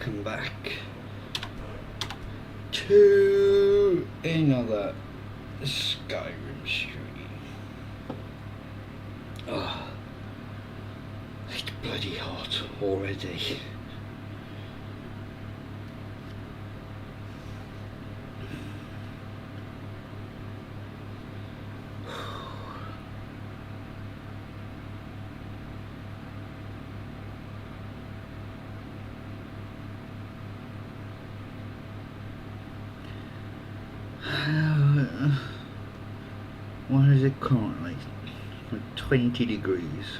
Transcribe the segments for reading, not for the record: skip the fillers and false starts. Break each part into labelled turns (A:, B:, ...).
A: welcome back to another Skyrim stream. Oh, it's bloody hot already. What is it currently? 20 degrees,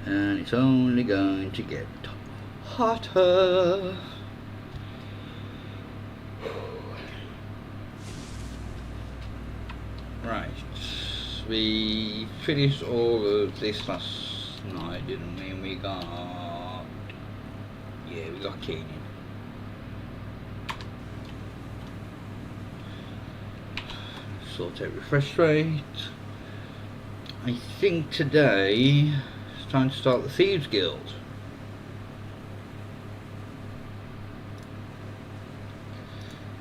A: and it's only going to get hotter. Right, we finished all of this last night, didn't we? And we got Canyon. Sort out refresh rate. I think today it's time to start the Thieves Guild.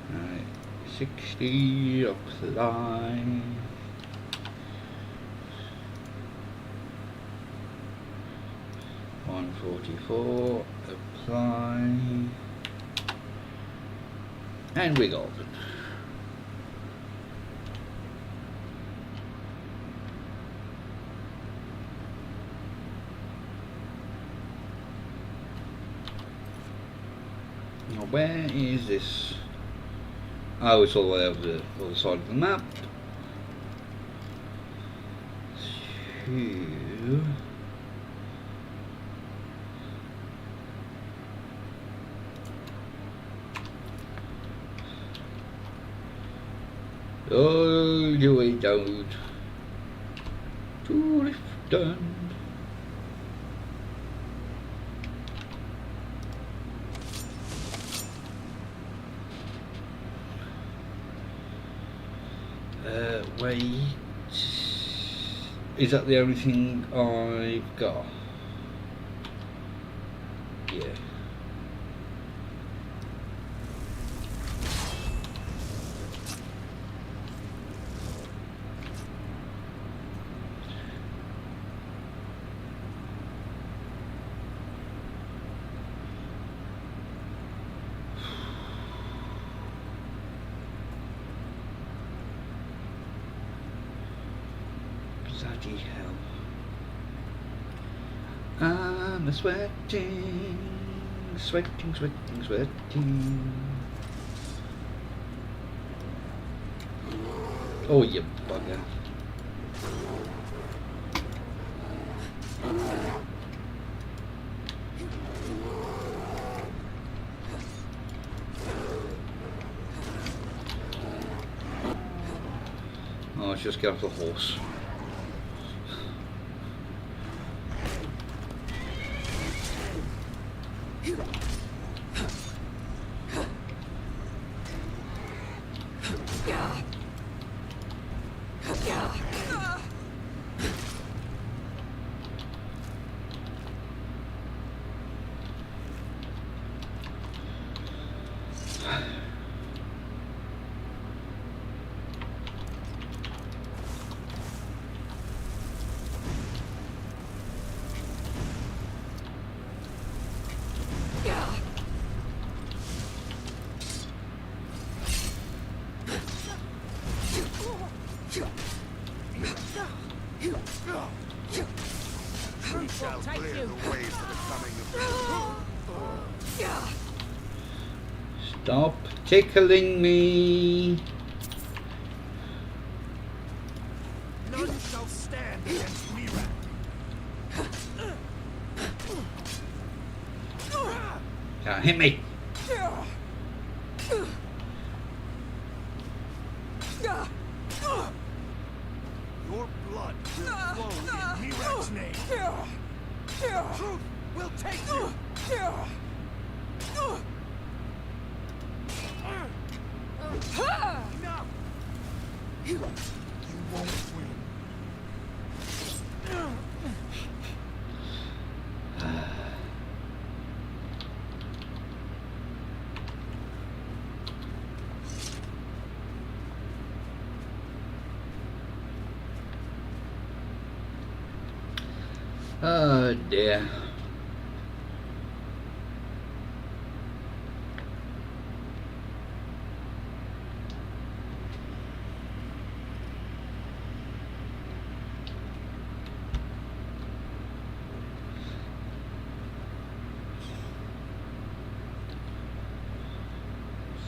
A: Right, 60 apply. $144 apply, and we're golden. Now where is this? Oh, it's all the way over the other side of the map. Oh, the way down to Clifton. Wait, is that the only thing I've got? Yeah. Bloody hell. I'm sweating. Oh, you bugger. Oh, let's just get off the horse. Stop tickling me.
B: None shall stand against Mirak.
A: Can't hit me.
B: Your blood will flow in Mirak's name. Truth will take you. Enough. You won't win.
A: Oh dear.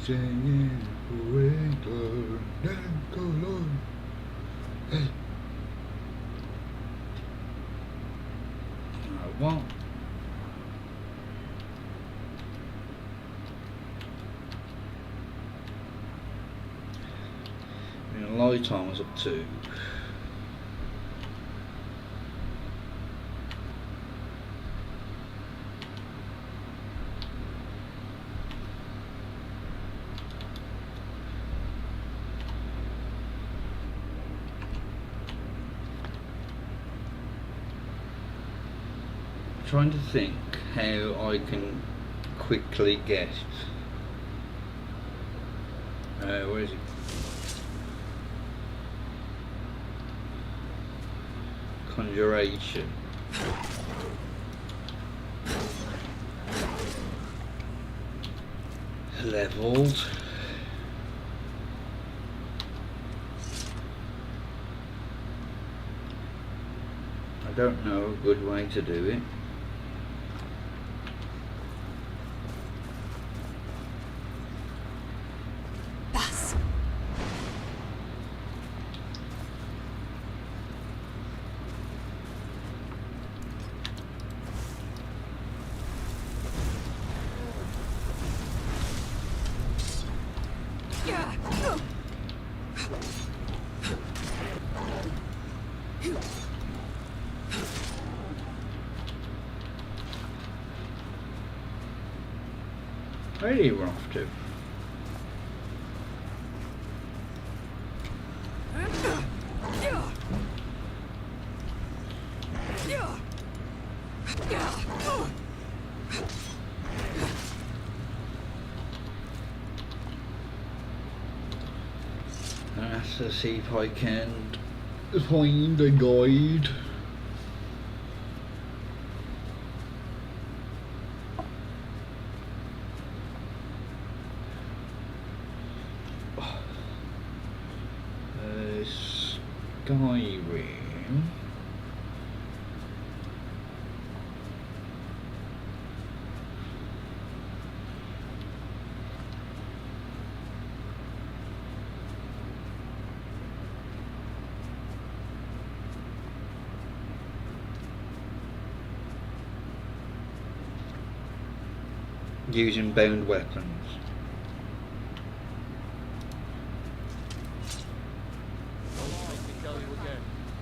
A: Singing winter and color. Hey. I won't. Light time was up to. Trying to think how I can quickly get. Where is it? Conjuration. Leveled. I don't know a good way to do it. Where are you off to? Let's see if I can find a guide. Skyrim. Using bound weapons.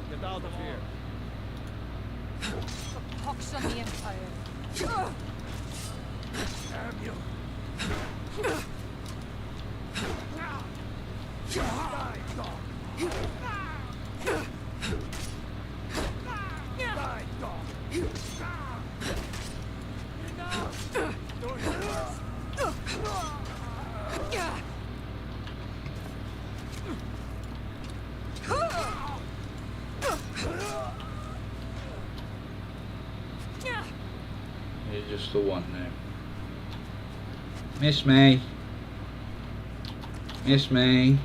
B: Get out of here.
C: The pox on the Empire.
B: Damn you. Die, dog. Die, dog.
A: You're just the one now. Miss me. Miss me.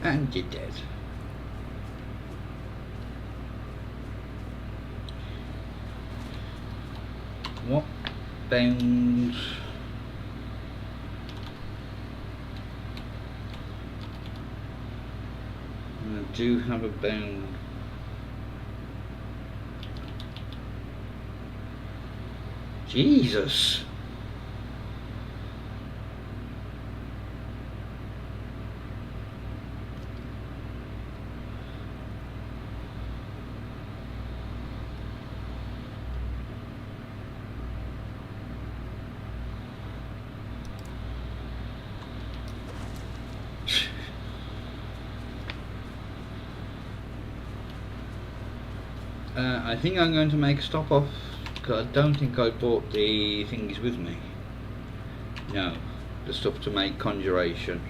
A: And you're dead. What bound? I do have a bound. Jesus. I think I'm going to make a stop off because I don't think I brought the thingies with me. No, the stuff to make conjuration.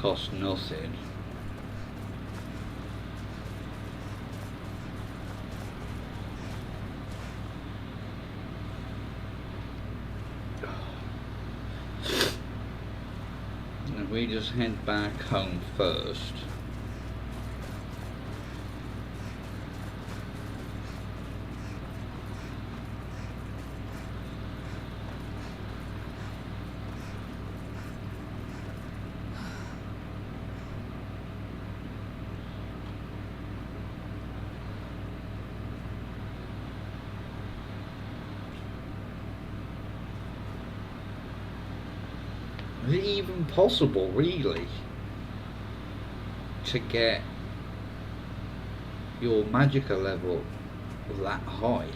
A: cost nothing. And we just head back home first. Is it even possible, really, to get your magicka level that high?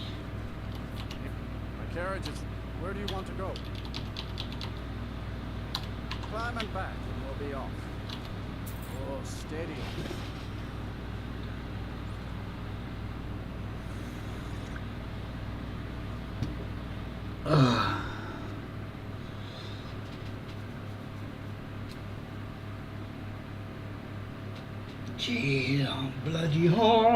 D: My carriage is... Where do you want to go? Climb and back and we'll be off. Oh, steady.
A: Gee, I'm bloody hot.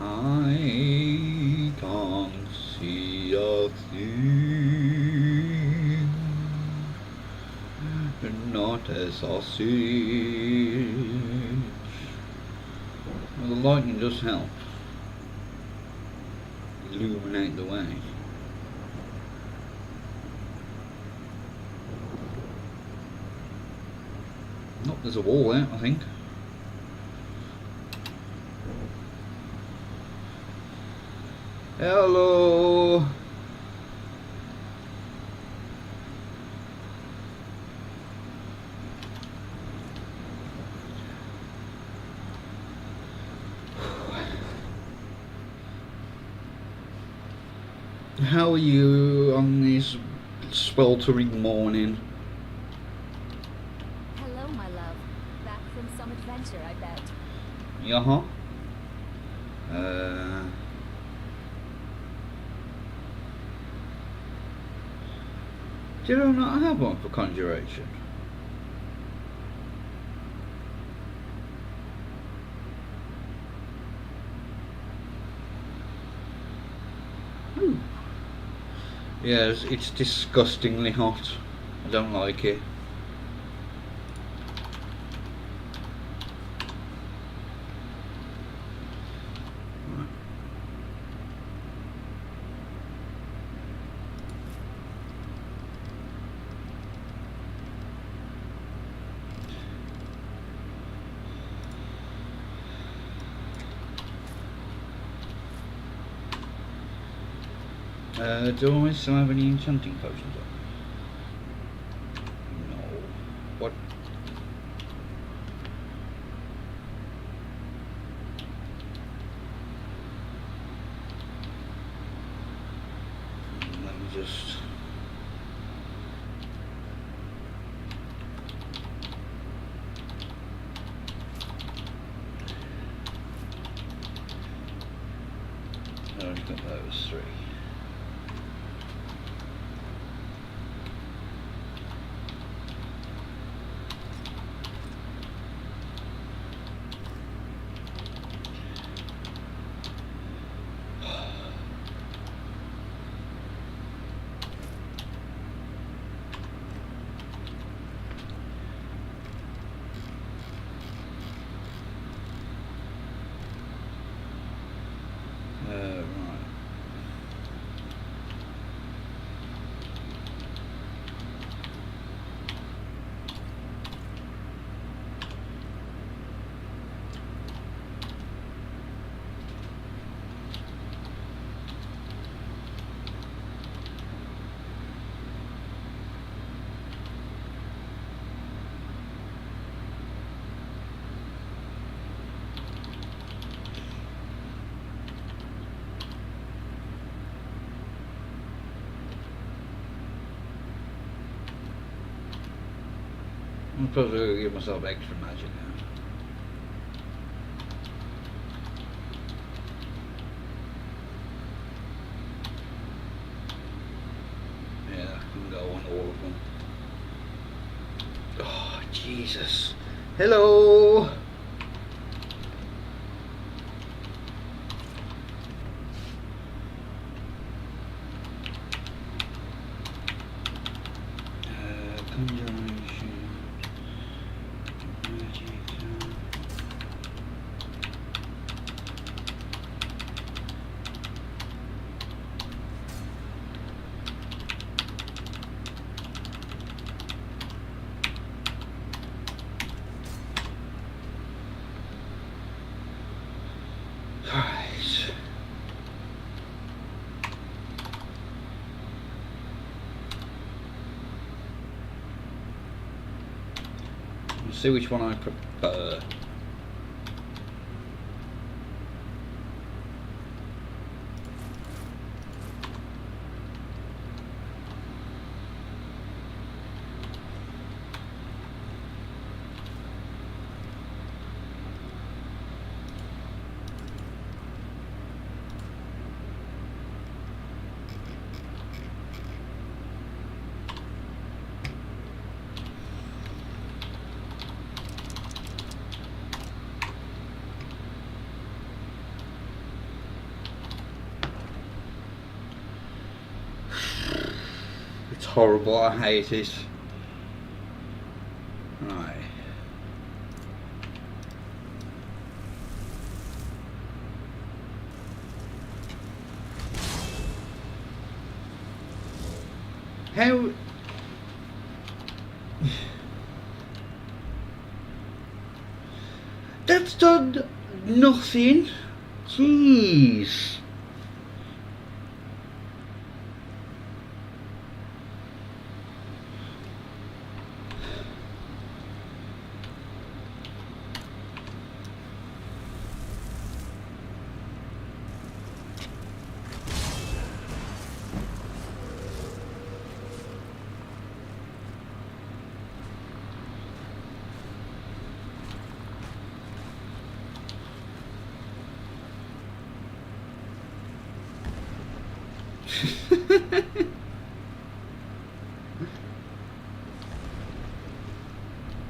A: I can't see a thing, not a sausage. Well, the lightning does help illuminate the way. Nope, there's a wall there, I think. Hello. How are you on this sweltering morning?
C: Hello, my love. Back from some adventure, I bet.
A: Yeah. Did I not have one for conjuration? Ooh. Yes, it's disgustingly hot. I don't like it. Do I still have any enchanting potions on? No. What? Let me just... I've got those three. Right. I'm supposed to give myself extra magic now. Yeah, I can go on all of them. Oh, Jesus. Hello! Conjuration. Magic. Right. Let's see which one I prefer. It's horrible, I hate it. Right. How... That's done nothing. Jeez.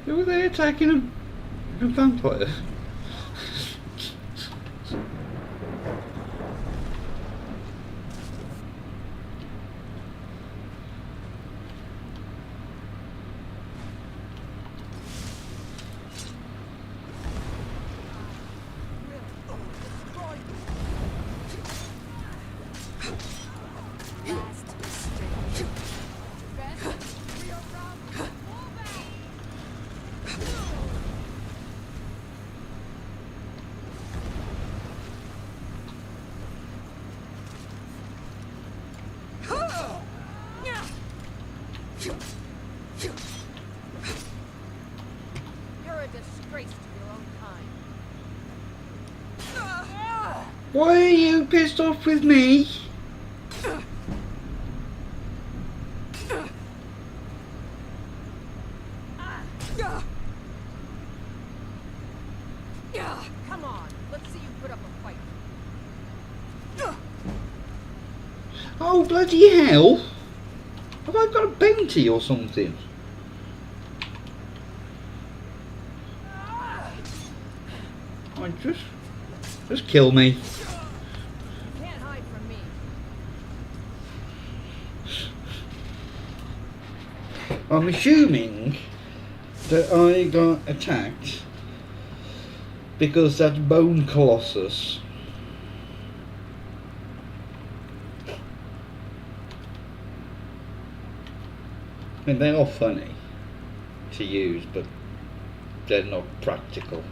A: Who were they attacking a vampire?
E: You're a disgrace to your own kind.
A: Why are you pissed off with me?
E: Come on, let's see you put up a fight.
A: Oh, bloody hell! Have I got a bounty or something? I just kill me.
E: You can't hide from me.
A: I'm assuming that I got attacked because that bone colossus. I mean, they are funny to use, but they're not practical.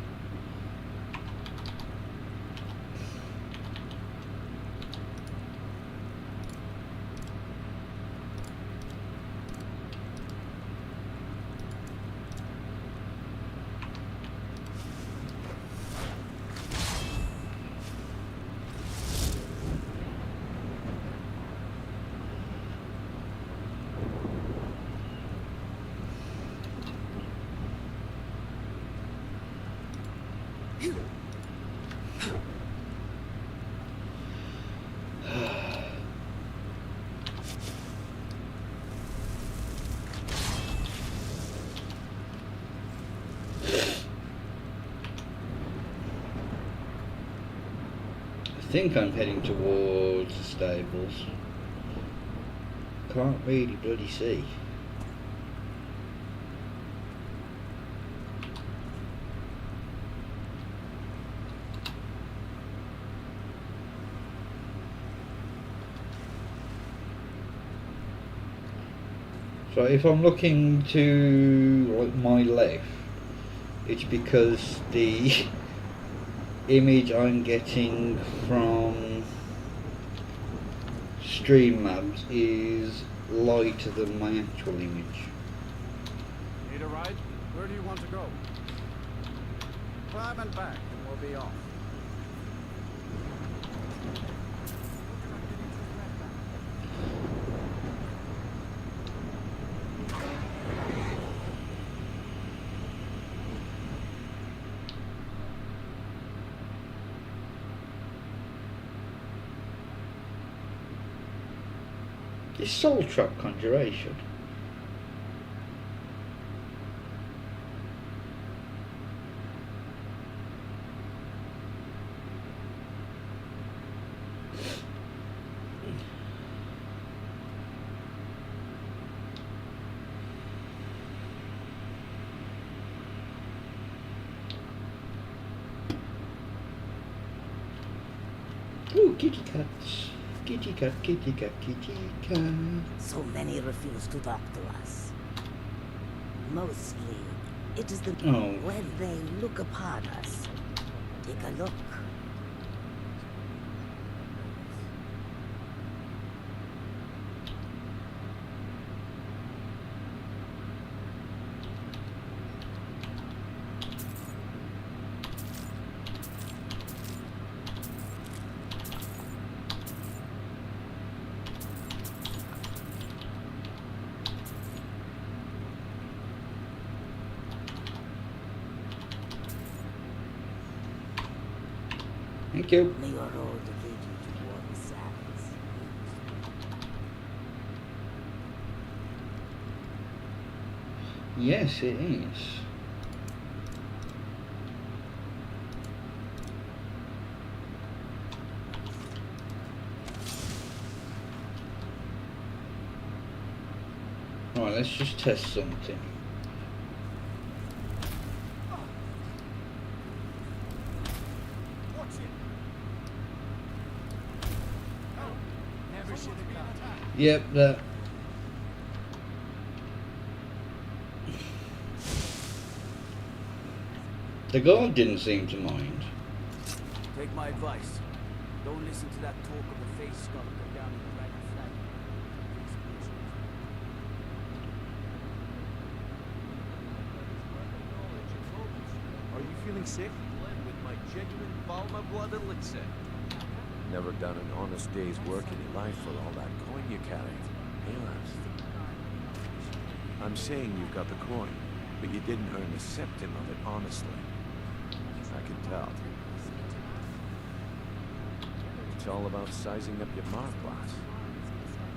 A: think I'm heading towards the stables. Can't really bloody see. So if I'm looking to like my left, it's because the image I'm getting from Streamlabs is lighter than my actual image.
D: Need a ride? Where do you want to go? Climb and back, and we'll be off.
A: Is Soul Trap Conjuration? Ooh, kitty cats. Kitty cat, kitty cat, kitty cat.
F: So many refuse to talk to us. Mostly, it is the
A: Oh.
F: when they look upon us. Take a look.
A: Thank you.
F: May your road lead you to warm sands.
A: Yes, it is. Right, let's just test something.
B: Watch it. Oh, never should have gone.
A: Yep, that. The guard didn't seem to mind.
B: Take my advice. Don't listen to that talk of the face skull go down in the right flag.
G: Are you feeling sick? Blend with my genuine Balma blood elixir. Never done an honest day's work in your life for all that coin you carry. Realize. I'm saying you've got the coin, but you didn't earn a septim of it honestly. I can tell. It's all about sizing up your mark class.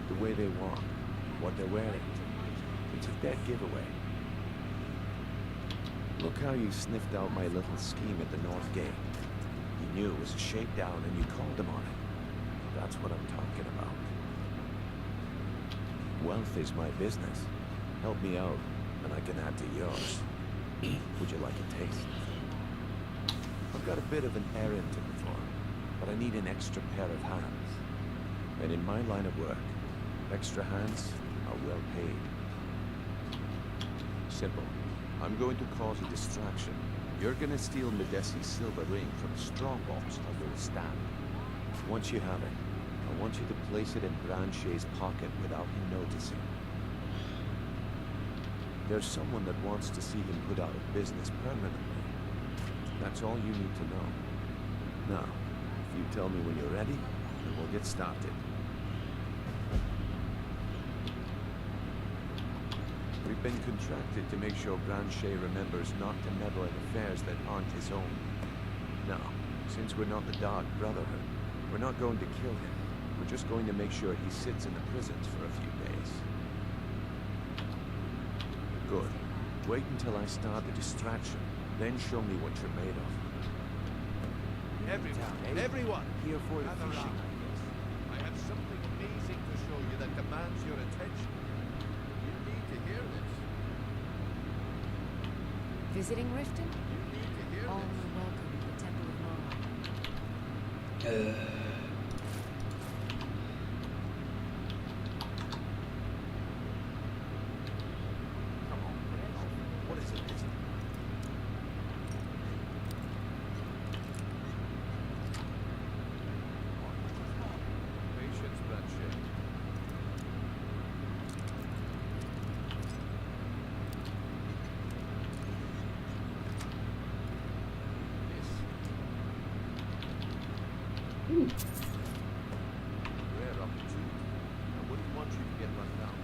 G: The way they walk, what they're wearing. It's a dead giveaway. Look how you sniffed out my little scheme at the North Gate. You knew it was a shakedown and you called them on it. That's what I'm talking about. Wealth is my business. Help me out, and I can add to yours. Would you like a taste? I've got a bit of an errand to perform, but I need an extra pair of hands. And in my line of work, extra hands are well paid. Simple. I'm going to cause a distraction. You're gonna steal Medesi's silver ring from a strongbox a little stand. Once you have it, I want you to place it in Branchet's pocket without him noticing. There's someone that wants to see him put out of business permanently. That's all you need to know. Now, if you tell me when you're ready, then we'll get started. We've been contracted to make sure Branchet remembers not to meddle in affairs that aren't his own. Now, since we're not the Dark Brotherhood, we're not going to kill him. We're just going to make sure he sits in the prisons for a few days. Good. Wait until I start the distraction, then show me what you're made of.
B: Everyone,
G: Here for the
B: gather
G: fishing,
B: round.
G: I guess.
B: I have something amazing to show you that demands your attention. You need to hear this.
C: Visiting Riften?
B: You need to hear
C: All
B: this.
C: are welcome at the Temple of Mara.
B: Come on, what is it? Patience, Blanche. Rare opportunity. I wouldn't want you to get run down.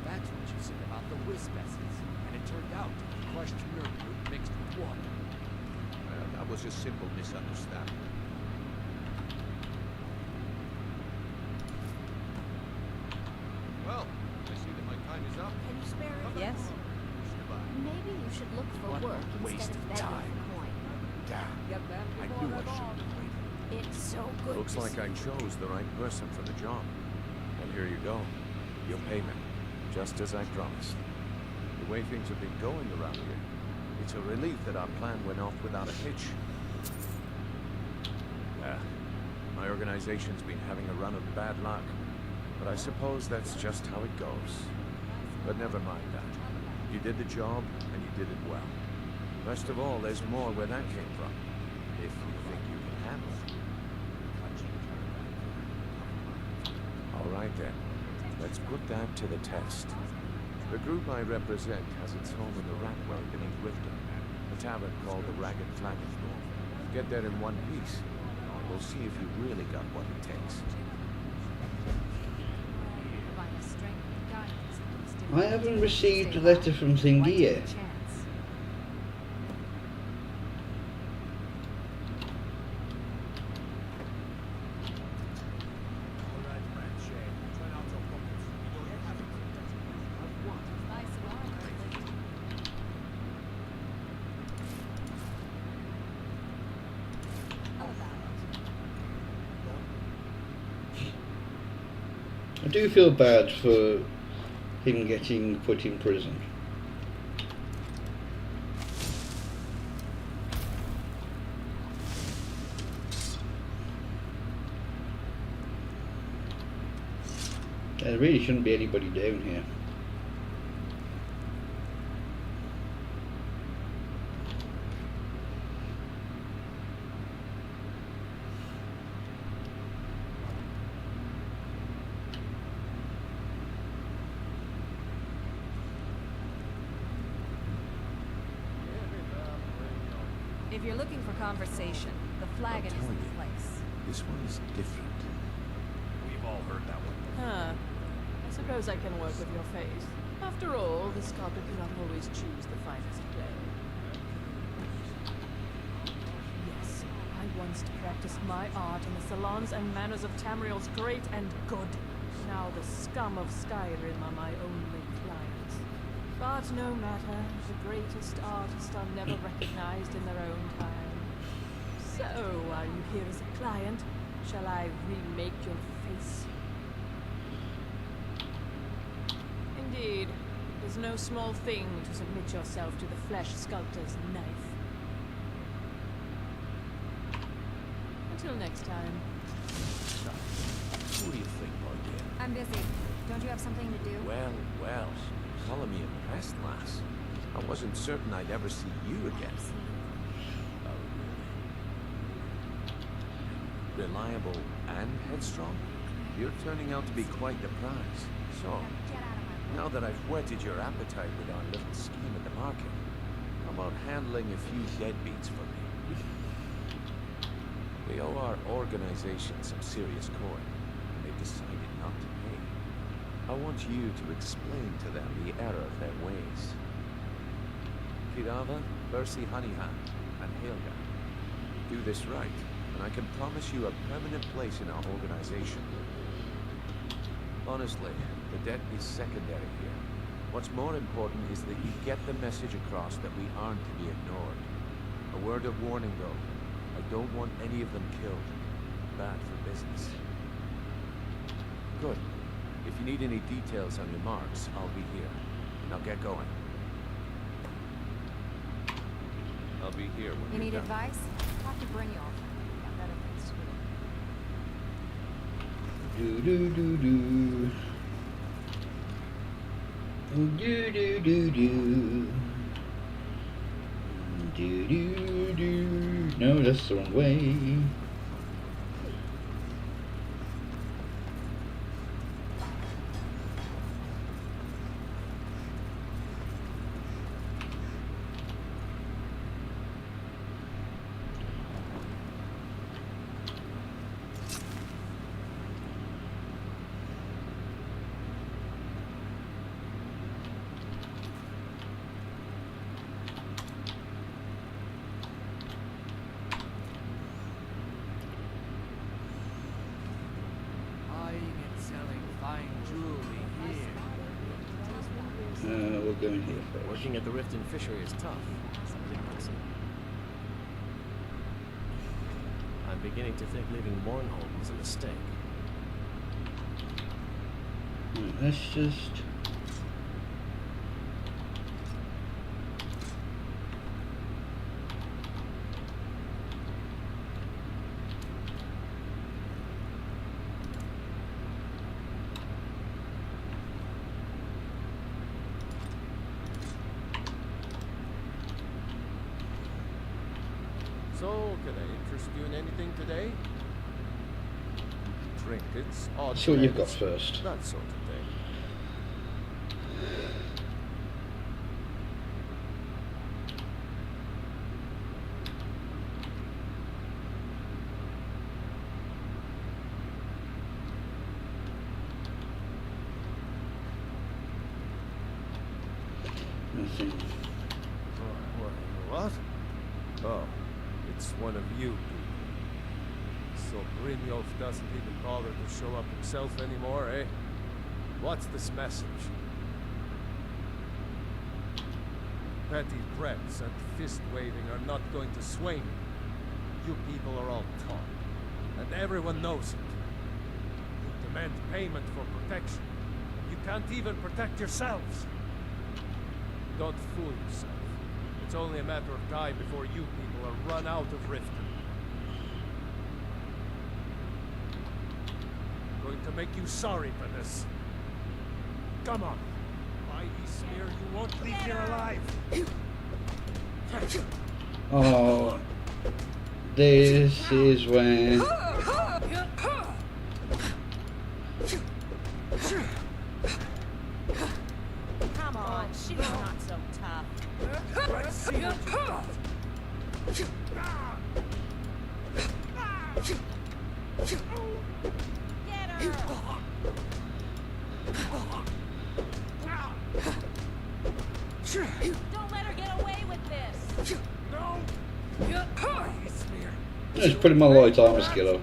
H: That's what you said about the wisp essence, and it turned out to be crushed mercury mixed with water.
B: Well, that was a simple misunderstanding. Well, I see that my time is up.
E: Can you spare it?
C: Yes?
B: Goodbye.
C: Maybe you should look for
H: What a
C: work
H: waste
C: instead of
H: of
C: begging
H: time.
C: for coin.
H: Damn,
E: Get that
H: I
E: before
H: knew I
E: they're
H: shouldn't have waited.
C: It's so good.
G: Looks
C: to
G: like I chose the right person for the job. And here you go. Your payment. Just as I promised. The way things have been going around here, it's a relief that our plan went off without a hitch. My organization's been having a run of bad luck. But I suppose that's just how it goes. But never mind that. You did the job, and you did it well. Best of all, there's more where that came from. If you think you can handle it. All right then. Let's put that to the test. The group I represent has its home in the Ratway beneath Riften, a tavern called the Ragged Flagon. Get there in one piece. We'll see if you really got what it takes.
C: provide us strength and guidance in these
A: I
C: difficult
A: haven't
C: times.
A: received
C: Stay
A: a letter
C: alive.
A: from Thingy
C: Why take a
A: yet.
C: chance?
B: All right, Blanche. Turn out your pockets. You know you have it. Of what?
C: Nice and armor. How about it?
A: I do feel bad for him getting put in prison. There really shouldn't be anybody down here.
E: If you're looking for conversation, the flagon is
G: telling
E: the
G: you.
E: place.
G: This one's different.
B: We've all heard that one.
I: Huh. I suppose I can work with your face. After all, the sculptor cannot always choose the finest clay. Yes, I once practiced my art in the salons and manners of Tamriel's great and good. Now the scum of Skyrim are my only clients. But no matter, the greatest artists are never recognized in their own time. So, are you here as a client? Shall I remake your face? Indeed, it is no small thing to submit yourself to the flesh sculptor's knife. Until next time.
G: What do you think, my dear?
C: I'm busy. Don't you have something to do?
G: Well, well, calling me impressed, lass. I wasn't certain I'd ever see you again. Oh, really? Reliable and headstrong? You're turning out to be quite the prize. So,
C: Get out of my way.
G: now that I've whetted your appetite with our little scheme at the market, how about handling a few deadbeats for me? We owe our organization some serious coin, and they've decided not to pay. I want you to explain to them the error of their ways. Kirava, Percy Honeyhand, and Helga. Do this right, and I can promise you a permanent place in our organization. Honestly, the debt is secondary here. What's more important is that you get the message across that we aren't to be ignored. A word of warning, though. I don't want any of them killed. Bad for business. Good. If you need any details on your marks, I'll be here. Now get going. I'll be here when
E: You
G: you're
E: need
G: done.
E: advice? I'll have to bring you all. Got better things to do.
A: Do do do do. Do do do do. Do do do. No, that's the wrong way.
H: Buying and selling fine jewelry here.
A: We're going here first.
G: Working at the Riften fishery is tough. I'm beginning to think leaving Mournholm was a mistake.
A: Right, let's just.
G: So, can I interest you in anything today? Trinkets, odd
A: See what you've got
G: threads,
A: first.
G: that sort of thing.
A: Nothing.
G: What? Oh, it's one of you people. So Brynjolf doesn't even bother to show up himself anymore, eh? What's this message? Petty threats and fist-waving are not going to sway me. You people are all taught, and everyone knows it. You demand payment for protection. You can't even protect yourselves. Don't fool yourself. It's only a matter of time before you people are run out of Riften. I'm going to make you sorry for this. Come on. By Ysmir, you won't leave here alive.
A: Oh, this is where.
E: Come on, she's not so tough.
H: Let's see what you got.
E: Get her! Don't let her get away with this!
H: No! By Ysmir.
A: Just putting my light armor skill up.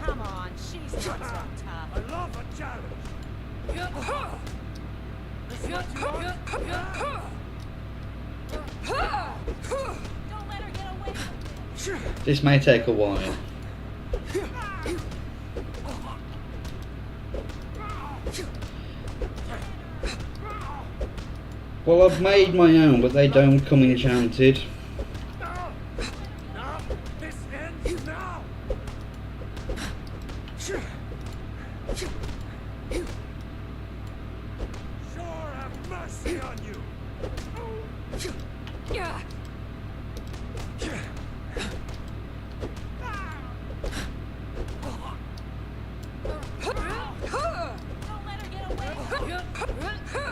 E: Come on, she's not so tough.
H: I love a challenge. This is what you want?
E: Don't let her get away with this!
A: This may take a while. Well, I've made my own, but they don't come enchanted.
H: Now! Now! This ends now! Sure have mercy on you!
E: Don't let her get away with this!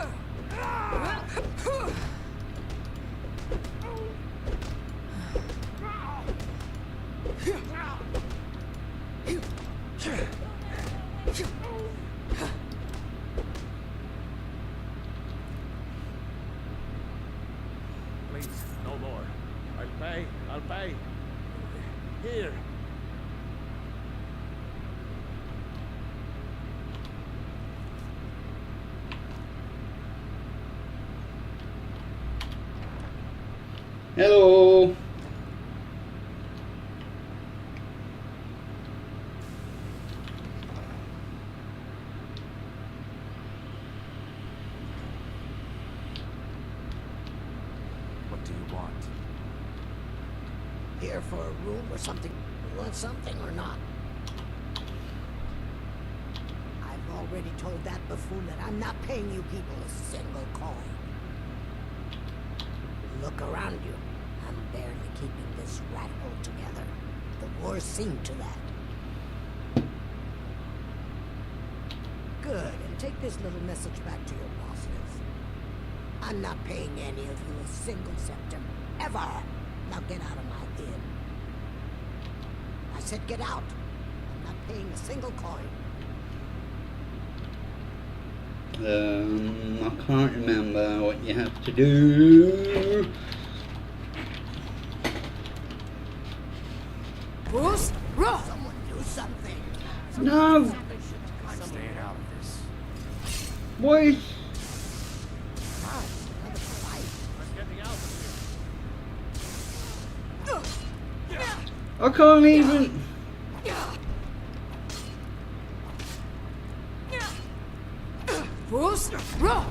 G: Please, no more. I'll pay. Here.
A: Hello.
G: What do you want?
F: Here for a room or something? You want something or not? I've already told that buffoon that I'm not paying you people a single coin. Look around you. I'm barely keeping this rat hole together. The war's seen to that. Good, and take this little message back to your bosses. I'm not paying any of you a single septim, ever. Now get out of my inn. I said get out. I'm not paying a single coin.
A: I can't remember what you have to do.
F: Bruce, run! Someone do something.
A: No!
G: I'm staying out of this.
A: Boys!
F: Another fight.
A: I can't even...
F: Bruce, run!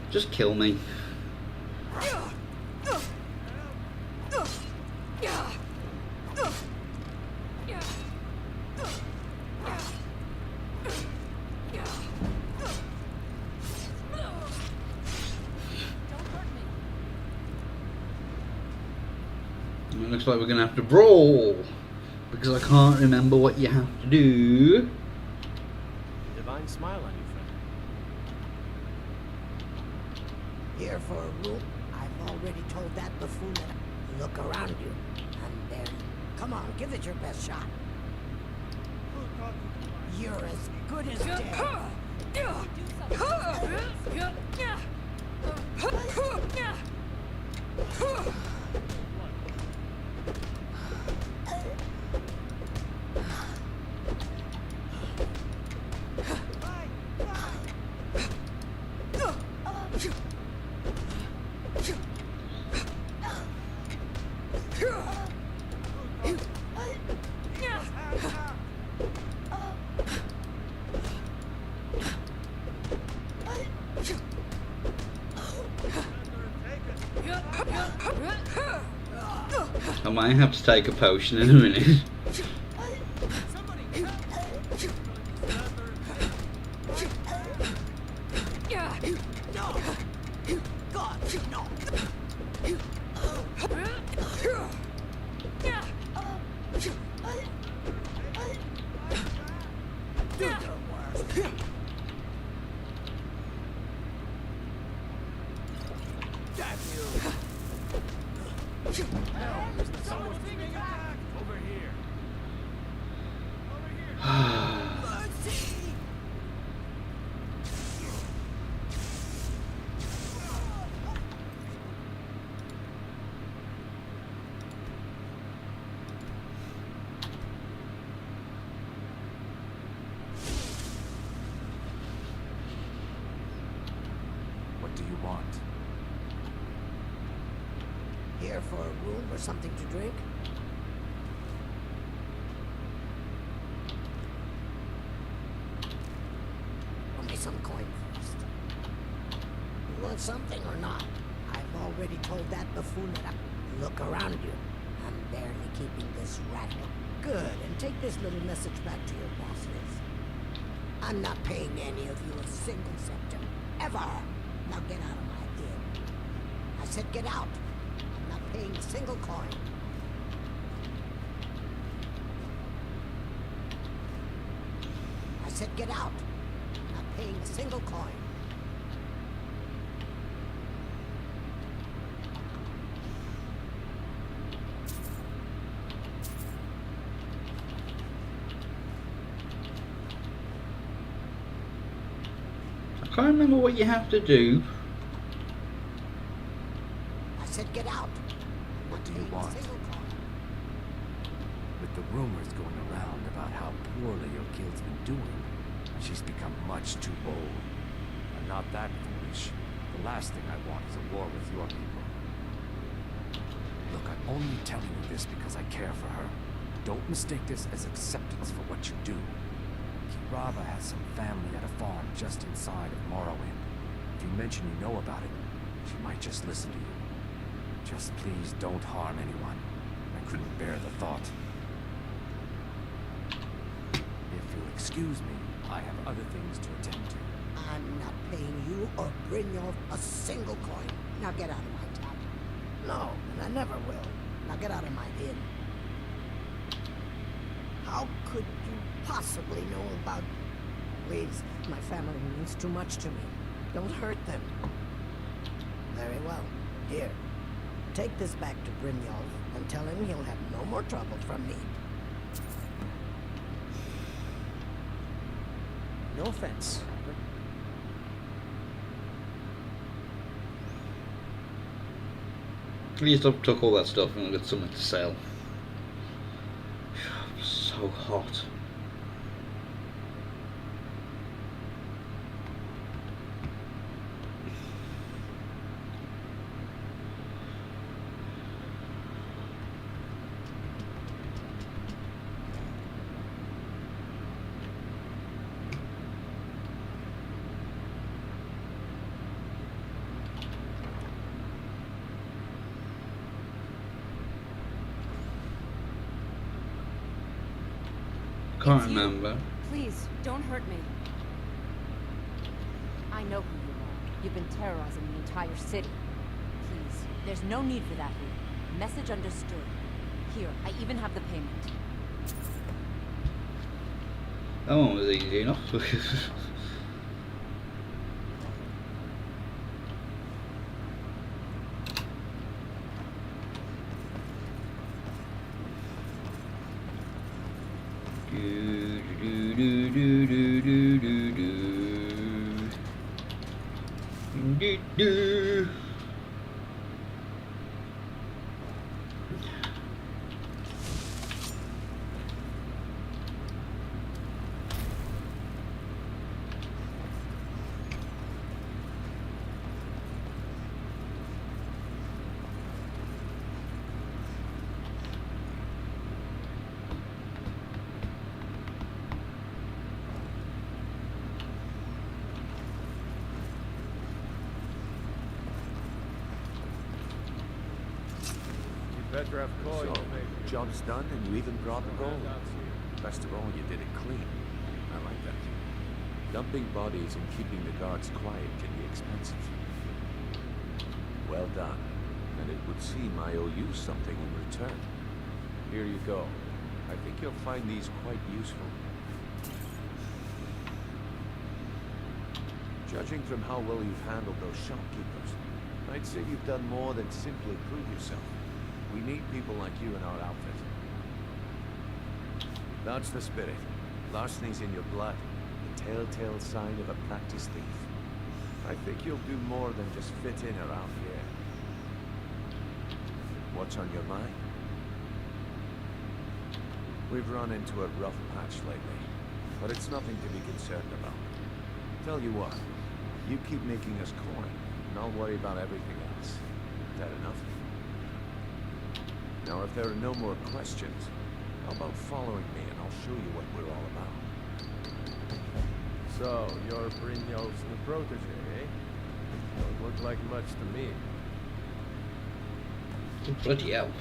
A: Just kill me. It looks like we're gonna have to brawl because I can't remember what you have to do.
G: Divine smile on you, friend.
F: Here for a room? I've already told that buffoon that look around you. I'm there. Come on, give it your best shot. You're as good as dead.
A: I might have to take a potion in a minute.
G: What do you want?
F: Here for a room or something to drink? Give me some coin first. You want something or not? I've already told that buffoon that I look around you. I'm barely keeping this rat hole. Good, and take this little message back to your bosses. I'm not paying any of you a single septim, ever. Now get out of my inn. I said get out. I'm not paying a single coin. I said get out. I'm not paying a single coin.
A: I can't remember what you have to do.
F: I said get out.
G: What do you want? With the rumors going around about how poorly your guild's been doing, she's become much too bold. I'm not that foolish.
H: The last thing I want is a war with your people. Look, I'm only telling you this because I care for her. Don't mistake this as acceptance for what you do. Kirava has some family at a farm just inside of Morrowind. If you mention you know about it, she might just listen to you. Just please don't harm anyone. I couldn't bear the thought. If you'll excuse me, I have other things to attend to.
F: I'm not paying you or Brynjolf a single coin. Now get out of my town. No, and I never will. Now get out of my inn. How could you possibly know about... Please, my family means too much to me. Don't hurt them. Very well. Here. Take this back to Brynjolf and tell him he'll have no more trouble from me.
H: No offense.
A: At least I've took all that stuff and I've got something to sell. So hot. Can't
E: It's you.
A: remember.
E: Please, don't hurt me. I know who you are. You've been terrorizing the entire city. Please, there's no need for that here. Message understood. Here, I even have the payment.
A: That one was easy enough. Do.
G: Better have coin. So, job's done and you even brought the gold. Best of all, you did it clean. I like that. Dumping bodies and keeping the guards quiet can be expensive. Well done. And it would seem I owe you something in return. Here you go. I think you'll find these quite useful. Judging from how well you've handled those shopkeepers, I'd say you've done more than simply prove yourself. We need people like you in our outfit. That's the spirit. Larceny's in your blood. The telltale sign of a practiced thief. I think you'll do more than just fit in around here. What's on your mind? We've run into a rough patch lately, but it's nothing to be concerned about. Tell you what, you keep making us coin, and I'll worry about everything else. Is that enough? Now, if there are no more questions, how about following me and I'll show you what we're all about.
J: So, you're Brynjolf's new protege, eh? Don't look like much to me.
A: Oh, bloody hell.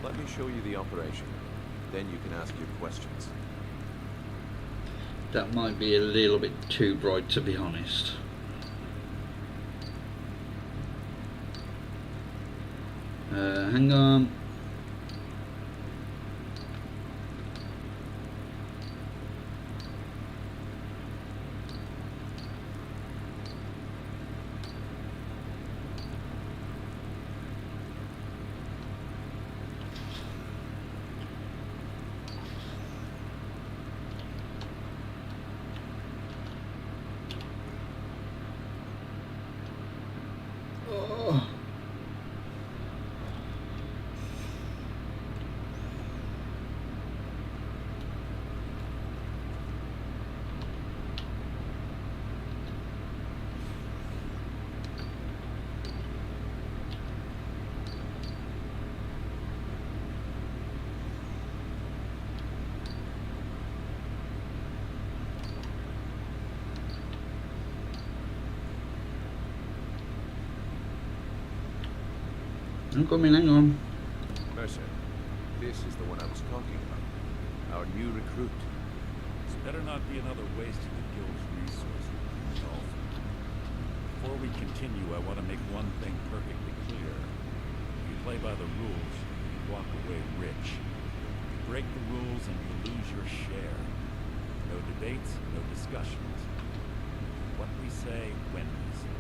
G: Let me show you the operation. Then you can ask your questions.
A: That might be a little bit too bright, to be honest. Hang on. I'm coming, hang on.
G: Mercer, this is the one I was talking about. Our new recruit.
K: This better not be another waste of the guild's resources. No. Before we continue, I want to make one thing perfectly clear. If you play by the rules, you walk away rich. You break the rules and you lose your share. No debates, no discussions. What we say, when we say.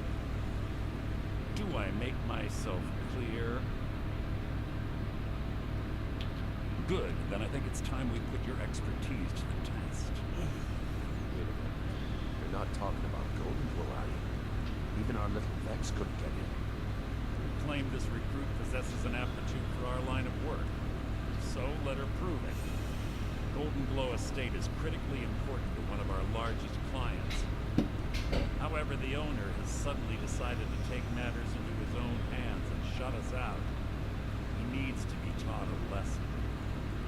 K: Do I make myself clear? Good, then I think it's time we put your expertise to the test.
G: Wait a minute. You're not talking about Golden Glow, are you? Even our little Vex couldn't get in.
K: We claim this recruit possesses an aptitude for our line of work. So let her prove it. Golden Glow Estate is critically important to one of our largest clients. However, the owner has suddenly decided to take matters into his own hands and shut us out. He needs to be taught a lesson.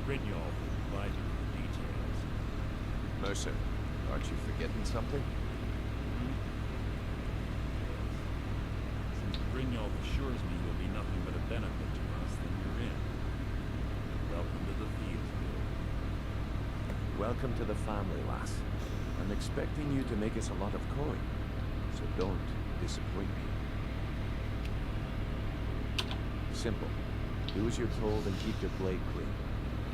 K: Grignol will provide you with the details.
G: Mercer, aren't you forgetting something?
K: Since Grignol assures me you'll be nothing but a benefit to us, then you're in. Welcome to the Thieves Guild.
G: Welcome to the family, lass. I'm expecting you to make us a lot of coin, so don't disappoint me. Simple. Do as you're told and keep your blade clean.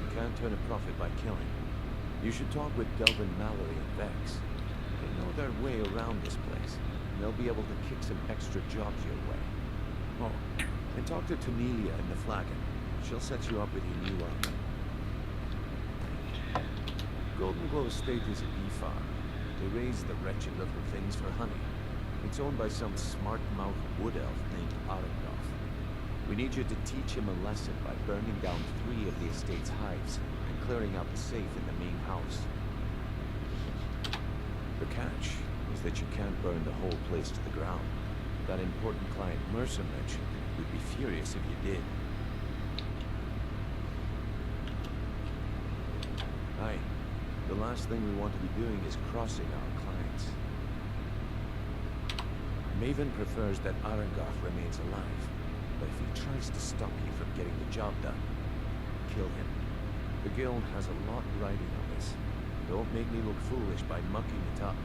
G: You can't turn a profit by killing. You should talk with Delvin Mallory and Vex. They know their way around this place, and they'll be able to kick some extra jobs your way. Oh, and talk to Tamelia in the Flagon. She'll set you up with your new outfit. Golden Glow Estate is a bee farm. They raise the wretched little things for honey. It's owned by some smart-mouthed wood elf named Arengoth. We need you to teach him a lesson by burning down 3 of the estate's hives and clearing out the safe in the main house. The catch is that you can't burn the whole place to the ground. That important client Mercer mentioned would be furious if you did. Aye. The last thing we want to be doing is crossing our clients. Maven prefers that Arengoth remains alive, but if he tries to stop you from getting the job done, kill him. The guild has a lot riding on this. Don't make me look foolish by mucking it up.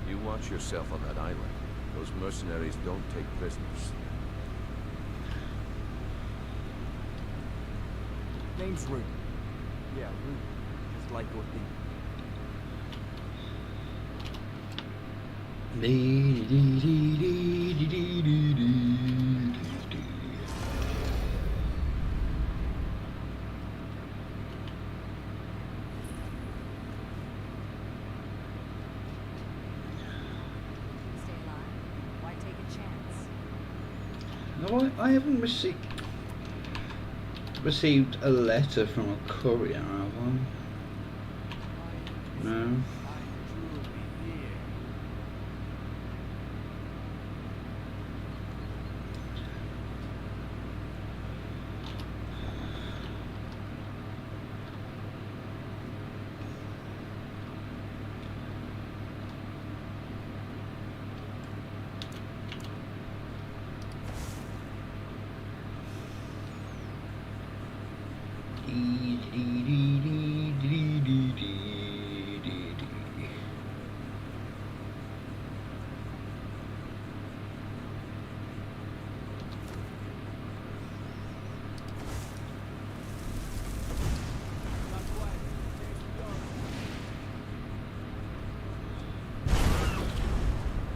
G: You watch yourself on that island. Those mercenaries don't take prisoners.
J: Name's Root. Yeah, Root. Just like your thing.
E: Stay alive. Why take a chance?
A: No, I haven't received a letter from a courier, have I? No.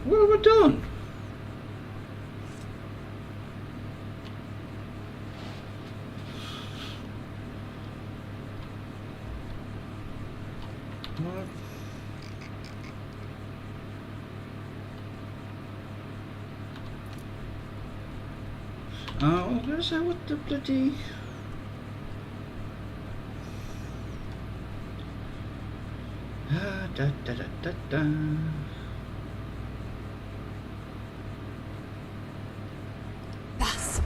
A: What have I done? What? Oh, I was gonna say, what the bloody... Da da da da da.
E: Bas!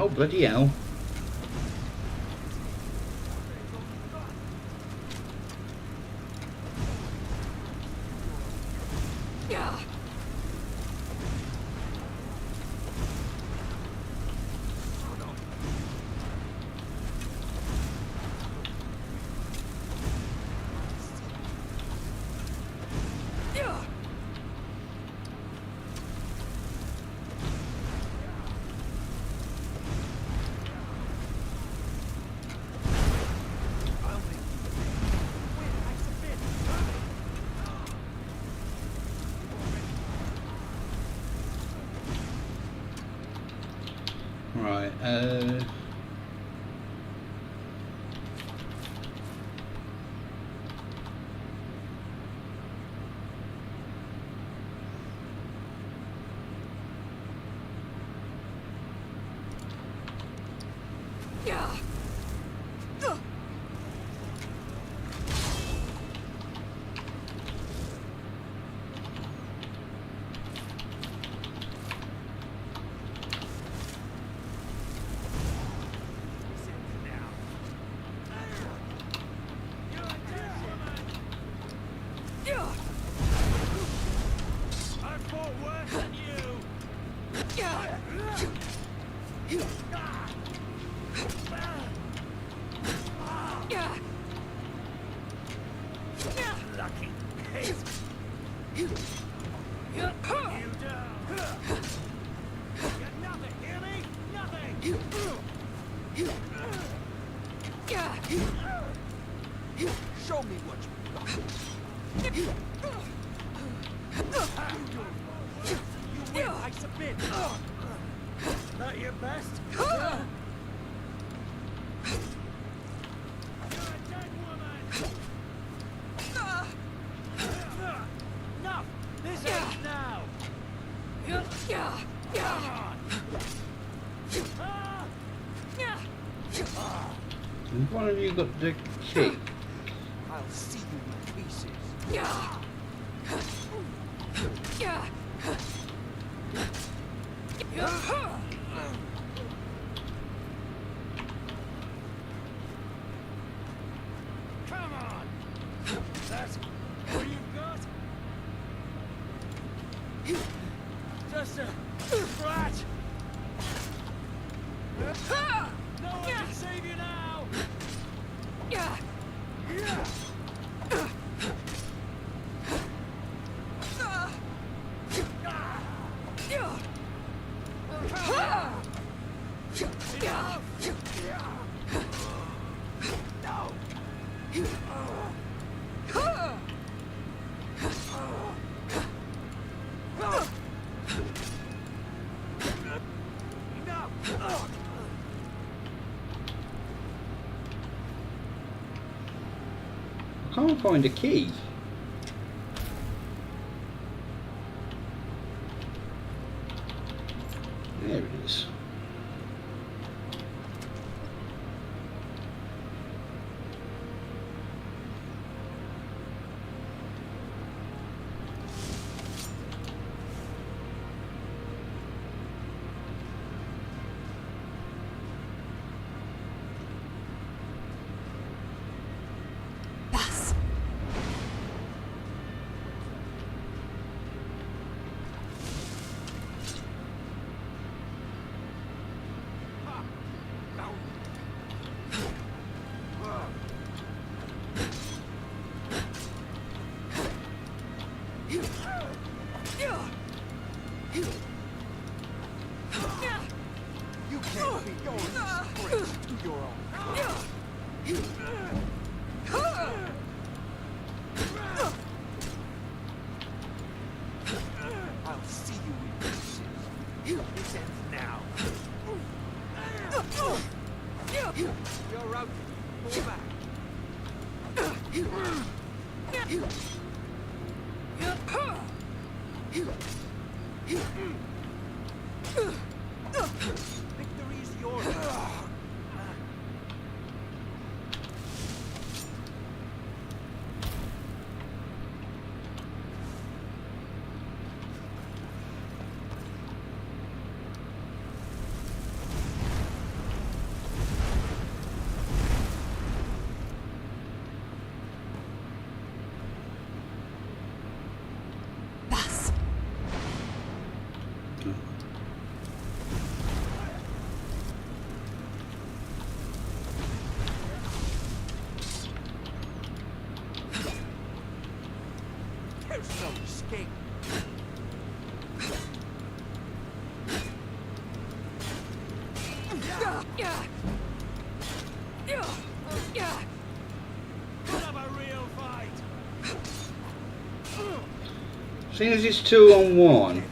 A: Oh, bloody hell. Right,
B: Show me what you got. You win, I submit. Not your best? You're a dead woman. Enough! This ends now! Come on!
A: one of you got the key.
B: I'll see you in pieces. Come on! That's what you got? Just a scratch! No one can save you now!
A: I can't find a key. There it is. You can't be going straight to your own. I'll see you in pieces. This ends now. You're out. Pull back. Victory's yours.
B: There's no escape. Put up a real fight.
A: Seeing as it's 2-on-1.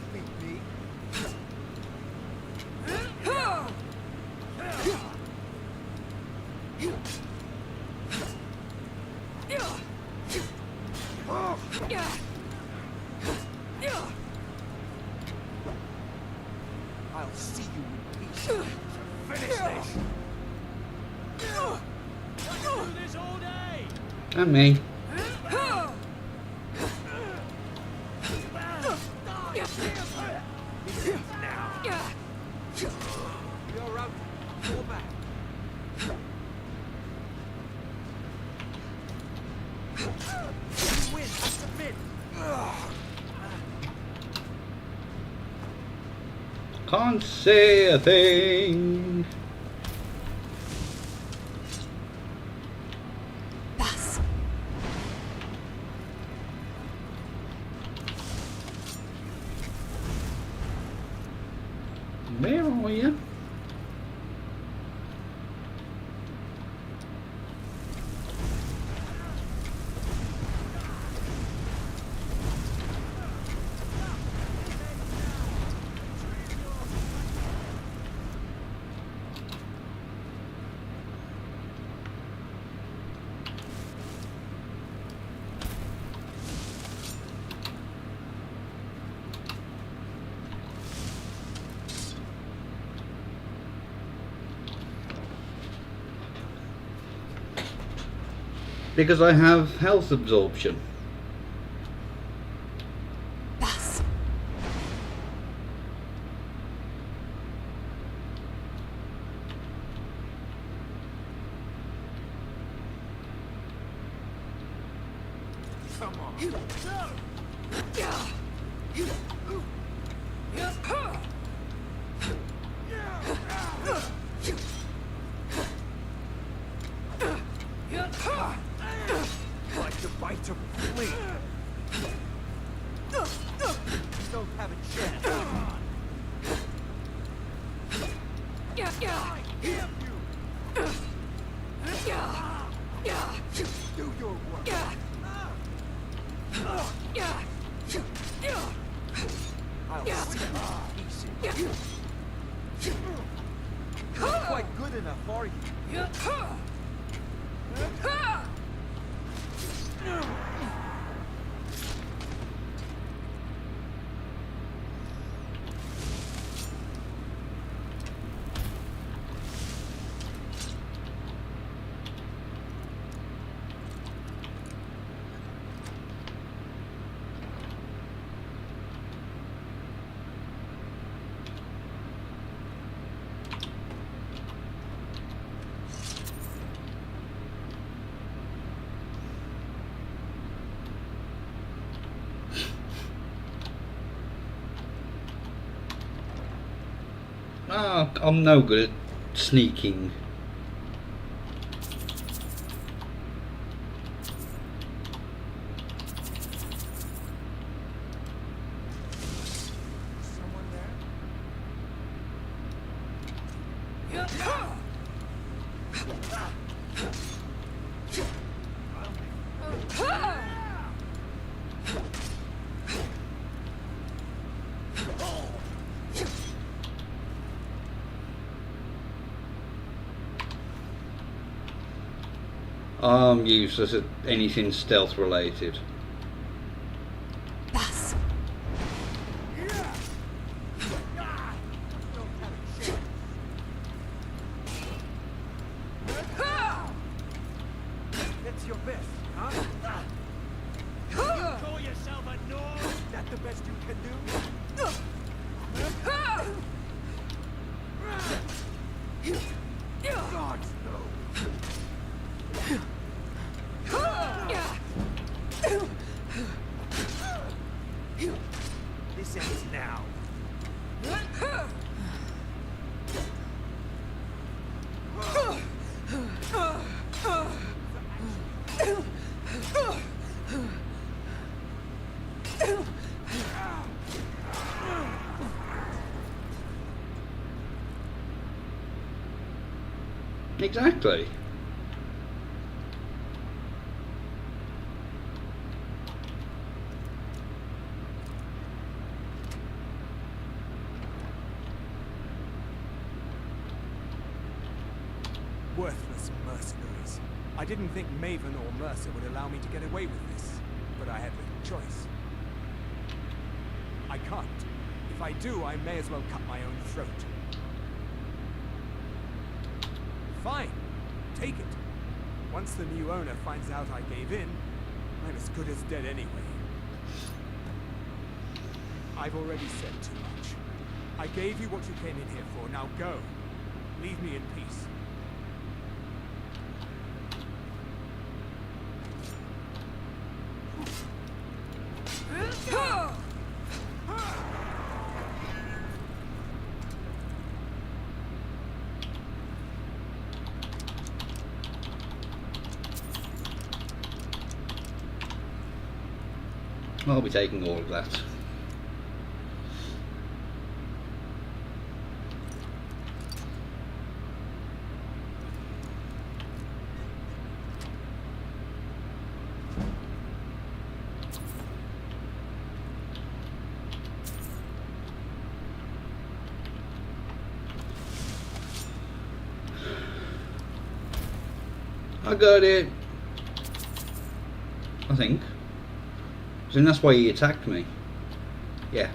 B: I'll see you in peace. Finish this. I can do this all day.
A: And me.
B: You're out. Go back. You win. I submit.
A: Can't say a thing.
E: Bus.
A: Where are you? Because I have health absorption.
E: Bus.
B: Come on. Like to bite to flee. You don't have a chance. I hear you. Do your work. I'll see you easy. You're not quite good enough, are you?
A: Ah, I'm no good at sneaking.
B: Someone there?
A: I'm useless at anything stealth related.
E: Bus.
B: It's your best, huh? You call yourself a Nord? Is that the best you can do? Gods, no.
A: Exactly.
B: Worthless mercenaries. I didn't think Maven or Mercer would allow me to get away with this, but I had no choice. I can't. If I do, I may as well cut my own throat. Fine. Take it. Once the new owner finds out I gave in, I'm as good as dead anyway. I've already said too much. I gave you what you came in here for, now go. Leave me in peace.
A: I'll be taking all of that. I got it. I think. And that's why he attacked me. Yeah.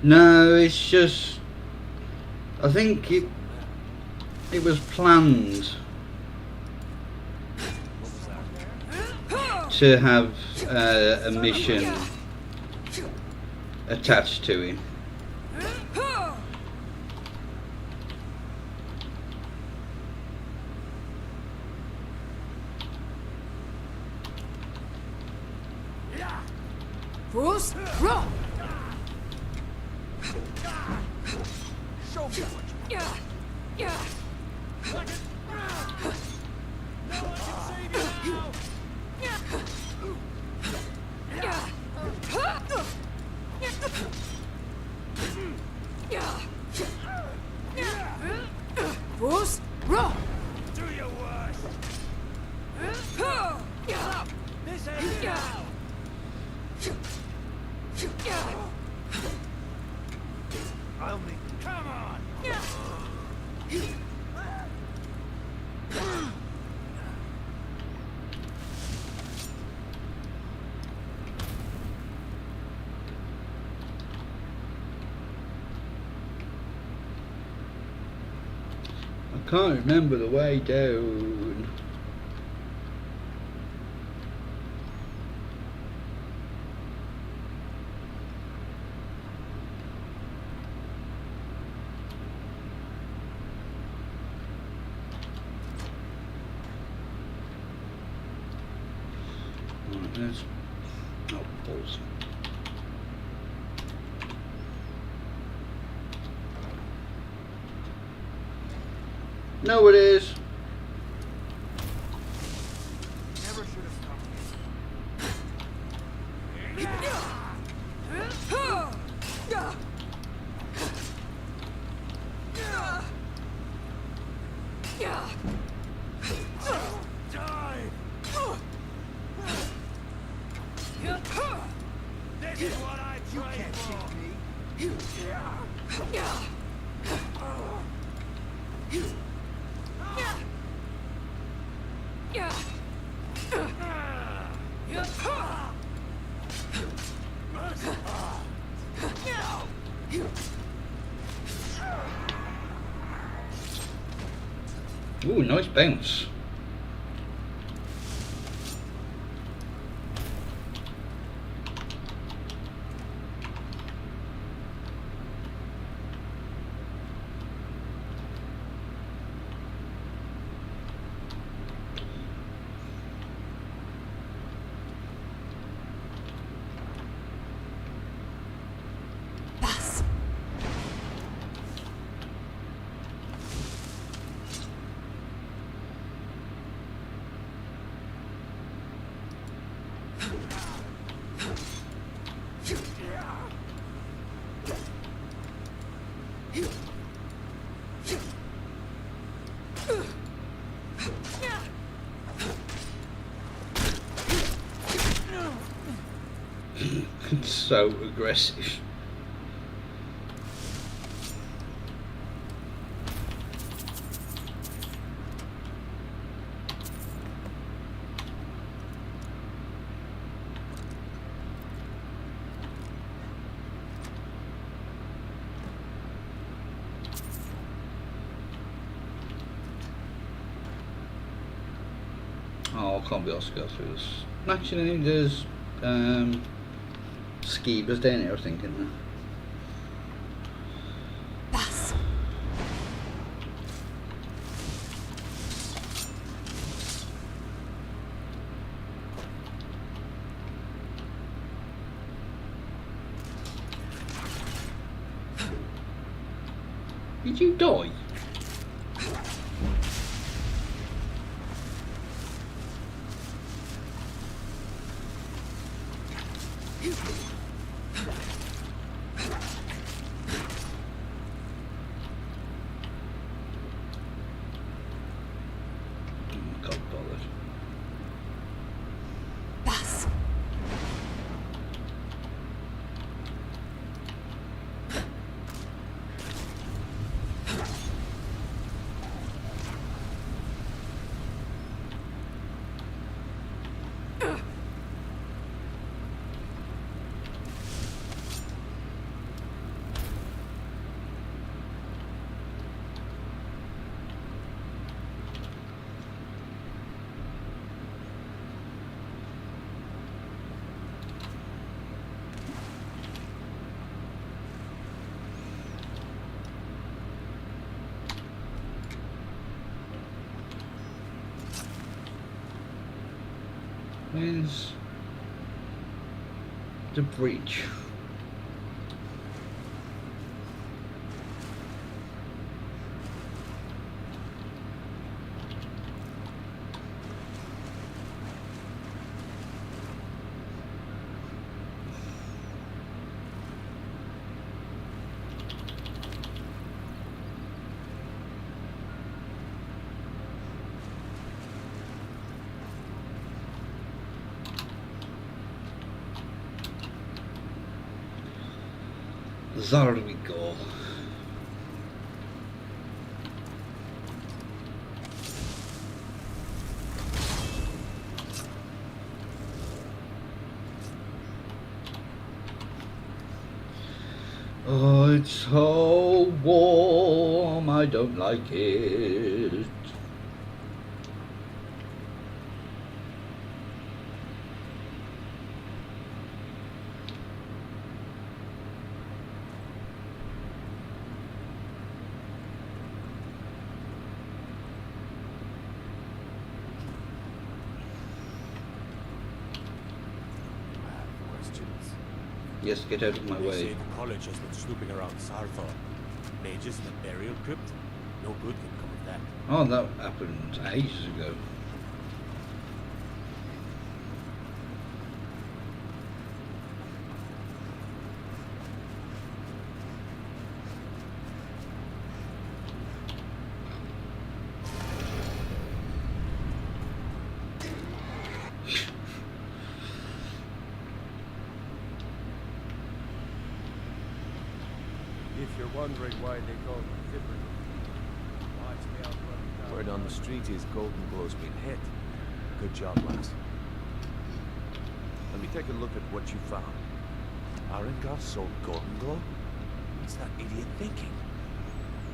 A: No, it's just, I think it was planned to have a mission attached to him.
F: Bruce, run!
B: Show me what you want. No one can save you now!
F: Bruce, run!
B: Do your worst! This ain't it now! I'll make... Come on!
A: I can't remember the way down. Right, there's balls. No, it is.
B: Never should have come Die! This is what I trained for!
A: Ooh, nice bounce. so aggressive. Oh, I can't be asked to go through this. Actually, there's skeevers down here, I think, isn't there?
F: Bus.
A: Did you die? God bothered.
F: Bus.
A: Where's the breach? There we go. Oh, it's so warm, I don't like it. Yes, get out of my
L: They
A: way.
L: say the college has been snooping around Sarthor. Mages in the burial crypt? No good can come of that.
A: Oh, that happened ages ago.
J: If you're wondering why they call it Fibber, watch me out running down.
G: Word on the street is Golden Glow's been hit. Good job, lads. Let me take a look at what you found. Arengar sold Golden Glow? What's that idiot thinking?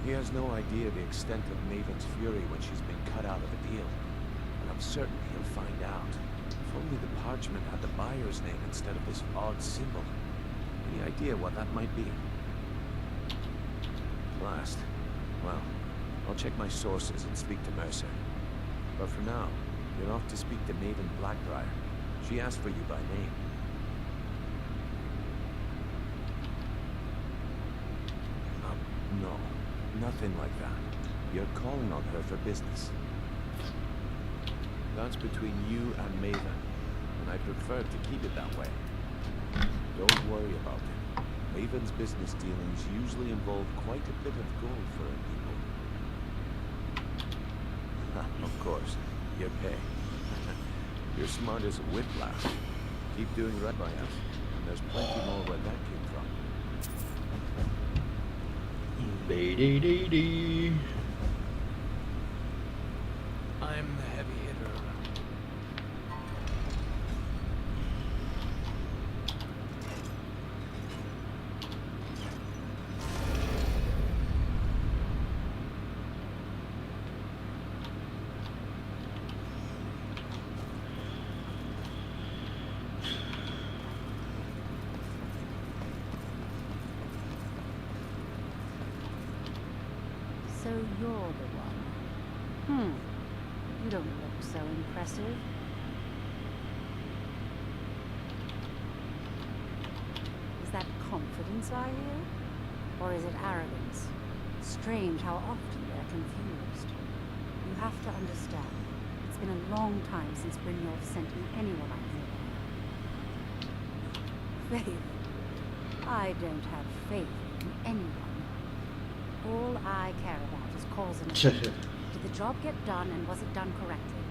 G: He has no idea the extent of Maven's fury when she's been cut out of a deal. And I'm certain he'll find out. If only the parchment had the buyer's name instead of this odd symbol. Any idea what that might be? Last. Well, I'll check my sources and speak to Mercer. But for now, you're off to speak to Maven Blackbriar. She asked for you by name. No, nothing like that. You're calling on her for business. That's between you and Maven, and I prefer to keep it that way. Don't worry about it. Maven's business dealings usually involve quite a bit of gold for her people. Of course, your pay. You're smart as a whiplash. Keep doing right by us, and there's plenty more where that came from.
A: Be-dee-dee-dee.
D: I'm the heavy hitter around.
E: So you're the one. You don't look so impressive. Is that confidence I hear? Or is it arrogance? Strange how often they're confused. You have to understand, it's been a long time since Brynjolf sent me anyone I knew. Faith. I don't have faith in anyone. All I care about is cause and effect. Did the job get done and was it done correctly?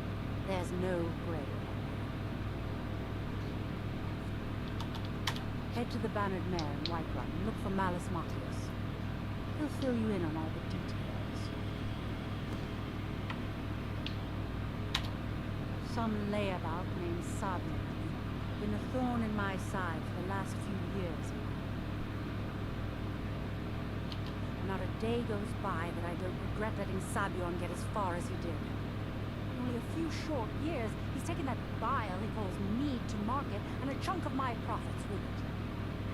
E: There's no gray area. Head to the Bannered Mare in Whiterun and look for Malus Martius. He'll fill you in on all the details. Some layabout named Sabian. Been a thorn in my side for the last few years. Not a day goes by that I don't regret letting Sabion get as far as he did. In only a few short years, he's taken that bile he calls mead to market, and a chunk of my profits with it.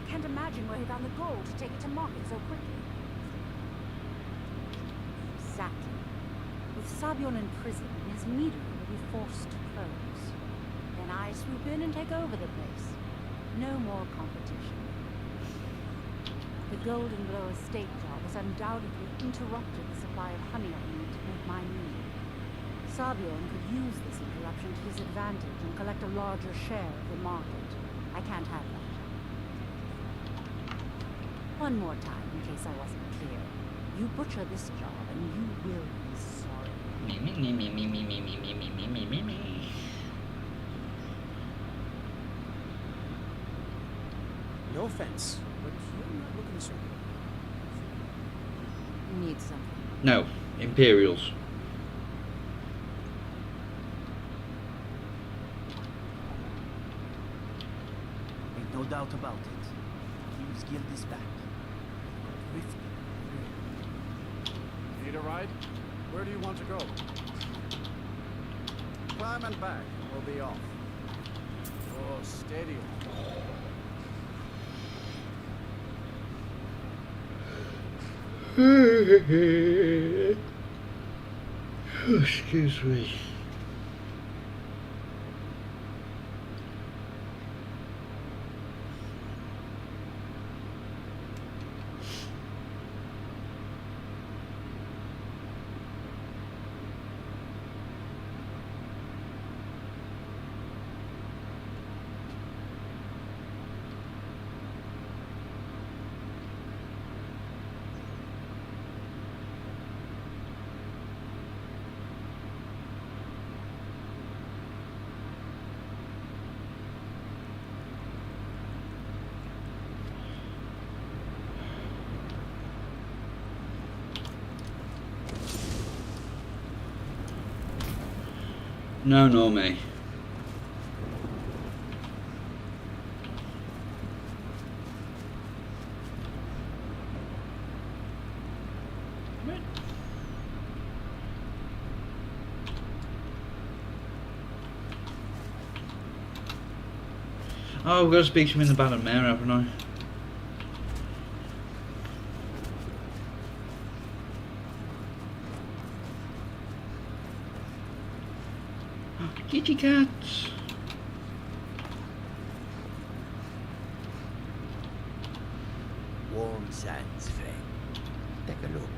E: I can't imagine where he found the gold to take it to market so quickly. Exactly. With Sabion in prison, his meadery will be forced to close. Then I swoop in and take over the place. No more competition. The Golden Glow estate job has undoubtedly interrupted the supply of honey I need to make my mead. Sabion could use this interruption to his advantage and collect a larger share of the market. I can't have that. One more time, in case I wasn't clear. You butcher this job and you will be sorry.
A: Me.
D: No offense, but you're not looking so good.
E: You need something.
A: No, Imperials.
L: Ain't no doubt about it. Thieves' Guild is back.
D: Need a ride? Where do you want to go? Climb and back, and we'll be off. Oh, steady.
A: Excuse me. No, me. Oh, I've got to speak to him in the Bannered Mare, haven't I? Kitty cats.
F: Warm sands, friend. Take a look.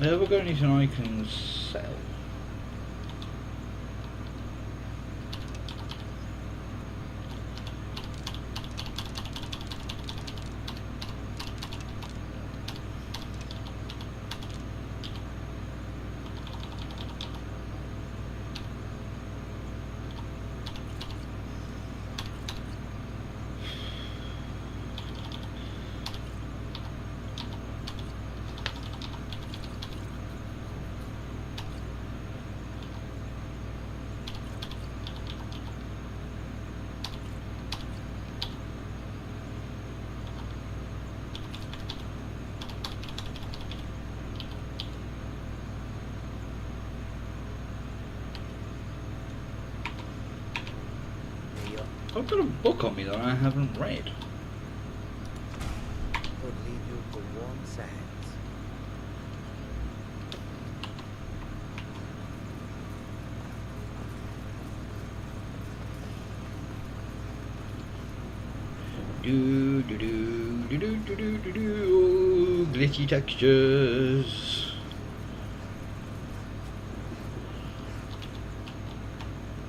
A: Have I got anything I can sell? I've got a book on me that I haven't read.
M: Would leave you for warm sands.
A: Do do do do do do do do do. Glitchy textures.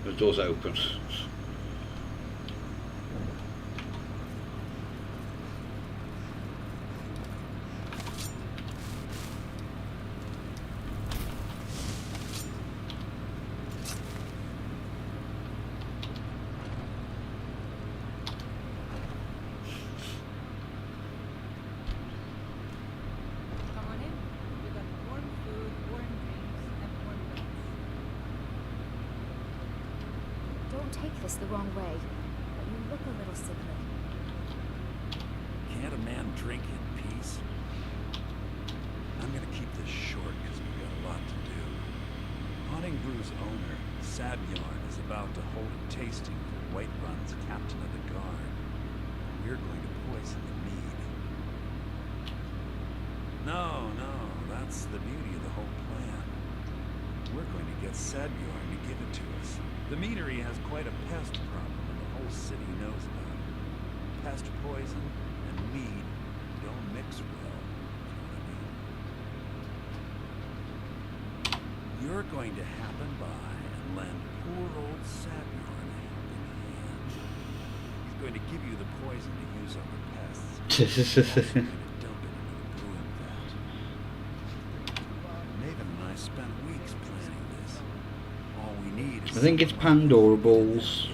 A: The door's open.
E: Come on in. We got warm food, warm drinks, and warm beds.
C: Don't take this the wrong way, but you look a little sickly.
K: Can't a man drink in peace? I'm gonna keep this short because we've got a lot to do. Haunting Brew's owner, Sabjorn, is about to hold a tasting for Whiterun's captain of the guard. We're going to poison the mead. No, that's the beauty of the whole plan. We're going to get Sabjorn to give it to us. The meadery has quite a pest problem, and the whole city knows about it. Pest poison and mead don't mix well, you know what I mean? You're going to happen by and lend poor old Sabjorn a helping hand. He's going to give you the poison to use on the pests. Also going to dump it into the brewing vat. Maven and I spent weeks planning this. All we need is
A: I think it's Pandorables,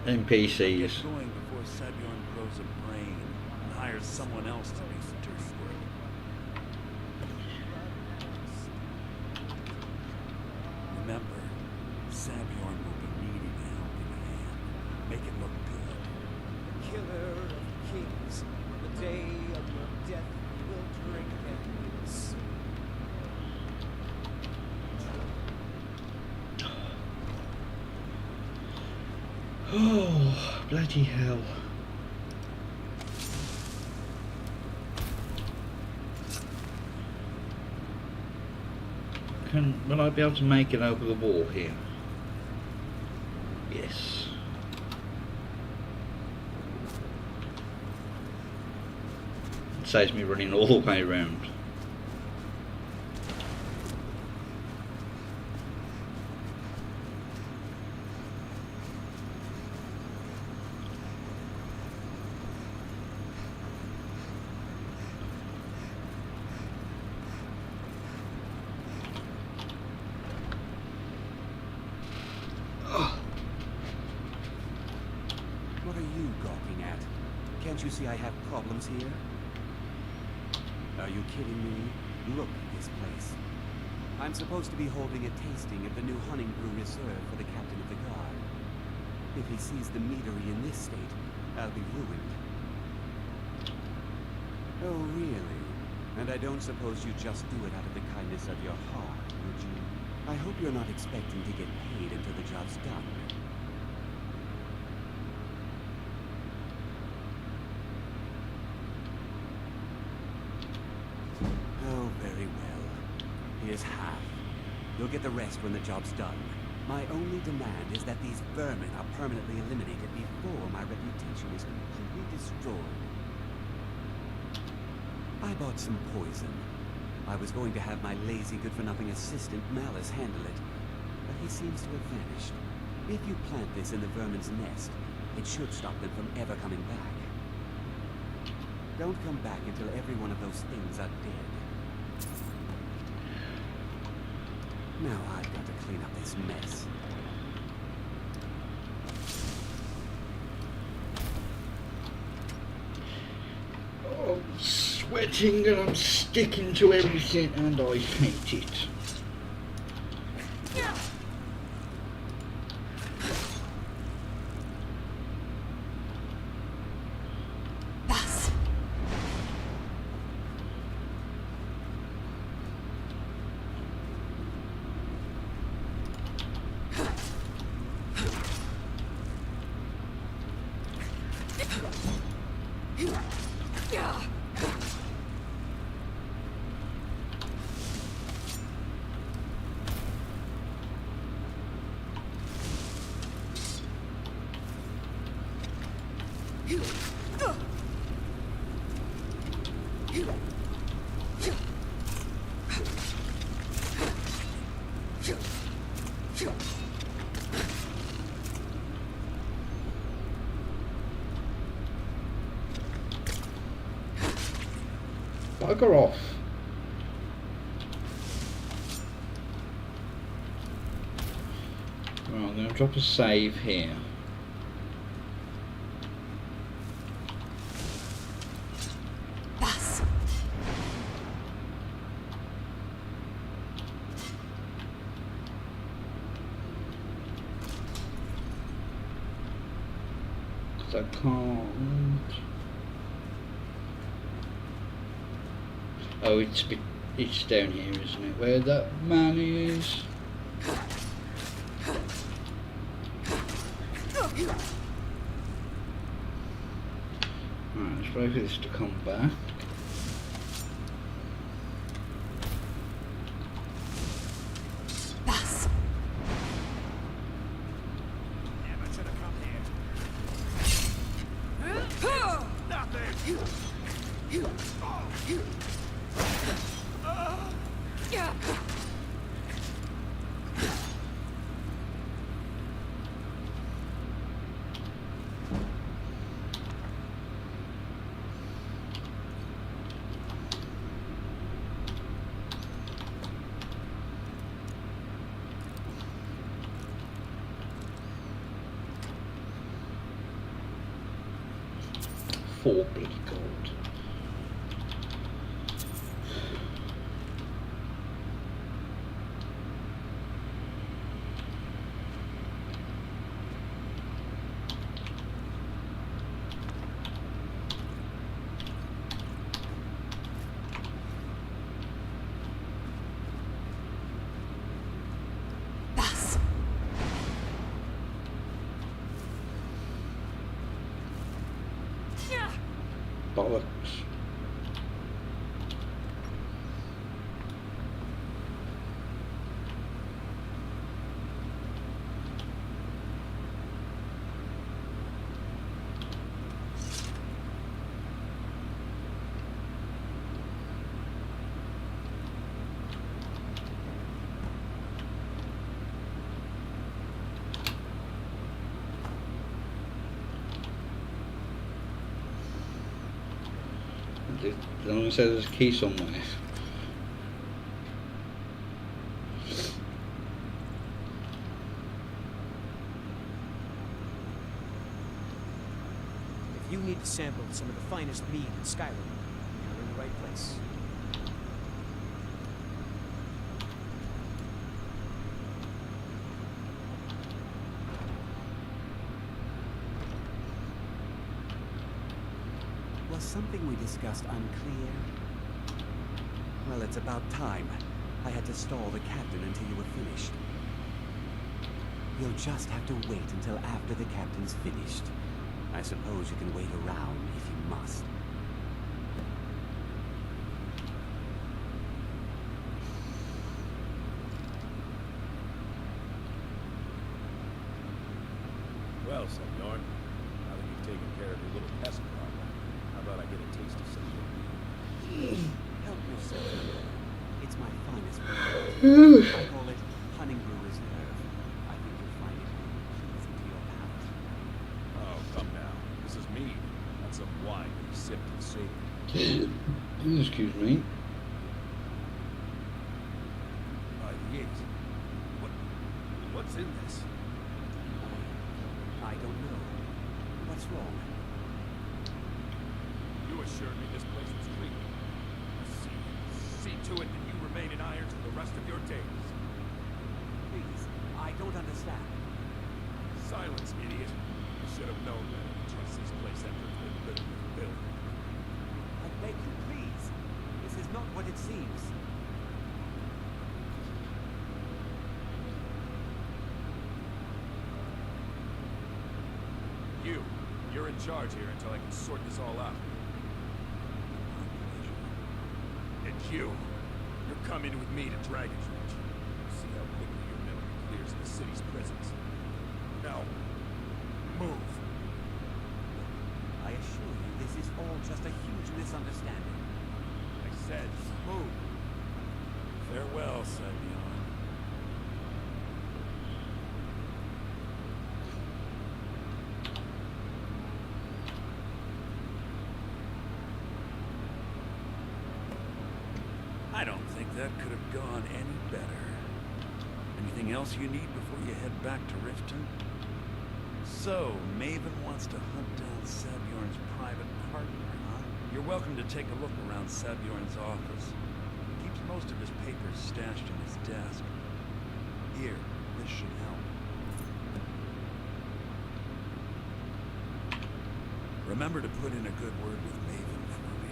A: NPCs.
K: Get going before Sabjorn grows a brain and hires someone else to do the dirty work. Remember, Sabjorn will be needing a helping hand. Make it look good.
M: Killer of kings, the day of your death will drink vengeance.
A: Oh, bloody hell. Will I be able to make it over the wall here? Yes. It saves me running all the way around.
N: What are you gawking at? Can't you see I have problems here? Are you kidding me? Look at this place. I'm supposed to be holding a tasting of the new Hunting Brew Reserve for the captain of the guard. If he sees the meadery in this state, I'll be ruined. Oh, really? And I don't suppose you just do it out of the kindness of your heart, would you? I hope you're not expecting to get paid until the job's done. Oh, very well. Here's half. You'll get the rest when the job's done. My only demand is that these vermin are permanently eliminated before my reputation is completely destroyed. I bought some poison. I was going to have my lazy, good-for-nothing assistant, Malice, handle it, but he seems to have vanished. If you plant this in the vermin's nest, it should stop them from ever coming back. Don't come back until every one of those things are dead. Now I've got to clean up this mess.
A: Oh, I'm sweating and I'm sticking to everything and I hate it. Bugger off. Right, I'm going to drop a save here.
F: Bus.
A: Because I can't. Oh, it's down here, isn't it? Where that man is. Right, let's wait for this to come back.
F: Bus.
M: Never should have come here. Nothing.
A: Four bloody gold.
F: Bus.
A: Bollocks. It only says there's a key somewhere.
M: If you need to sample some of the finest mead in Skyrim, you're in the right place.
N: Was something we discussed unclear? Well, it's about time. I had to stall the captain until you were finished. You'll just have to wait until after the captain's finished. I suppose you can wait around if you must.
K: Well, senor, now that you've taken care of your little pest problem, how about I get a taste of some of your meat?
N: Help yourself. It's my finest brew. I call it Honey Brewer's Nerve. I think you'll find it pleasing to your palate.
K: Oh, come now. This is mead, not some wine to be sipped and savored.
A: Excuse me.
K: By the eight. What's in this?
N: I don't know. What's wrong?
K: You assured me this place was clean. See to it that you remain in irons for the rest of your days.
N: Please, I don't understand.
K: Silence, idiot. You should have known better to trust this place after it's been riddled with filth.
N: I beg you, please. This is not what it seems.
K: You're in charge here until I can sort this all out. And you're coming with me to Dragon's Reach. See how quickly your memory clears the city's prisons. Now, move.
N: I assure you, this is all just a huge misunderstanding.
K: said. Move. Farewell, Savion. I don't think that could have gone any better. Anything else you need before you head back to Riften? So, Maven wants to hunt down Sabjorn's private partner, huh? You're welcome to take a look around Sabjorn's office. He keeps most of his papers stashed in his desk. Here, this should help. Remember to put in a good word with Maven for me.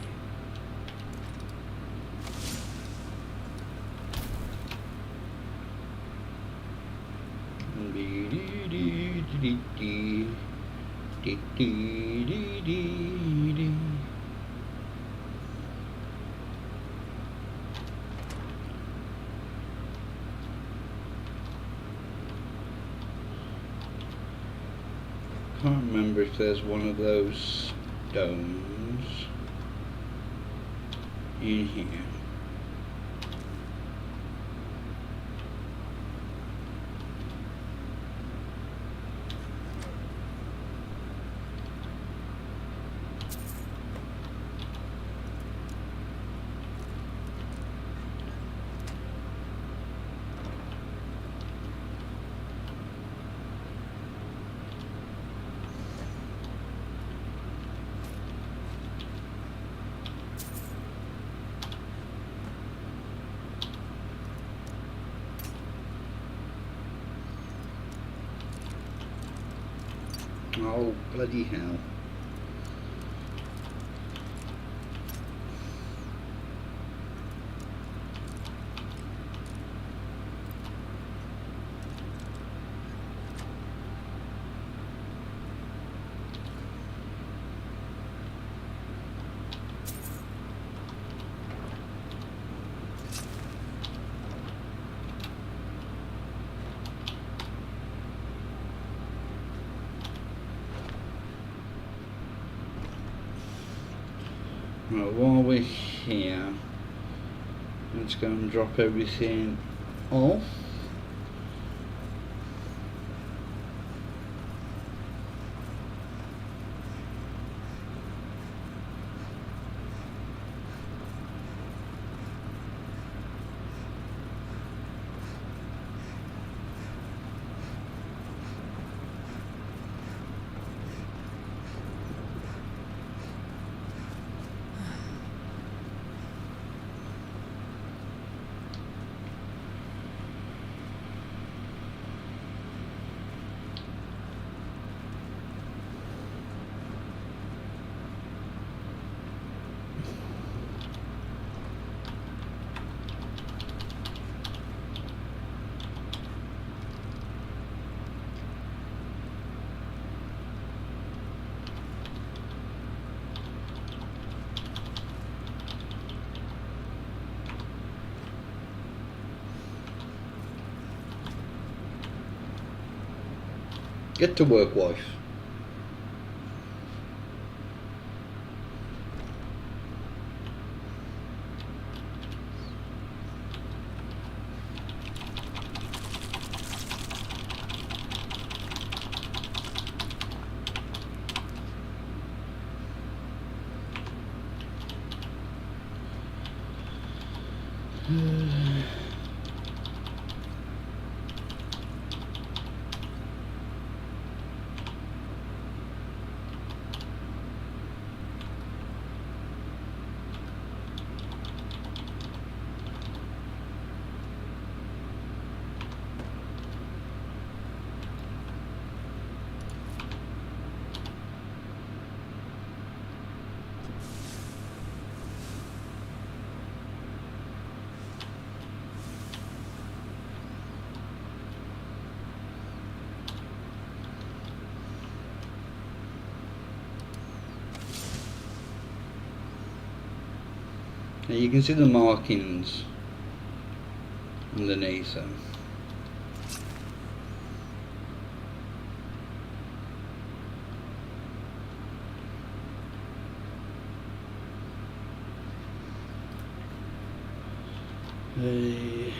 A: Can't remember if there's one of those stones in here. Oh, bloody hell. Right, while we're here, let's go and drop everything off. Get to work, wife. Now you can see the markings underneath them. Hey.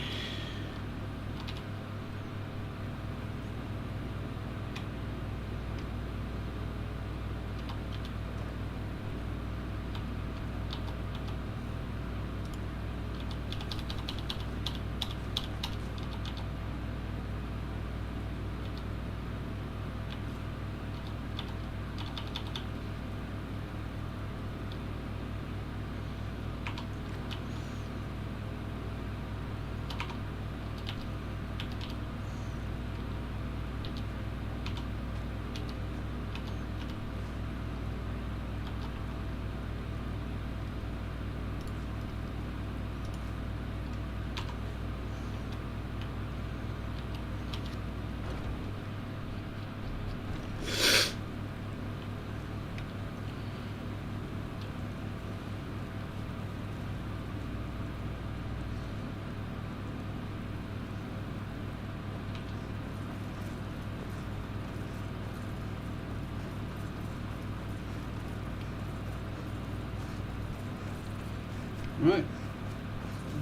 A: Right,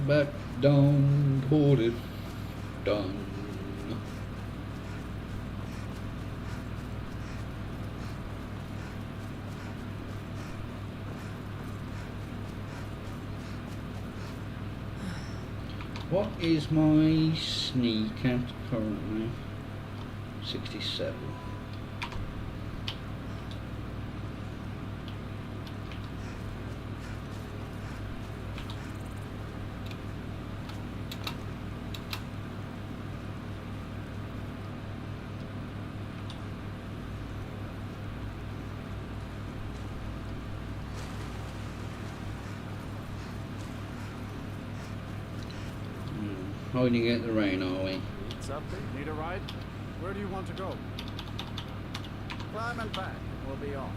A: back down toward it, done. What is my sneak at currently? 67. Hiding out the rain, are we?
D: Need something? Need a ride? Where do you want to go? Climb and back, and we'll be off.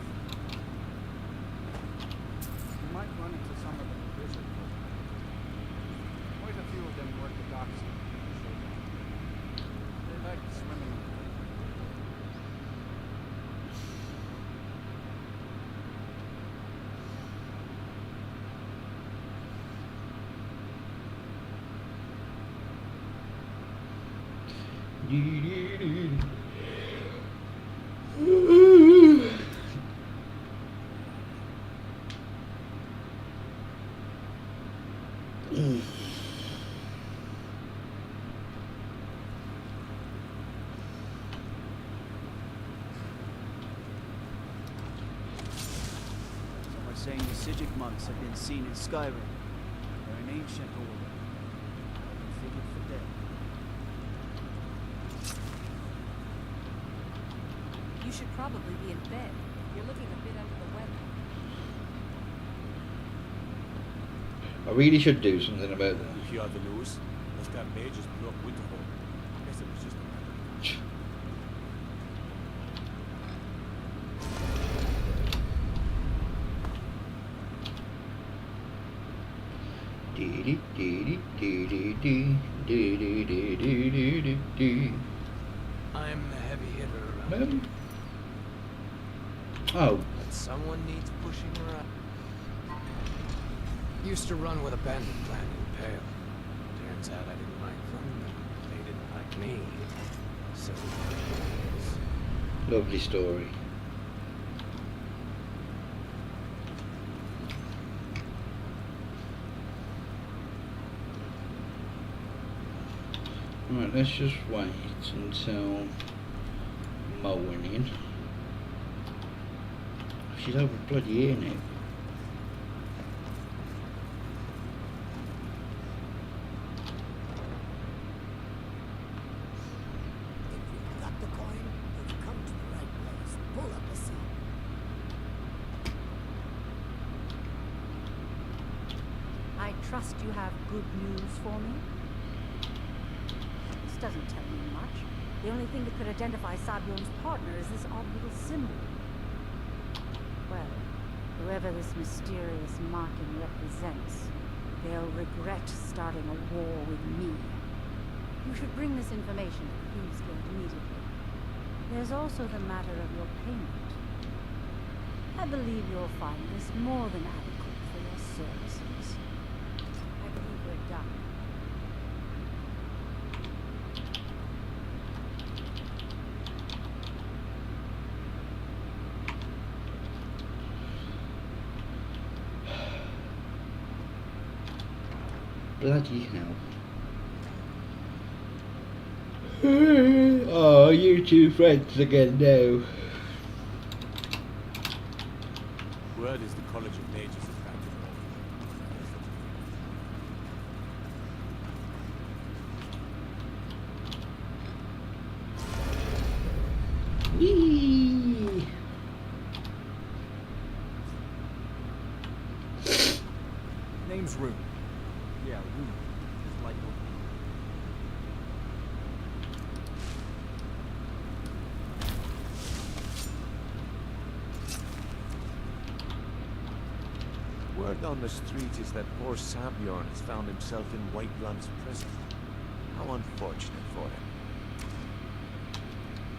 D: You might run into some of the prison folk. Quite a few of them work the docks here. They like swimming.
N: Some are saying the Sijic monks have been seen in Skyrim. They're an ancient order. I've been figured for dead.
E: You should probably be in bed. You're looking a bit under the weather.
A: I really should do something about that.
L: You hear the news? Those got mages blew up Winterhold. I guess it was just a
G: I'm the heavy hitter around here.
A: Oh.
G: But someone needs pushing around. Used to run with a bandit clan in Pale. Turns out I didn't like them, and they didn't like me. So
A: Lovely story. Right, let's just wait until morning. She's over bloody here now.
F: Got the coin? You've come to the right place. Pull up a seat.
E: I trust you have good news for me? This doesn't tell me much. The only thing that could identify Sabion's partner is this odd little symbol. Well, whoever this mysterious marking represents, they'll regret starting a war with me. You should bring this information to Kingston immediately. There's also the matter of your payment. I believe you'll find this more than adequate for your services. I believe we're done.
A: Bloody hell. Oh, you two friends again now.
L: Word is the College of Mages is back to normal.
A: Whee!
D: Name's Rune. Yeah, Rune. Just like what
G: Word on the street is that poor Sabjorn has found himself in White Blood's prison. How unfortunate for him.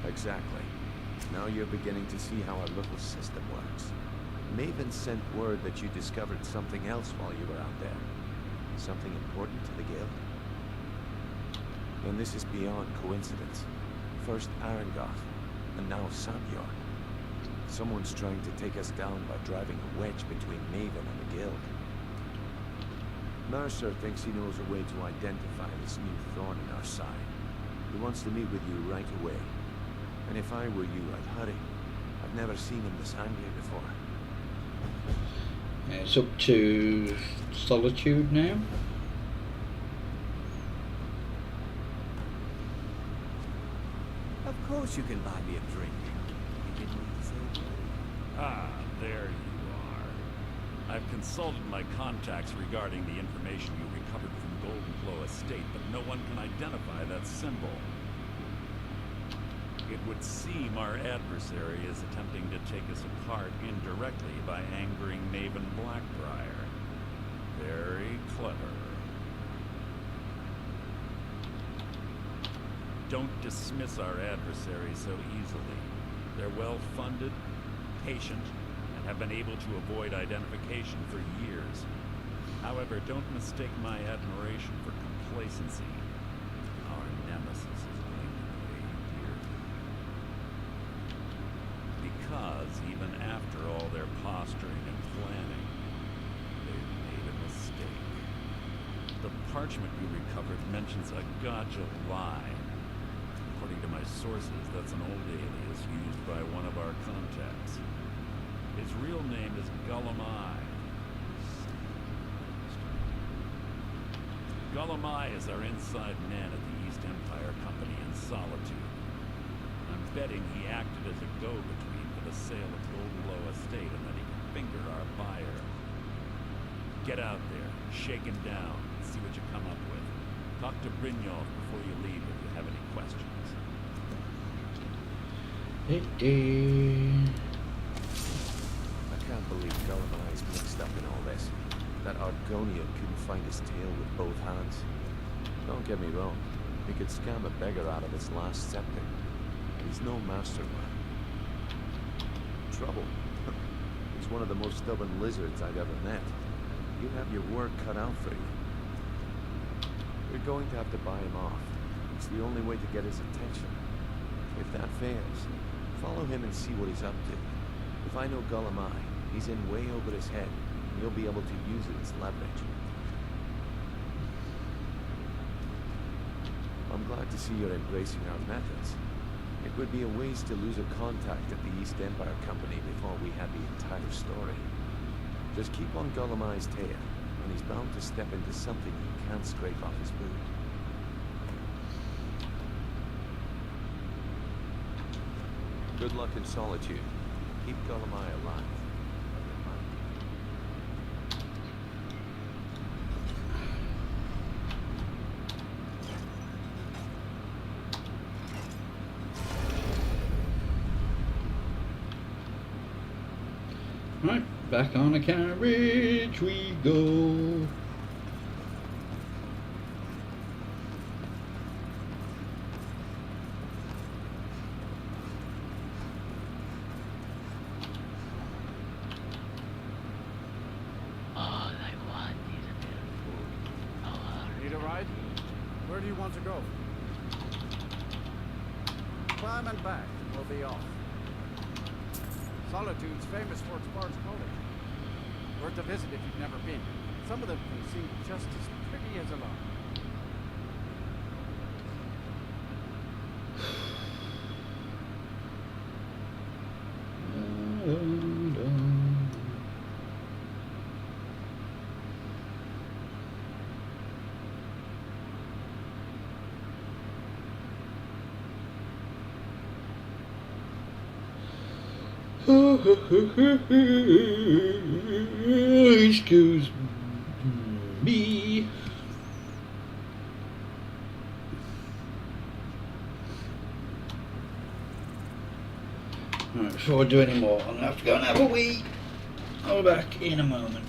G: Exactly. Now you're beginning to see how our little system works. Maven sent word that you discovered something else while you were out there. Something important to the guild. And this is beyond coincidence. First Arangoth, and now Sabjorn. Someone's trying to take us down by driving a wedge between Maven and the guild. Mercer thinks he knows a way to identify this new thorn in our side. He wants to meet with you right away. And if I were you, I'd hurry. I've never seen him this angry before.
A: It's up to Solitude now.
N: Of course you can buy me a drink. You didn't need to say a word.
K: Ah, there you are. I've consulted my contacts regarding the information you recovered from Golden Glow Estate, but no one can identify that symbol. It would seem our adversary is attempting to take us apart indirectly by angering Maven Blackbriar. Very clever. Don't dismiss our adversary so easily. They're well-funded, patient, and have been able to avoid identification for years. However, don't mistake my admiration for complacency. Our nemesis is willing to pay dearly. Because even after all their posturing and planning, they've made a mistake. The parchment you recovered mentions a gotcha lie. According to my sources, that's an old alias used by one of our contacts. His real name is Gullumai. Gullumai is our inside man at the East Empire Company in Solitude. I'm betting he acted as a go-between for the sale of Golden Glow Estate and that he can finger our buyer. Get out there, shake him down, and see what you come up with. Talk to Brynjolf before you leave if you have any questions.
G: I can't believe Gullumai is mixed up in all this. That Argonian couldn't find his tail with both hands. Don't get me wrong, he could scam a beggar out of his last scepter. He's no mastermind. Trouble. He's one of the most stubborn lizards I've ever met. You have your work cut out for you. You're going to have to buy him off. It's the only way to get his attention. If that fails, follow him and see what he's up to. If I know Gullumai, he's in way over his head, and you'll be able to use it as leverage. I'm glad to see you're embracing our methods. It would be a waste to lose a contact at the East Empire Company before we had the entire story. Just keep on Gullumai's tail, and he's bound to step into something he can't scrape off his boot. Good luck in Solitude. Keep Gullumai alive.
A: Right, back on the carriage we go.
D: Need a ride? Where do you want to go? Climb and back, and we'll be off. Solitude's famous for its bard's college. Worth a visit if you've never been. Some of them can seem just as pretty as a lot.
A: Excuse me. Right, before I do any more, I'm going to have to go and have a wee. I'll be back in a moment.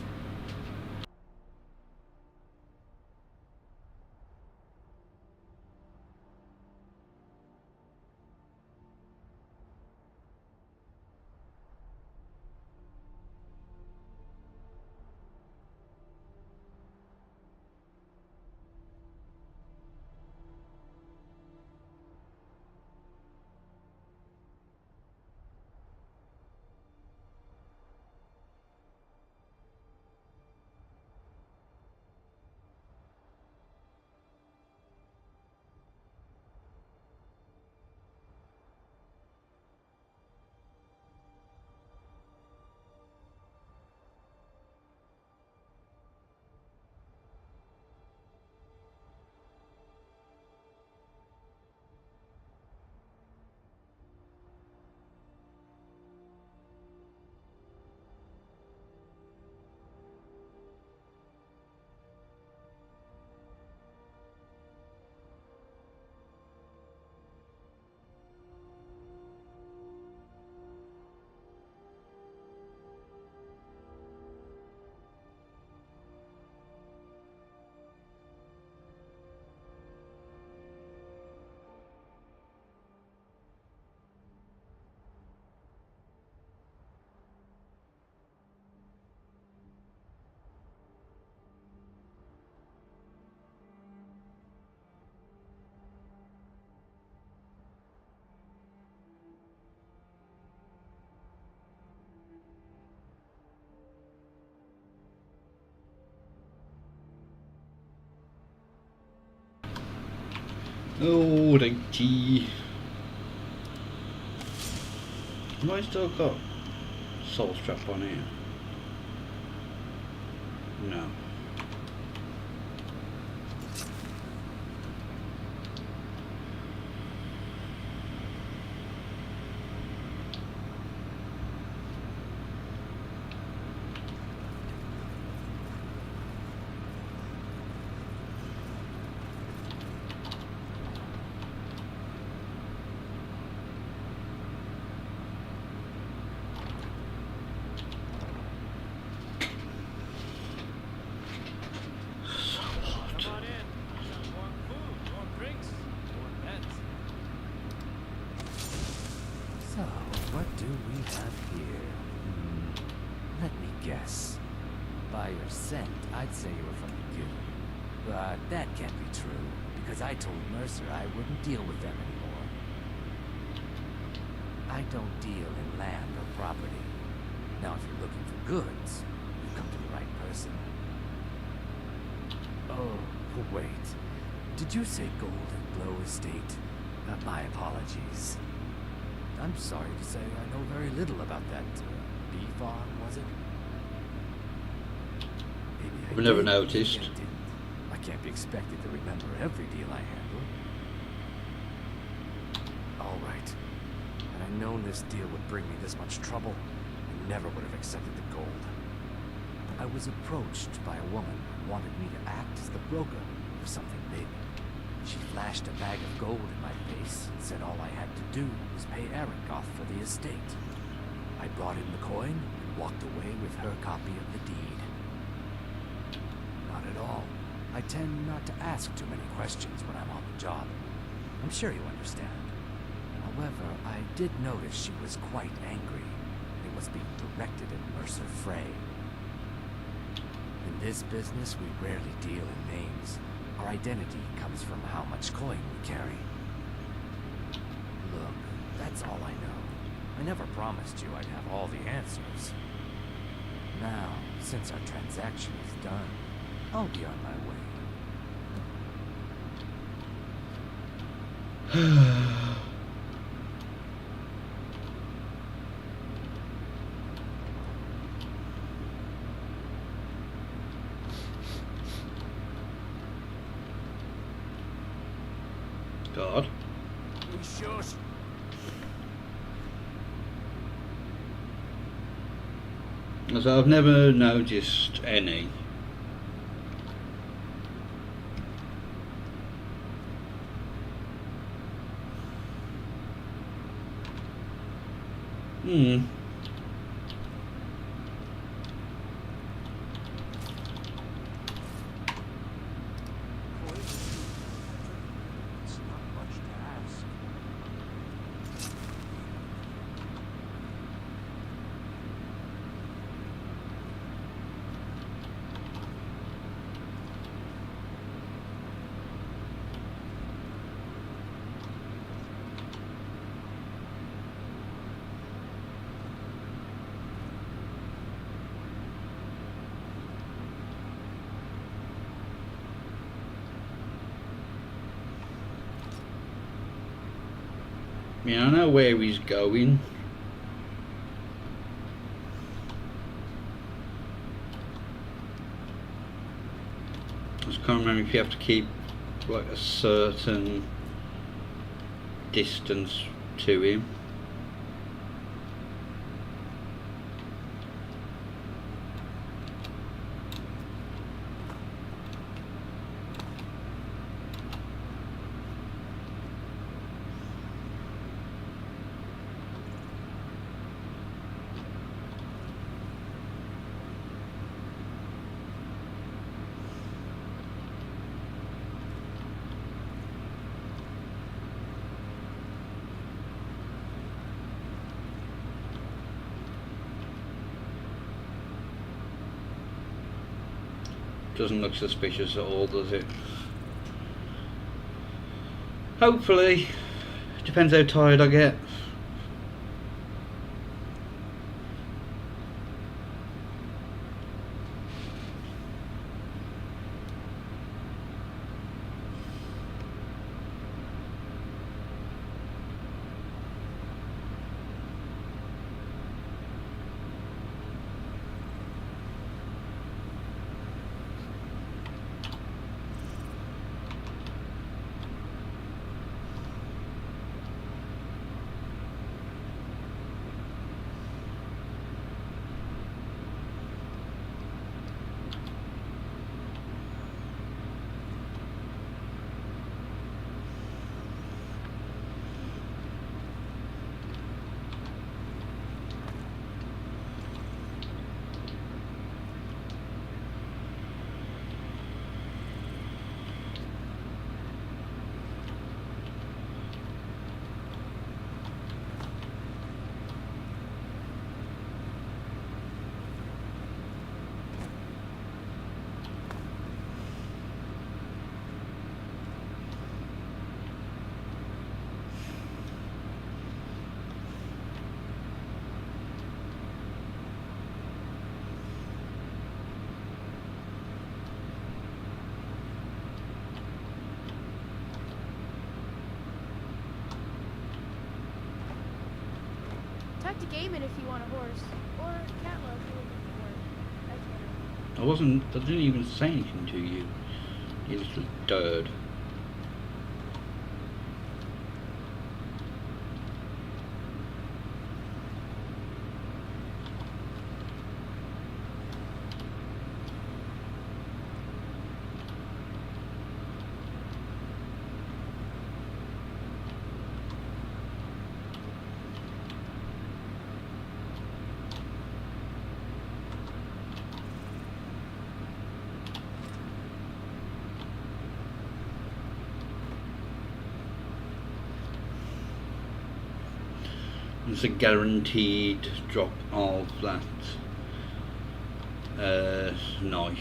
A: Oh, righty. Have I still got soul strap on here? No.
H: I'd say you were from the guild. But that can't be true, because I told Mercer I wouldn't deal with them anymore. I don't deal in land or property. Now, if you're looking for goods, you've come to the right person. Oh, wait. Did you say Gold and Glow Estate? My apologies. I'm sorry to say I know very little about that bee farm, was it?
A: I've never noticed.
H: I can't be expected to remember every deal I handle. All right. Had I known this deal would bring me this much trouble, I never would have accepted the gold. I was approached by a woman who wanted me to act as the broker for something big. She flashed a bag of gold in my face and said all I had to do was pay Eric off for the estate. I brought in the coin and walked away with her copy of the deed. Not at all. I tend not to ask too many questions when I'm on the job. I'm sure you understand. However, I did notice she was quite angry. It was being directed at Mercer Frey. In this business, we rarely deal in names. Our identity comes from how much coin we carry. Look, that's all I know. I never promised you I'd have all the answers. Now, since our transaction is done, I'll be on my way.
A: God.
L: We shush.
A: As I've never noticed any.
B: It's not much to ask.
A: I mean, I know where he's going. I just can't remember if you have to keep like a certain distance to him. Doesn't look suspicious at all, does it? Hopefully. Depends how tired I get.
O: Talk to Gaiman if you want a horse. Or Catlow if you're looking for work. That's better.
A: I didn't even say anything to you, you little turd. It's a guaranteed drop of that knife.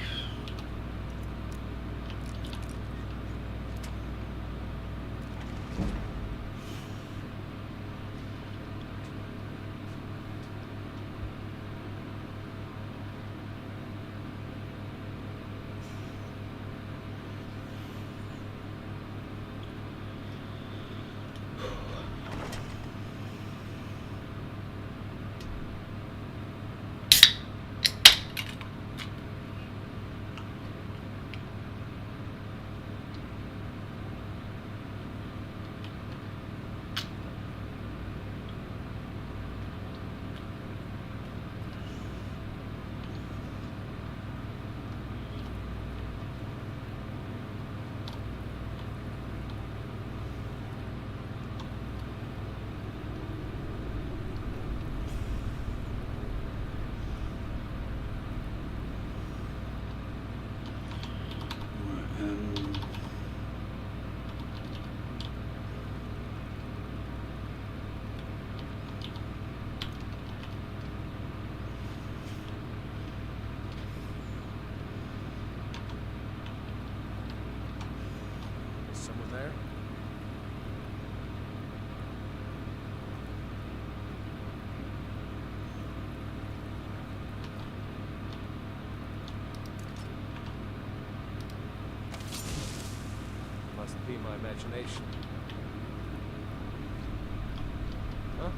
J: Must be my imagination. Huh?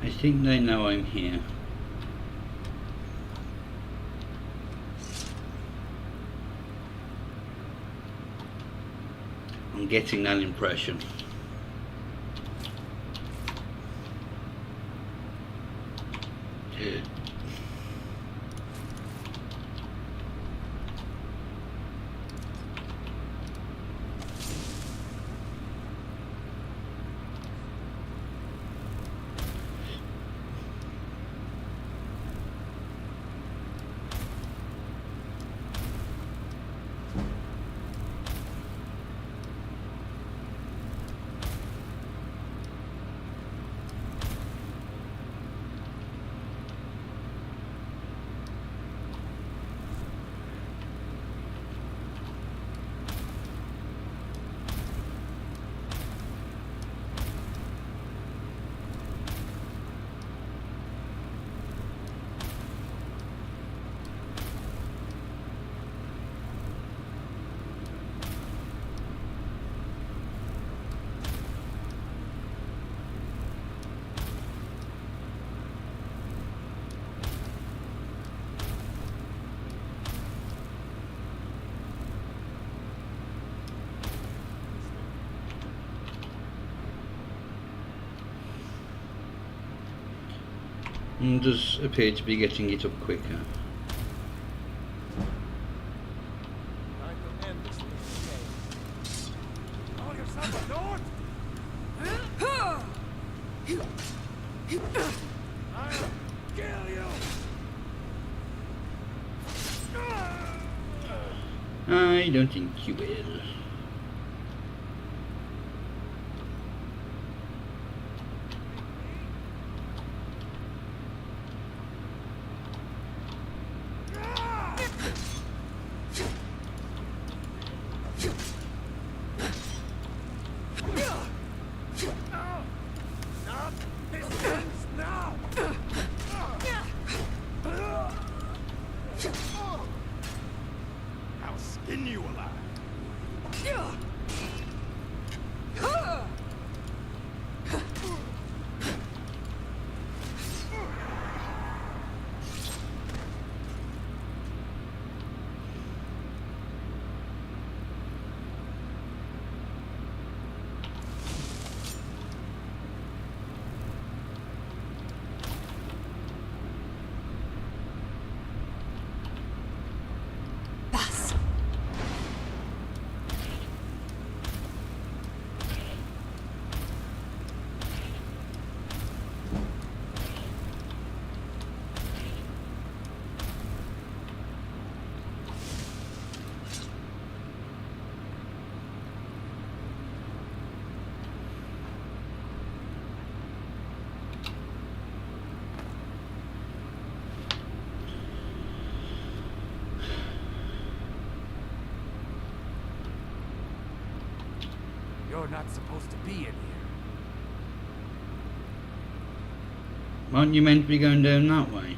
A: I think they know I'm here. I'm getting that impression. And does appear to be getting it up quicker.
J: Time to end this little game. Call yourself a lord? I'll kill you!
A: I don't think you will.
K: I'll skin you alive.
H: You're not supposed to be in here.
A: Aren't you meant to be going down that way?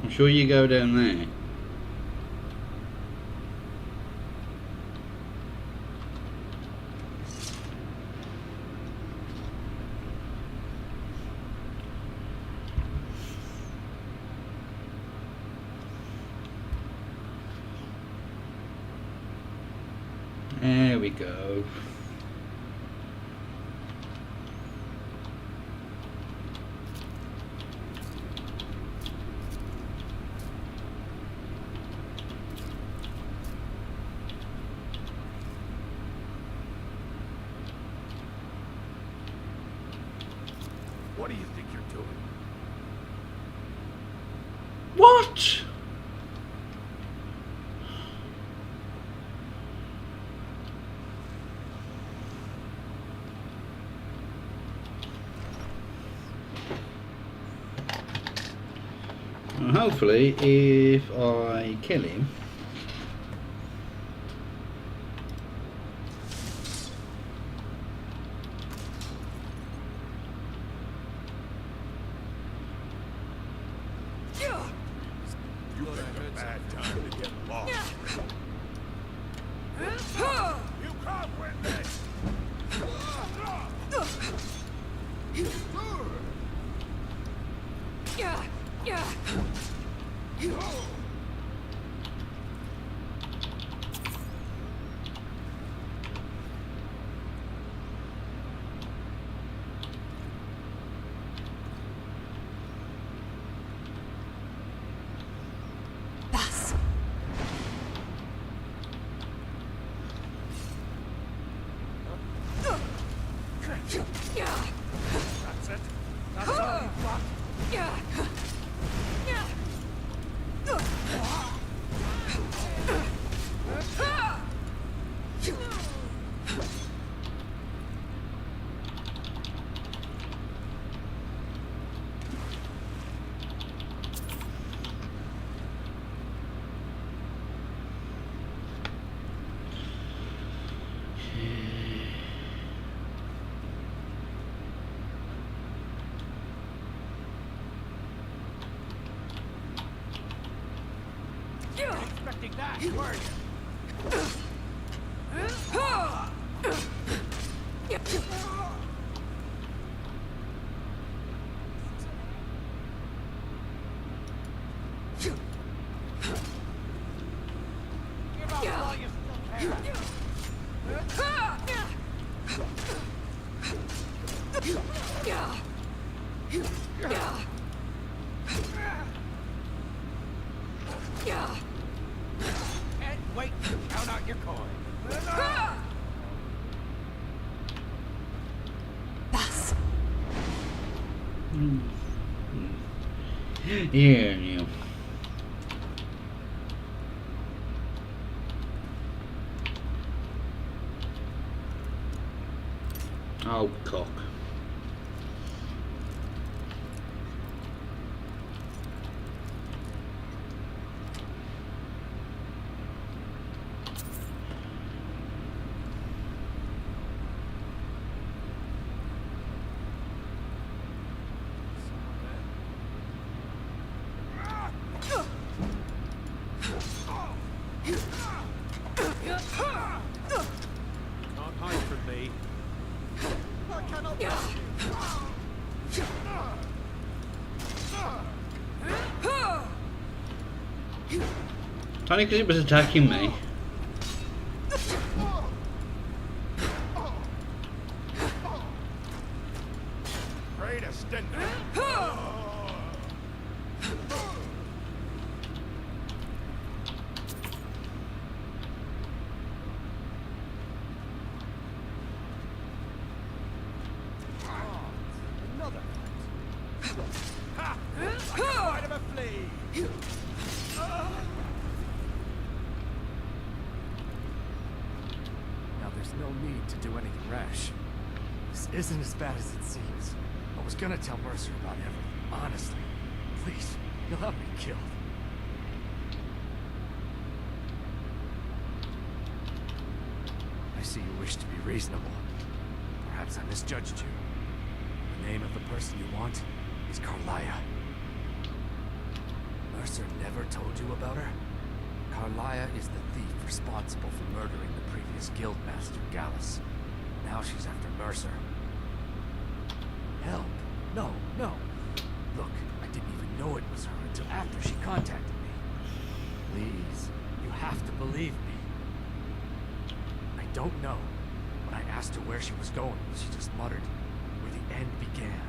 A: I'm sure you go down there. There we go.
K: What do you think you're doing?
A: What? And hopefully, if I kill him,
J: You picked a bad time to get lost. You come with me. That's it. That's all you've got. Expecting that, were you? Give up while you still Can't wait to count out your coin.
A: yeah. Oh, cock.
J: Can't hide from me. I cannot
A: Only because it was attacking me.
J: Pray to stand. Another fight. Ha! Like a bite of a flea.
H: Now there's no need to do anything rash. This isn't as bad as it seems. I was gonna tell Mercer about everything, honestly. Please, you'll have me killed. I see you wish to be reasonable. Perhaps I misjudged you. The name of the person you want is Carlia. Mercer never told you about her? Carlia is the thief responsible for murdering the previous guildmaster, Gallus. Now she's after Mercer. Help? No, no. Look, I didn't even know it was her until after she contacted me. Please, you have to believe me. I don't know. When I asked her where she was going, she just muttered, where the end began.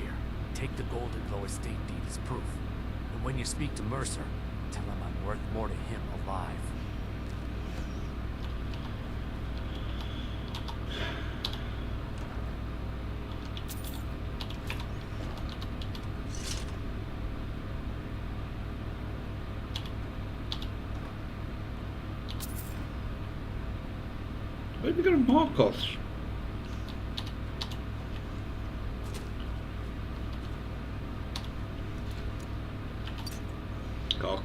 H: Here, take the Golden Glow estate deed as proof. And when you speak to Mercer, tell him I'm worth more to him alive.
A: Where have we got a Marcos? cock.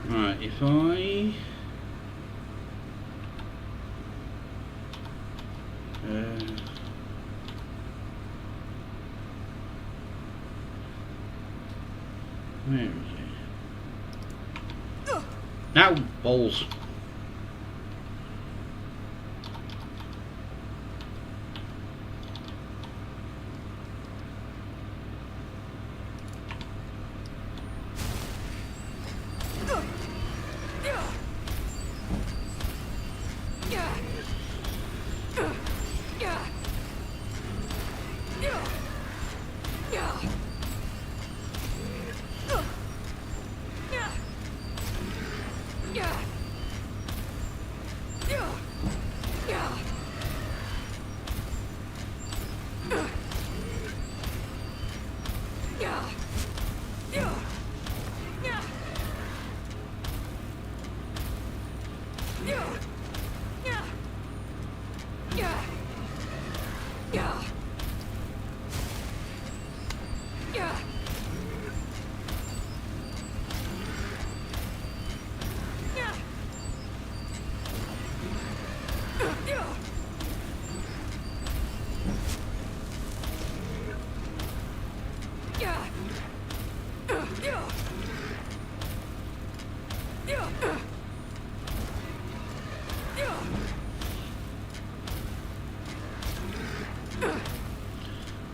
A: Right, if I where is it? Now, balls.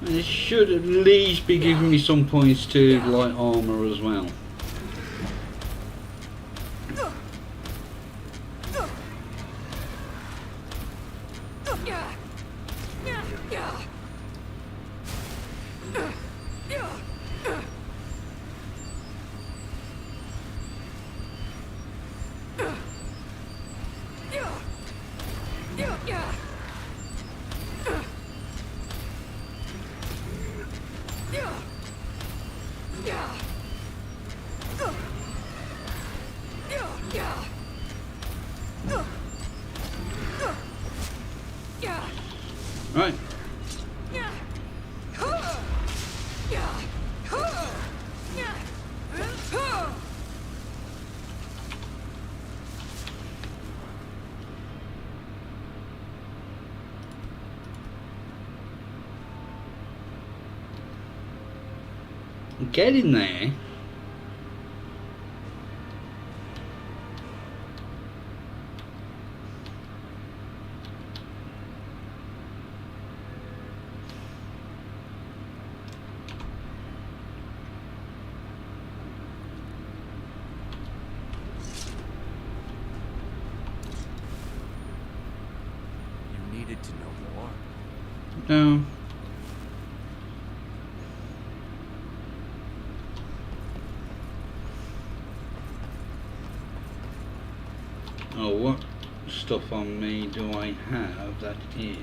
A: It should at least be giving me some points to light armor as well. Right. Get in there.
H: You needed to know more.
A: No. Oh, what stuff on me do I have that is...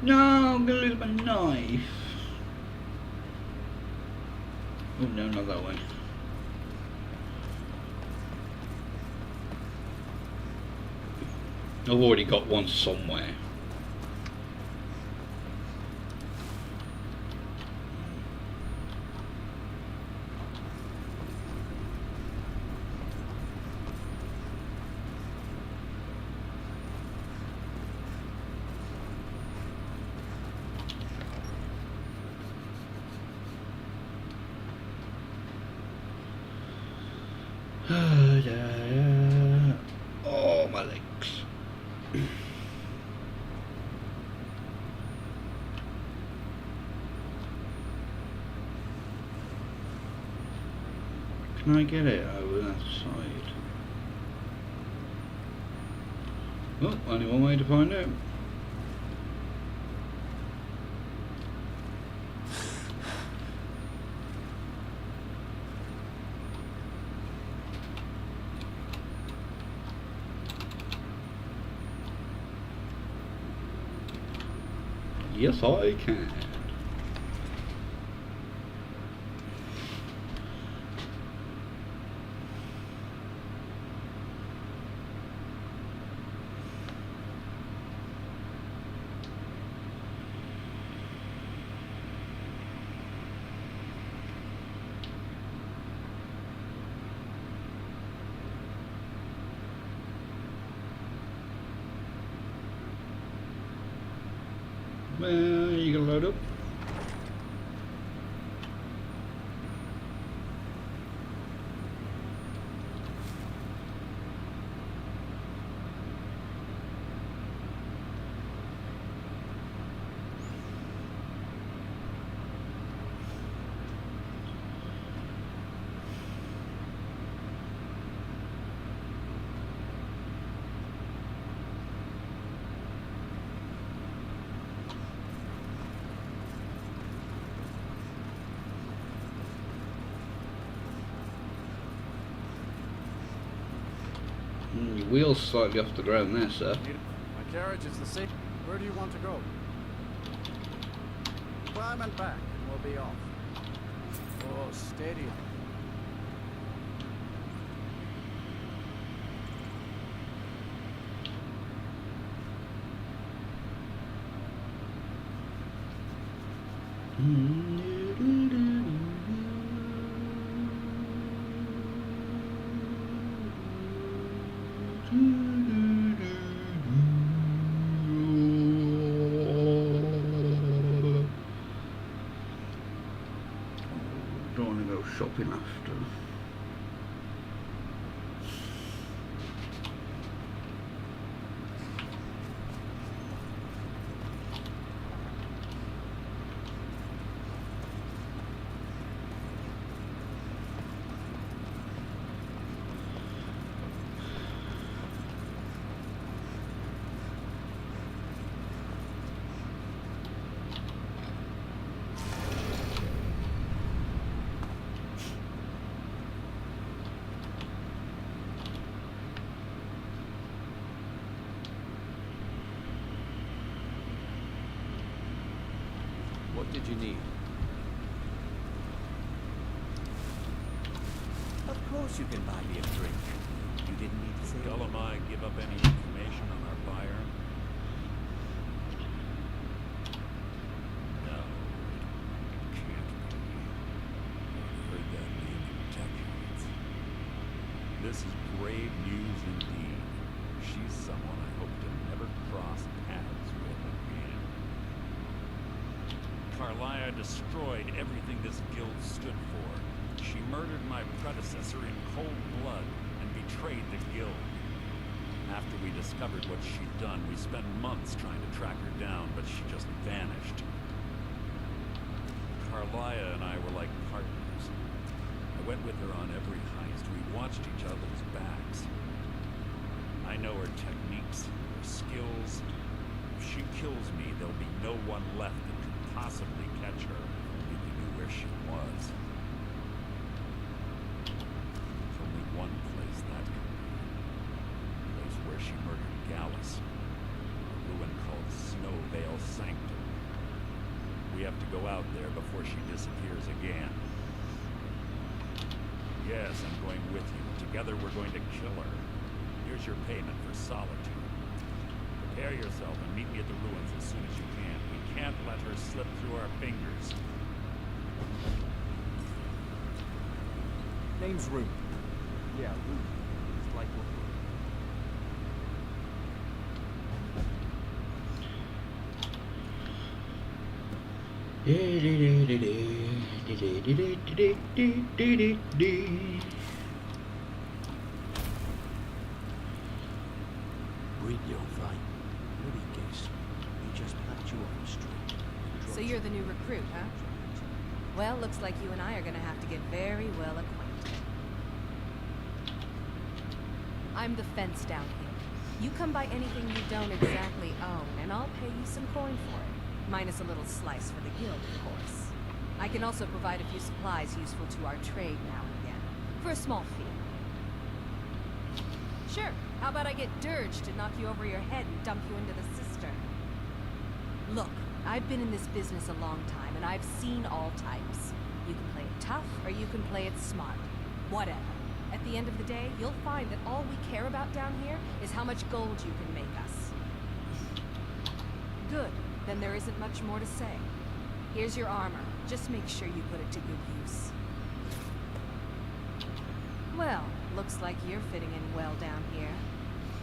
A: No, I'm gonna lose my knife. Oh no, not that way. I've already got one somewhere. Oh, my legs. Can I get it over that side? Oh, only one way to find out. Yes, I can. Well, you can load up. Your wheel's slightly off the ground there, sir.
D: My carriage is the same. Where do you want to go? Climb and back, and we'll be off. Oh, steady.
A: Don't want to go shopping after.
G: What did you need?
N: Of course you can buy me a drink. You didn't need to say
K: Gulamai give up any information on our buyer? No, it can't be. I've heard that name in decades. This is grave news indeed. She's someone I hope to never cross paths with again. Carlia destroyed everything this guild stood for. She murdered my predecessor in cold blood and betrayed the guild. After we discovered what she'd done, we spent months trying to track her down, but she just vanished. Carlia and I were like partners. I went with her on every heist. We watched each other's backs. I know her techniques, her skills. If she kills me, there'll be no one left that could possibly catch her if only we knew where she was. There's only one place that could be. The place where she murdered Gallus. A ruin called Snowvale Sanctum. We have to go out there before she disappears again. Yes, I'm going with you. Together we're going to kill her. Here's your payment for solitude. Prepare yourself and meet me at the ruins as soon as you can. We can't let her slip through our fingers.
D: Name's Rune. Yeah, Rune. It's like what
G: Read your fate. Let me guess. He just plucked you off the street.
P: So you're the new recruit, huh? Well, looks like you and I are gonna have to get very well acquainted. I'm the fence down here. You come by anything you don't exactly own, and I'll pay you some coin for it. Minus a little slice for the guild, of course. I can also provide a few supplies useful to our trade now and again, for a small fee. Sure, how about I get Dirge to knock you over your head and dump you into the cistern? Look, I've been in this business a long time, and I've seen all types. You can play it tough, or you can play it smart. Whatever. At the end of the day, you'll find that all we care about down here is how much gold you can make us. Good. Then there isn't much more to say. Here's your armor. Just make sure you put it to good use. Well, looks like you're fitting in well down here.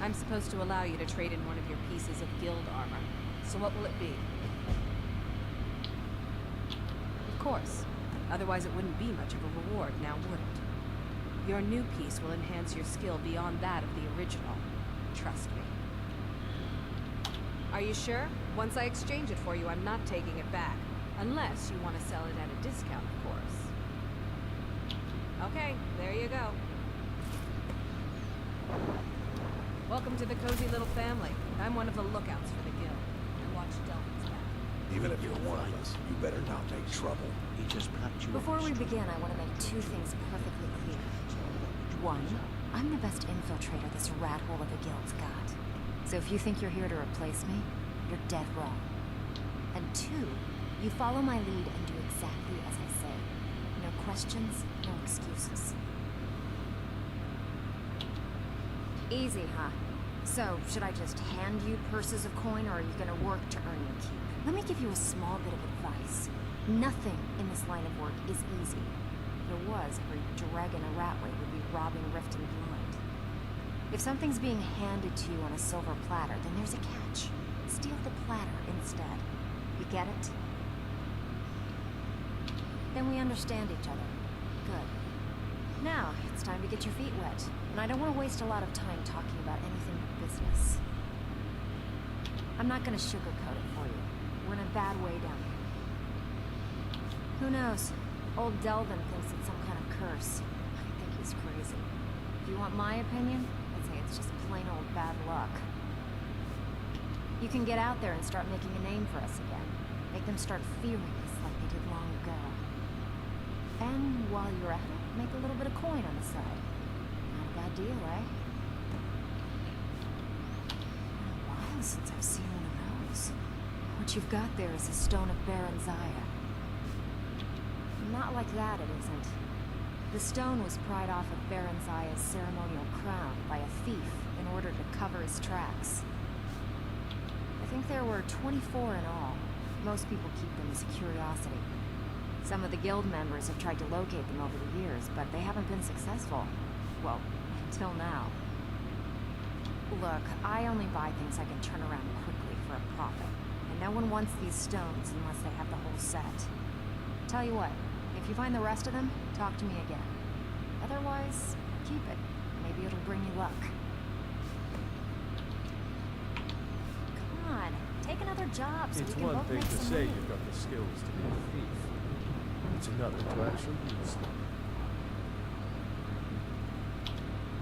P: I'm supposed to allow you to trade in one of your pieces of guild armor. So what will it be? Of course. Otherwise it wouldn't be much of a reward, now would it? Your new piece will enhance your skill beyond that of the original. Trust me. Are you sure? Once I exchange it for you, I'm not taking it back. Unless you want to sell it at a discount, of course. Okay, there you go. Welcome to the cozy little family. I'm one of the lookouts for the guild. I watch Delvin's back.
H: Even if you're one of us, you better not make trouble.
G: He just plucked you
C: Before
G: off
C: we
G: the street.
C: begin, I want to make two things perfectly clear. One, I'm the best infiltrator this rat hole of a guild's got. So if you think you're here to replace me, you're dead wrong. And two, you follow my lead and do exactly as I say. No questions, no excuses. Easy, huh? So, should I just hand you purses of coin, or are you gonna work to earn your keep? Let me give you a small bit of advice. Nothing in this line of work is easy. If it was, every dragon a ratway would be robbing Rift and Blind. If something's being handed to you on a silver platter, then there's a catch. Steal the platter instead. You get it? Then we understand each other. Good. Now, it's time to get your feet wet. And I don't want to waste a lot of time talking about anything but business. I'm not gonna sugarcoat it for you. We're in a bad way down here. Who knows? Old Delvin thinks it's some kind of curse. I think he's crazy. If you want my opinion, I'd say it's just plain old bad luck. You can get out there and start making a name for us again. Make them start fearing us like they did long ago. And while you're at it, make a little bit of coin on the side. Not a bad deal, eh? Been a while since I've seen one of those. What you've got there is a stone of Baron Zaya. Not like that, it isn't. The stone was pried off of Baron Zaya's ceremonial crown by a thief in order to cover his tracks. I think there were 24 in all. Most people keep them as a curiosity. Some of the guild members have tried to locate them over the years, but they haven't been successful. Well, until now. Look, I only buy things I can turn around quickly for a profit. And no one wants these stones unless they have the whole set. Tell you what, if you find the rest of them, talk to me again. Otherwise, keep it. Maybe it'll bring you luck. Come on, take another job so
J: It's
C: we can
J: one
C: both
J: thing
C: make
J: to
C: some
J: say
C: money.
J: you've got the skills to be a thief. It's another to actually use them.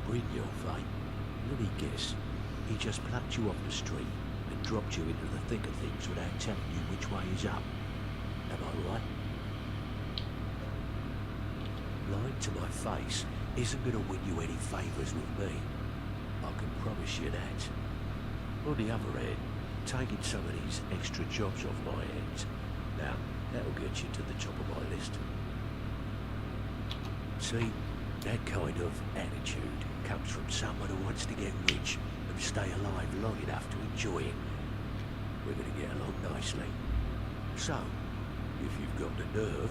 G: Read your fate. Let me guess. He just plucked you off the street and dropped you into the thick of things without telling you which way is up. Am I right? Lying to my face isn't going to win you any favours with me. I can promise you that. On the other hand, taking some of these extra jobs off my hands, now, that'll get you to the top of my list. See, that kind of attitude comes from someone who wants to get rich and stay alive long enough to enjoy it. We're going to get along nicely. So, if you've got the nerve,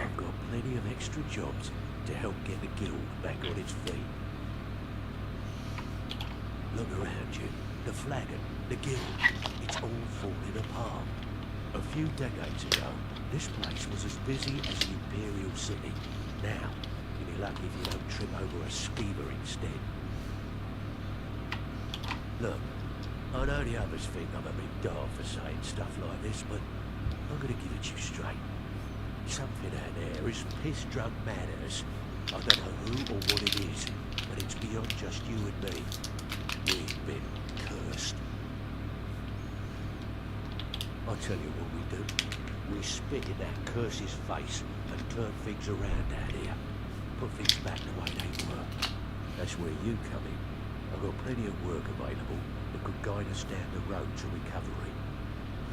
G: I've got plenty of extra jobs to help get the guild back on its feet. Look around you. The flagon, the guild, it's all falling apart. A few decades ago, this place was as busy as the Imperial City. Now, you'll be lucky if you don't trip over a skeever instead. Look,
L: I know the others think I'm a bit dark for saying stuff like this, but I'm gonna give it to you straight. Something out there is piss-drunk madness. I don't know who or what it is, but it's beyond just you and me. We've been cursed. I'll tell you what we do. We spit in that curse's face and turn things around out here. Put things back the way they were. That's where you come in. I've got plenty of work available that could guide us down the road to recovery.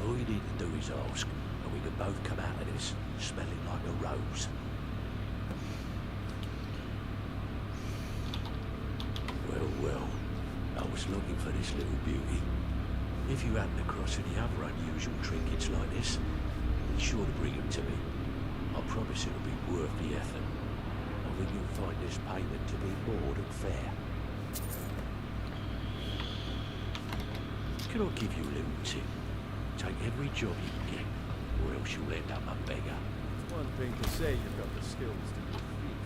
L: All you need to do is ask, and we can both come out of this smelling like a rose. Well, well, I was looking for this little beauty. If you happen across any other unusual trinkets like this, be sure to bring them to me. I promise it'll be worth the effort. I think you'll find this payment to be more than fair. Can I give you a little tip? Take every job you can get, or else you'll end up a beggar.
J: It's one thing to say you've got the skills to be a thief.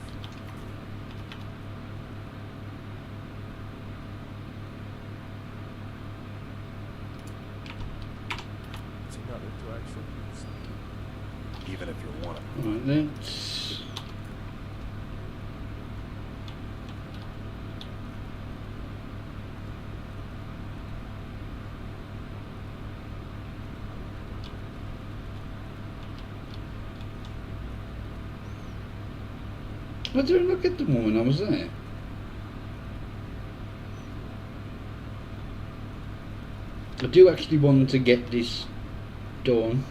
J: It's another to actually use them. Even if you're one of them.
A: Right, let's... I didn't look at them when I was there. I do actually want to get this done.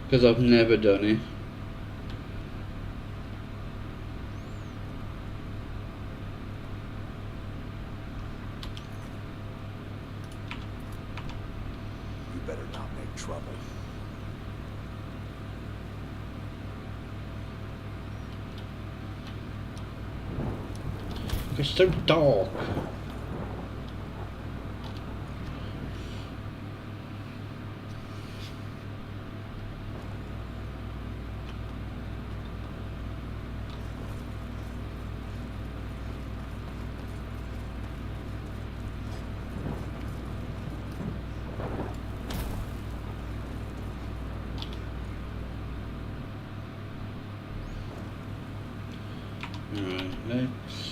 A: Because I've never done it.
J: Better not make trouble.
A: It's so dark. Alright, let's...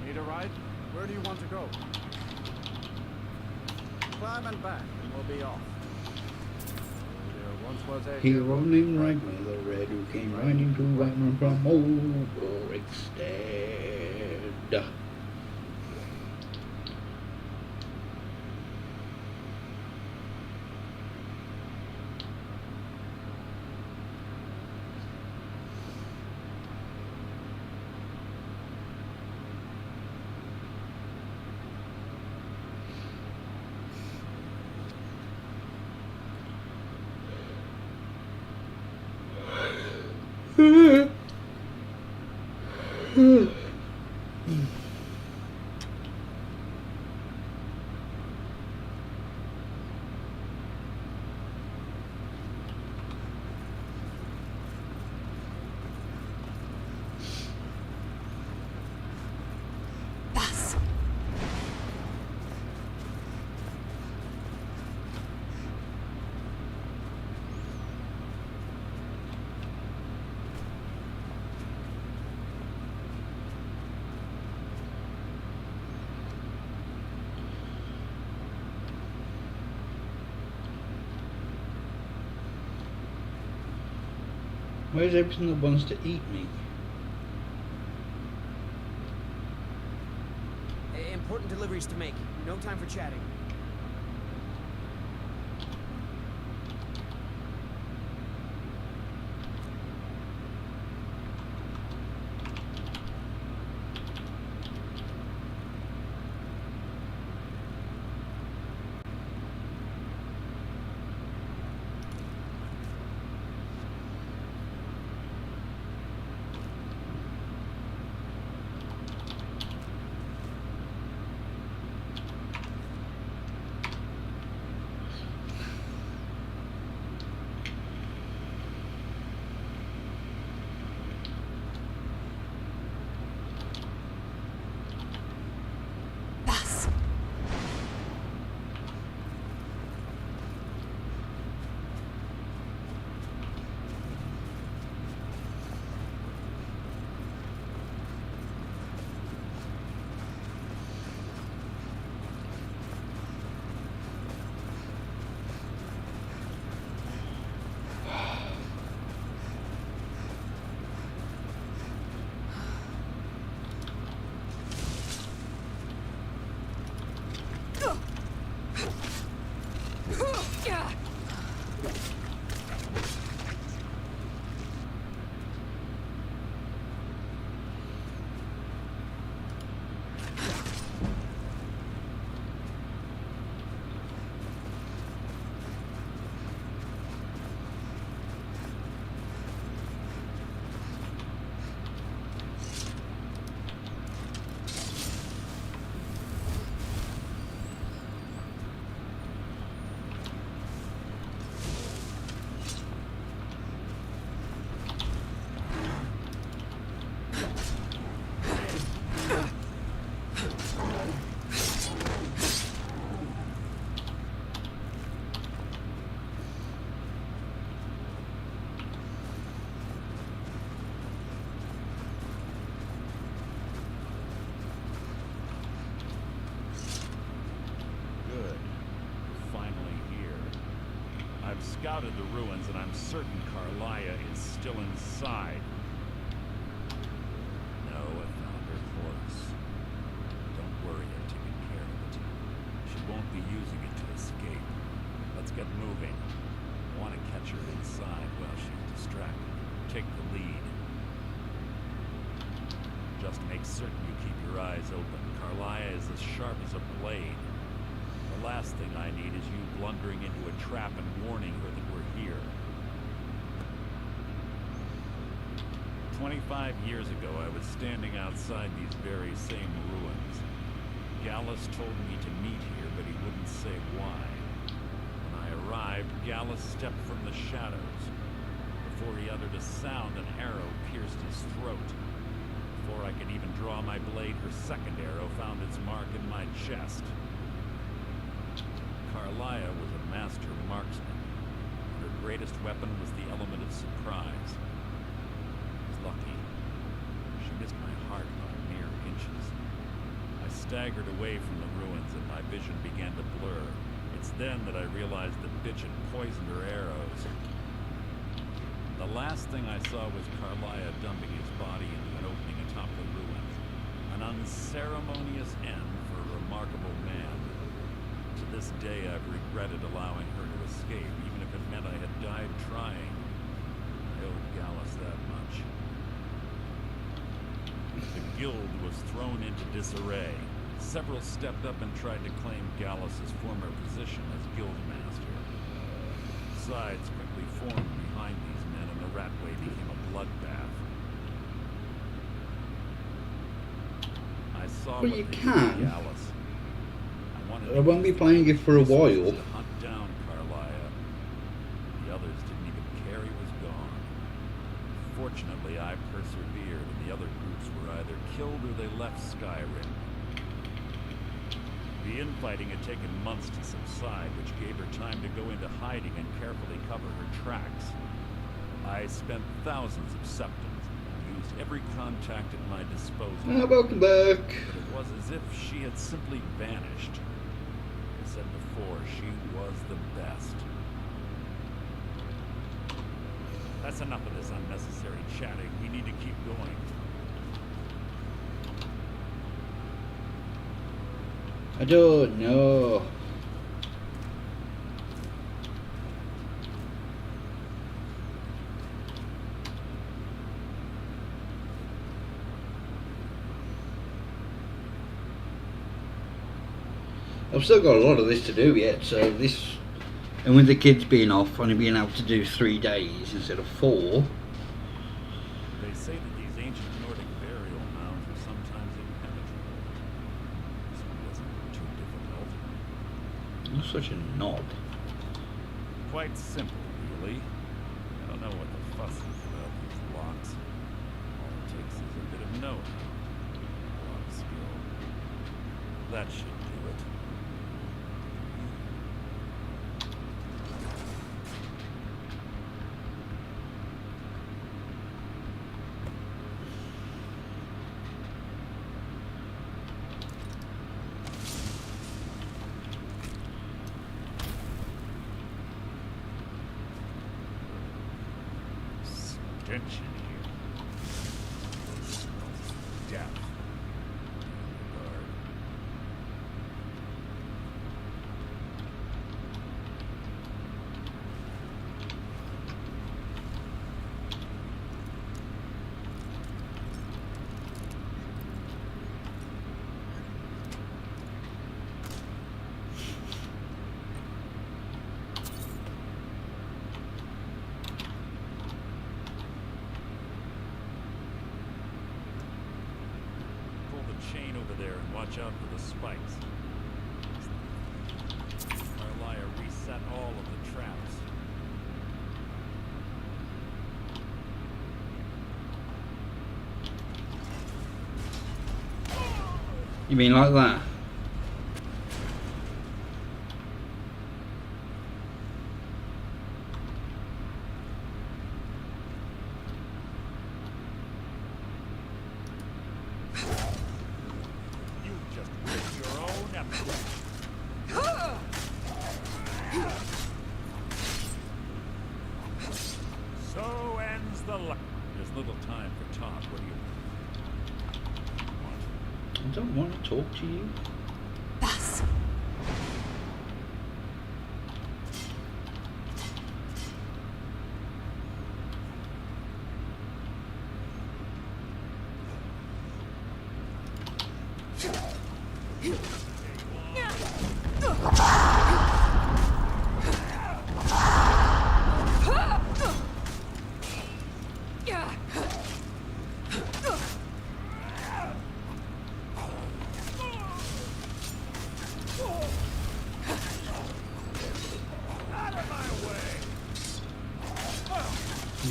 D: Need a ride? Where do you want to go? Climb and back, and we'll be off. There once was a
A: hero named Ragnar the Red who came riding to Ragnar from old Rixstead. Where's everything that wants to eat me?
M: important deliveries to make. No time for chatting.
K: Scouted the ruins, and I'm certain Carlia is still inside. No, I found her horse. Don't worry, I've taken care of it. She won't be using it to escape. Let's get moving. I want to catch her inside while she's distracted. Take the lead. Just make certain you keep your eyes open. Carlia is as sharp as a blade. The last thing I need is you blundering into a trap and warning her that we're here. 25 years ago, I was standing outside these very same ruins. Gallus told me to meet here, but he wouldn't say why. When I arrived, Gallus stepped from the shadows. Before he uttered a sound, an arrow pierced his throat. Before I could even draw my blade, her second arrow found its mark in my chest. Carlia was a master marksman. Her greatest weapon was the element of surprise. I was lucky. She missed my heart by mere inches. I staggered away from the ruins and my vision began to blur. It's then that I realized the bitch had poisoned her arrows. The last thing I saw was Carlia dumping his body into an opening atop the ruins. An unceremonious end for a remarkable man. To this day, I've regretted allowing her to escape, even if it meant I had died trying. I owed Gallus that much. The guild was thrown into disarray. Several stepped up and tried to claim Gallus's former position as guildmaster. Sides quickly formed behind these men, and the Ratway became a bloodbath. I saw
A: Well,
K: what
A: you
K: they did
A: can.
K: to Gallus.
A: I won't be playing it for a while.
K: To hunt down Carlia. The others didn't even care he was gone. Fortunately, I persevered, and the other groups were either killed or they left Skyrim. The infighting had taken months to subside, which gave her time to go into hiding and carefully cover her tracks. I spent thousands of septums and used every contact at my disposal.
A: Welcome back.
K: But it was as if she had simply vanished. I said before, she was the best. That's enough of this unnecessary chatting. We need to keep going.
A: I don't know. I've still got a lot of this to do yet, so this, and with the kids being off, only being able to do 3 days instead of 4.
K: They say that these ancient Nordic burial mounds are sometimes impenetrable. This one doesn't look too difficult.
A: You're such a knob.
K: Quite simple, really. I don't know what the fuss is about these locks. All it takes is a bit of know-how, a lot of skill. That should do it. Stench in here. Smells of death. Guard. Chain over there and watch out for the spikes. Our liar reset all of the traps.
A: You mean like that?
K: So ends the luck. There's little time for talk. What do you want?
A: I don't want to talk to you.
C: Bus.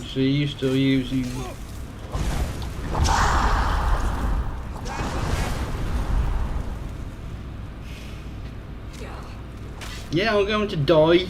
A: So you're still using... Yeah, I'm going to die.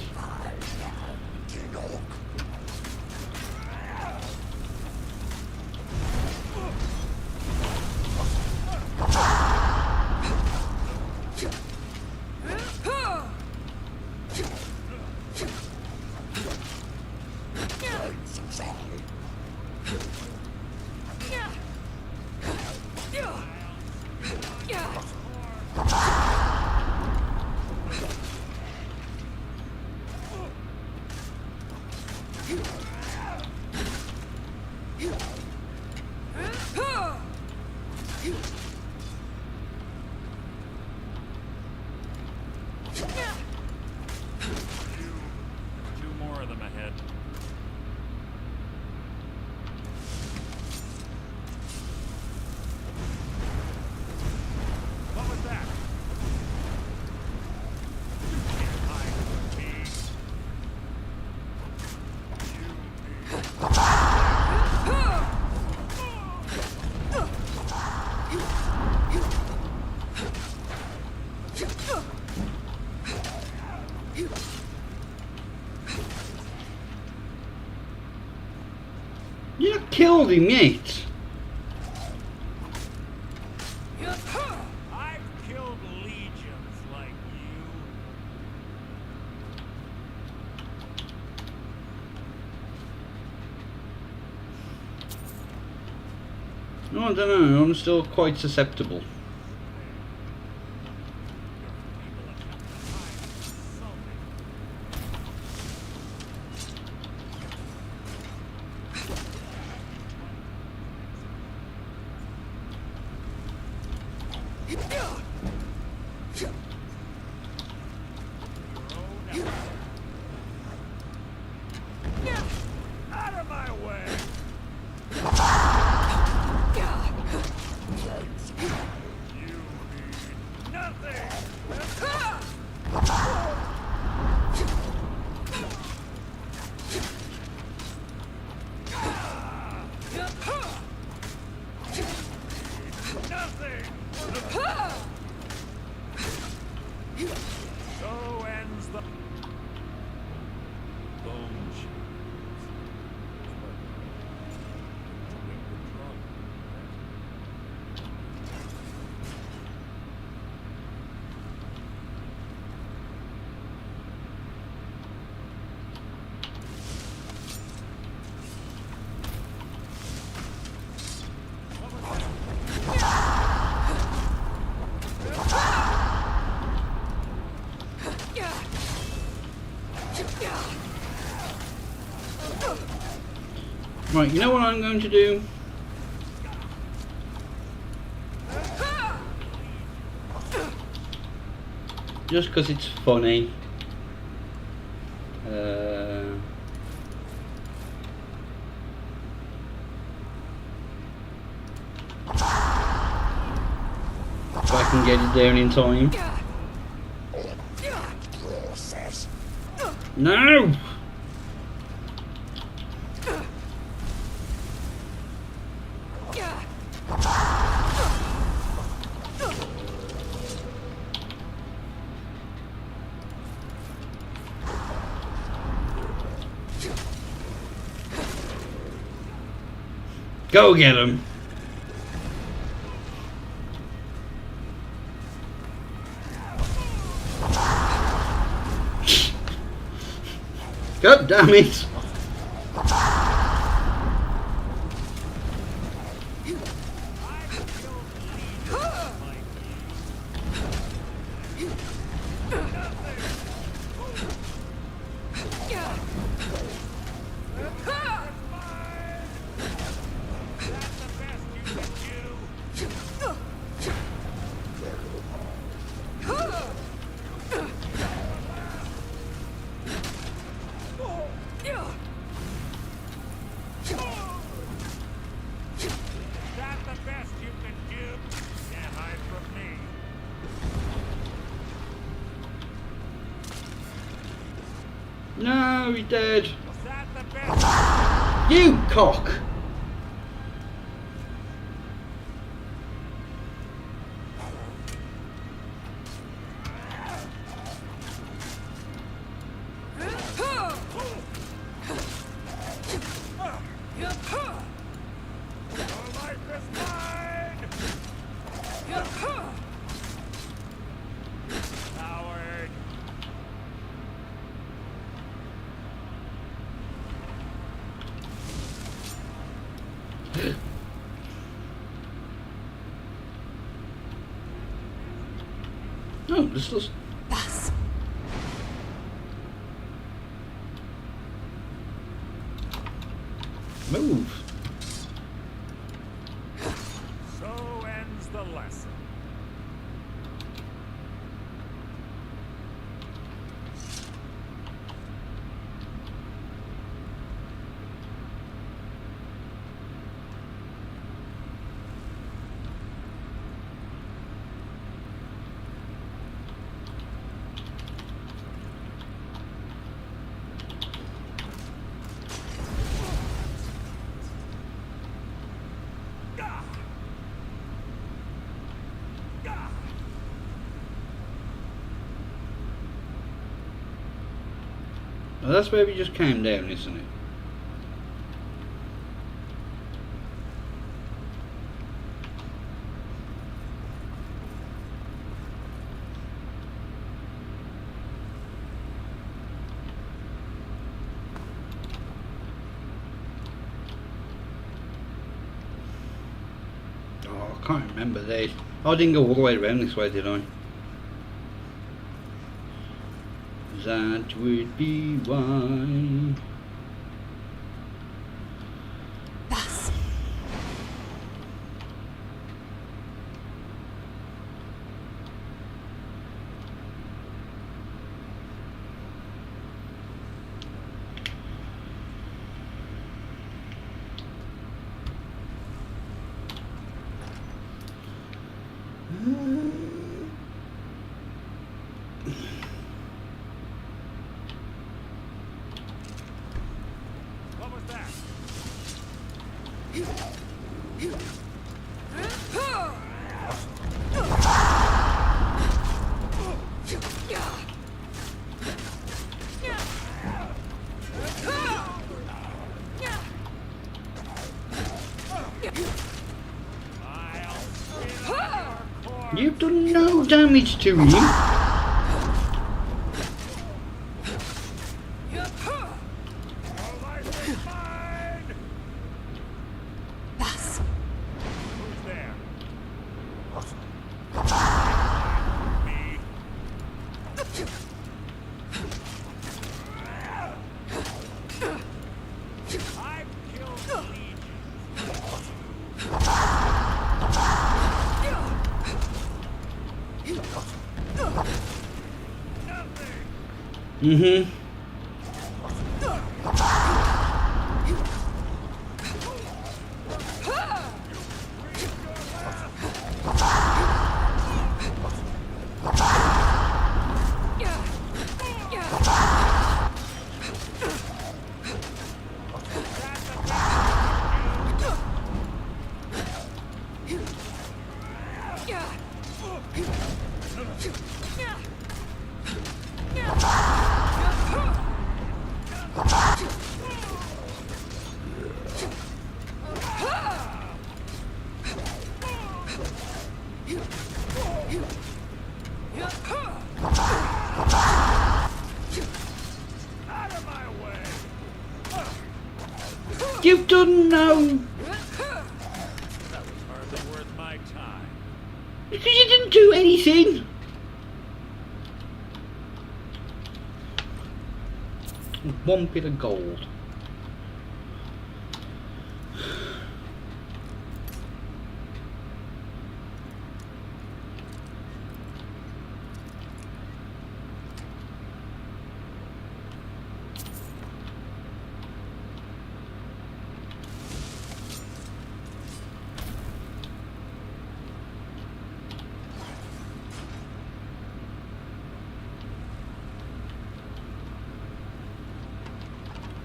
K: Two more of them ahead. What was that? You can't hide from me.
A: You not killed him yet.
K: I've killed legions like you.
A: No, I don't know. I'm still quite susceptible.
K: Your
J: Out of my way! You need nothing! Nothing! So ends the bone shield.
A: Right, you know what I'm going to do? Just because it's funny. If I can get it down in time. No! Go get him. God damn it. No, he's dead. You cock! Oh, this looks...
C: Bus.
A: Move.
J: So ends the lesson.
A: Well, that's where we just came down, isn't it? Oh, I can't remember this. I didn't go all the way around this way, did I? That would be why.
C: Bus.
J: What was that?
A: You've done no damage to him.
J: Who's there? I've killed
A: Mm-hmm. You've done no.
K: That was hardly worth my time.
A: Because you didn't do anything. One bit of gold.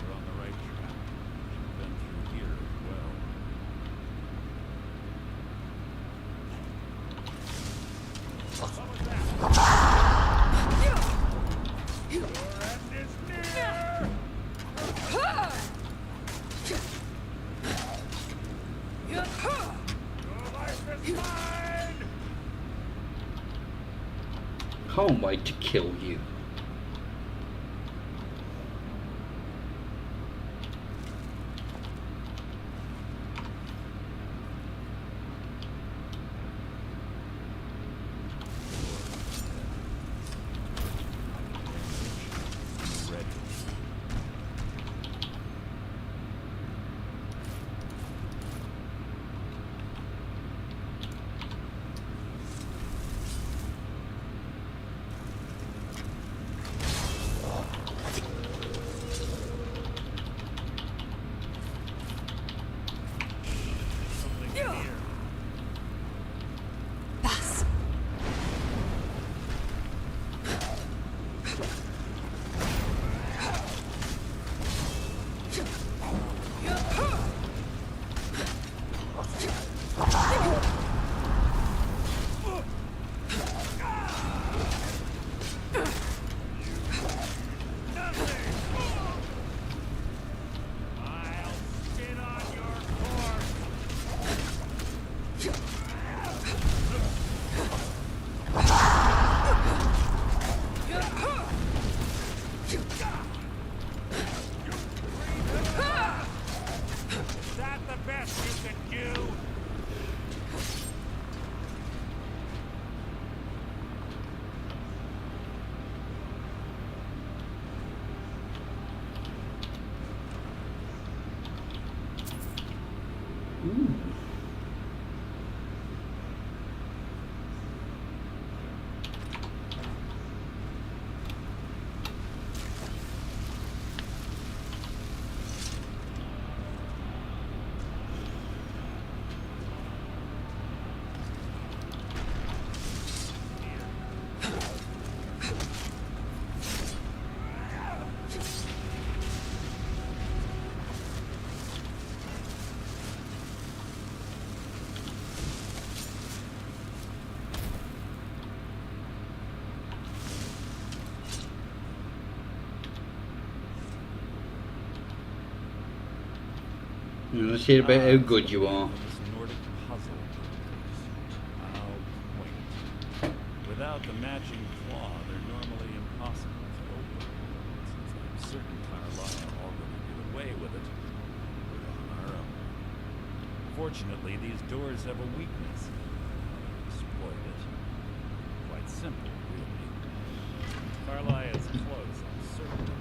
K: We're on the right track. Should've been through here as well.
J: What was that? Your end is near! Your life is mine!
A: Can't wait to kill you.
K: Ready.
J: Something here. I'll spit on your corpse! Is that the best you can do?
A: Ooh. Let's hear about how good you are.
K: This Nordic puzzle. How quaint. Without the matching claw, they're normally impossible to open. Since I'm certain Carlisle already did away with it, we're on our own. Fortunately, these doors have a weakness. Exploit it. Quite simple, really. Carlisle is close, I'm certain.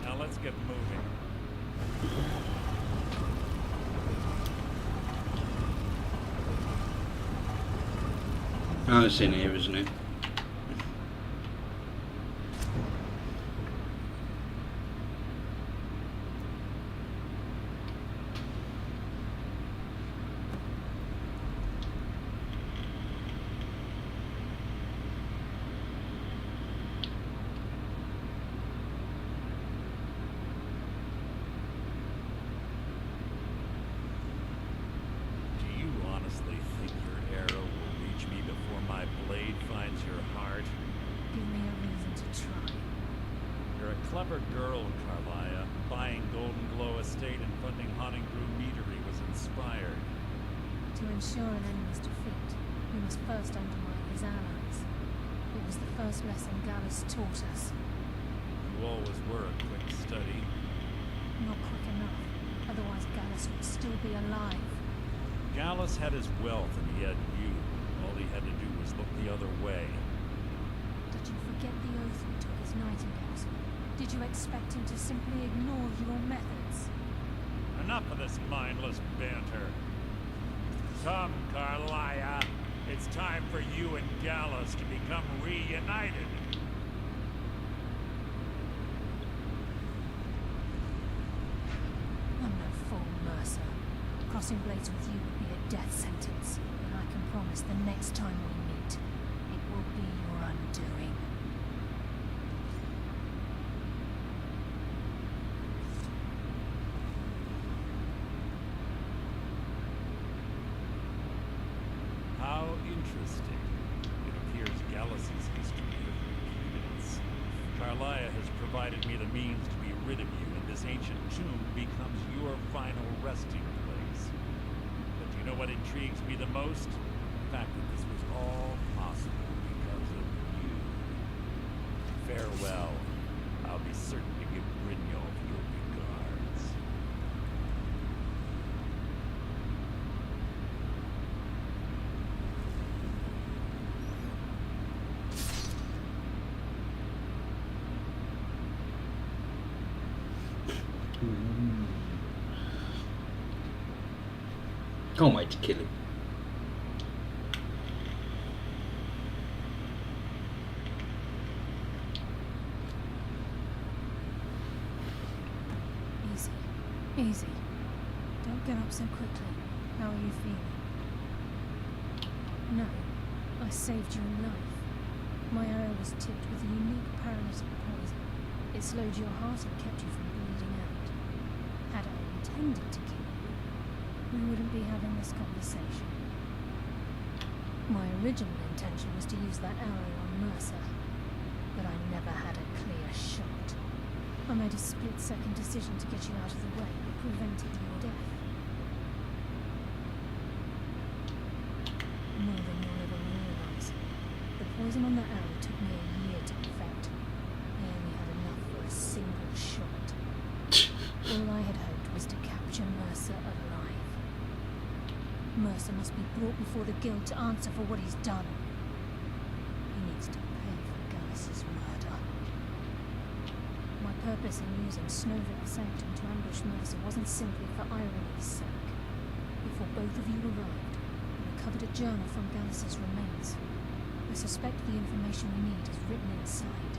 K: Now let's get moving.
A: Oh, it's in here, isn't it?
K: Clever girl, Carlia. Buying Golden Glow Estate and funding Honningbrew Meadery was inspired.
E: To ensure an enemy's defeat, we must first undermine his allies. It was the first lesson Gallus taught us.
K: You always were a quick study.
E: Not quick enough. Otherwise Gallus would still be alive.
K: Gallus had his wealth and he had you. All he had to do was look the other way.
E: Did you forget the oath we took as nightingales? Did you expect him to simply ignore your methods?
K: Enough of this mindless banter. Come, Carlia. It's time for you and Gallus to become reunited.
E: I'm no fool, Mercer. Crossing blades with you would be a death sentence, and I can promise the next time we meet, it will be your undoing.
K: How interesting. It appears Gallus's history has repeated itself. Carlia has provided me the means to be rid of you, and this ancient tomb becomes your final resting place. But do you know what intrigues me the most? The fact that this was all possible because of you. Farewell. I'll be certain to give Brynjolf your regards.
A: Can't wait to kill him.
E: Easy. Easy. Don't get up so quickly. How are you feeling? No. I saved your life. My arrow was tipped with a unique paralytic poison. It slowed your heart and kept you from bleeding out. Had I intended to kill you, we wouldn't be having this conversation. My original intention was to use that arrow on Mercer, but I never had a clear shot. I made a split-second decision to get you out of the way, but prevented your death. More than you'll ever realize. The poison on that arrow took me a year to perfect. I only had enough for a single shot. All I had hoped was to capture Mercer alive. Mercer must be brought before the guild to answer for what he's done. He needs to pay for Gallus's murder. My purpose in using Snowville Sanctum to ambush Mercer wasn't simply for irony's sake. Before both of you arrived, I recovered a journal from Gallus's remains. I suspect the information we need is written inside.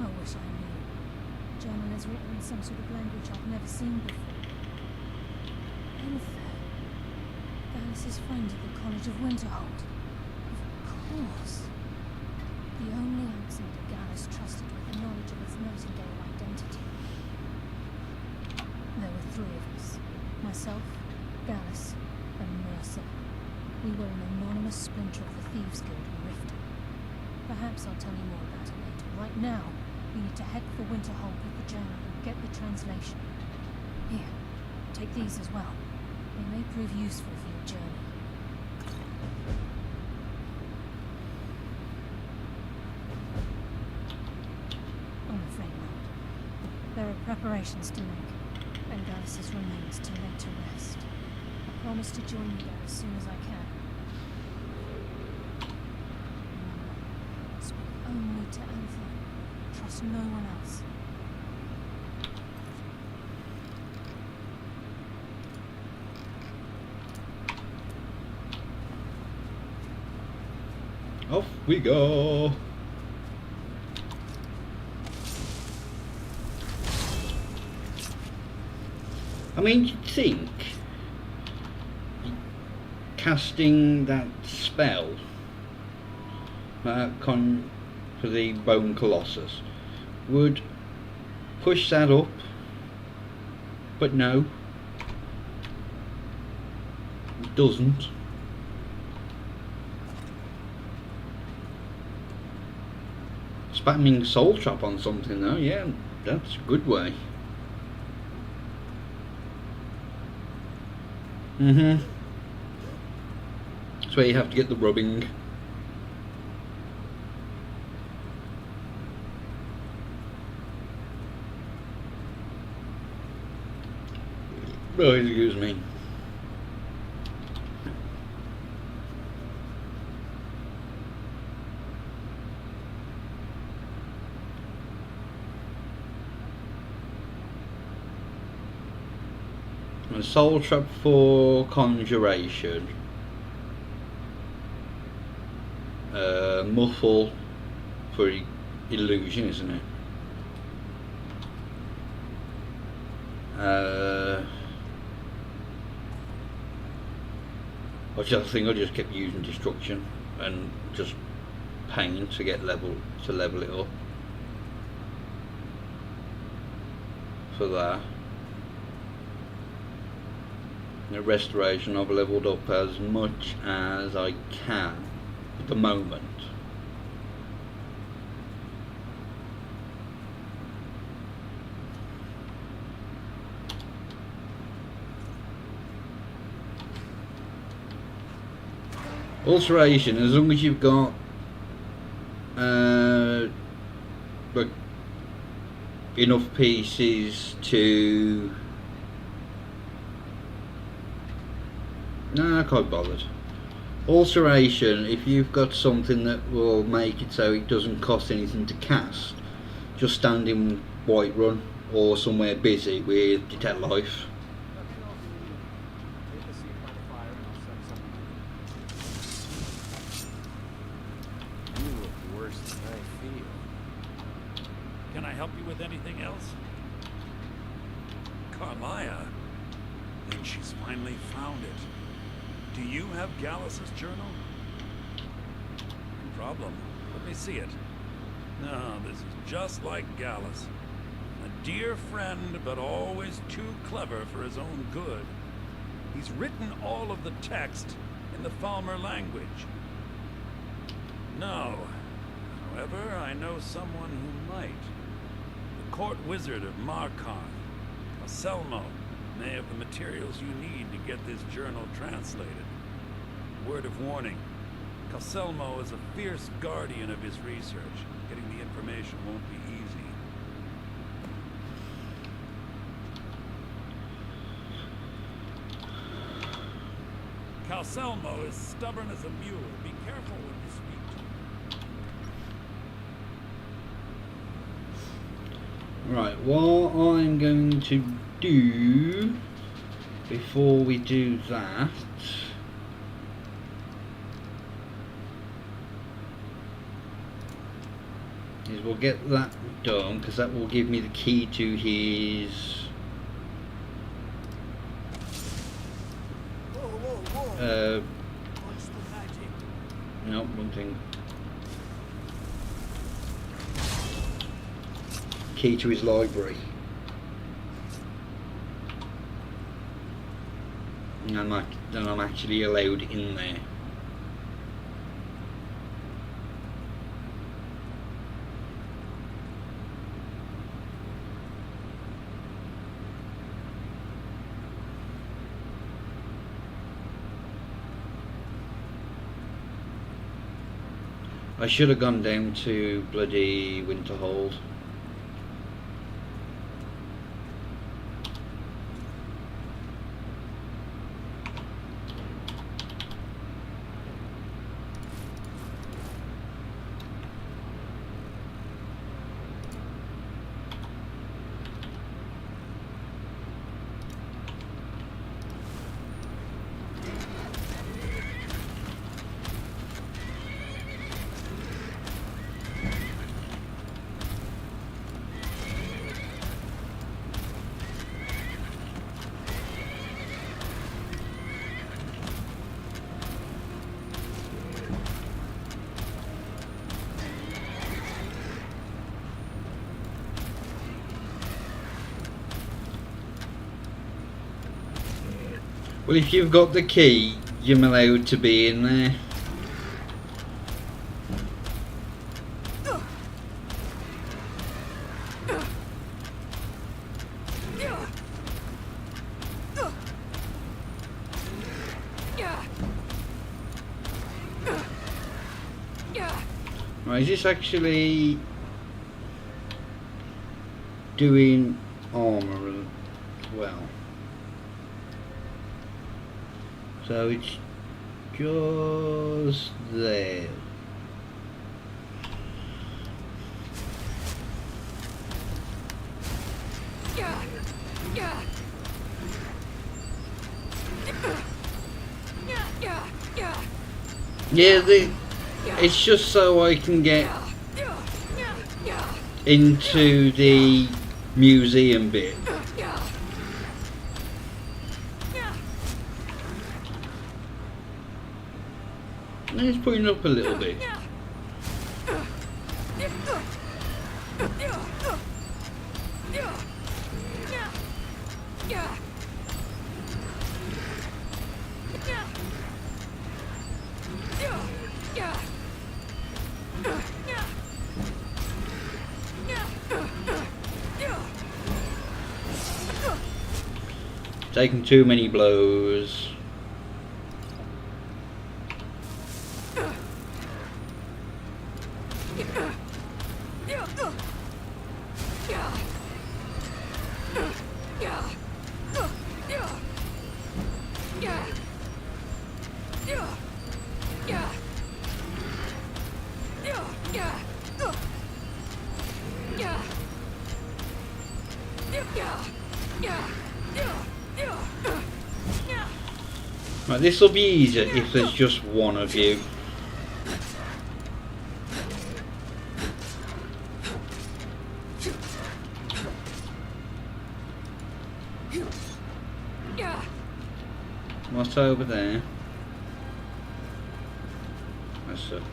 E: I wish I knew. The journal is written in some sort of language I've never seen before. Unfair. Gallus's friend at the College of Winterhold. Of course. The only outsider Gallus trusted with the knowledge of his Nightingale identity. There were three of us. Myself, Gallus, and Mercer. We were an anonymous splinter of the Thieves Guild in Riften. Perhaps I'll tell you more about it later. Right now, we need to head for Winterhold with the journal and get the translation. Here. Take these as well. They may prove useful for your journey. I'm afraid not. There are preparations to make, and Gallus' remains to lay to rest. I promise to join you there as soon as I can. Remember, speak only to Anthony. Trust no one else.
A: Off we go. I mean, you'd think casting that spell for the Bone Colossus would push that up, but no, it doesn't. Spamming Soul Trap on something though, yeah, that's a good way. That's where you have to get the rubbing. Oh, excuse me. A Soul Trap for Conjuration, Muffle for Illusion, isn't it? I think I just kept using Destruction and just Pain to get level it up for that. The Restoration I've leveled up as much as I can at the moment. Alteration, as long as you've got like enough pieces to... No, I can't be bothered. Alteration, if you've got something that will make it so it doesn't cost anything to cast, just stand in Whiterun or somewhere busy with Detect Life.
K: You look worse than I feel. Can I help you with anything else? Carmaya? Then she's finally found it. Do you have Gallus's journal? No problem. Let me see it. No, this is just like Gallus. A dear friend, but always too clever for his own good. He's written all of the text in the Falmer language. No. However, I know someone who might. The court wizard of Markarth, Selmo, may have the materials you need to get this journal translated. Word of warning, Caselmo is a fierce guardian of his research. Getting the information won't be easy. Caselmo is stubborn as a mule. Be careful when you speak to him.
A: Right, what I'm going to do before we do that is we'll get that done, because that will give me the key to his no, one thing. Key to his library. And I'm actually allowed in there. I should have gone down to bloody Winterhold. Well, if you've got the key, you're allowed to be in there. Right, is this actually doing armour as well? So it's just there. Yeah, it's just so I can get into the museum bit. And it's putting up a little bit. Taking too many blows. Right, this will be easier if there's just one of you. What's over there? That's it.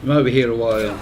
A: I'm over here a while.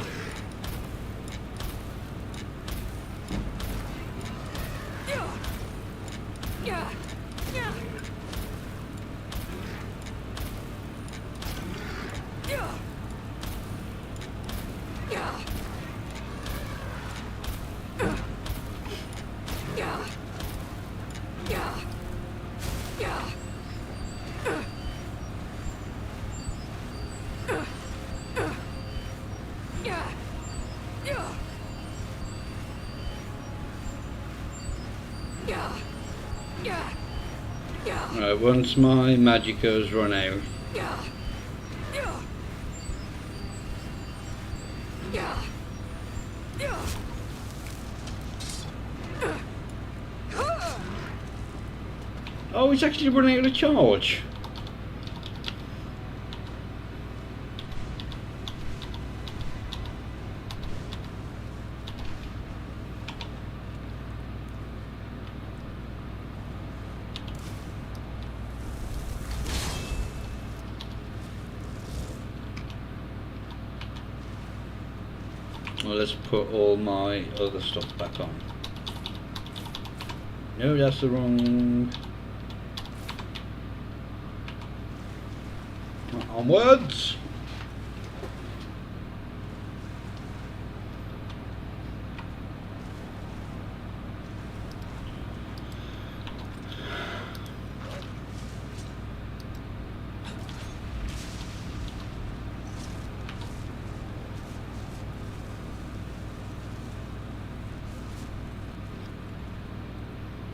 A: Right, once my magicos run out. Oh, it's actually running out of charge. Well, let's put all my other stuff back on. No, that's the wrong. Onwards.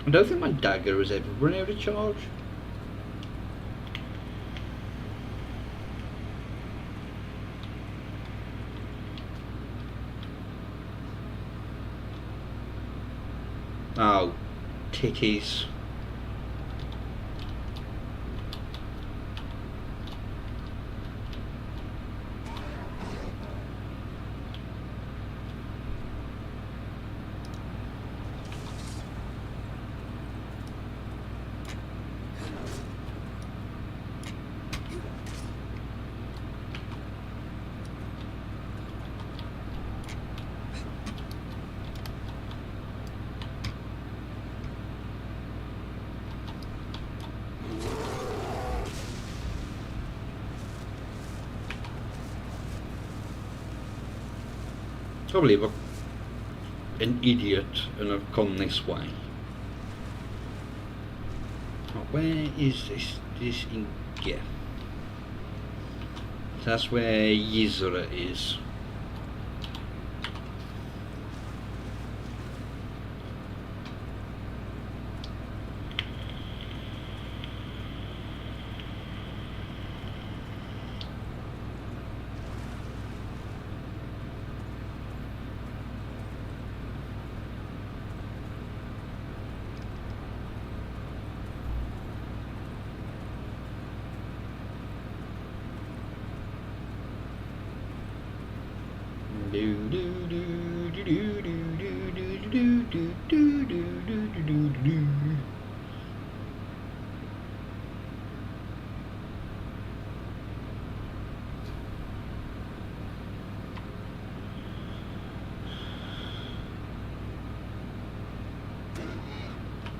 A: I don't think my dagger has ever run out of charge. Oh, titties. Probably an idiot and I've come this way. Oh, where is this in yeah. That's where Yizra is.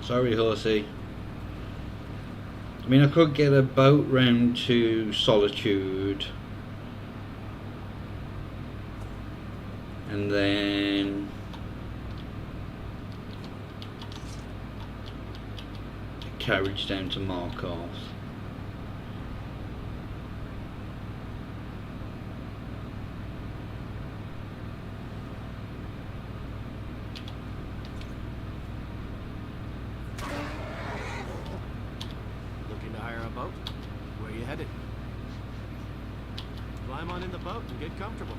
A: Sorry, horsey. I mean, I could get a boat round to Solitude and then a carriage down to Markov.
H: Looking to hire a boat? Where you headed? Climb on in the boat and get comfortable.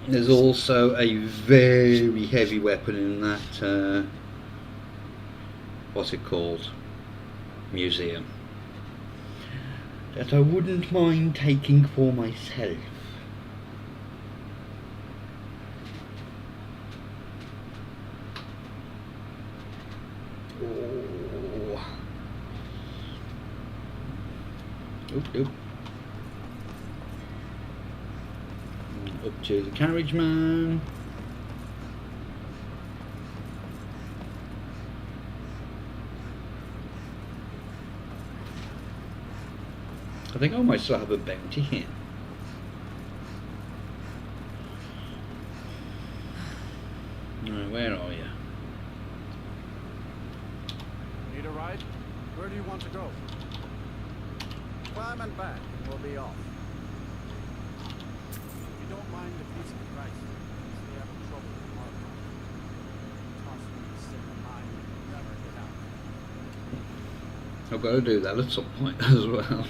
A: There's also a very heavy weapon in that, what's it called, museum, that I wouldn't mind taking for myself. Oh. Oop. Up to the carriage man. I think I might still have a bounty here. Right, where are you?
D: Need a ride? Where do you want to go? time and back, and we'll be off. If you don't mind a piece of advice, stay out of trouble with Motherboard. Toss me the sick of mine and never get out.
A: I've got to do that at some point as well.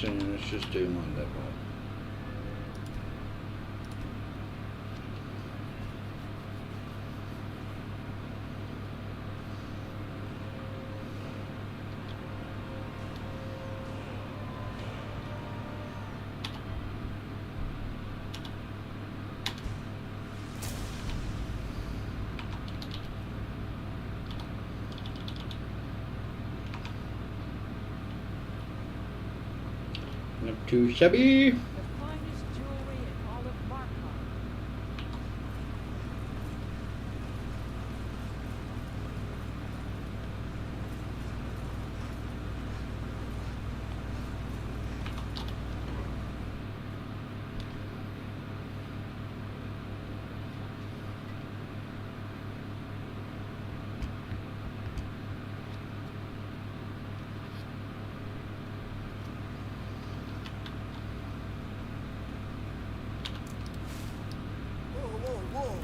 A: Let's just do Motherboard. Not too shabby.
I: The finest jewelry in all of Markov.
M: Whoa!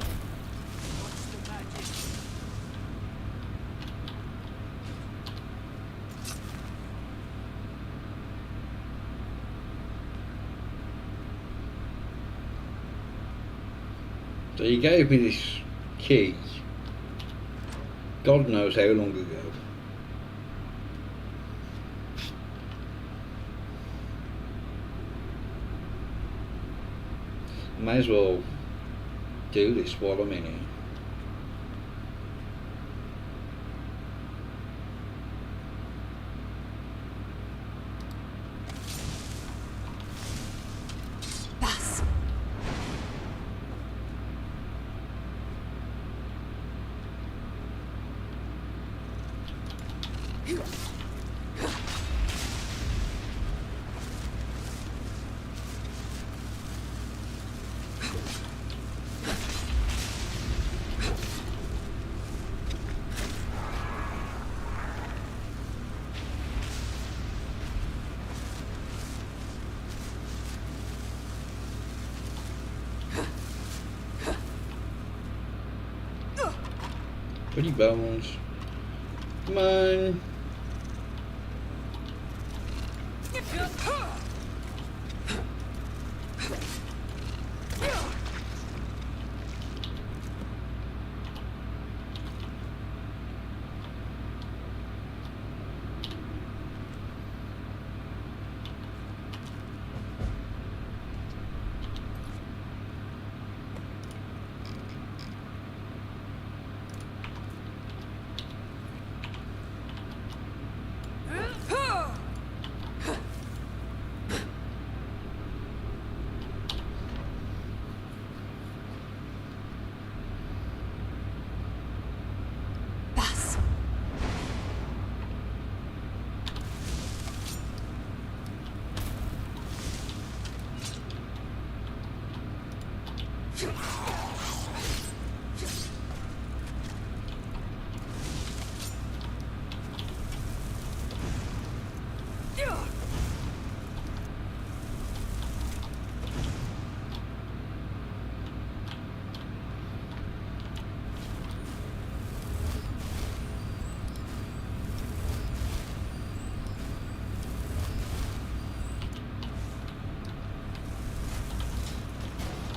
M: What's the magic?
A: So you gave me this key, God knows how long ago. May as well do this while I'm in here. Pretty bones. Come on.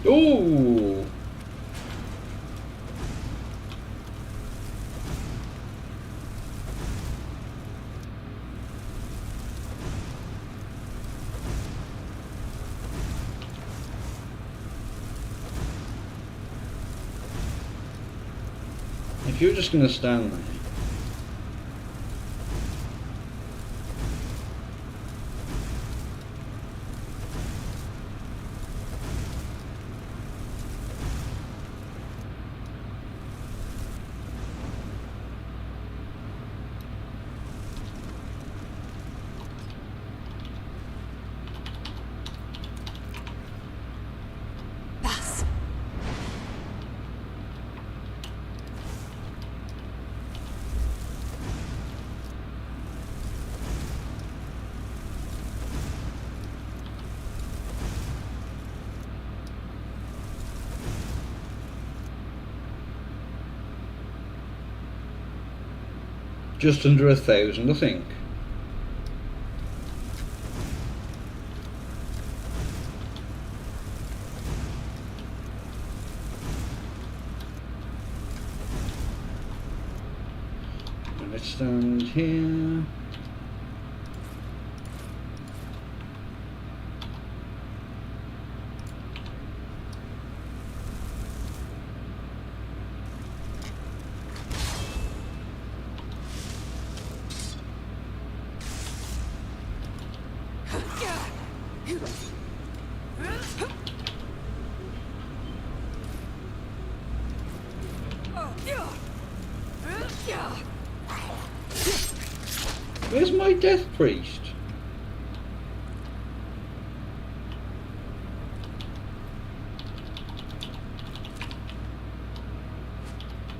A: Ooh. If you're just going to stand there. just under 1,000, I think. And let's stand here. Where's my death priest?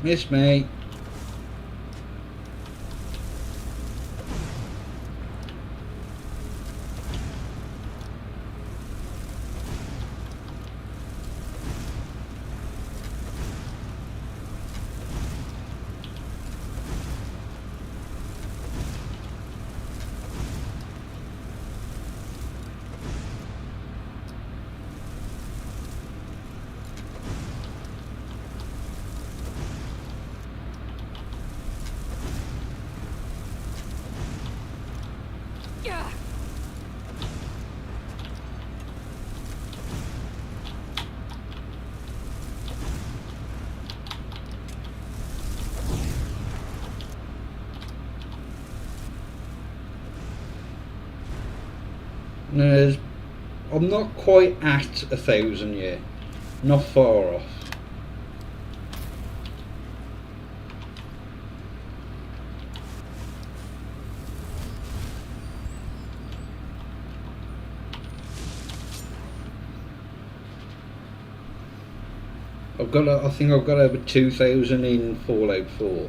A: Miss me. No, I'm not quite at 1,000 yet. Not far off. I think I've got over 2,000 in Fallout 4.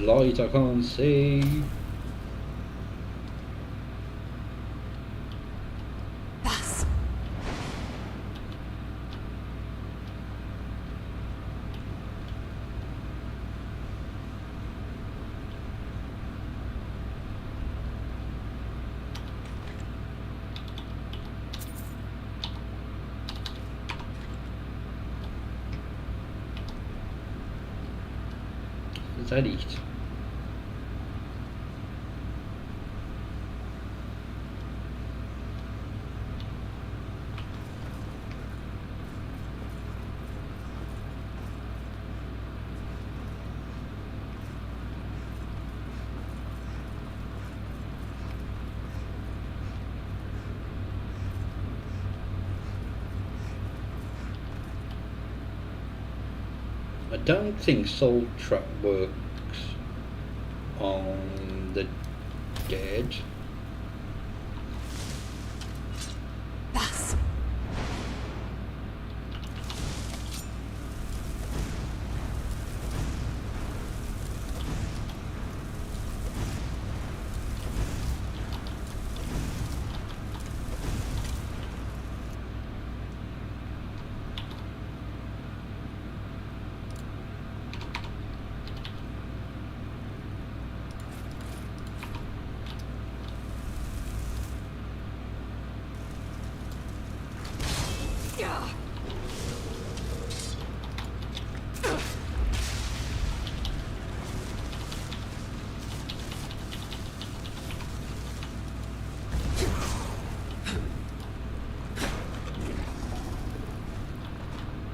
A: light I can't see.
P: Was?
A: Da liegt. I don't think Soul Trap works on the dead.
P: Was?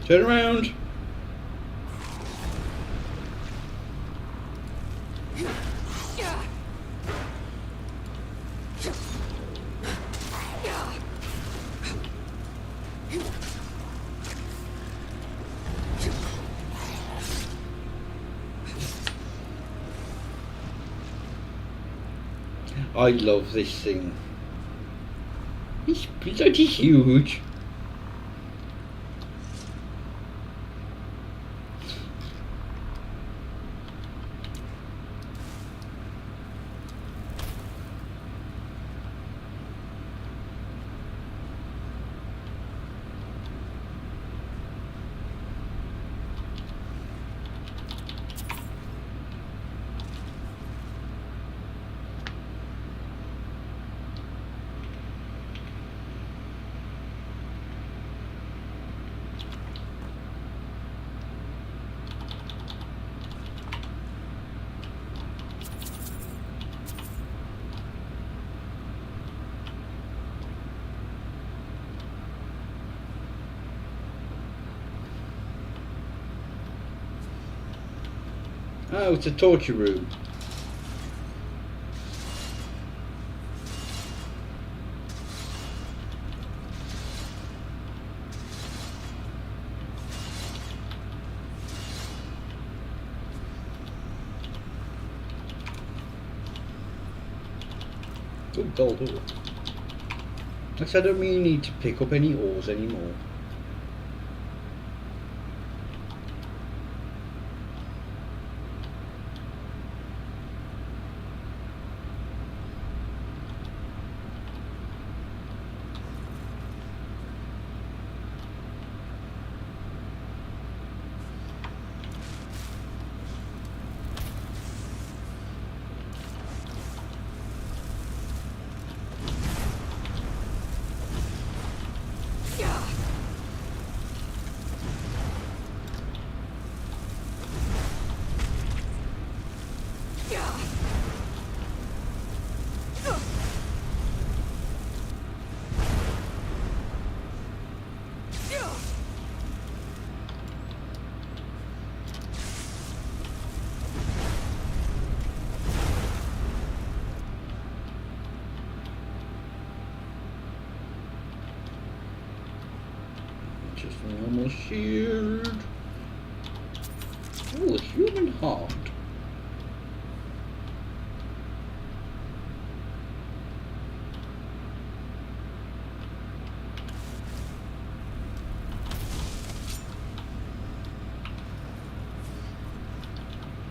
A: Turn around. I love this thing. It's bloody huge. Oh, it's a torture room. Oh, gold ore. Like I don't really need to pick up any ores anymore. Just a normal shield. Oh, a human heart.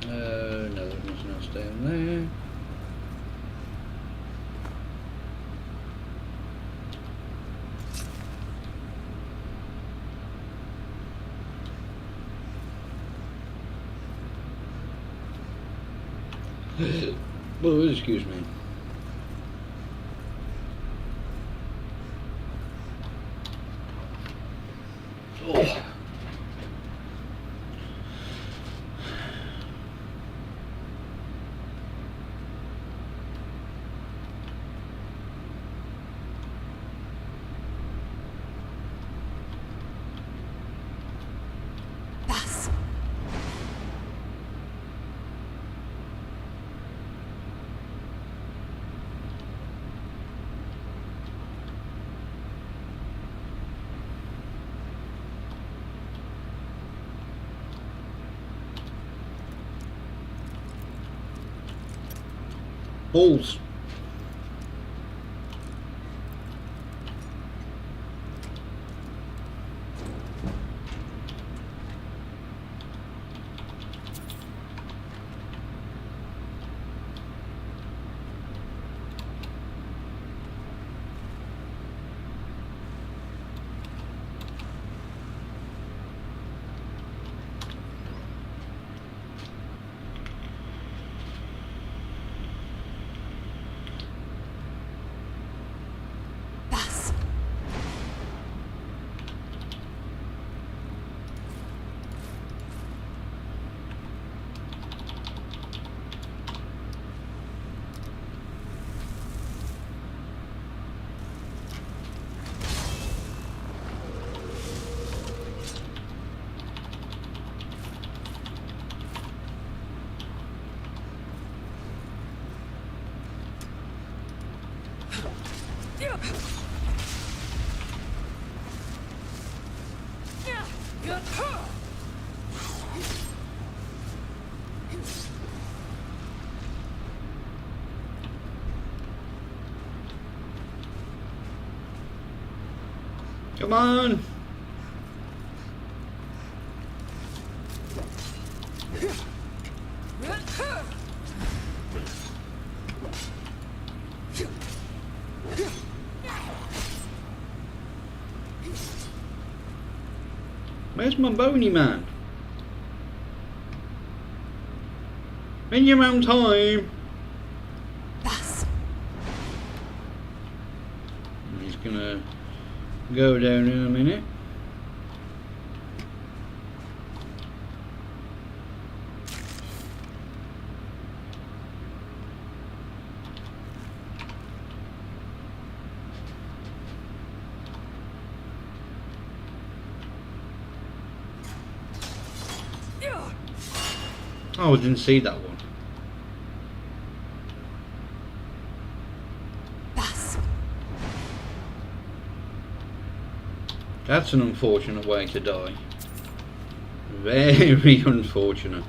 A: No, there was not. Oh, excuse me. Oh. Balls. Come on. Where's my bony man? In your own time. He's gonna go down in a minute. Oh, I didn't see that one. That's an unfortunate way to die. Very unfortunate.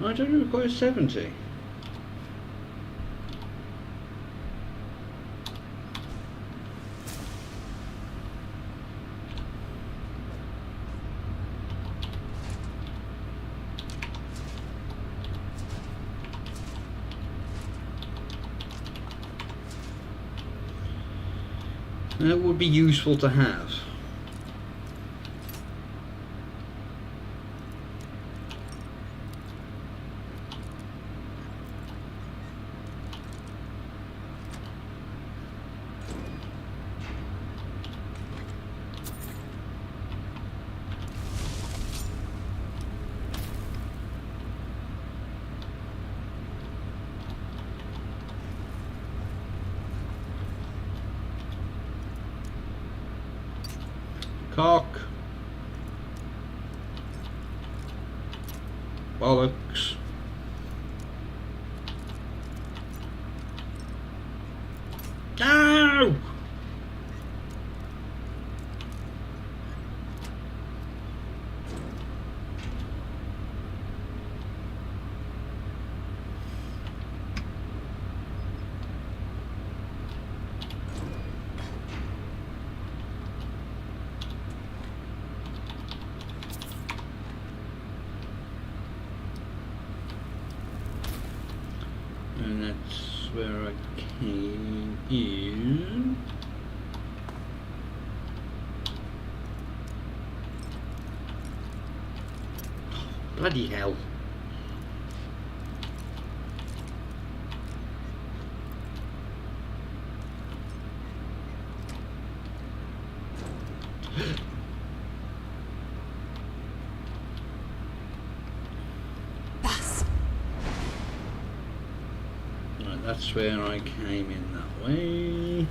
A: I don't require 70. That would be useful to have. Cock. Bollocks. No! that's where I came in. Bloody hell. Right, that's where I came in that way.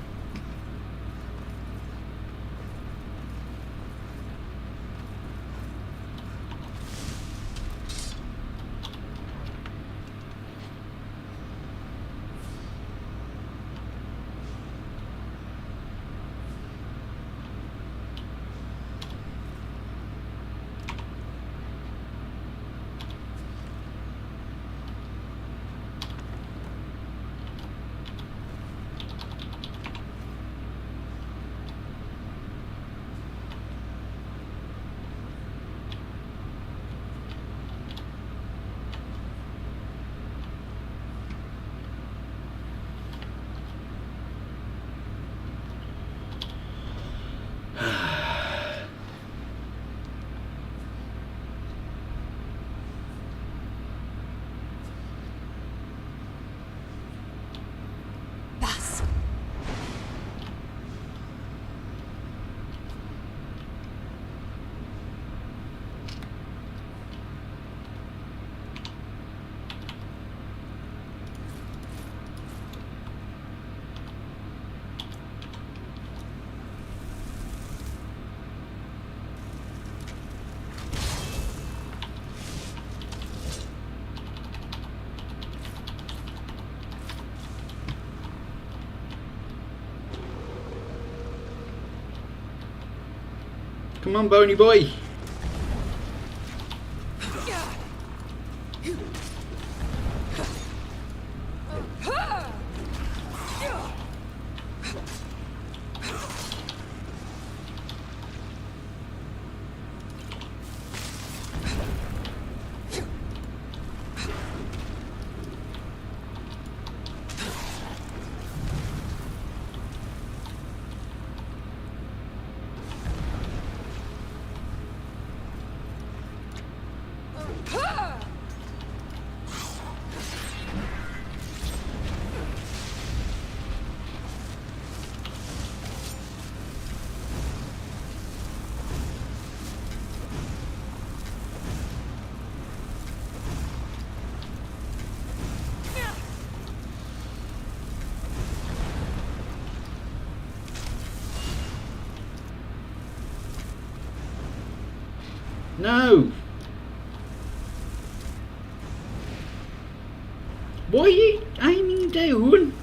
A: Come on, bony boy. No! What are you aiming down?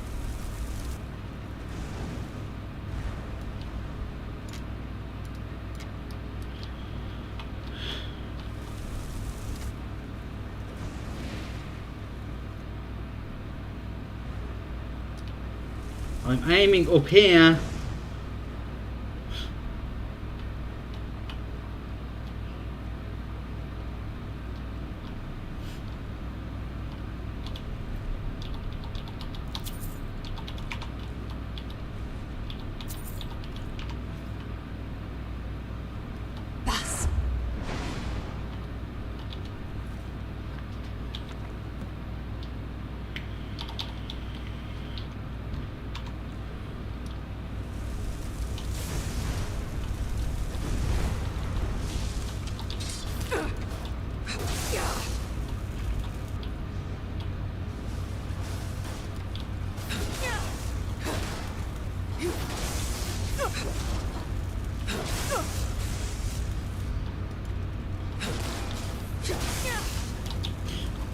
A: I'm aiming up here.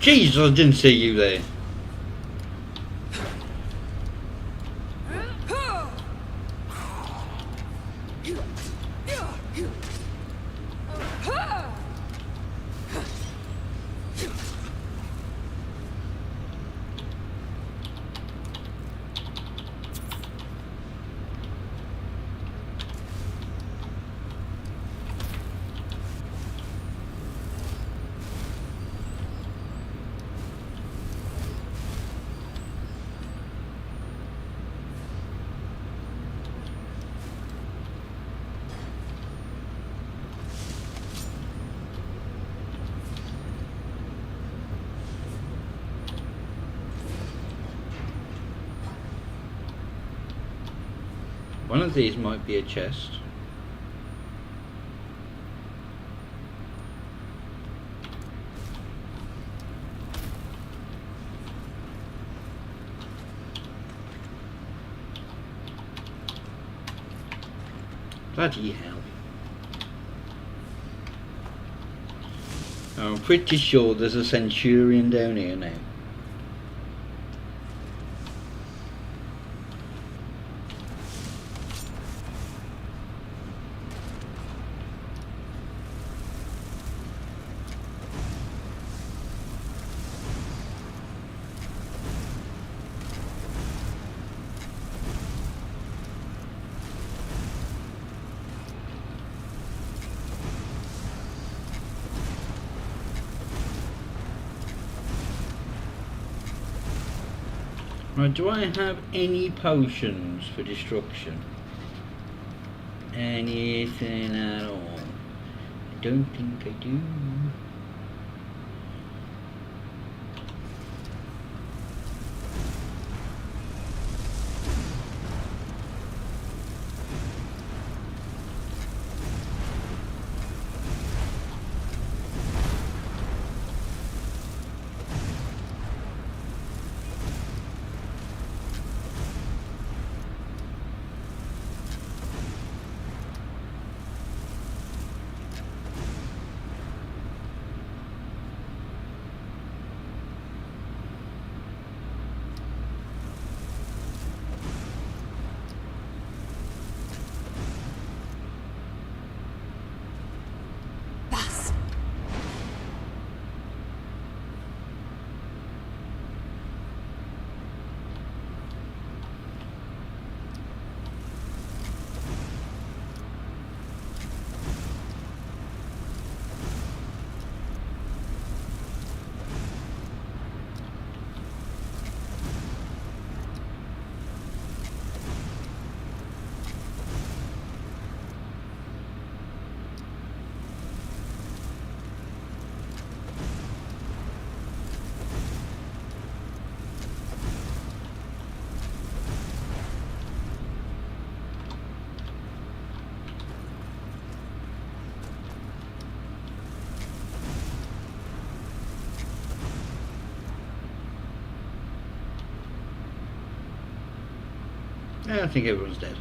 A: Jesus, I didn't see you there. One of these might be a chest. Bloody hell. I'm pretty sure there's a Centurion down here now. Right, do I have any potions for destruction? Anything at all? I don't think I do. I think everyone's dead.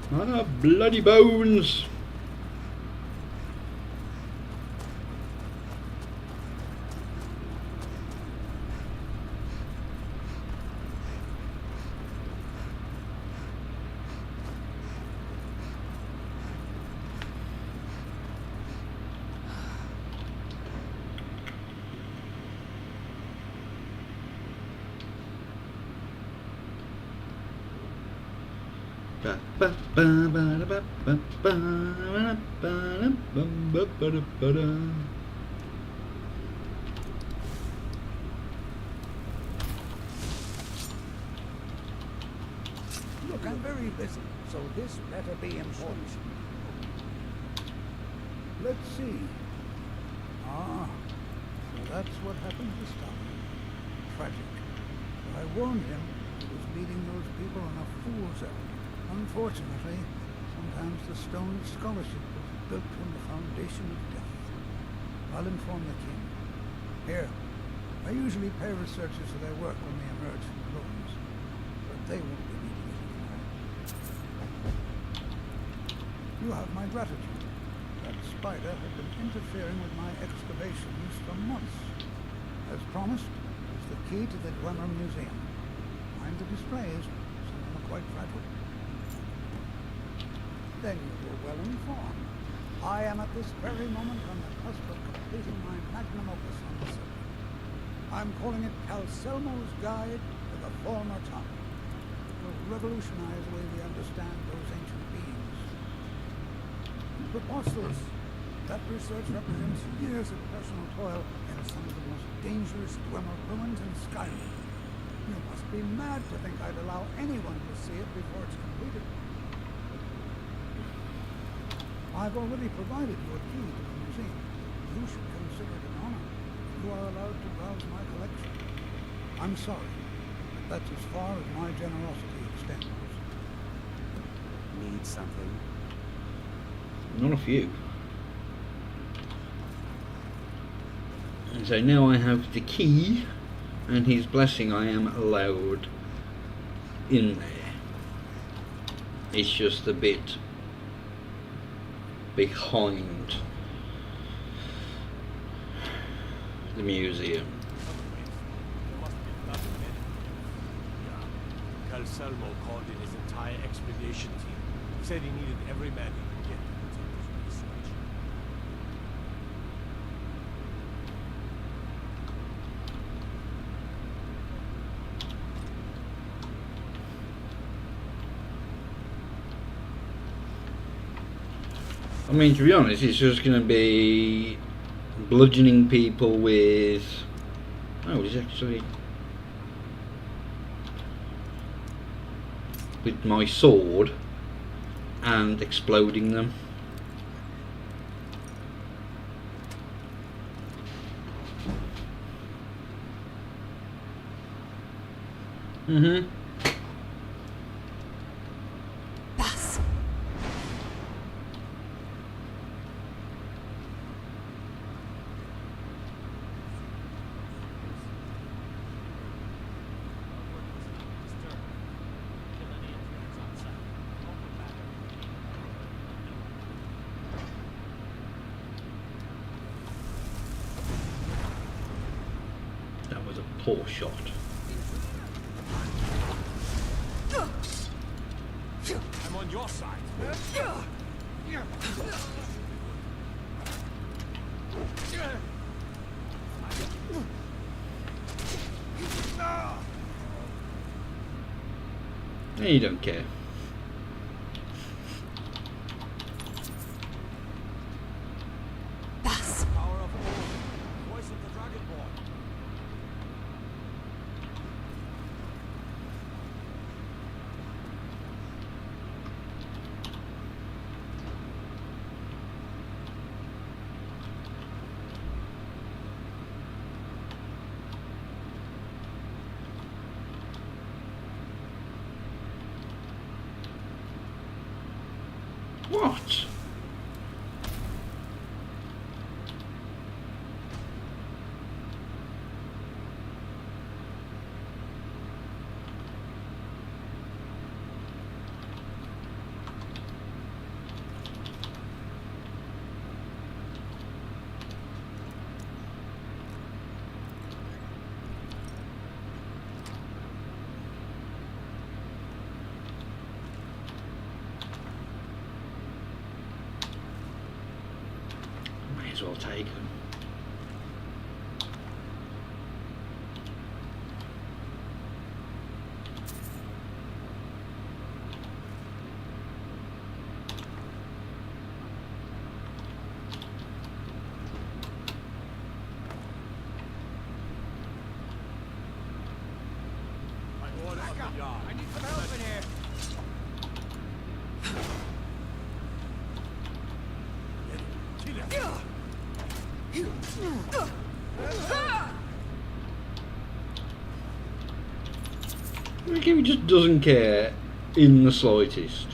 A: Ah, bloody bones!
L: Look, I'm very busy, so this better be important.
Q: Let's see. Ah, so that's what happened this time. Tragic. I warned him he was leading those people on a fool's errand. Unfortunately, sometimes the stone of scholarship was built on the foundation of death. I'll inform the king. Here, I usually pay researchers for their work when they emerge from the ruins, but they won't be needing it anymore. You have my gratitude. That spider had been interfering with my excavations for months. As promised, it's the key to the Dwemer Museum. Mind the displays, some of them are quite fragile. Then you were well informed. I am at this very moment on the cusp of completing my magnum opus on the subject. I'm calling it Calcelmo's Guide to the Former Time. It will revolutionize the way we understand those ancient beings. Preposterous. That research represents years of personal toil in some of the most dangerous Dwemer ruins in Skyrim. You must be mad to think I'd allow anyone to see it before it's completed. I've already provided you a key to the museum. You should consider it an honor. You are allowed to browse my collection. I'm sorry, but that's as far as my generosity extends.
N: Need something?
A: Not a few. And so now I have the key and his blessing. I am allowed in there. It's just a bit behind the museum.
L: Calcelmo called in his entire expedition team. Said he needed every man he could get to continue his research.
A: I mean, to be honest, it's just going to be bludgeoning people with... Oh, it's actually... with my sword and exploding them. Mm-hmm. Poor shot.
L: I'm on your side.
A: You don't care.
L: Power of all. Voice of the Dragonborn.
A: What? May as well take them.
L: I need some help in here.
A: I think he just doesn't care in the slightest.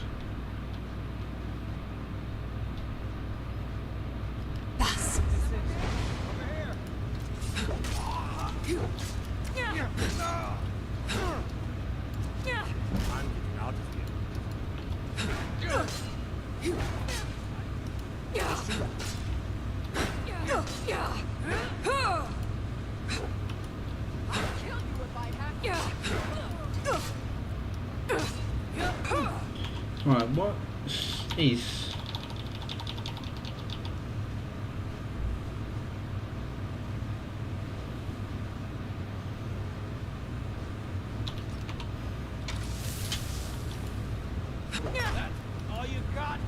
A: Right, what is...
L: All you got?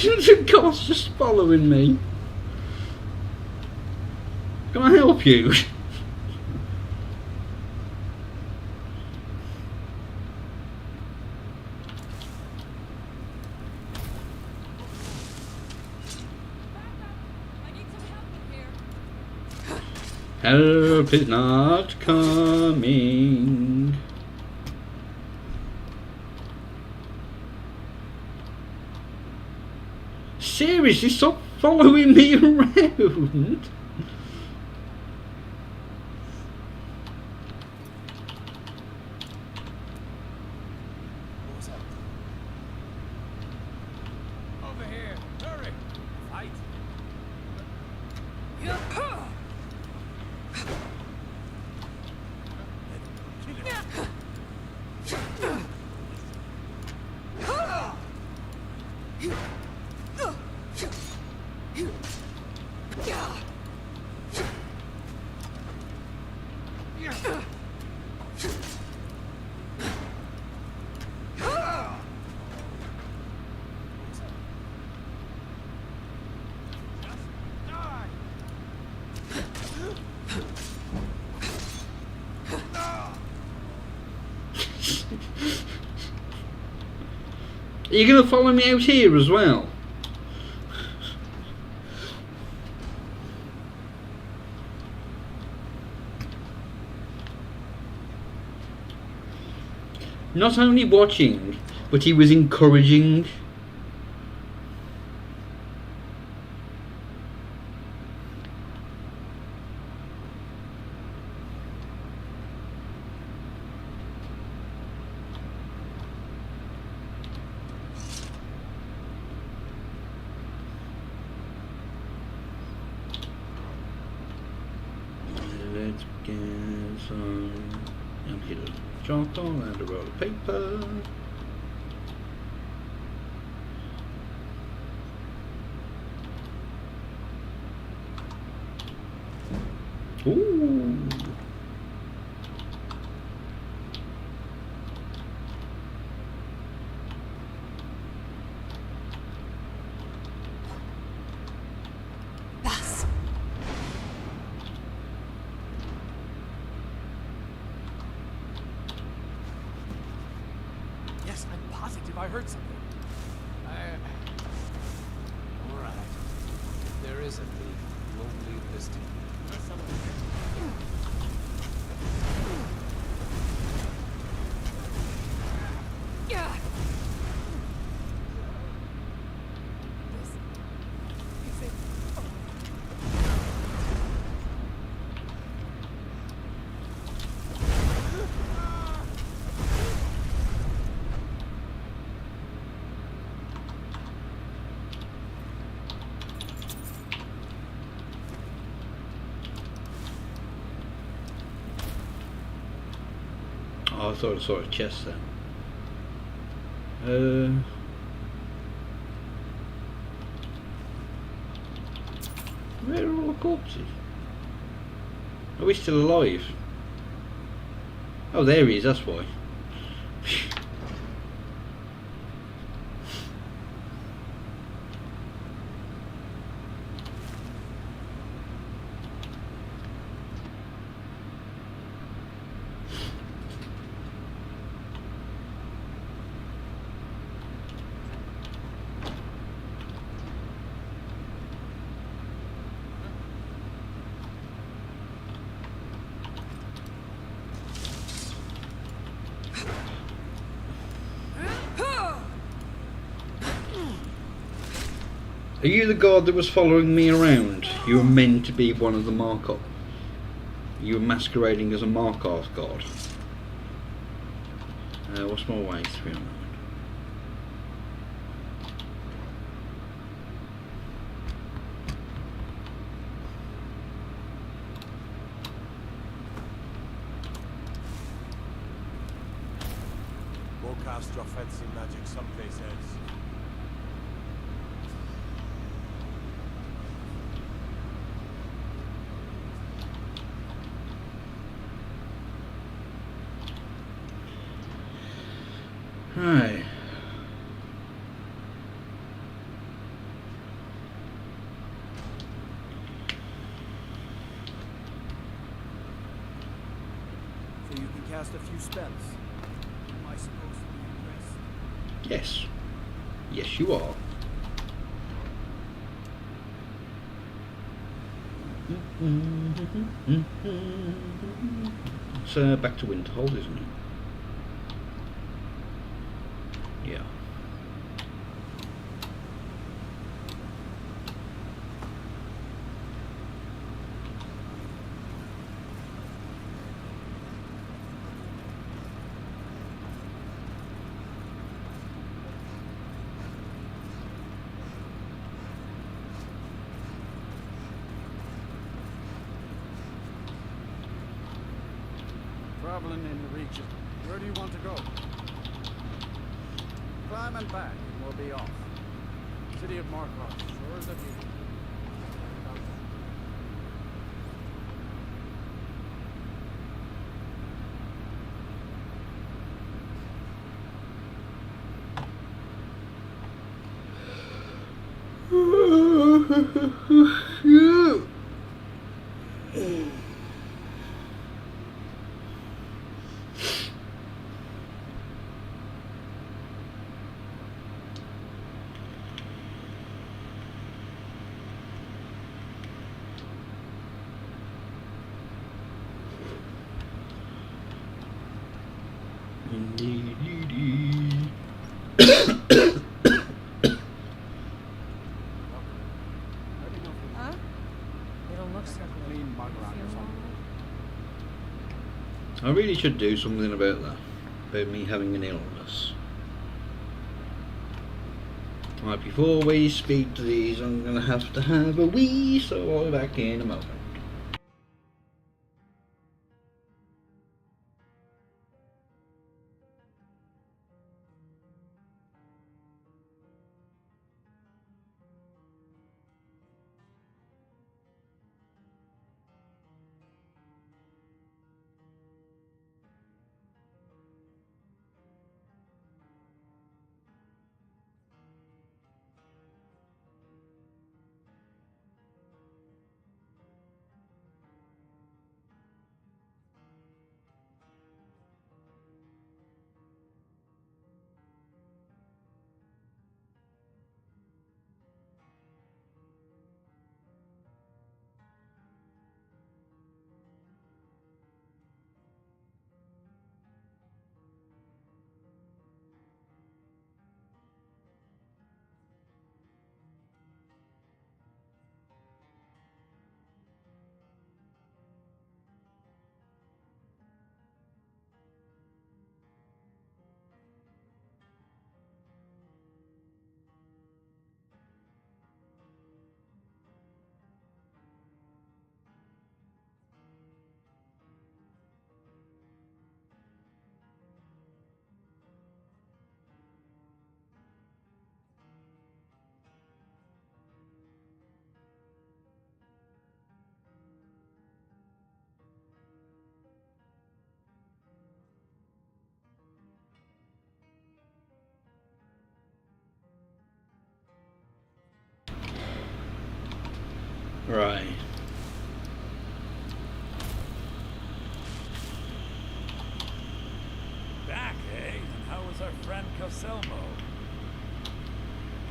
A: The god's just following me. Can I help you? Help is not coming. Seriously, stop following me around.
J: Over here, hurry! Fight!
A: Are you going to follow me out here as well? Not only watching, but he was encouraging. Let's get some empty little charcoal and a roll of paper. Ooh.
J: Yes, I'm positive I heard something.
H: All right. If there is a thief, we'll leave this to you.
A: Oh, I thought I saw a chest then. Where are all the corpses? Are we still alive? Oh, there he is, that's why. Are you the guard that was following me around? You were meant to be one of the Markov. You were masquerading as a Markov guard. What's more way? 300.
J: Go cast your fancy magic someplace else.
A: Right.
D: you can cast a few spells. Am I supposed to be impressed?
A: Yes. Yes, you are. It's back to Winterhold, isn't it? Yeah.
D: Traveling in the region. Where do you want to go? Climb and back, and we'll be off. City of Markarth, sure as a beauty.
E: Huh? It'll look so good.
D: Clean mug around or something.
A: I really should do something about that. About me having an illness. Right, before we speak to these, I'm going to have a wee, so I'll be back in a moment. Right.
K: Back, eh? And how is our friend Coselmo?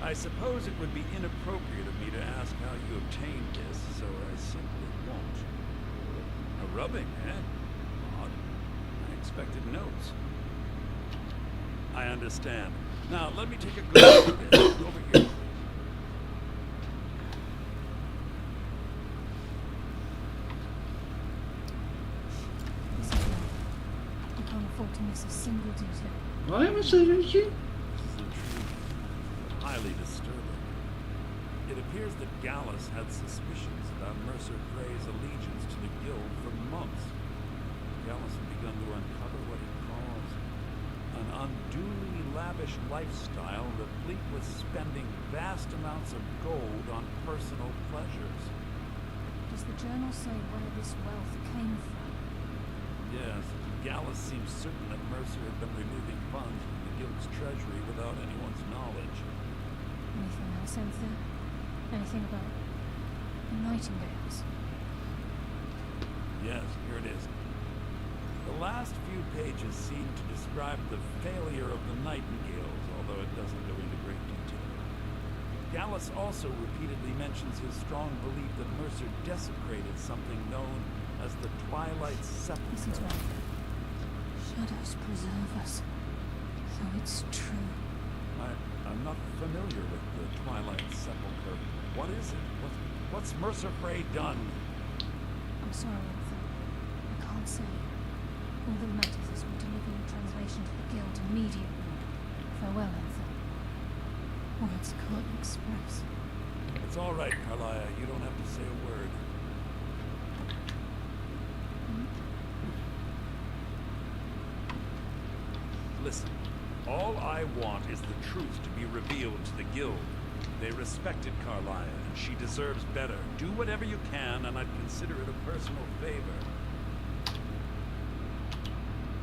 K: I suppose it would be inappropriate of me to ask how you obtained this, so I simply won't. A rubbing, eh? Odd. I expected notes. I understand. Now, let me take a good look at this. Over here.
E: To miss a single detail.
A: I haven't seen anything.
K: This is intriguing, but highly disturbing. It appears that Gallus had suspicions about Mercer Gray's allegiance to the Guild for months. Gallus had begun to uncover what he calls an unduly lavish lifestyle replete with spending vast amounts of gold on personal pleasures.
E: Does the journal say where this wealth came from?
K: Yes. Gallus seems certain that Mercer had been removing funds from the Guild's treasury without anyone's knowledge.
E: Anything else, Anthony? Anything about the Nightingales?
K: Yes, here it is. The last few pages seem to describe the failure of the Nightingales, although it doesn't go into great detail. Gallus also repeatedly mentions his strong belief that Mercer desecrated something known as the Twilight Sepulchre.
C: Listen to it. Shadows preserve us. So it's true.
K: I'm not familiar with the Twilight Sepulchre. What is it? What's Mercer Frey done?
C: I'm sorry, Arthur. I can't say. All that matters is we deliver your translation to the Guild immediately. Farewell, Arthur. Words can't express.
K: It's all right, Carlia. You don't have to say a word. Listen, all I want is the truth to be revealed to the Guild. They respected Carlia, and she deserves better. Do whatever you can, and I'd consider it a personal favor.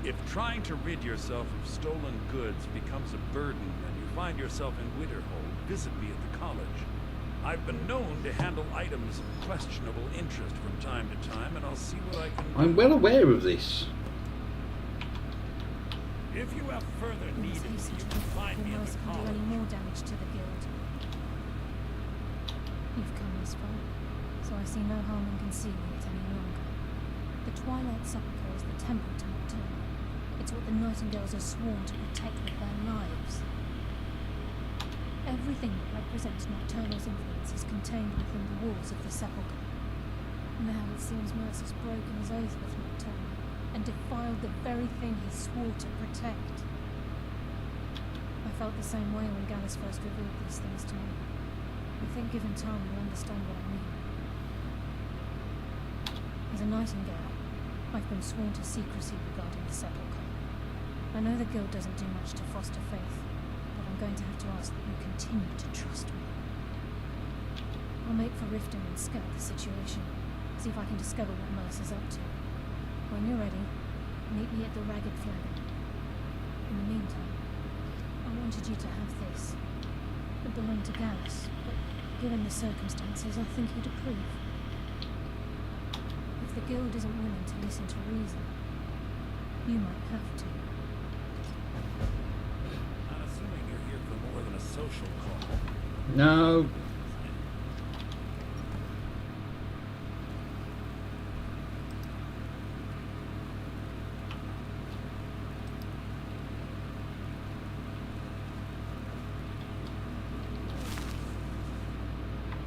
K: If trying to rid yourself of stolen goods becomes a burden and you find yourself in Winterhold, visit me at the college. I've been known to handle items of questionable interest from time to time, and I'll see what I can do.
A: I'm well aware of this.
K: If you have further need of me, you can find me at the
C: do
K: college.
C: any more damage to the Guild. You've come this far, so I see no harm in concealing it any longer. The Twilight Sepulchre is the temple to Nocturne. It's what the Nightingales are sworn to protect with their lives. Everything that represents Nocturnal's influence is contained within the walls of the Sepulchre. Now it seems Mercer's broken his oath with Nocturne and defiled the very thing he swore to protect. I felt the same way when Gallus first revealed these things to me. I think given time you'll understand what I mean. As a Nightingale, I've been sworn to secrecy regarding the Sepulchre. I know the Guild doesn't do much to foster faith, but I'm going to have to ask that you continue to trust me. I'll make for Riften and scout the situation, see if I can discover what Mercer's up to. When you're ready, meet me at the Ragged Flagon. In the meantime, I wanted you to have this. It belonged to Gallus, but given the circumstances, I think he'd approve. If the Guild isn't willing to listen to reason, you might have to.
K: I'm assuming you're here for more than a social call.
A: No.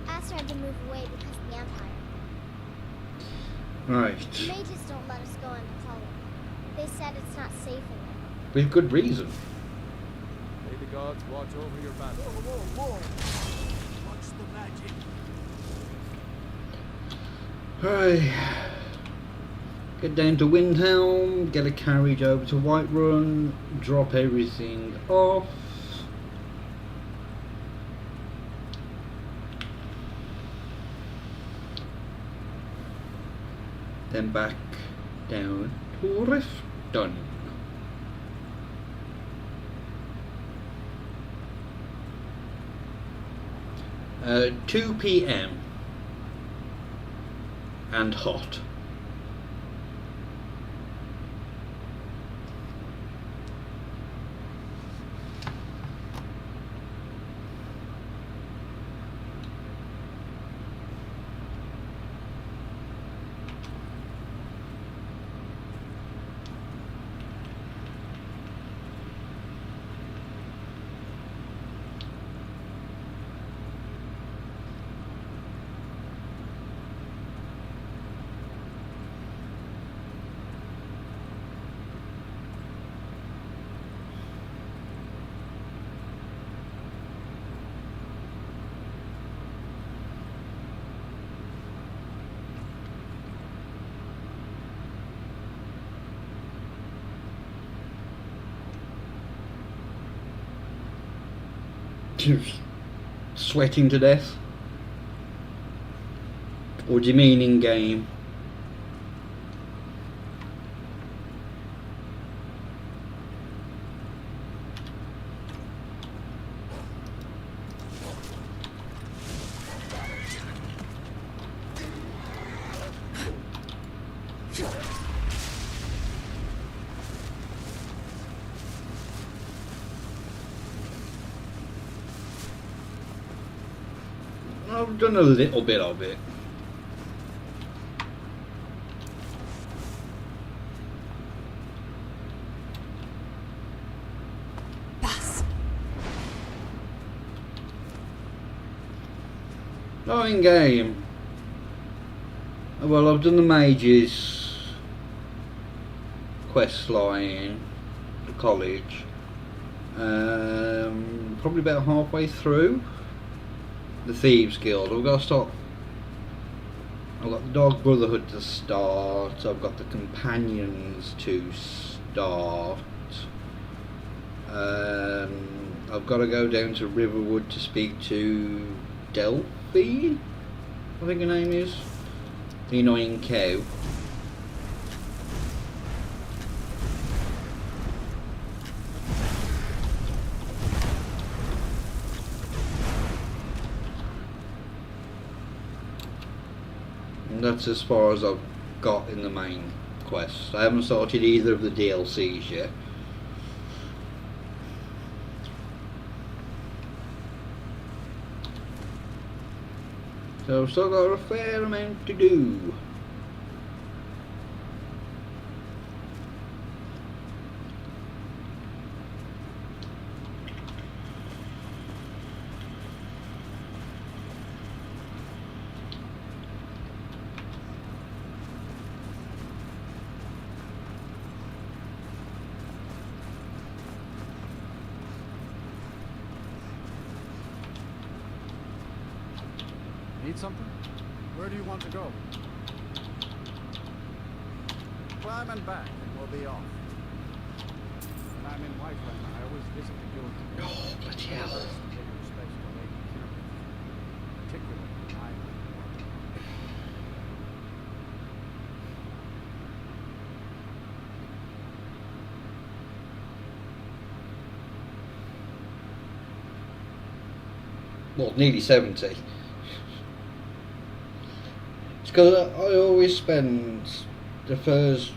R: Aster had to move away because of the Empire.
A: Right.
R: The mages don't let us go into Hollow. They said it's not safe in there.
A: With good reason.
J: May the gods watch over your battle.
D: Whoa, whoa, whoa! Watch the magic.
A: Right. Get down to Windhelm, get a carriage over to Whiterun, drop everything off. Then back down to Riften. 2 PM and hot. Sweating to death? Or do you mean in game? I've done a little bit of it. Not in game. Well, I've done the mages quest line, the college. Probably about halfway through the Thieves Guild. I've got to stop. I've got the Dog Brotherhood to start. I've got the Companions to start. I've got to go down to Riverwood to speak to Delphi, I think her name is. The annoying cow. And that's as far as I've got in the main quest. I haven't started either of the DLCs yet. So I've still got a fair amount to do.
D: Need something? Where do you want to go? Climb and back, and we'll be off. When I'm in Whiteland, I always visit the guild.
A: Oh, bloody hell.
D: Particularly Ireland.
A: Well, nearly 70. It's because I always spend the first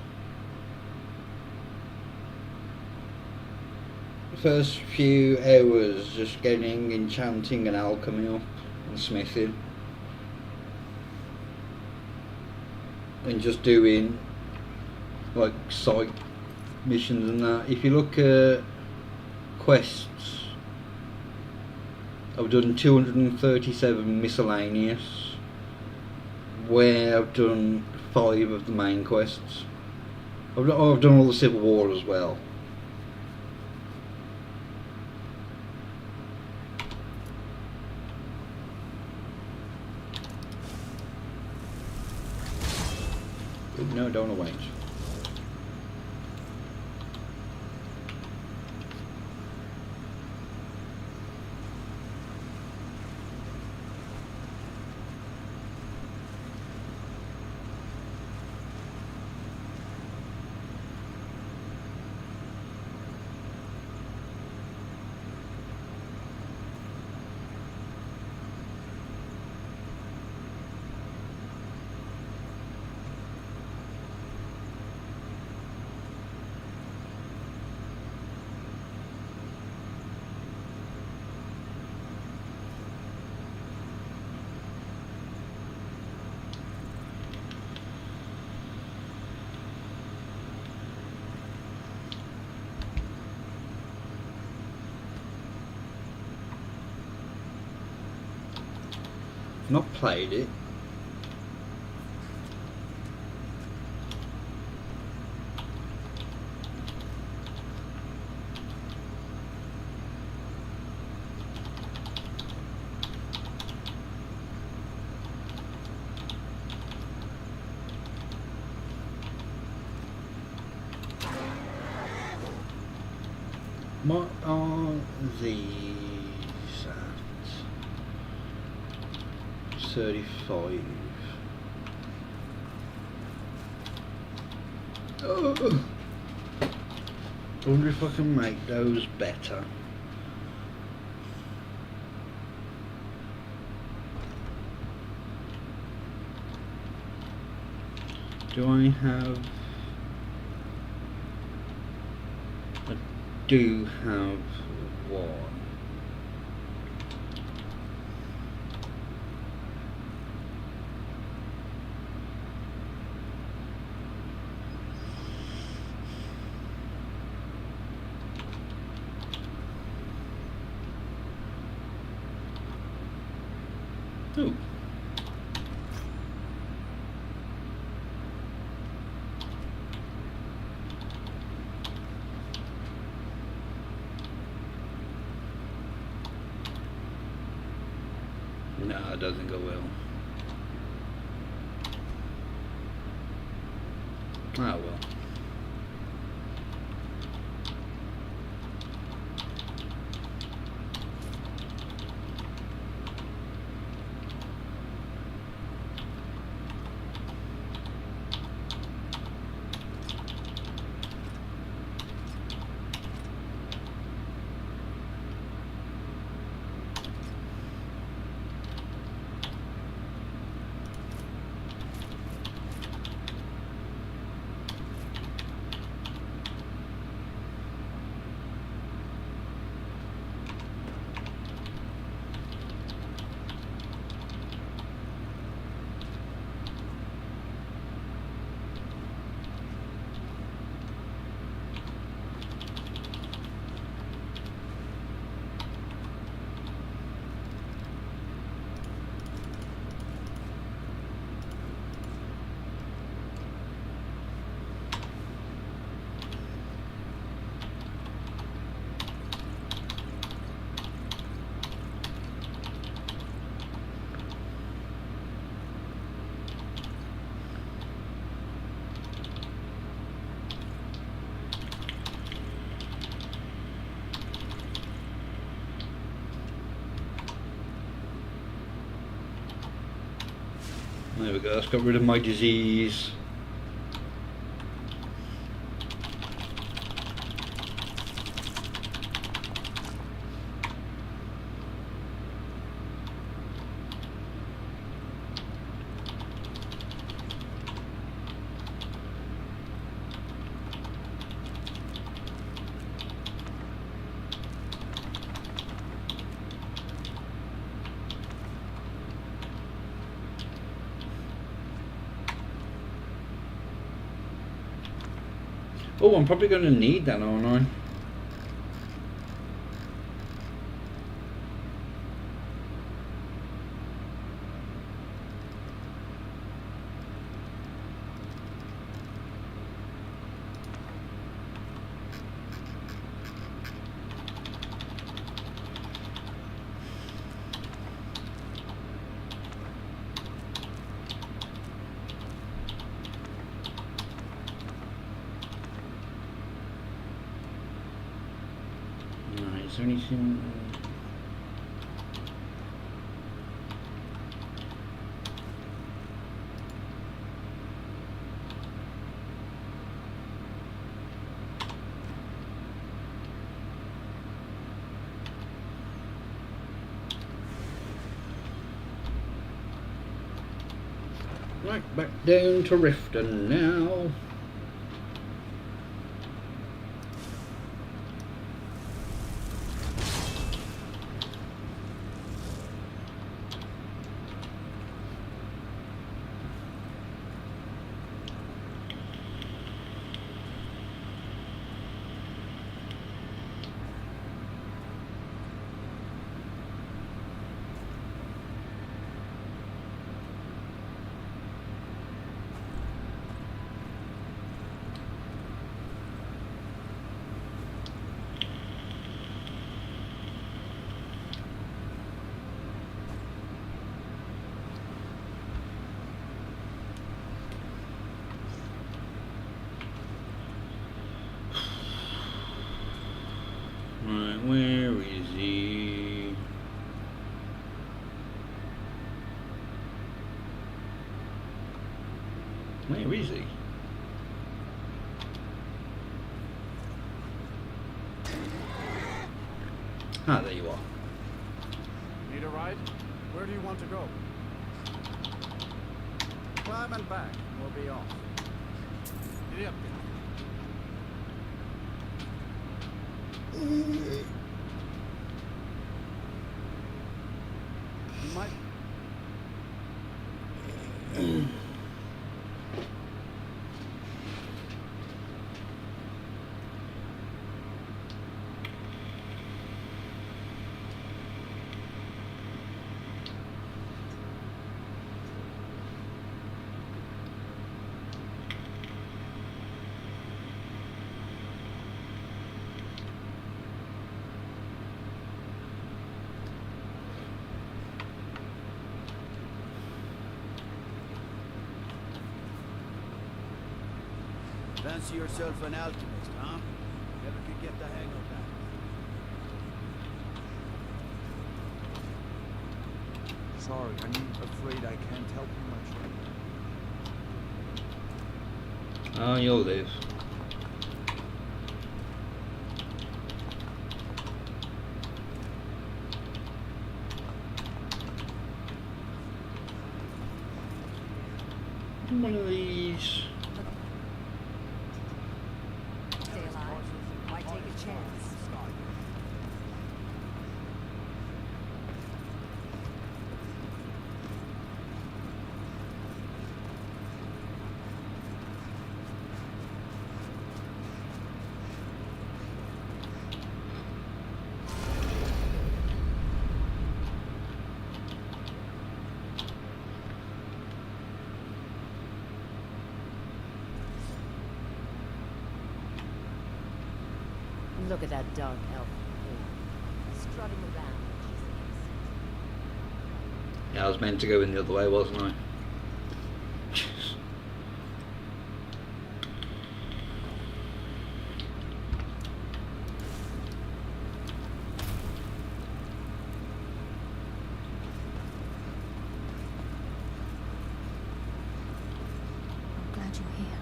A: few hours just getting enchanting and alchemy up and smithing, and just doing like side missions and that. If you look at quests, I've done 237 miscellaneous, where I've done 5 of the main quests. I've done all the Civil War as well. But no, don't want to wait. Not played it. What are these at? 35. Oh. I wonder if I can make those better. Do I have... I do have one. Ooh. No, it doesn't go well. Ah, well. There we go, that's got rid of my disease. Oh, I'm probably going to need that, aren't I? Is there anything? Right, back down to Riften now. Right, where is he? Where is he? Ah, there you are.
D: Need a ride? Where do you want to go? Climb and back. We'll be off. Giddy up. You might. Fancy yourself an alchemist, huh? Never could get the hang of that.
H: Sorry, I'm afraid I can't help you much.
A: Oh, you'll live. One of these.
P: Stay alive. Why take a chance?
E: Look at that dark elf strutting around.
A: Yeah, I was meant to go in the other way, wasn't I?
C: I'm glad you're here.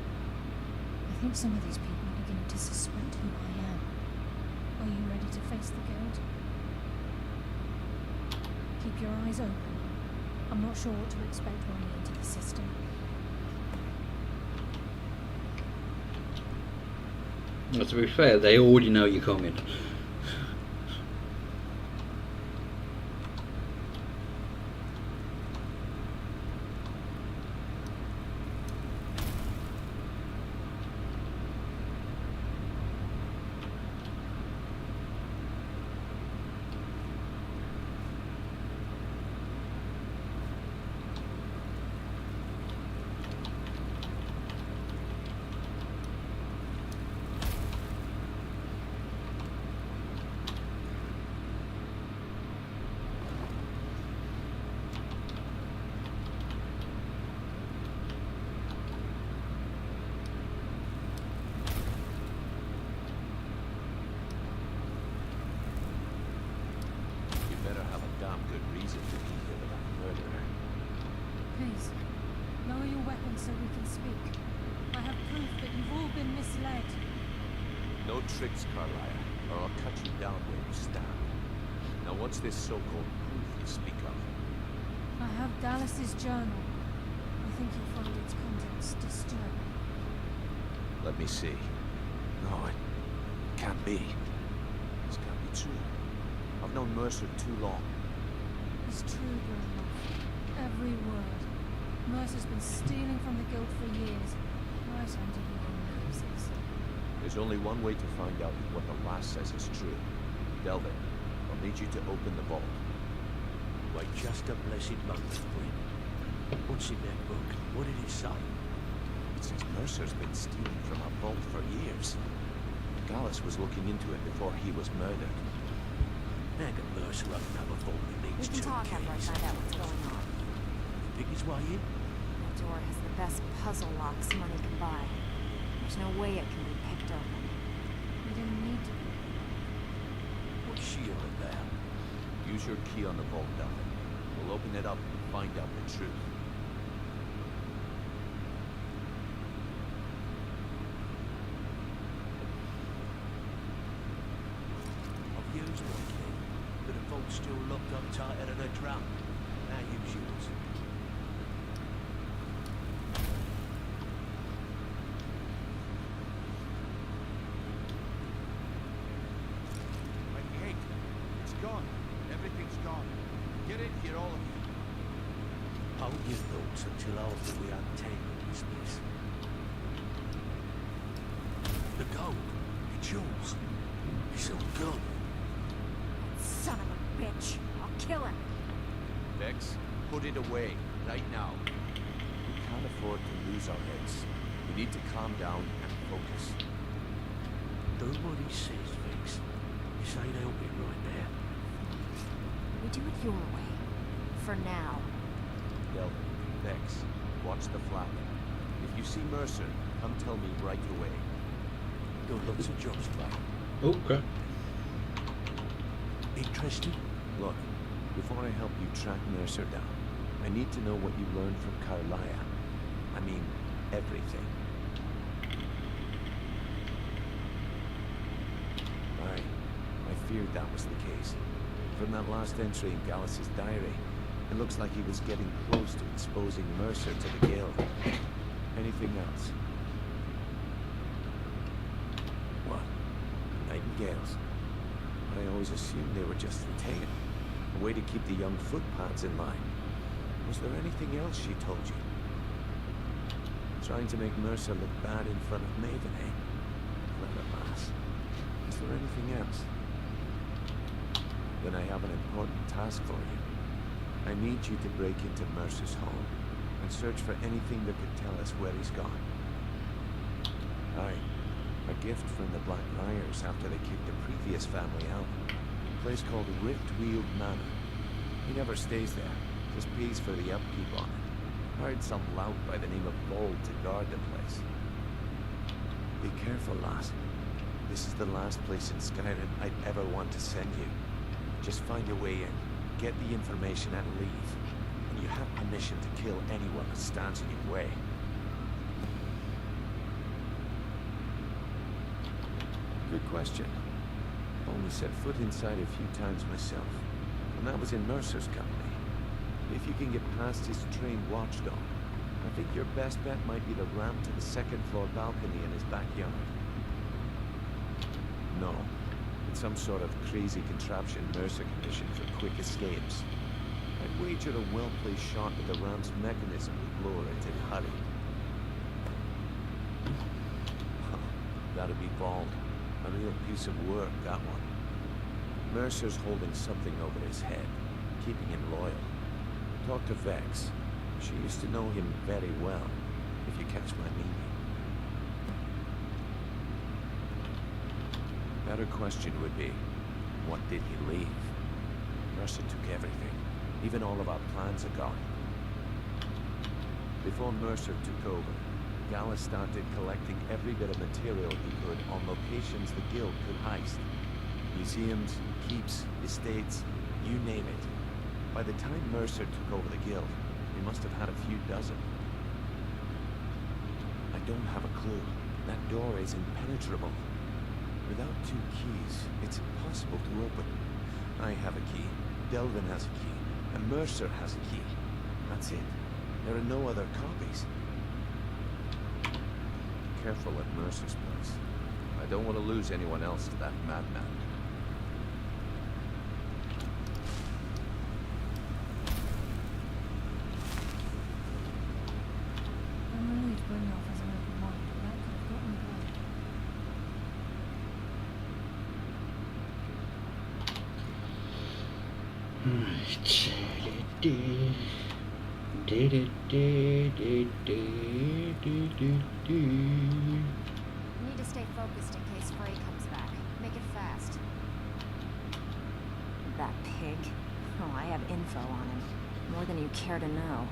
C: I think some of these people are beginning to suspect who I am. Are you ready to face the guild? Keep your eyes open. I'm not sure what to expect when we enter the system.
A: Well, to be fair, they already know you're coming.
C: Please, lower your weapons so we can speak. I have proof that you've all been misled.
G: No tricks, Carlisle, or I'll cut you down where you stand. Now what's this so-called proof you speak of?
C: I have Dallas's journal. I think you'll find its contents disturbing.
G: Let me see. No, it can't be. This can't be true. I've known Mercer too long.
C: It's true, Grandma. Every word. Mercer's been stealing from the guild for years, right under your noses.
G: There's only one way to find out if what the lass says is true. Delvin, I'll need you to open the vault.
L: Wait just a blessed moment, Queen. What's in that book? What did it say?
G: It says Mercer's been stealing from our vault for years. Gallus was looking into it before he was murdered.
L: How can Mercer open up a vault that
C: We
L: needs
C: can
L: two
C: talk after I
L: keys?
C: find out what's going on.
L: Think his way in?
C: That door has the best puzzle locks money can buy. There's no way it can be picked open. We didn't need to be.
L: What's she all about?
G: Use your key on the vault, Delvin. We'll open it up and find out the truth.
L: I've used one key, but the vault's still locked up tighter than a drum. Now use yours.
J: My gate. It's gone. Everything's gone. Get in here, all of you.
L: Hold your thoughts until after we untangle this mess. The gold. It's yours. It's all gone.
C: Son of a bitch! I'll kill him!
G: Vex, put it away, right now. We can't afford to lose our heads. We need to calm down and focus.
L: Do what he says, Vex. This ain't helping right now.
C: We do it your way. For now.
G: Delvin, Vex, watch the flap. If you see Mercer, come tell me right away.
L: Got lots of jobs, mate.
A: Oh crap.
L: Interested?
G: Look, before I help you track Mercer down, I need to know what you learned from Carlia. I mean, everything. I feared that was the case. From that last entry in Gallus's diary, it looks like he was getting close to exposing Mercer to the Guild. Anything else?
L: What?
G: Nightingales. I always assumed they were just the tail. A way to keep the young footpads in line. Was there anything else she told you? Trying to make Mercer look bad in front of Maven, eh? Clever lass. Is there anything else? Then I have an important task for you. I need you to break into Mercer's home and search for anything that could tell us where he's gone. Aye, a gift from the Black Friars after they kicked the previous family out. A place called Riftweald Manor. He never stays there, just pays for the upkeep on it. Hired some lout by the name of Bold to guard the place. Be careful, lass. This is the last place in Skyrim I'd ever want to send you. Just find your way in, get the information and leave. And you have permission to kill anyone that stands in your way. Good question. I've only set foot inside a few times myself, and that was in Mercer's company. If you can get past his trained watchdog, I think your best bet might be the ramp to the second-floor balcony in his backyard. No, it's some sort of crazy contraption Mercer commissioned for quick escapes. I'd wager a well-placed shot with the ramp's mechanism would lure it in a hurry. That'd be bald. A real piece of work, that one. Mercer's holding something over his head, keeping him loyal. Talk to Vex. She used to know him very well, if you catch my meaning. Better question would be, what did he leave? Mercer took everything. Even all of our plans are gone. Before Mercer took over, Gallus started collecting every bit of material he could on locations the Guild could heist. Museums, keeps, estates, you name it. By the time Mercer took over the Guild, he must have had a few dozen. I don't have a clue. That door is impenetrable. Without 2 keys, it's impossible to open. I have a key, Delvin has a key, and Mercer has a key. That's it. There are no other copies. Careful at Mercer's place. I don't want to lose anyone else to that madman.
C: I'm relieved Brynolf has an open mind, but that could have gotten You need to stay focused in case Frey comes back. Make it fast. That pig. Oh, I have info on him. More than you care to know.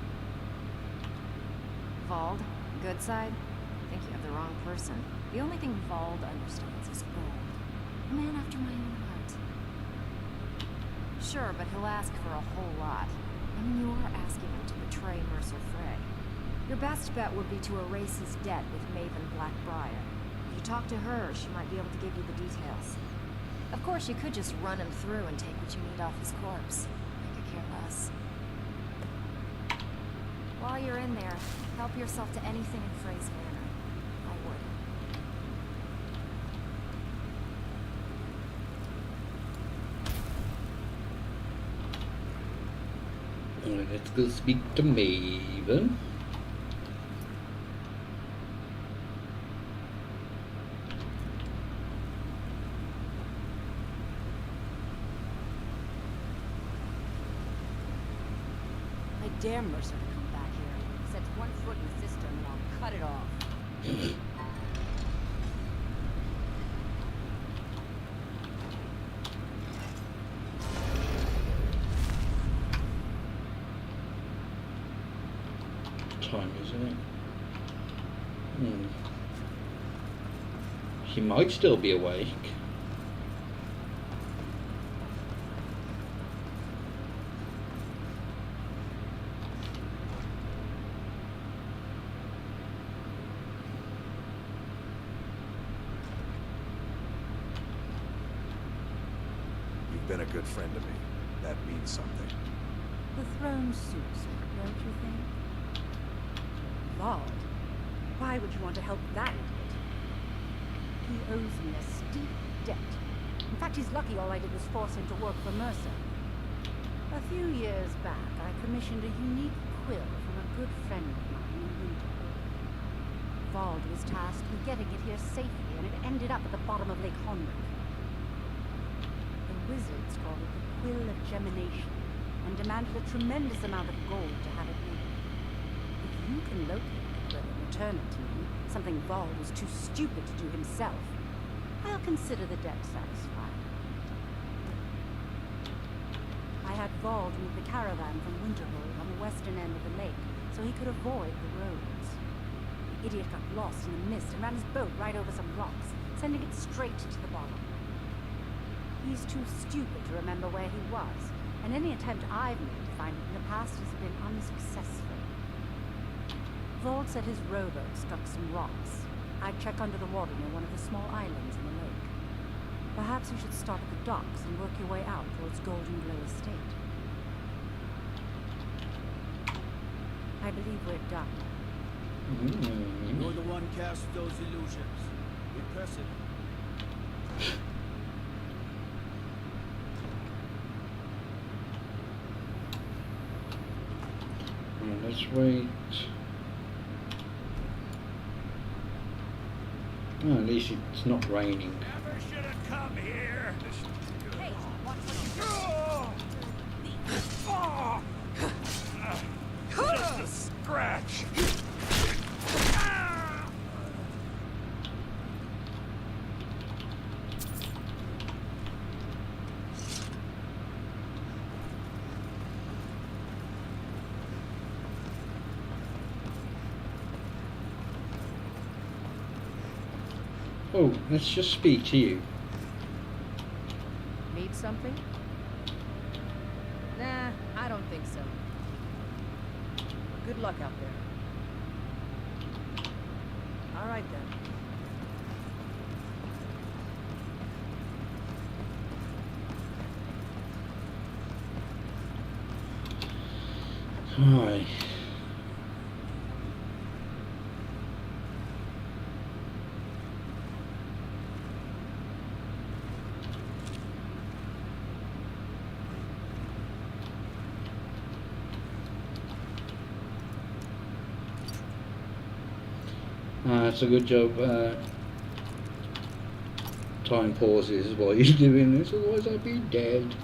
C: Vald, good side? I think you have the wrong person. The only thing Vald understands is gold. A man after my own heart. Sure, but he'll ask for a whole lot. I mean, you are asking him to betray Mercer Frey. Your best bet would be to erase his debt with Maven Blackbriar. If you talk to her, she might be able to give you the details. Of course, you could just run him through and take what you need off his corpse. I could care less. While you're in there, help yourself to anything in Frey's manner. I would.
A: Alright, let's go speak to Maven.
E: I dare Mercer to come back here. Sets one foot in the system and I'll cut it off.
A: Time, isn't it? She might still be awake.
G: You've been a good friend to me. That means something.
E: The throne suits me, don't you think? Lord, why would you want to help that idiot? He owes me a steep debt. In fact, he's lucky all I did was force him to work for Mercer. A few years back, I commissioned a unique quill from a good friend of mine in Winterhold. Vald was tasked with getting it here safely, and it ended up at the bottom of Lake Honric. The wizards called it the Quill of Gemination, and demanded a tremendous amount of gold to have it made. If you can locate the quill and return it to me, something Vald was too stupid to do himself, I'll consider the debt satisfied. I had Vald move the caravan from Winterhold on the western end of the lake, so he could avoid the roads. The idiot got lost in the mist and ran his boat right over some rocks, sending it straight to the bottom. He's too stupid to remember where he was, and any attempt I've made to find it in the past has been unsuccessful. Vald said his rowboat struck some rocks. I'd check under the water near one of the small islands in the lake. Perhaps you should start at the docks and work your way out towards Golden Glow Estate. I believe we're done.
D: You're the one cast those illusions. Impressive.
A: Let's wait. Oh, at least it's not raining.
K: Never should have come here.
E: Hey, watch what you do.
K: Just a scratch.
A: Oh, let's just speak to you.
P: Need something? Nah, I don't think so. Good luck out there. All right then.
A: Hi. It's a good job. Time pauses while you're doing this, otherwise I'd be dead.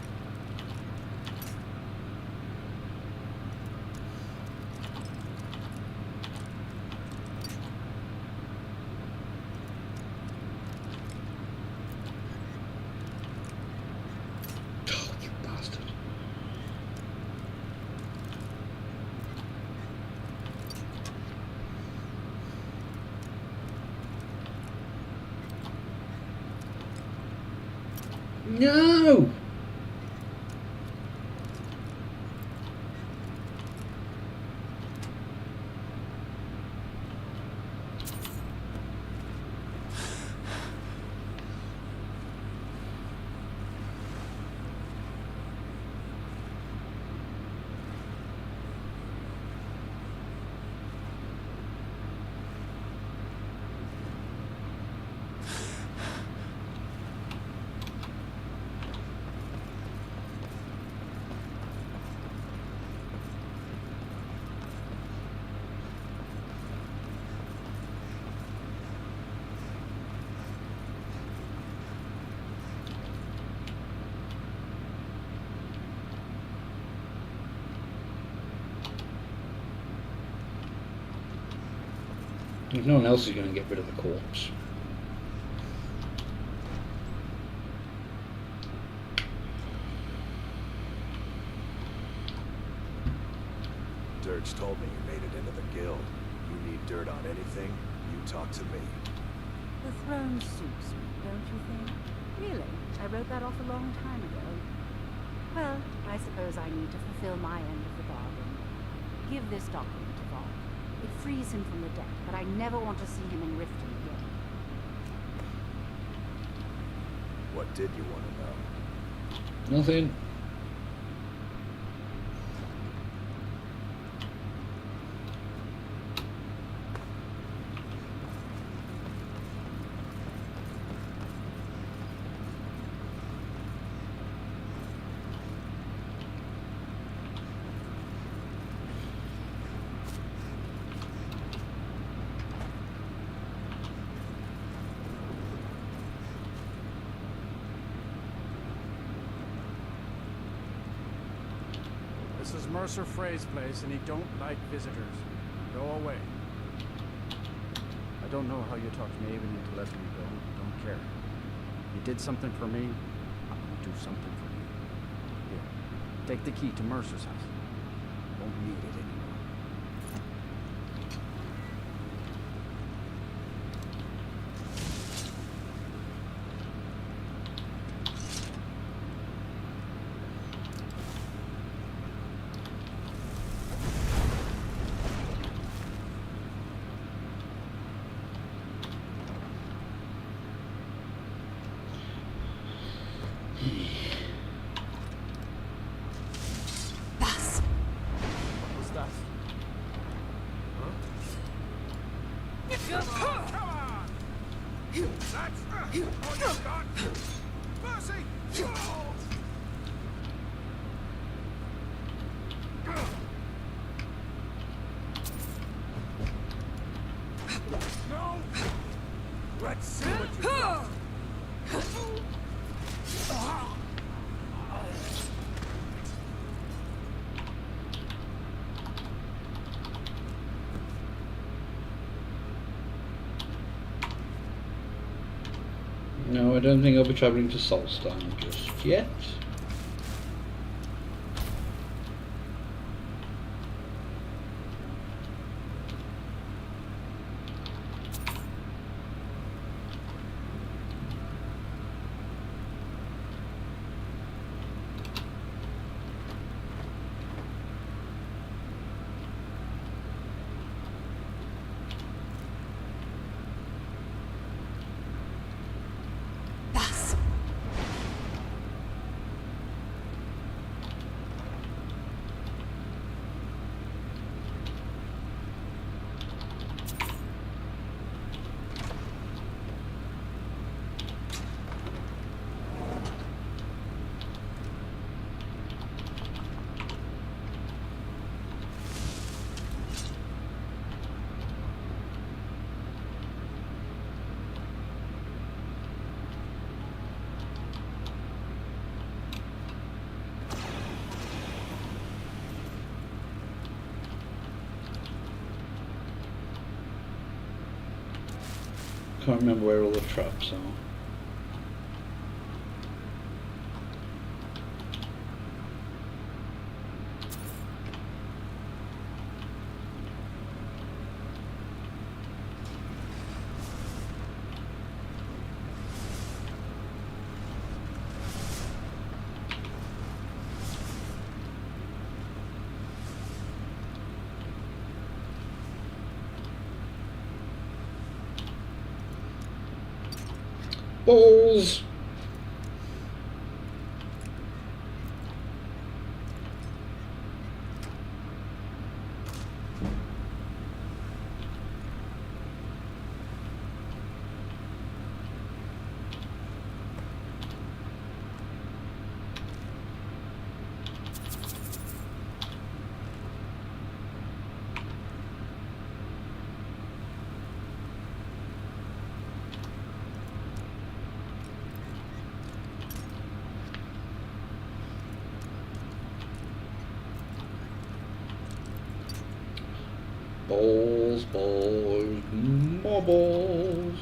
A: Oh, you bastard. No! If no one else is going to get rid of the corpse.
G: Dirge told me you made it into the guild. You need dirt on anything, you talk to me.
E: The throne suits me, don't you think? Really? I wrote that off a long time ago. Well, I suppose I need to fulfill my end of the bargain. Give this document to Vaughn. It frees him from the debt, but I never want to see him in Riften again.
H: What did you want to know?
A: Nothing.
D: This is Mercer Frey's place, and he don't like visitors. Go away. I don't know how you talked Maven into letting me go. Don't care. You did something for me, I'm gonna do something for you. Here, take the key to Mercer's house. Won't need it anymore.
B: Let's see what you got.
A: No, I don't think I'll be travelling to Solstein just yet. Can't remember where all the traps are. Balls! Balls, balls, more balls.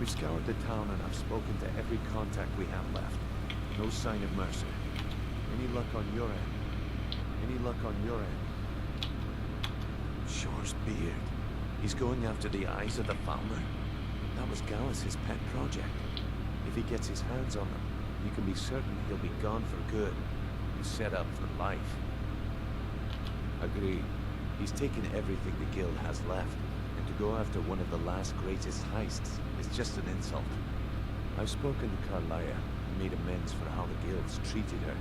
G: We've scoured the town and I've spoken to every contact we have left. No sign of Mercer. Any luck on your end? Any luck on your end? Shore's beard. He's going after the eyes of the founder. That was Gallus' pet project. If he gets his hands on them, you can be certain he'll be gone for good. He's set up for life. Agreed. He's taken everything the guild has left, and to go after one of the last greatest heists is just an insult. I've spoken to Carlia and made amends for how the guild's treated her.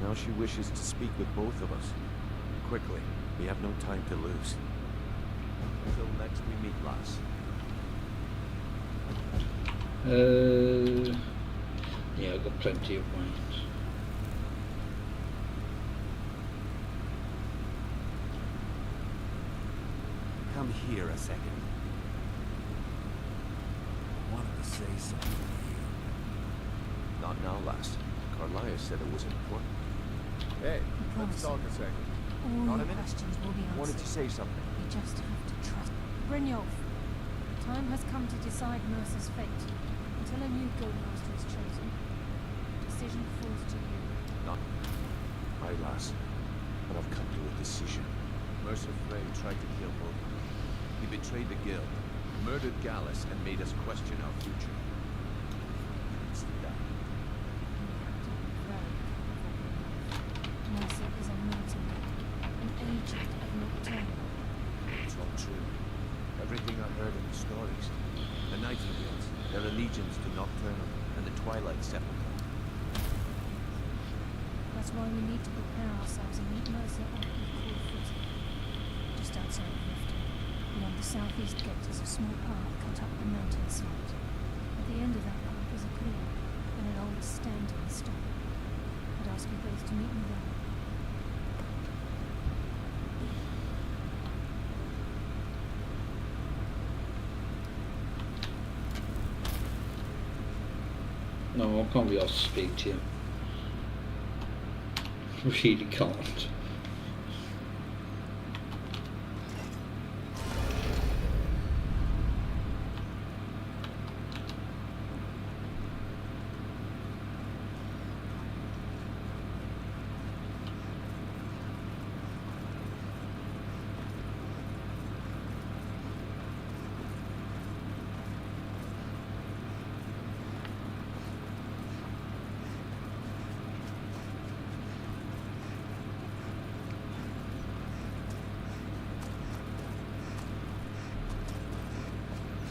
G: Now she wishes to speak with both of us. Quickly, we have no time to lose. Until next we meet, lass.
A: Yeah, I've got plenty of wines.
N: Come here a second.
K: I wanted to say something to you.
G: Not now, lass. Carlia said it was important.
J: Hey,
E: promise
J: let's talk a second.
E: All
J: Not a
E: your
J: minute?
E: questions will be answered.
J: Wanted to say something.
E: You just have to trust.
I: Brynjolf, the time has come to decide Mercer's fate. Until a new guildmaster is chosen, the decision falls to you.
G: Not. Aye, lass. But I've come to a decision.
J: Mercer Frey tried to kill both of us. He betrayed the guild, murdered Gallus, and made us question our future. It's that.
I: Mercer is a mercenary, an agent of Nocturnal.
G: It's all true. Everything I heard in the stories. The Nightingales, their allegiance to Nocturnal, and the Twilight Sepulchre.
I: That's why we need to prepare ourselves and meet Mercer on equal footing. Just outside of Riften, beyond the southeast gate is a small path cut up the mountainside. At the end of that path is a clearing, and an old standing stone. I'd ask you both to meet me there.
A: No, I can't be asked to speak to you. Really can't.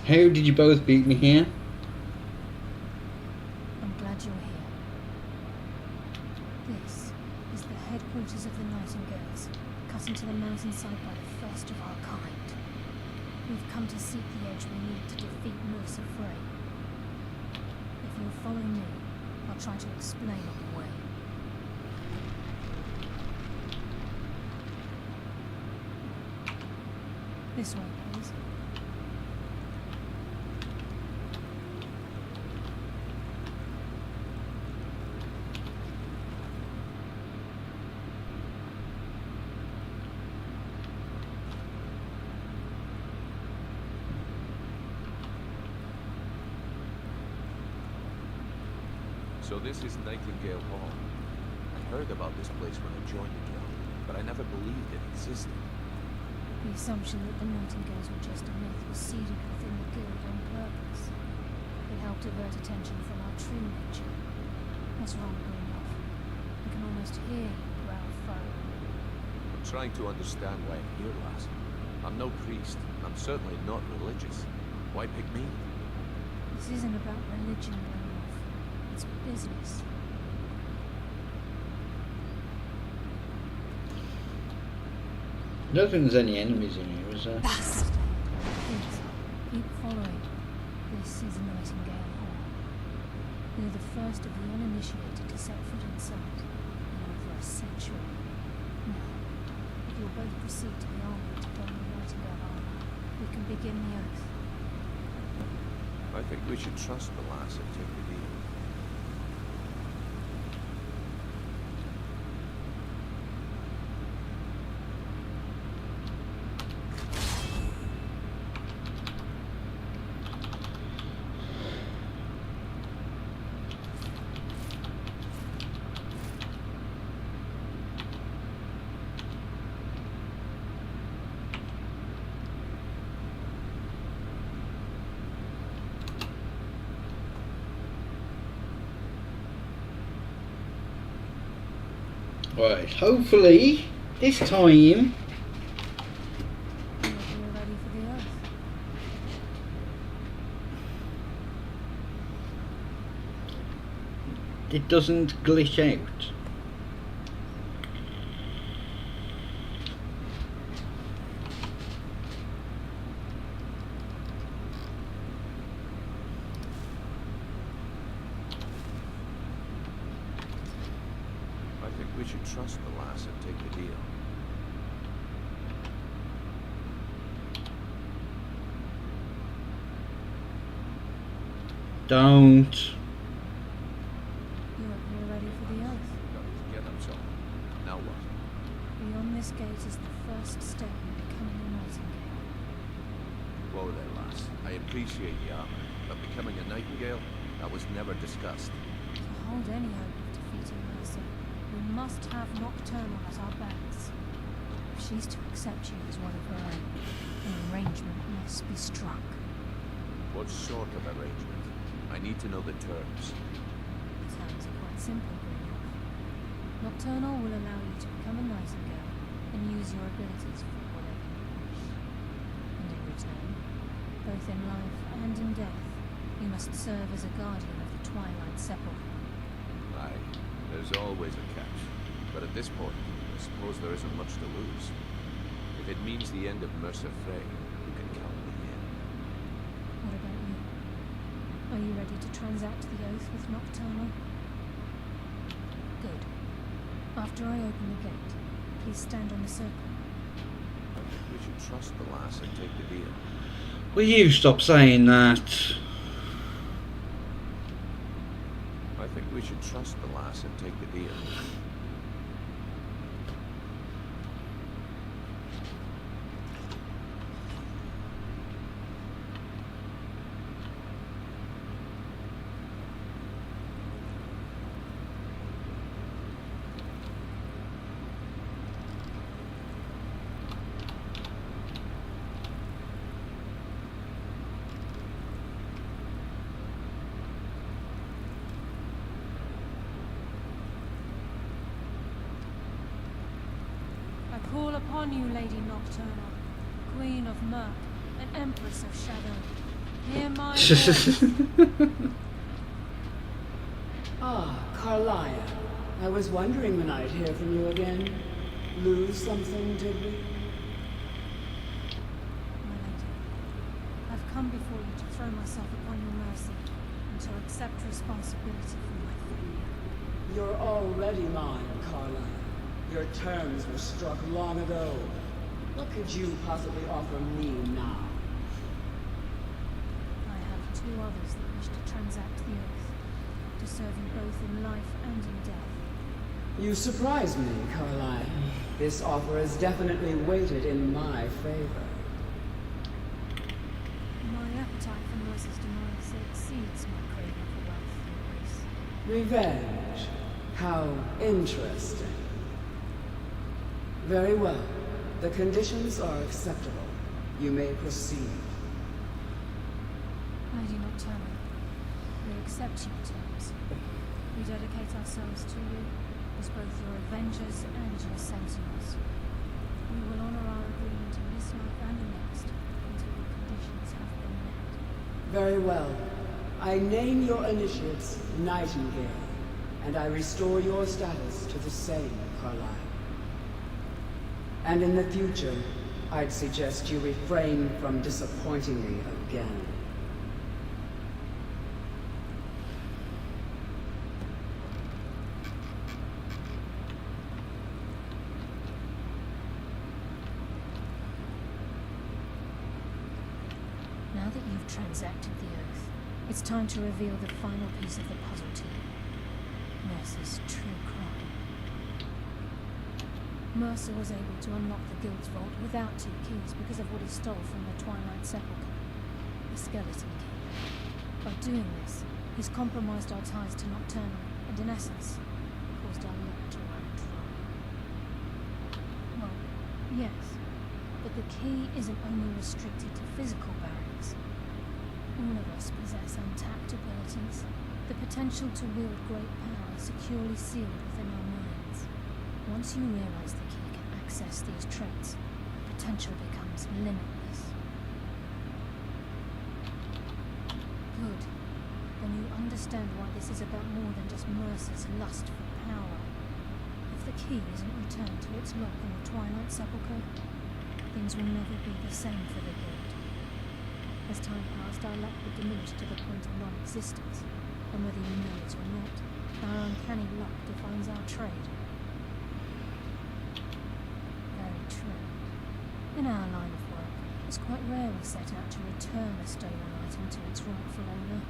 A: How did you both beat me here?
I: I'm glad you're here. This is the headquarters of the Nightingales, cut into the mountainside by the first of our kind. We've come to seek the edge we need to defeat Mercer Frey. If you'll follow me, I'll try to explain on the way. This way, please.
G: So this is Nightingale Hall. I heard about this place when I joined the guild, but I never believed it existed.
I: The assumption that the Nightingales were just a myth was seeded within the guild on purpose. It helped divert attention from our true nature. What's wrong, Brynjolf? I can almost hear you growl furrow.
G: I'm trying to understand why I'm here, lass. I'm no priest. I'm certainly not religious. Why pick me?
I: This isn't about religion, Brynjolf. It's business.
A: I don't think there's any enemies in here, is there?
I: Bastard! Please, keep following. This is Nightingale Hall. We're the first of the uninitiated to set foot inside in over a century. Now, if you'll both proceed to the armory to don the Nightingale armor, we can begin the oath.
G: I think we should trust the lass and take the deal.
A: Right, hopefully this time
I: You're ready for the oath.
A: it doesn't glitch out.
G: I think we should trust the lass and take the deal.
A: Don't.
I: You're ready for the oath.
G: Get them so. Now what?
I: Beyond this gate is the first step in becoming a nightingale.
G: Whoa there, lass. I appreciate the armor, but becoming a nightingale? That was never discussed.
I: To hold any hope of defeating Mercer, we must have Nocturnal at our backs. If she's to accept you as one of her own, an arrangement must be struck.
G: What sort of arrangement? I need to know the terms.
I: Terms are quite simple, Greenhoff. Nocturnal will allow you to become a nightingale and use your abilities for whatever you wish. And in return, both in life and in death, you must serve as a guardian of the Twilight Sepulchre.
G: Aye, there's always a catch. But at this point, I suppose there isn't much to lose. If it means the end of Mercer Frey, you can count me in.
I: What about you? Are you ready to transact the oath with Nocturnal? Good. After I open the gate, please stand on the circle.
G: I think we should trust the lass and take the deal.
A: Will you stop saying that?
G: I think we should trust the lass and take the deal.
I: I call upon you, Lady Nocturnal, Queen of Murk, and Empress of Shadow. Hear my voice.
S: Ah, Carlia. I was wondering when I'd hear from you again. Lose something, did we?
I: My lady, I've come before you to throw myself upon your mercy and to accept responsibility for my failure.
S: You're already mine, Carlia. Your terms were struck long ago. What could you possibly offer me now?
I: I have two others that wish to transact the oath, to serve you both in life and in death.
S: You surprise me, Carlia. This offer is definitely weighted in my favor.
I: My appetite for Mercer's demise exceeds my craving for wealth and grace.
S: Revenge. How interesting. Very well. The conditions are acceptable. You may proceed.
I: Lady Nocturnal, we accept your terms. We dedicate ourselves to you as both your avengers and your sentinels. We will honor our agreement in this life and the next until the conditions have been met.
S: Very well. I name your initiates Nightingale, and I restore your status to the same, Carlisle. And in the future, I'd suggest you refrain from disappointing me again.
I: Now that you've transacted the oath, it's time to reveal the final piece of the puzzle to you. Mercer's true crime. Mercer was able to unlock the Guild's vault without 2 keys because of what he stole from the Twilight Sepulchre, the skeleton key. By doing this, he's compromised our ties to Nocturnal and, in essence, caused our luck to run dry. Well, yes, but the key isn't only restricted to physical barriers. All of us possess untapped abilities, the potential to wield great power securely sealed within our minds.
T: Once you realize the key can access these traits, potential becomes limitless. Good. Then you understand why this is about more than just Mercer's lust for power. If the key isn't returned to its lock in the Twilight Sepulchre, things will never be the same for the Guild. As time passed, our luck would diminish to the point of non-existence, and whether you know it or not, our uncanny luck defines our trade. Very true. In our line of work, it's quite rare we set out to return a stolen item to its rightful owner.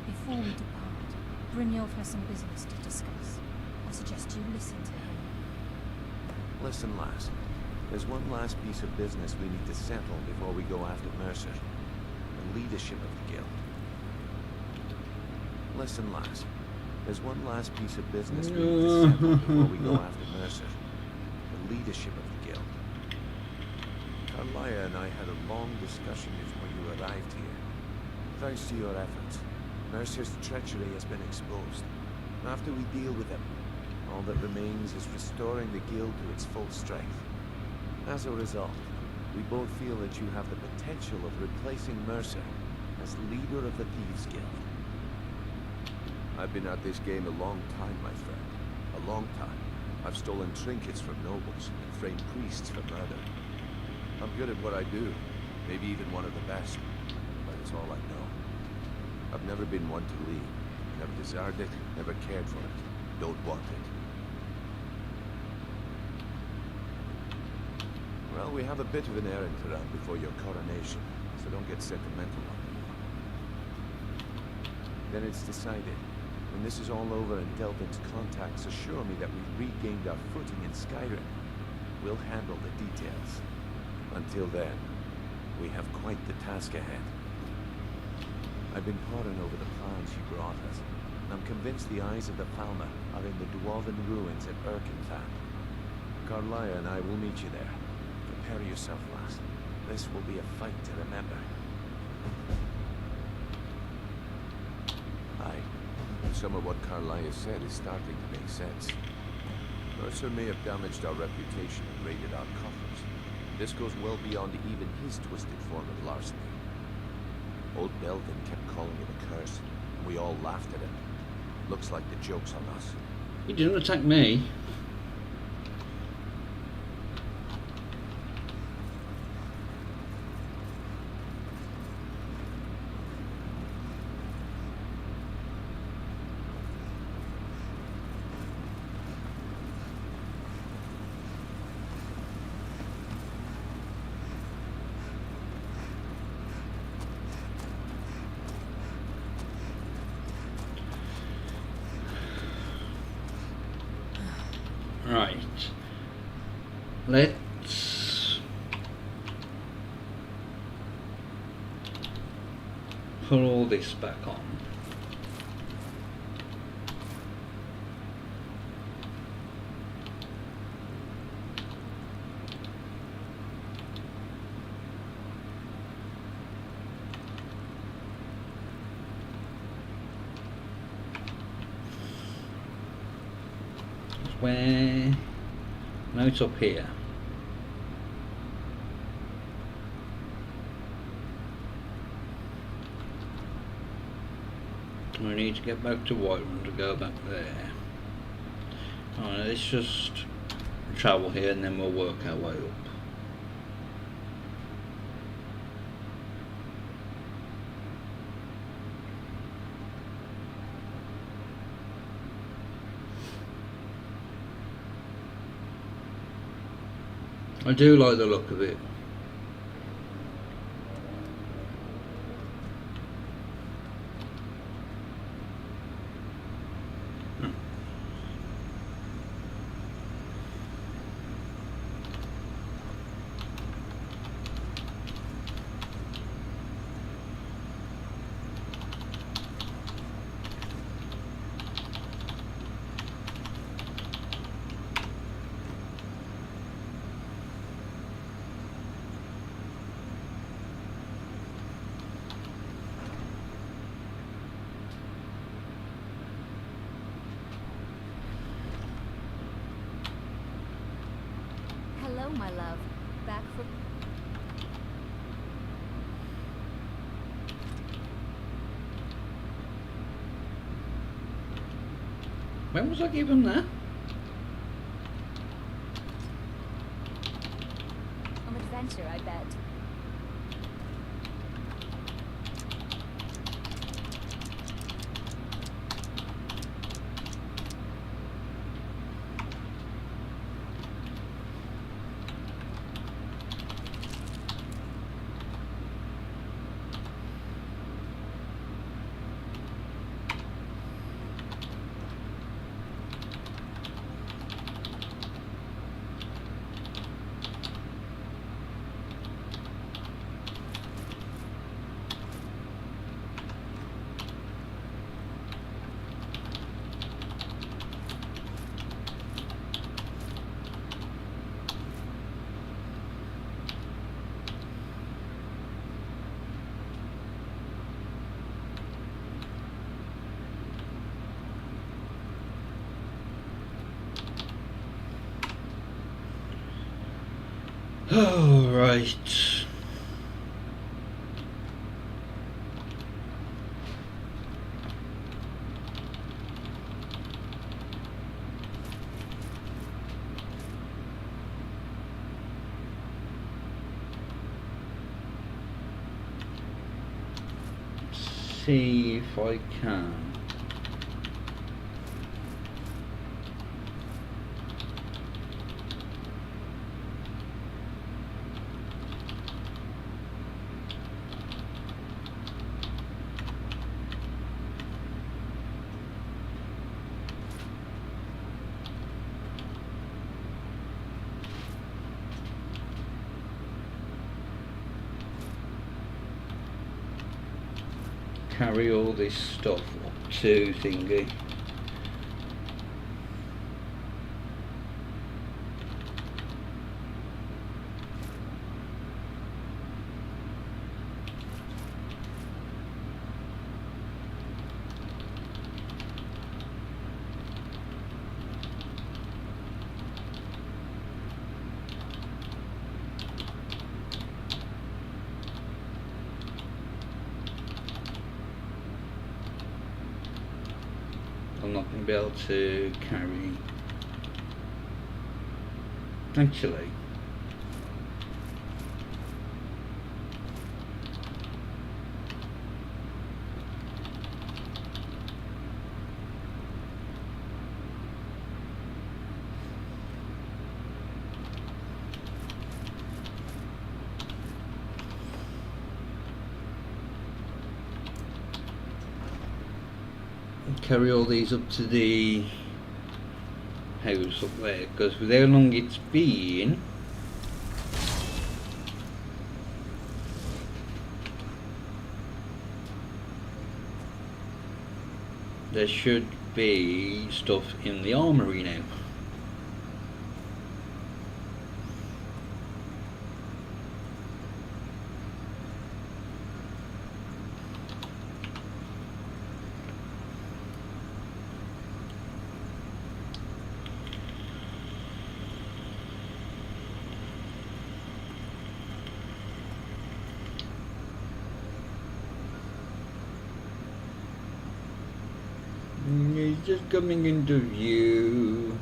T: Before we depart, Brynjolf has some business to discuss. I suggest you listen to him.
G: Listen, lass. There's one last piece of business we need to settle before we go after Mercer. The leadership of the Guild. Listen, lass. There's one last piece of business we need to settle before we go after Mercer. The leadership of the Guild. Carlia and I had a long discussion before you arrived here. Thanks to your efforts, Mercer's treachery has been exposed. After we deal with him, all that remains is restoring the Guild to its full strength. As a result, we both feel that you have the potential of replacing Mercer as leader of the Thieves' Guild. I've been at this game a long time, my friend. A long time. I've stolen trinkets from nobles and framed priests for murder. I'm good at what I do, maybe even one of the best, but it's all I know. I've never been one to lead. Never desired it, never cared for it. Don't want it. Well, we have a bit of an errand to run before your coronation, so don't get sentimental on me. Then it's decided. When this is all over and Delvin's contacts assure me that we've regained our footing in Skyrim, we'll handle the details. Until then, we have quite the task ahead. I've been poring over the plans you brought us, and I'm convinced the eyes of the Falmer are in the dwarven ruins at Erkenthal. Carlia and I will meet you there. Prepare yourself, lass. This will be a fight to remember. Aye. Some of what Carlia said is starting to make sense. Mercer may have damaged our reputation and raided our coffers. This goes well beyond even his twisted form of larceny. Old Delvin kept calling it a curse, and we all laughed at it. Looks like the joke's on us.
A: He didn't attack me. Right, let's put all this back on. Where? No, it's up here. We need to get back to Whiterun to go back there. Alright, let's just travel here and then we'll work our way up. I do like the look of it. When was I given that?
C: An adventure, I bet.
A: Oh, right. See if I can. Carry all this stuff up to thingy. I'm not going to be able to carry. Actually, carry all these up to the house up there, because with how long it's been, there should be stuff in the armory now. He's just coming into view.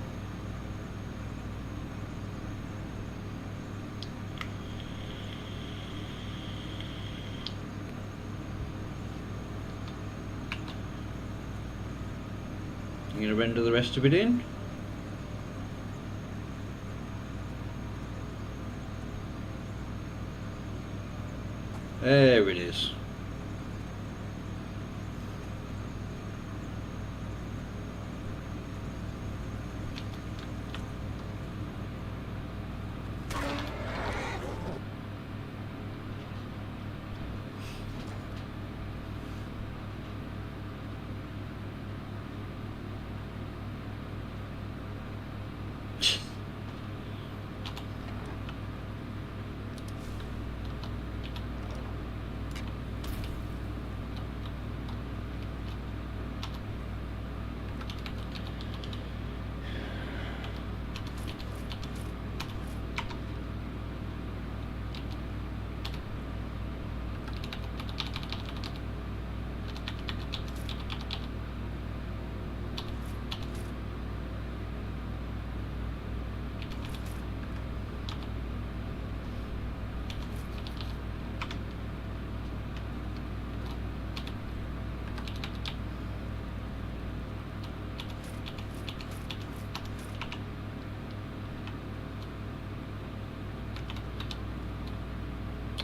A: You gonna render the rest of it in? There it is.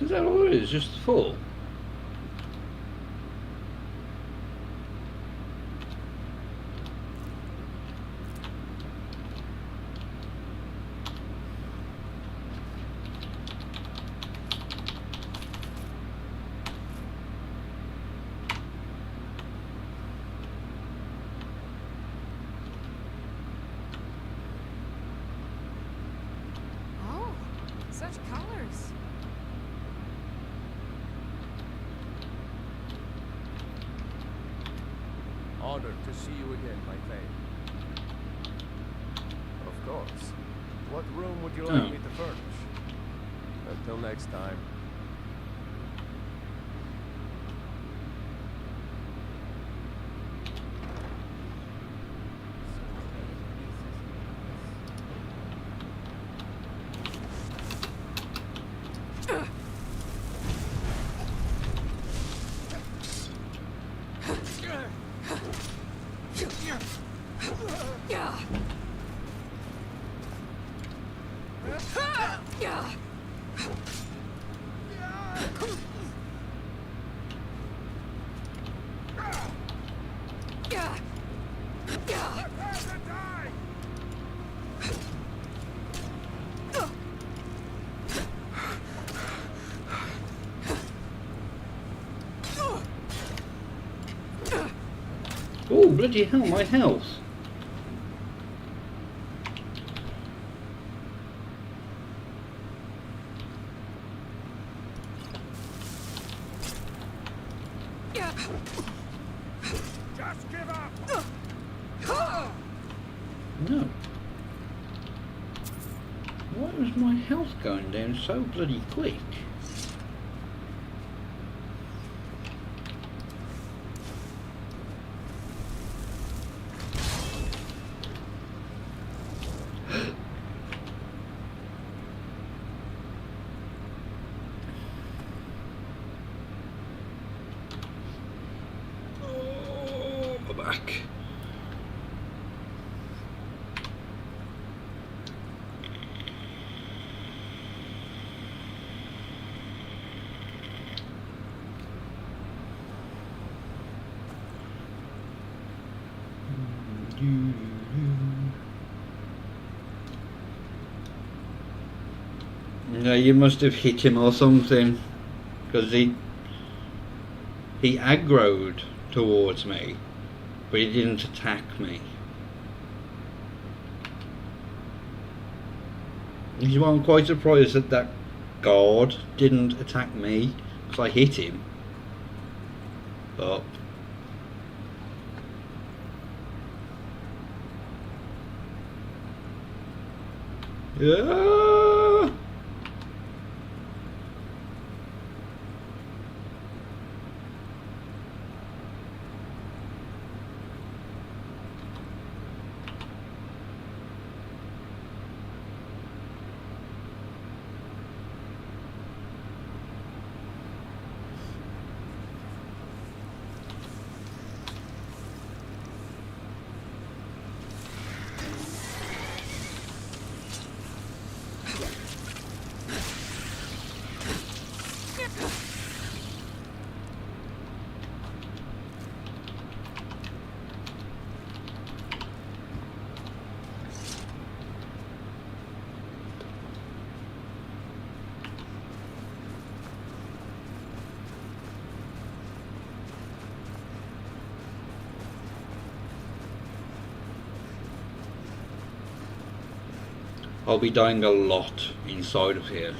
A: Is that all it is? Just full?
P: Oh, such colors.
G: Honored to see you again, my friend. Of course. What room would you like me to furnish? Until next time.
A: Oh, bloody hell, my health.
B: Just give up.
A: No. Why was my health going down so bloody quick? Back. No, you must have hit him or something, because he aggroed towards me, but he didn't attack me. Which is why I'm quite surprised that that guard didn't attack me, because I hit him. But yeah. I'll be dying a lot inside of here.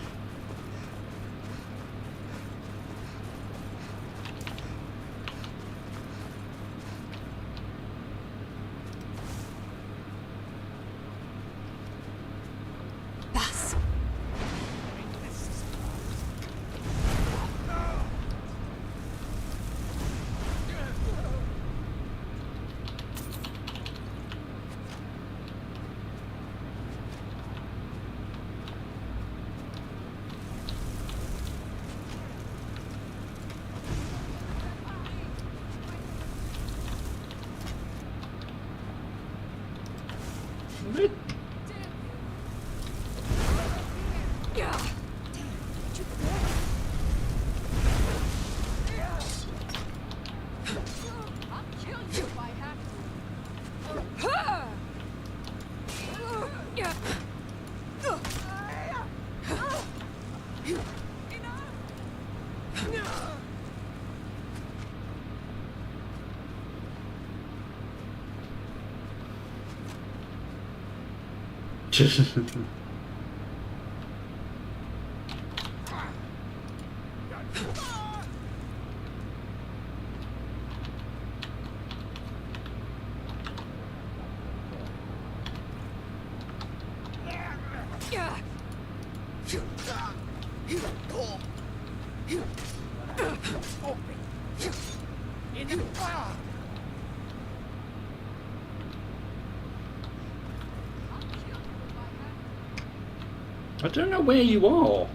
A: I don't know where you are.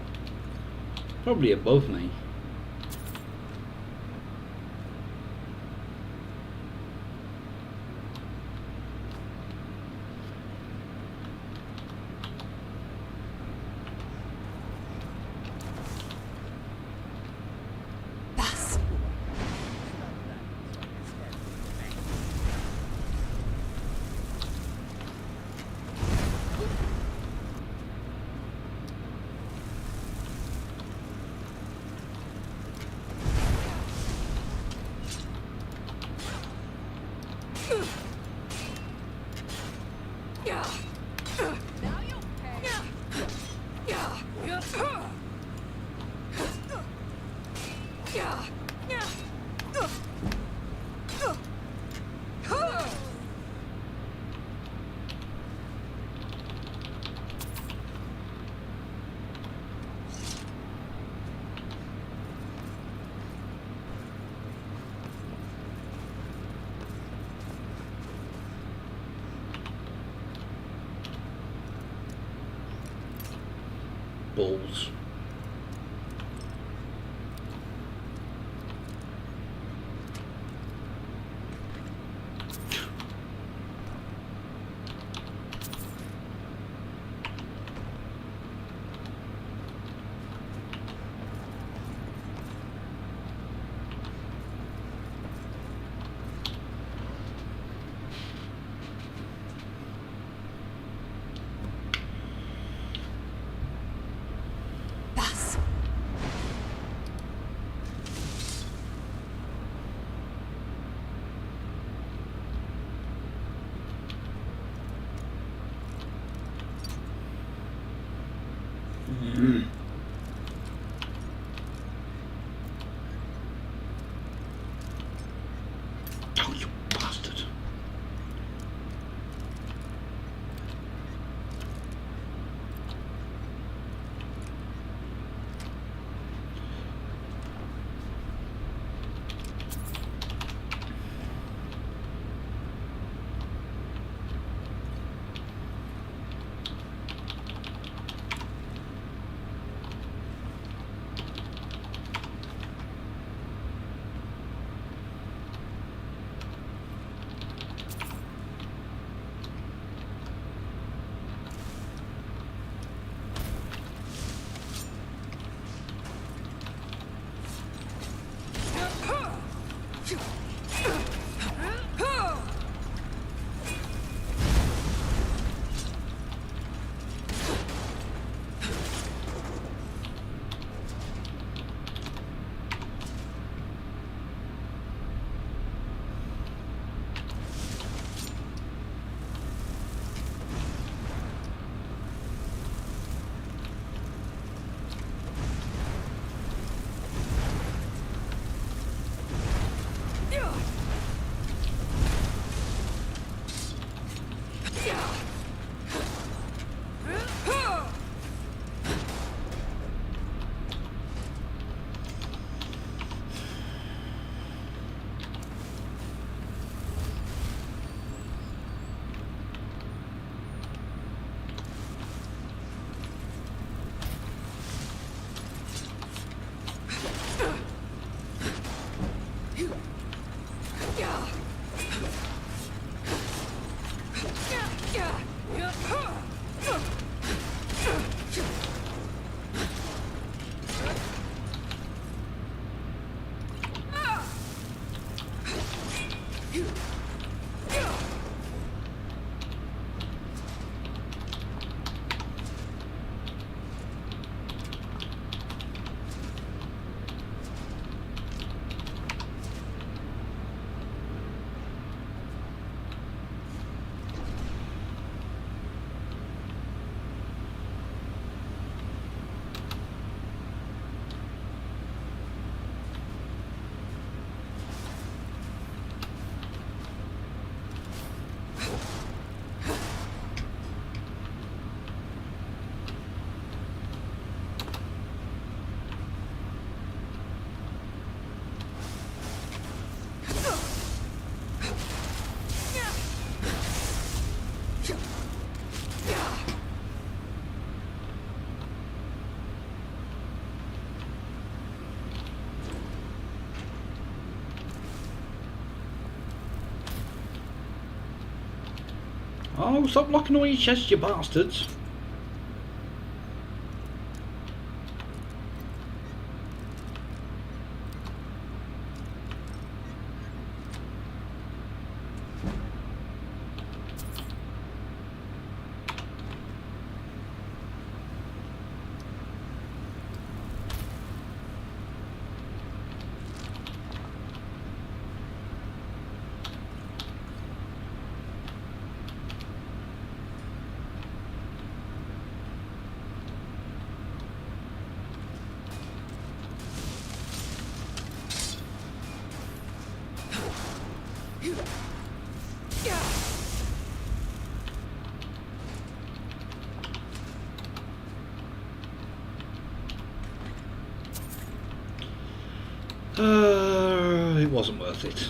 A: Probably above me. Balls. Oh, stop locking all your chests, you bastards. It wasn't worth it.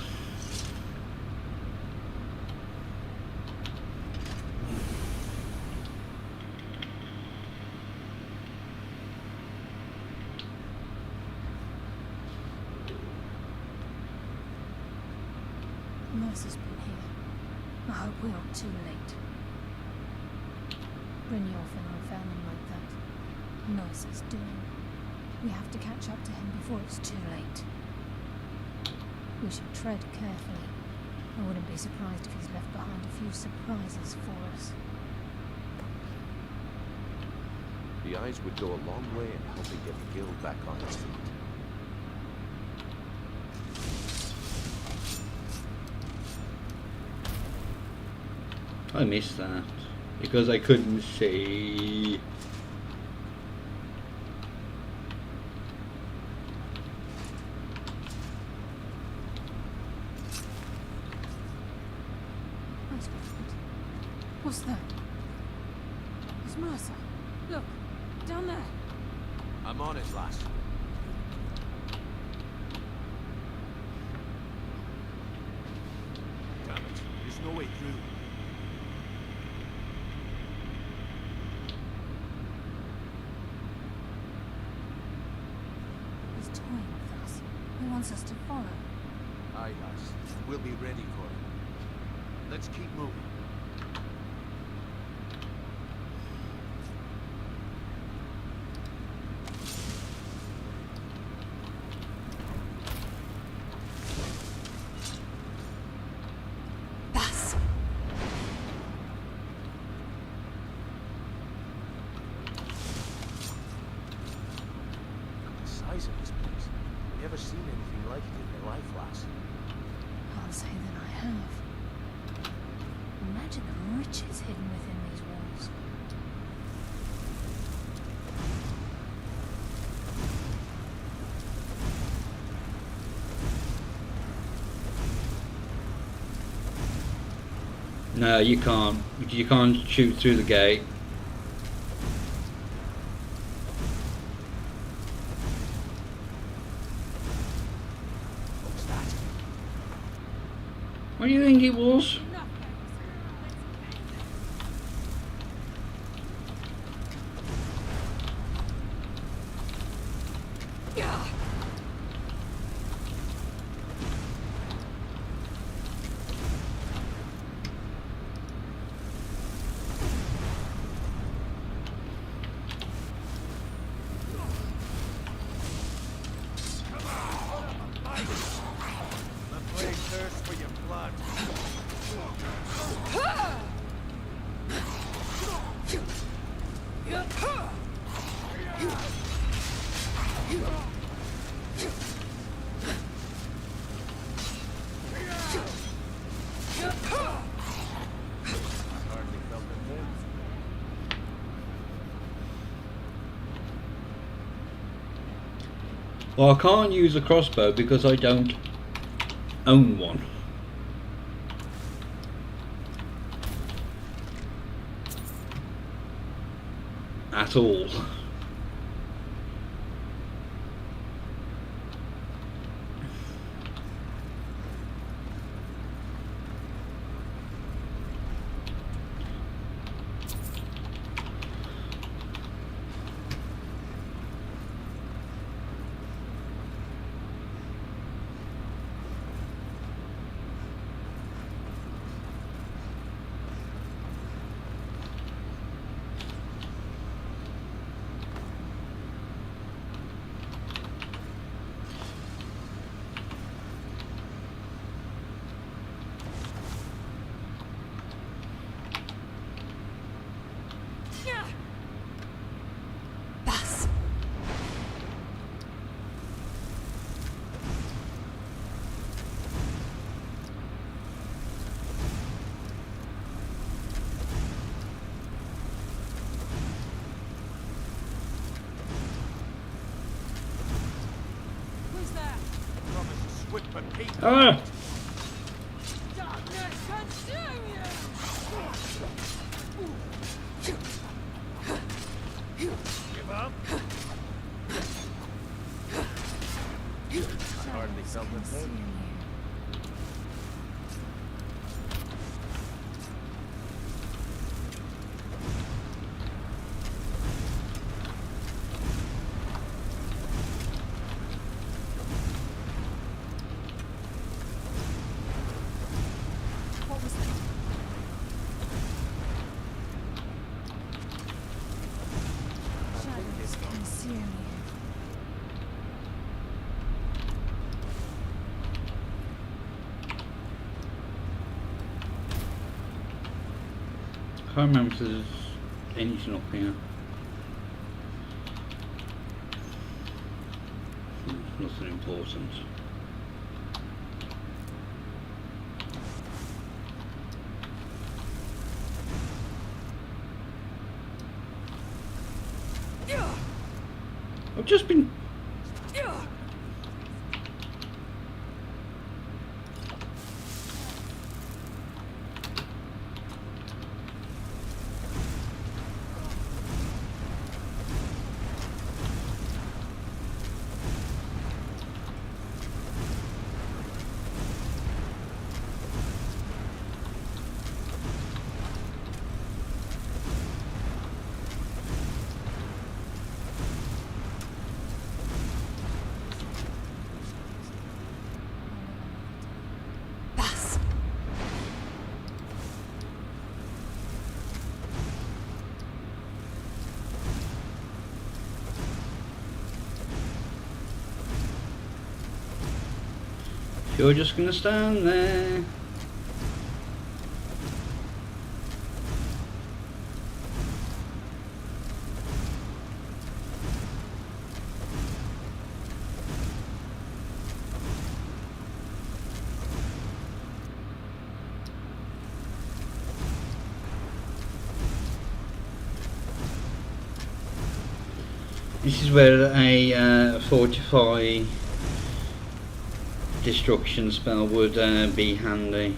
T: Mercer's been here. I hope we aren't too late. Brynjolf and I found him like that. Mercer's doing. We have to catch up to him before it's too late. We should tread carefully. I wouldn't be surprised if he's left behind a few surprises for us.
G: The eyes would go a long way in helping get the guild back on its feet.
A: I missed that because I couldn't see.
T: What's that? It's Mercer. Look, down there.
J: I'm on it, lass. Damn it, there's no way through.
T: He's toying with us. He wants us to follow.
J: Aye, lass. We'll be ready for him. Let's keep moving.
T: Can't say that I have. Imagine the riches hidden within these walls.
A: No, you can't. You can't shoot through the gate. What do you think it was? Well, I can't use a crossbow because I don't own one. At all.
J: with the paint.
A: Ah!
I: Darkness consume you!
J: Give up? I hardly felt the thing.
C: What was that? Shadows consume you.
A: I can't remember if there's anything up here. Nothing important. I've just been... You're just gonna stand there. This is where a fortify destruction spell would be handy.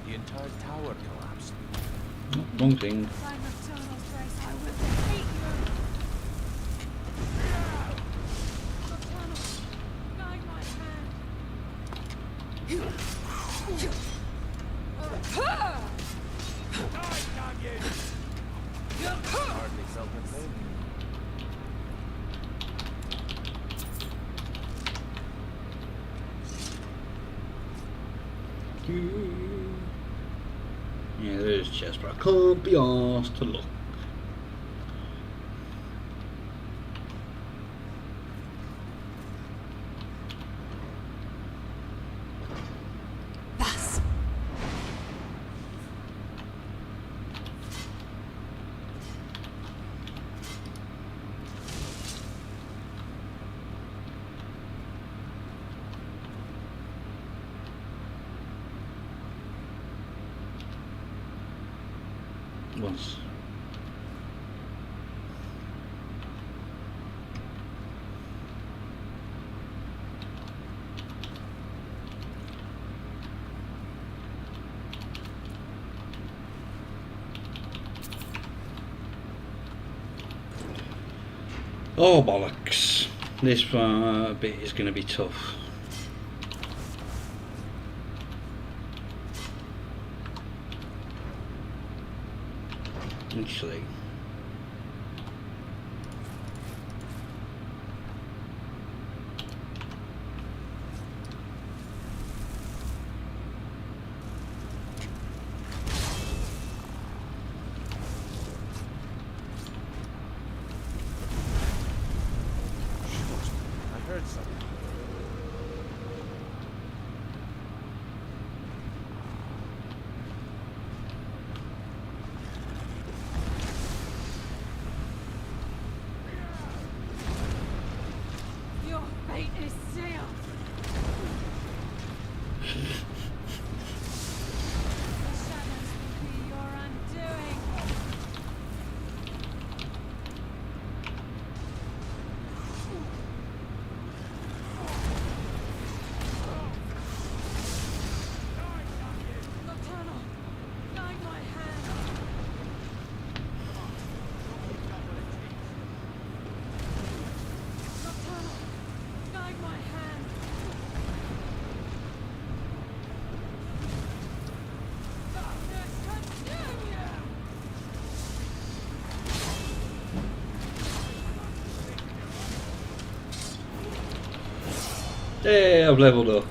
J: The entire tower collapsed.
A: Wrong thing.
I: By Nocturnal's grace, I will defeat you! Nocturnal, guide my hand.
J: Hardly felt the thing.
A: Yeah, there's a chest, but I can't be asked to look. Once. Oh bollocks! This bit is going to be tough. Actually, There, I've leveled up.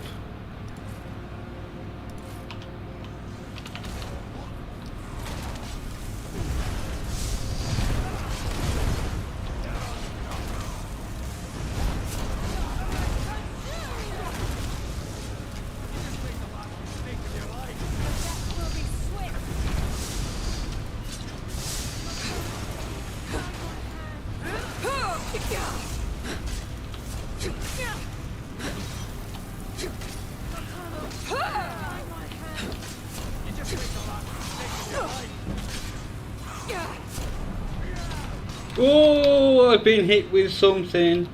A: Oh, I've been hit with something.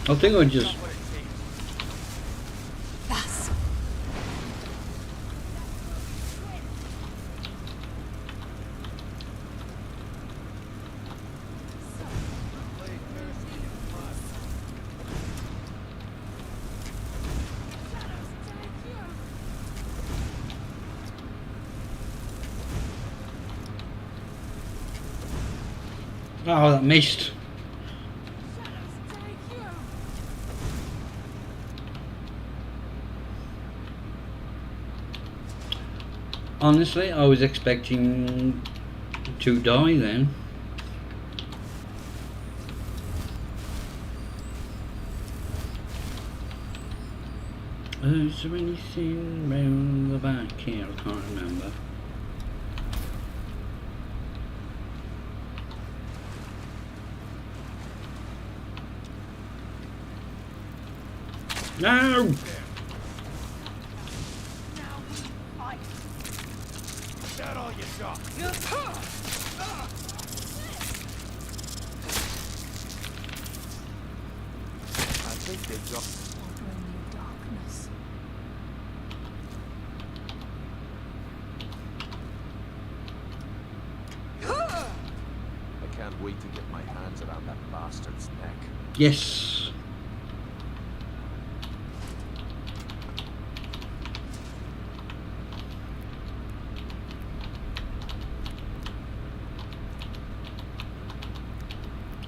A: I think I just... Oh, that missed. Honestly, I was expecting to die then. Is there anything round the back here? I can't remember. No!
G: Is that all you got? I think they dropped.
T: Darkness.
G: I can't wait to get my hands around that bastard's neck.
A: Yes.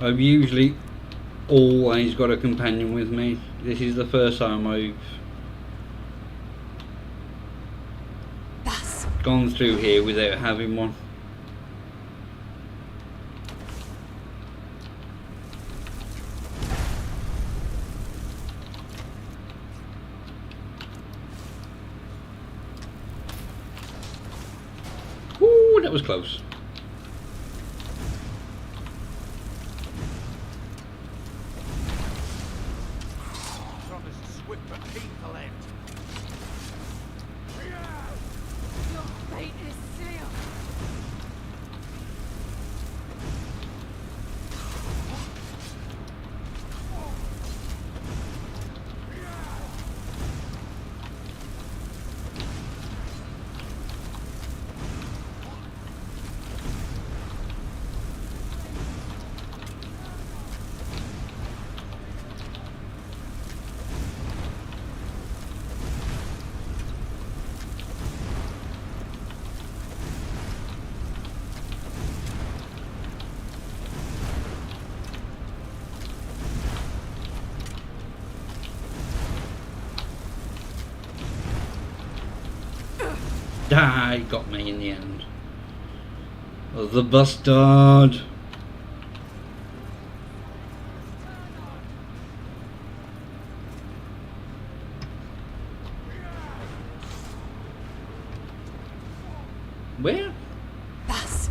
A: I've usually always got a companion with me. This is the first time I've gone through here without having one. Ooh, that was close. Ah, he got me in the end. The bastard. Where?
P: Bus.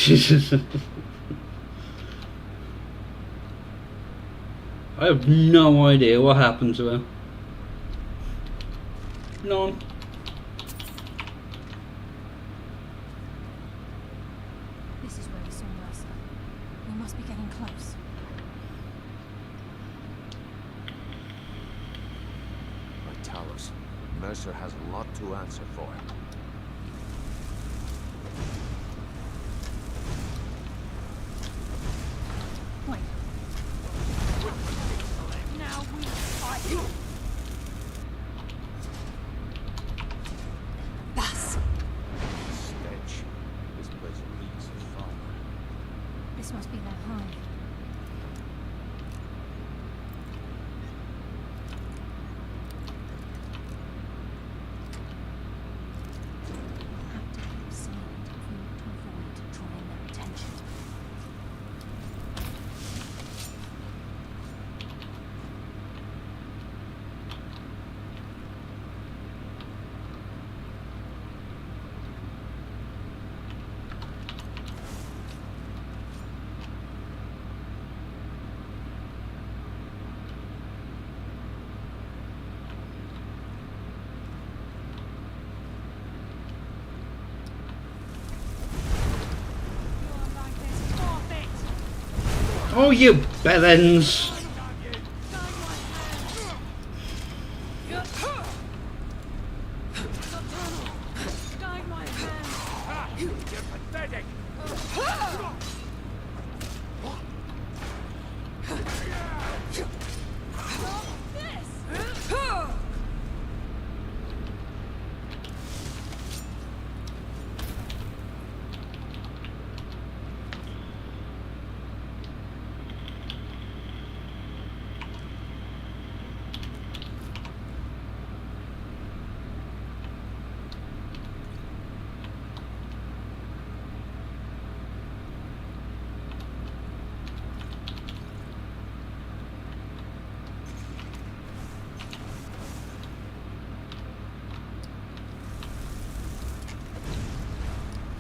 A: I have no idea what happened to her. None.
T: This is where we saw Mercer. We must be getting close.
G: Talos, Mercer has a lot to answer for.
T: Wait.
I: Now we fight.
T: Bus.
G: Stench. This place reeks of fog.
T: This must be that hive. We'll have to keep silent if we want to avoid drawing their attention.
A: Oh, you bellends!
I: Guide my hand.
J: You're pathetic.
I: Stop this.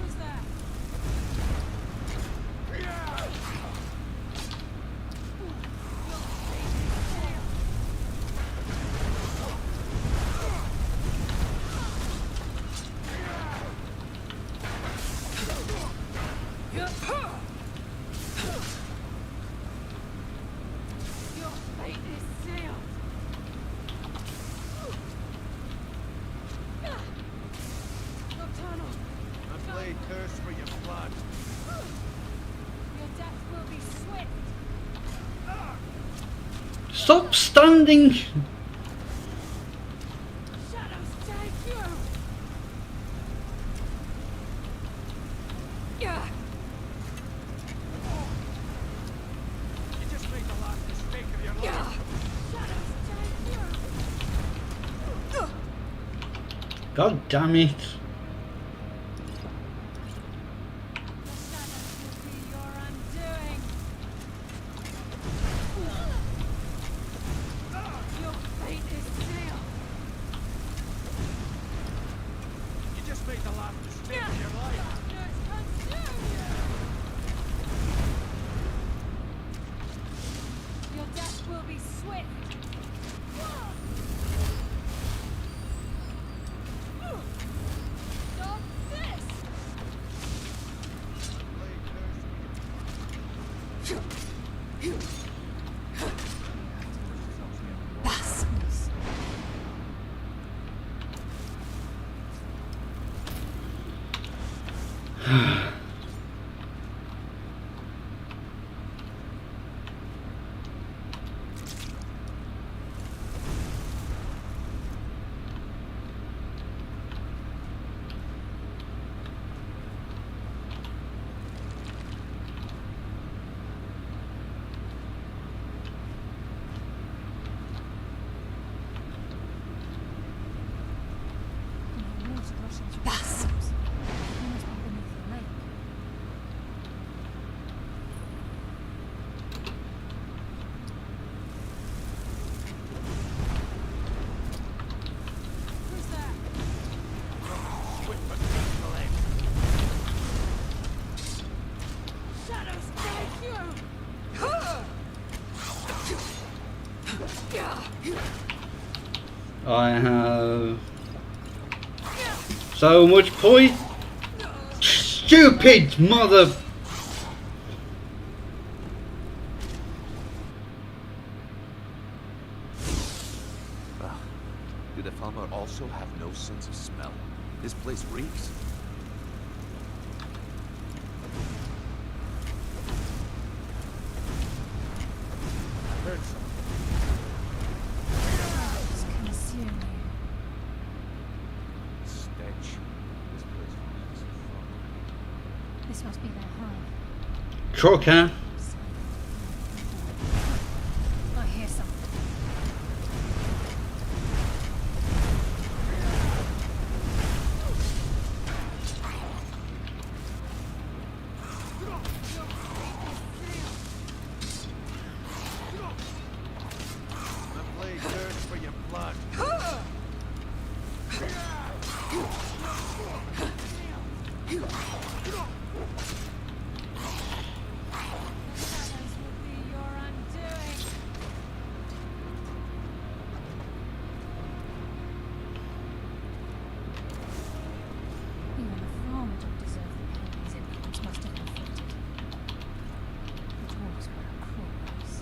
I: Who's that? Your fate is sealed. Nocturnal,
J: My blade thirsts for your blood.
I: your death will be swift.
A: Stop standing!
I: Shadows take you.
J: You just made the last mistake of your life.
I: Shadows take you.
A: God damn it.
I: The shadows will be your undoing. Your fate is sealed.
J: You just made the last mistake of your life.
I: Darkness consume you. Your death will be swift. Stop this!
T: Bastards.
A: I have so much point. Stupid mother.
J: Do the farmer also have no sense of smell? This place reeks.
T: I heard something. It's consuming.
J: Stench. This place reeks of farm.
T: This must be their hive.
A: Trucker.
T: I hear something.
J: The blade thirsts for your blood.
T: Even the farmer don't deserve the pain these infants must have inflicted. The dwarves were a cruel race.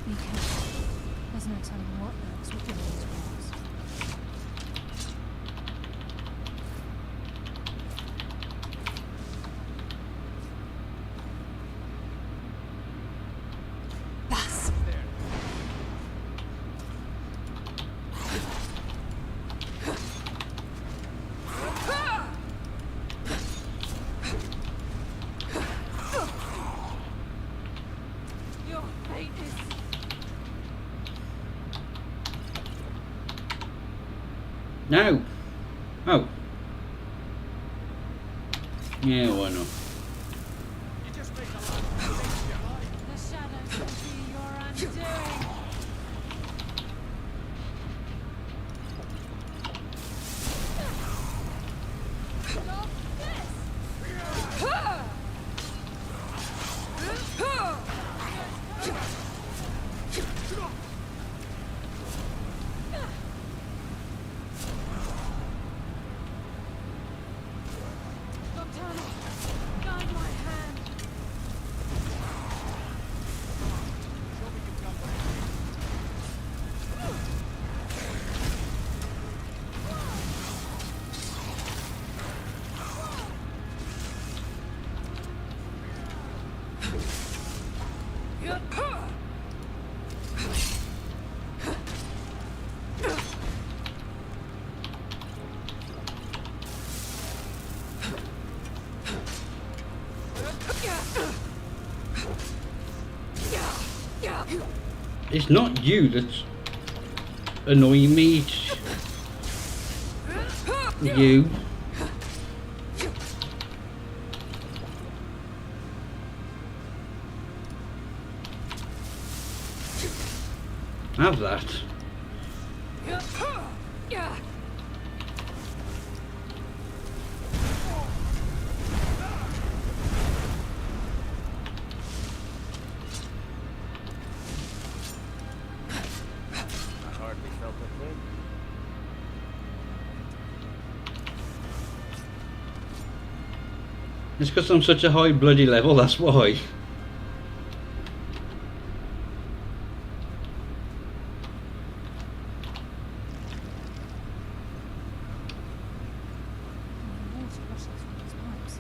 T: Be careful. There's no telling what lurks within these walls.
I: Your fate is...
A: No. Oh. Yeah, why not?
I: The shadows will be your undoing. Stop Nocturnal, guide my hand.
A: It's not you that's annoying me. It's you. Have that.
L: I hardly felt a thing.
A: It's because I'm such a high bloody level, that's why.
T: Water rushes through these pipes.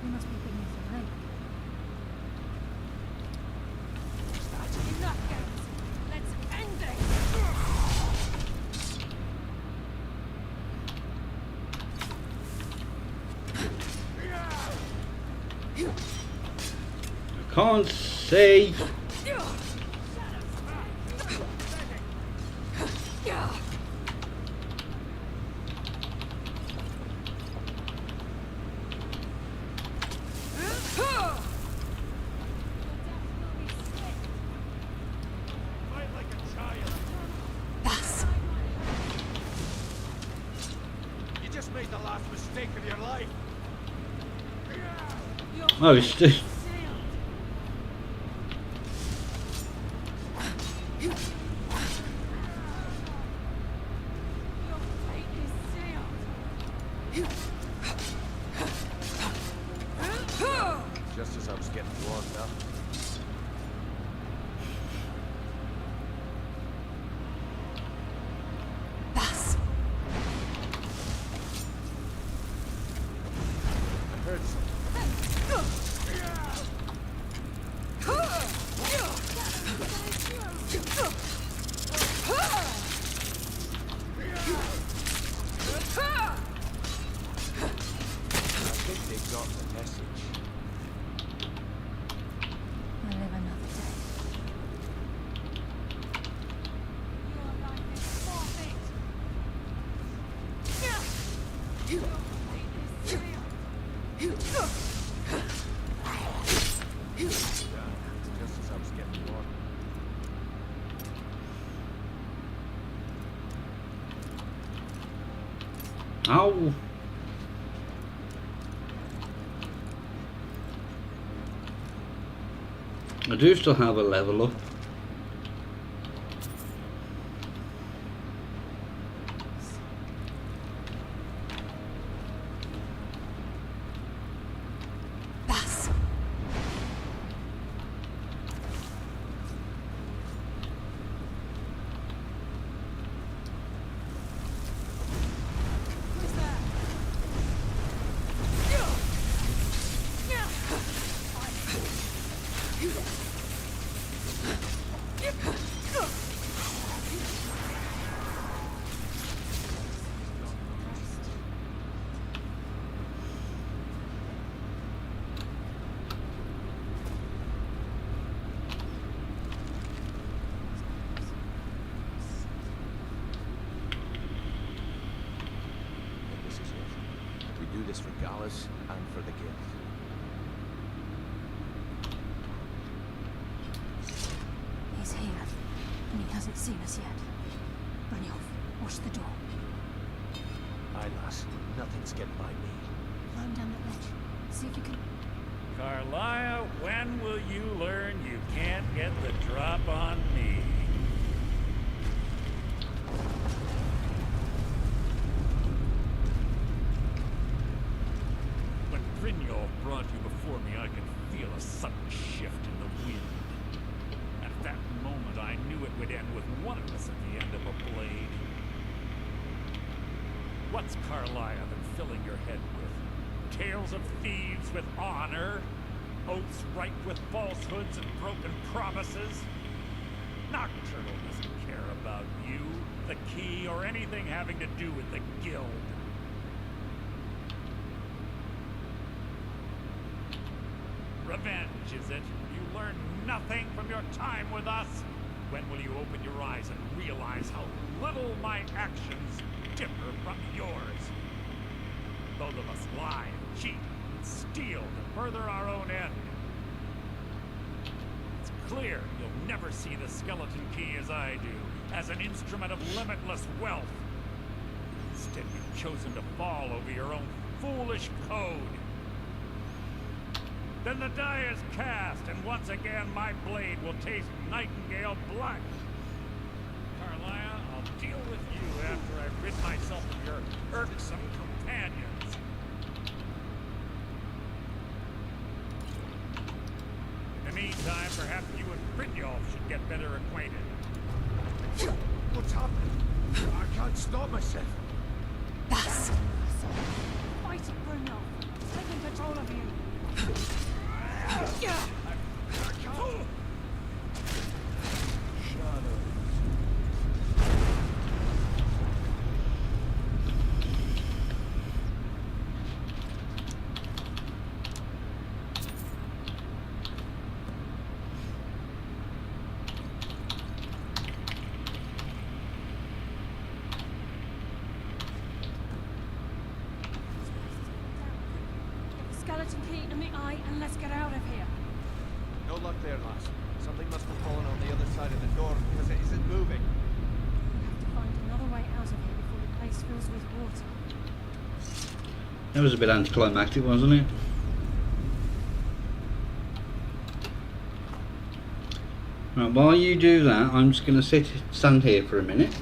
T: We must be beneath the lake.
I: Enough, guys. Let's end it.
A: I can't see.
J: made the last mistake of your life.
A: Oh, it's still.
G: Just as I was getting warmed up.
P: Bas!
G: I heard something. I think they got the message.
T: I live another day.
G: Just as I was getting warmed.
A: Ow! I do still have a level up.
P: Bas!
G: This is it. We do this for Gallus and for the guild.
T: He's here, and he hasn't seen us yet. Brynjolf, watch the door.
G: Aye, lass. Nothing's getting by me.
T: Climb down that ledge. See if you can...
K: Carlisle, when will you learn you can't get the drop on me? When Brynjolf brought you before me, I could feel a sudden shift in the wind. At that moment, I knew it would end with one of us at the end of a blade. What's Carlisle been filling your head with? Tales of thieves with honor? Oaths ripe with falsehoods and broken promises? Nocturnal doesn't care about you, the key, or anything having to do with the guild. Revenge, is it? You learned nothing from your time with us? When will you open your eyes and realize how little my actions differ from yours? Both of us lie, cheat, and steal to further our own end. It's clear you'll never see the skeleton key as I do, as an instrument of limitless wealth. Instead, you've chosen to fall over your own foolish code. Then the die is cast, and once again my blade will taste nightingale blood. Carlisle, I'll deal with you after I rid myself of your irksome companions. In the meantime, perhaps you and Brynjolf should get better acquainted.
G: What's happening? I can't stop myself.
P: Bas!
I: Fight it, Brynjolf. Taking control of you. Skeleton key in the eye, and let's get out of here.
J: No luck there, lass. Something must have fallen on the other side of the door because it isn't moving.
T: We have to find another way out of here before the place fills with water.
A: That was a bit anticlimactic, wasn't it? Right, while you do that, I'm just going to stand here for a minute.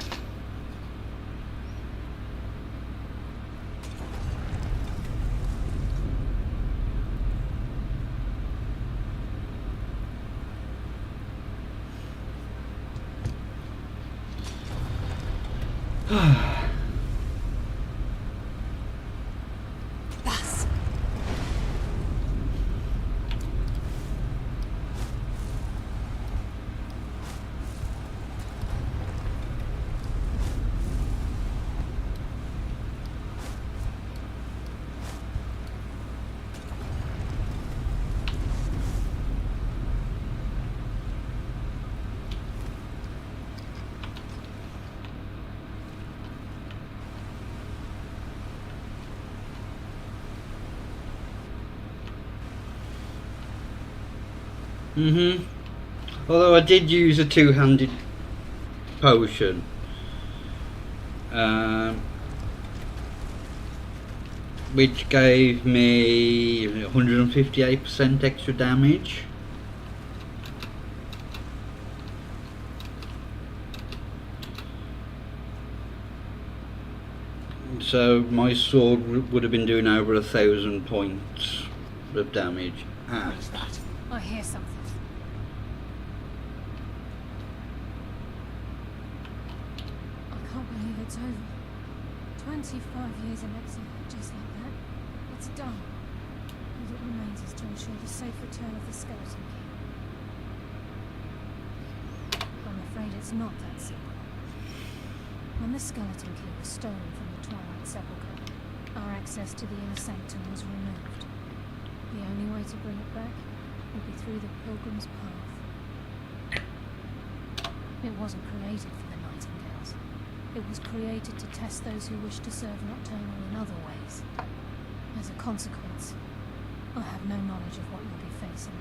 A: Although I did use a two-handed potion, which gave me 158% extra damage. So my sword would have been doing over 1,000 points of damage.
T: What is that? I hear something. I can't believe it's over. 25 years in exile, just like that. It's done. All that remains is to ensure the safe return of the skeleton key. I'm afraid it's not that simple. When the skeleton key was stolen from the Twilight Sepulchre, our access to the inner sanctum was removed. The only way to bring it back would be through the Pilgrim's Path. It wasn't created for the Nightingales. It was created to test those who wish to serve Nocturnal in other ways. As a consequence, I have no knowledge of what you'll be facing.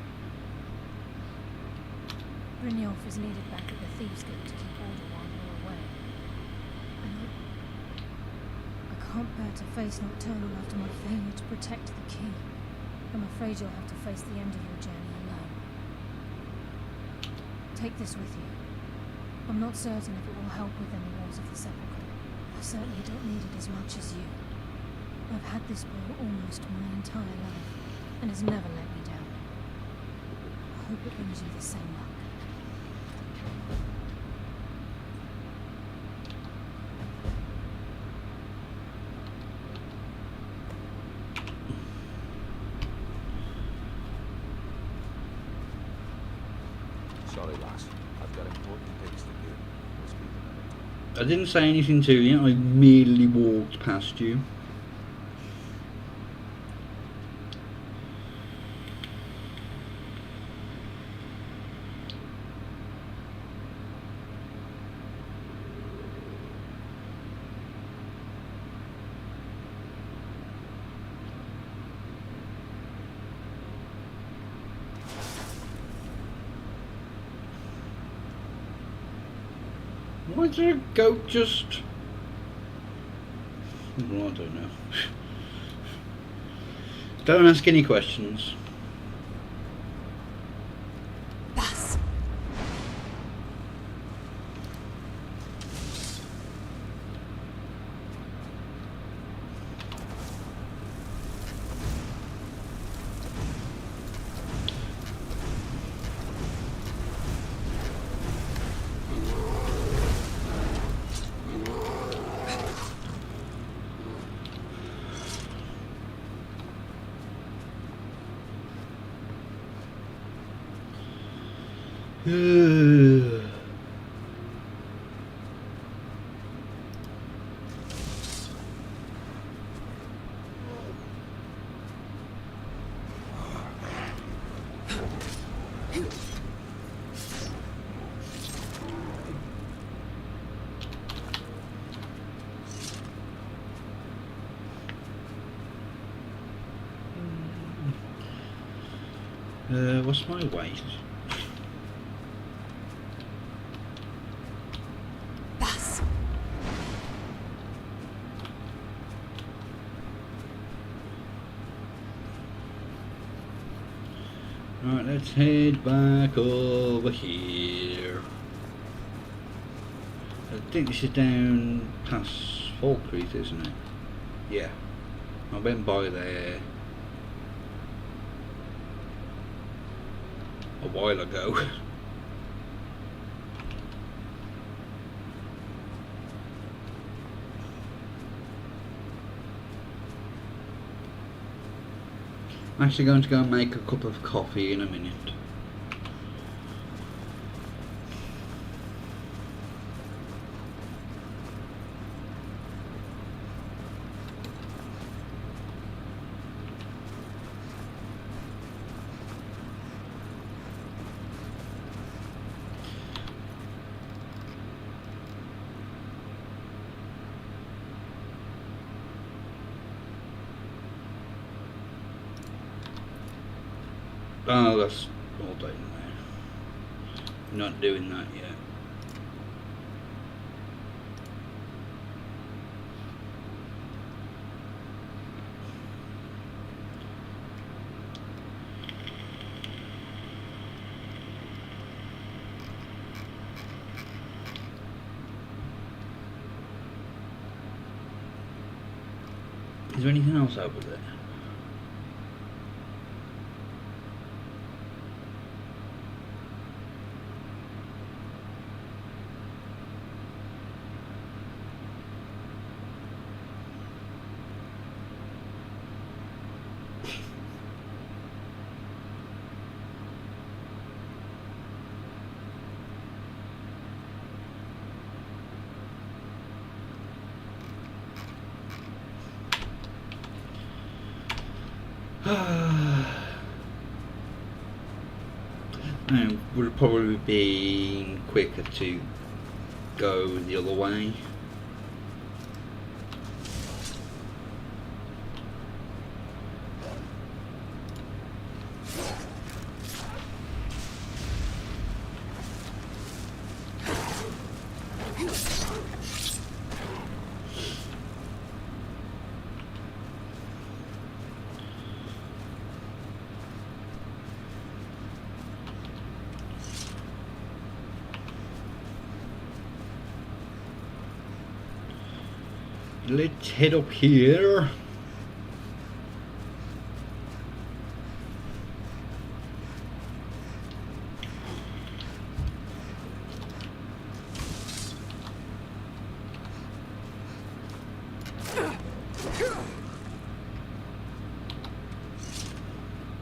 T: Brynjolf is needed back at the Thieves' Guild to keep order while you're away. And I can't bear to face Nocturnal after my failure to protect the key. I'm afraid you'll have to face the end of your journey alone. Take this with you. I'm not certain if it will help within the walls of the Sepulchre. I certainly don't need it as much as you. I've had this bow almost my entire life, and it's never let me down. I hope it brings you the same luck.
G: Sorry, lass. I've got important things to do. We'll speak another time.
A: I didn't say anything to you, I merely walked past you. Why did a goat just... Well, I don't know. Don't ask any questions.
P: Bas.
A: What's my weight?
P: Bas.
A: Right, let's head back over here. I think this is down past Falkreath, isn't it? Yeah. I went by there a while ago. I'm actually going to go and make a cup of coffee in a minute. Oh, that's all down there. Not doing that yet. Is there anything else over there? Would have probably been quicker to go the other way. Let's head up here.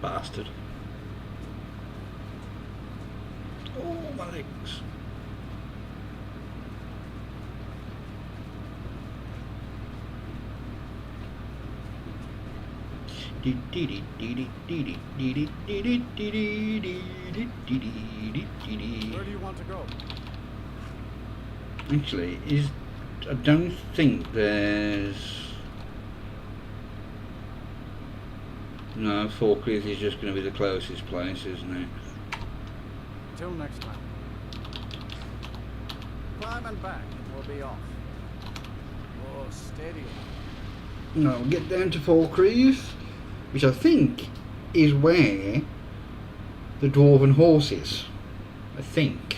A: Bastard. Oh, my legs.
N: Where do you want to go?
A: Actually, I don't think there's... No, Falkreath is just going to be the closest place, isn't it?
D: Till next time. Climb and back and we'll be off. Oh, steady.
A: No, we'll get down to Falkreath, which I think is where the Dwarven horse is. I think.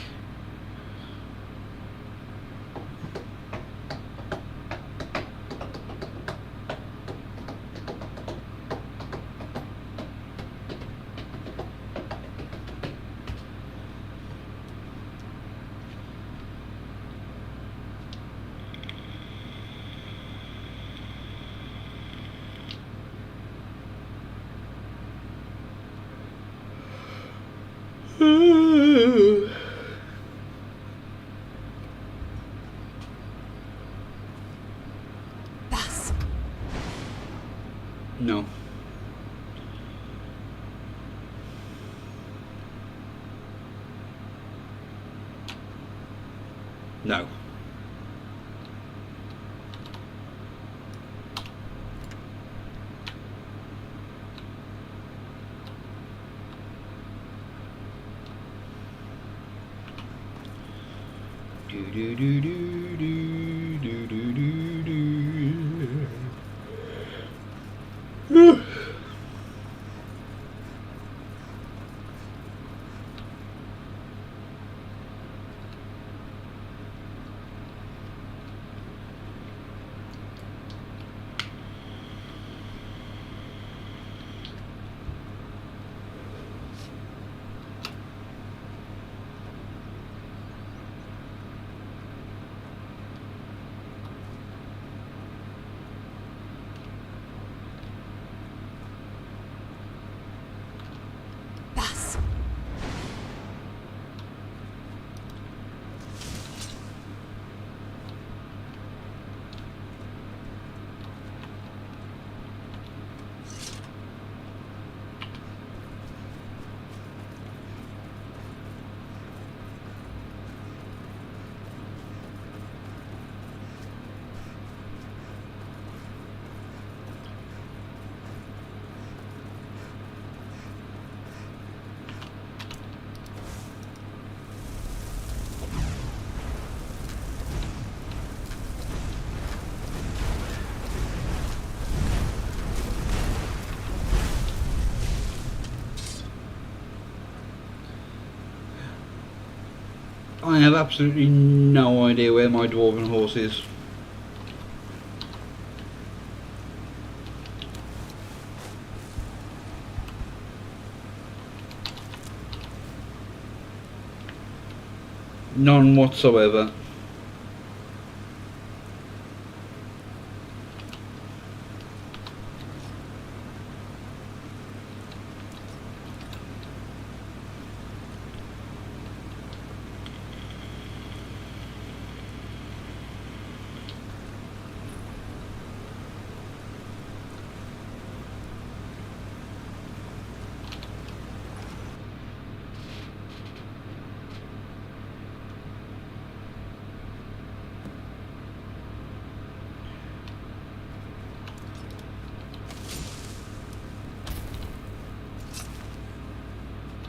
C: Bas.
A: No. No. Do do do do do do do do do. I have absolutely no idea where my dwarven horse is. None whatsoever.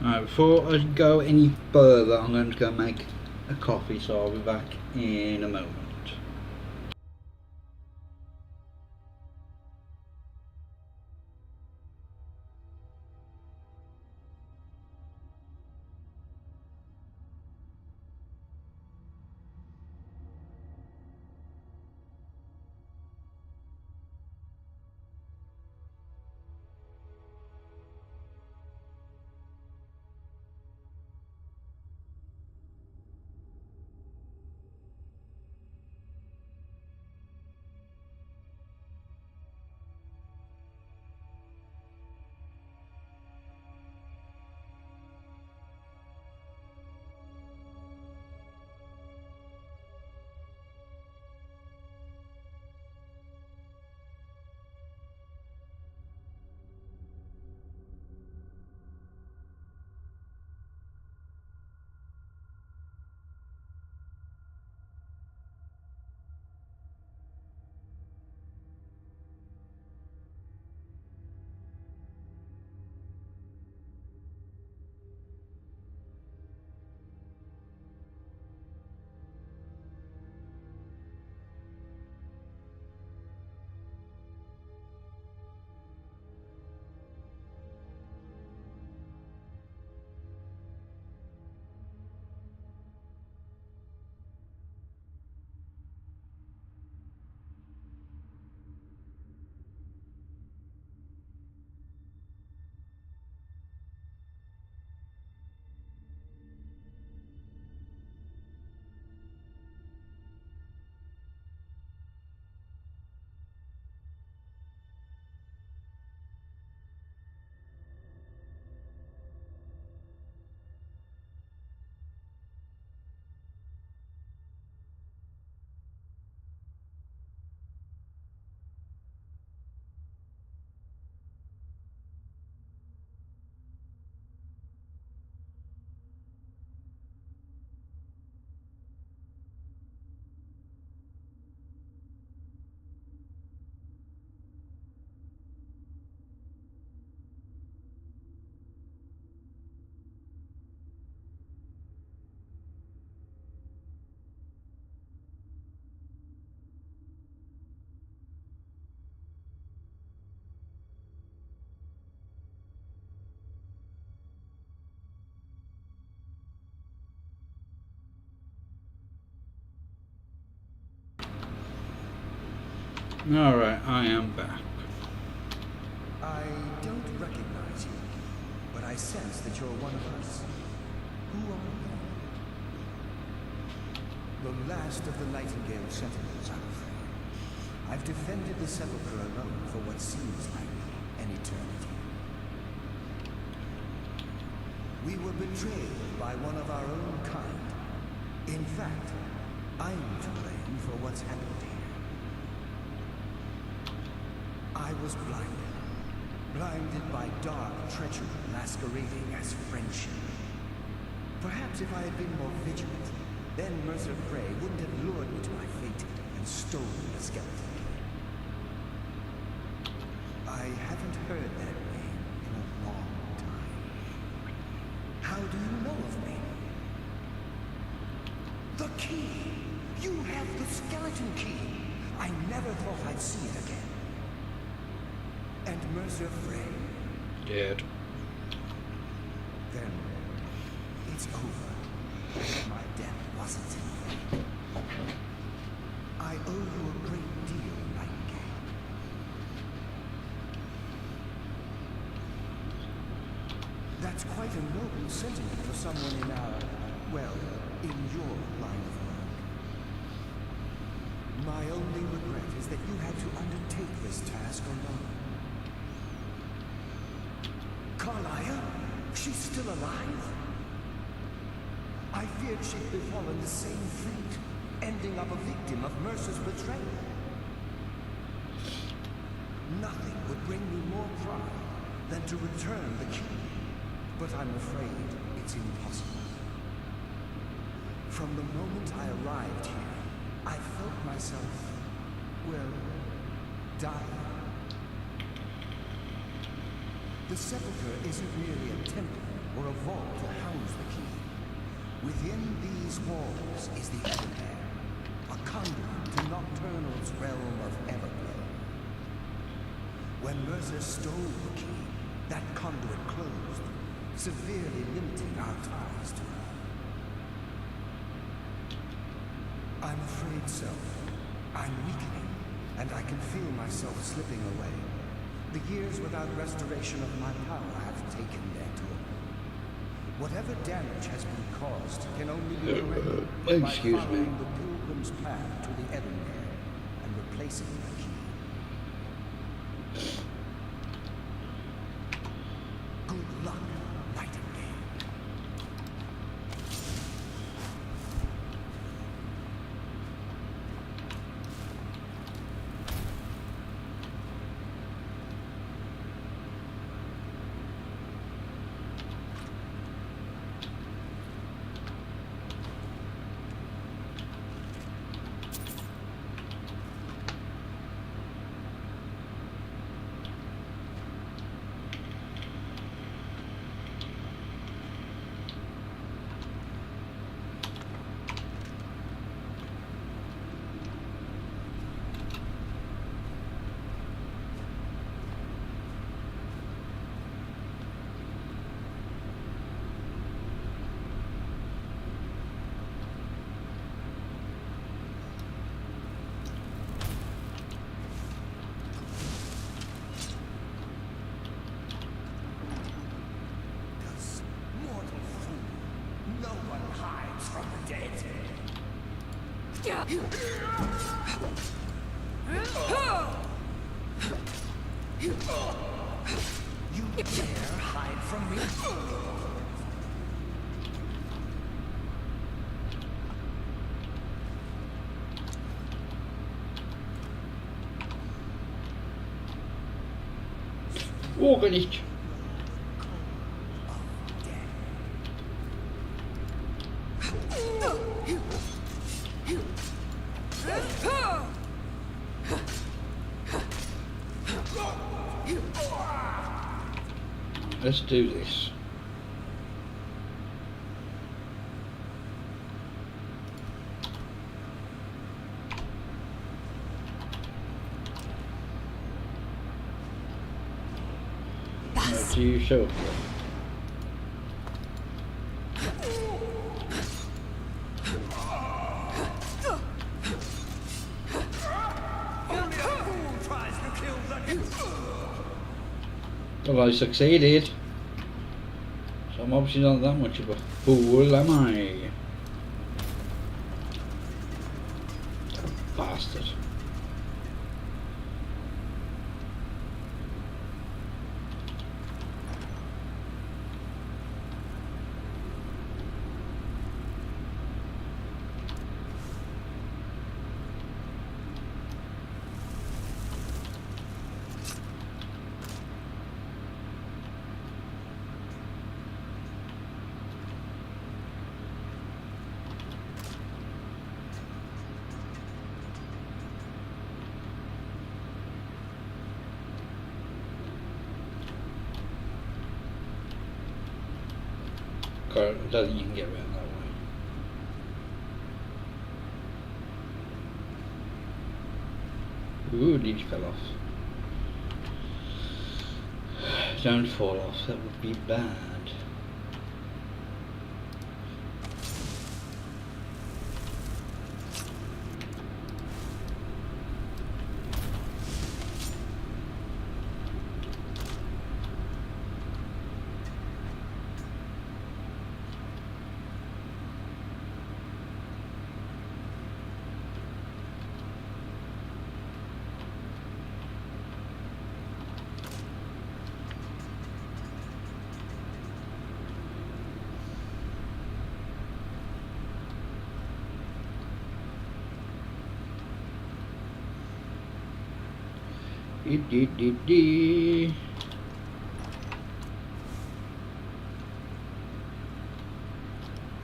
A: Alright, before I go any further, I'm going to go make a coffee, so I'll be back in a moment. Alright, I am back.
U: I don't recognize you, but I sense that you're one of us. Who are you? The last of the Nightingale Sentinels, I'm afraid. I've defended the Sepulchre alone for what seems like an eternity. We were betrayed by one of our own kind. In fact, I'm to blame for what's happened here. I was blinded by dark treachery masquerading as friendship. Perhaps if I had been more vigilant, then Mercer Frey wouldn't have lured me to my fate and stolen the skeleton. I haven't heard that name in a long time. How do you know of me? The key! You have the skeleton key! I never thought I'd see it again. And Mercer Frey?
A: Dead.
U: Then it's over. My death wasn't in vain. I owe you a great deal, Nightingale. That's quite a noble sentiment for someone in our, well, in your line of work. My only regret is that you had to undertake this task alone. Carlisle? She's still alive? I feared she'd befallen the same fate, ending up a victim of Mercer's betrayal. Nothing would bring me more pride than to return the key, but I'm afraid it's impossible. From the moment I arrived here, I felt myself, well, dying. The sepulchre isn't merely a temple or a vault to house the key. Within these walls is the Evermare, a conduit to Nocturnal's realm of Everglow. When Mercer stole the key, that conduit closed, severely limiting our ties to her. I'm afraid so. I'm weakening, and I can feel myself slipping away. The years without restoration of my power have taken their toll. Whatever damage has been caused can only be corrected by following the pilgrim's path to the Evermare and replacing the key. Good luck, Nightingale. You dare hide from me?
A: Walk nicht. Let's do this. Do you show? Well, I succeeded. So I'm obviously not that much of a fool, am I? Bastard. I don't think you can get around that way. Ooh, leaves fell off. Don't fall off, that would be bad.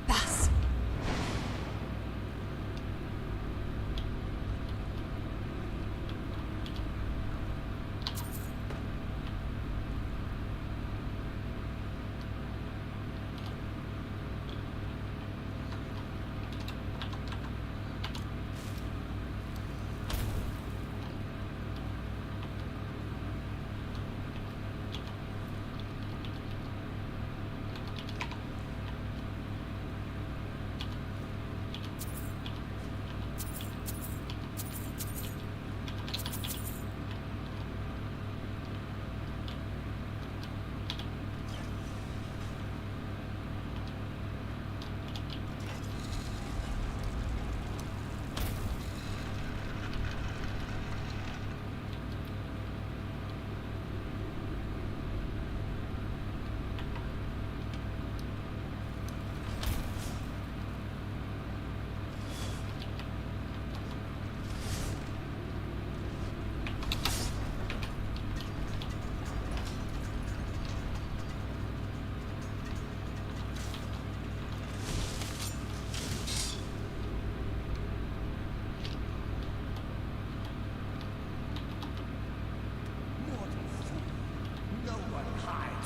P: Bas!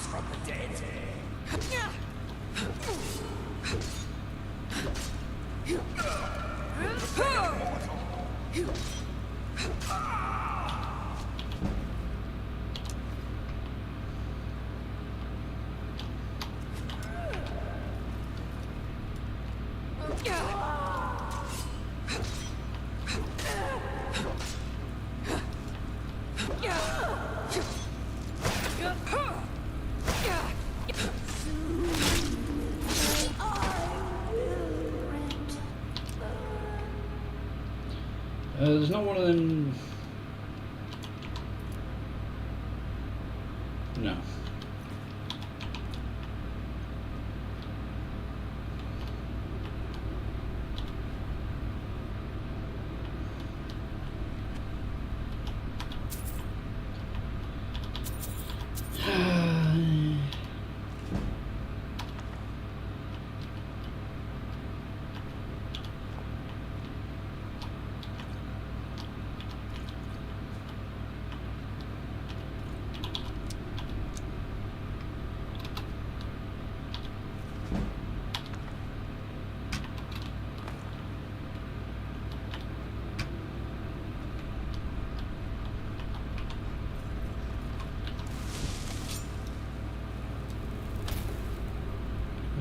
M: From the dead.
A: There's not one of them. No.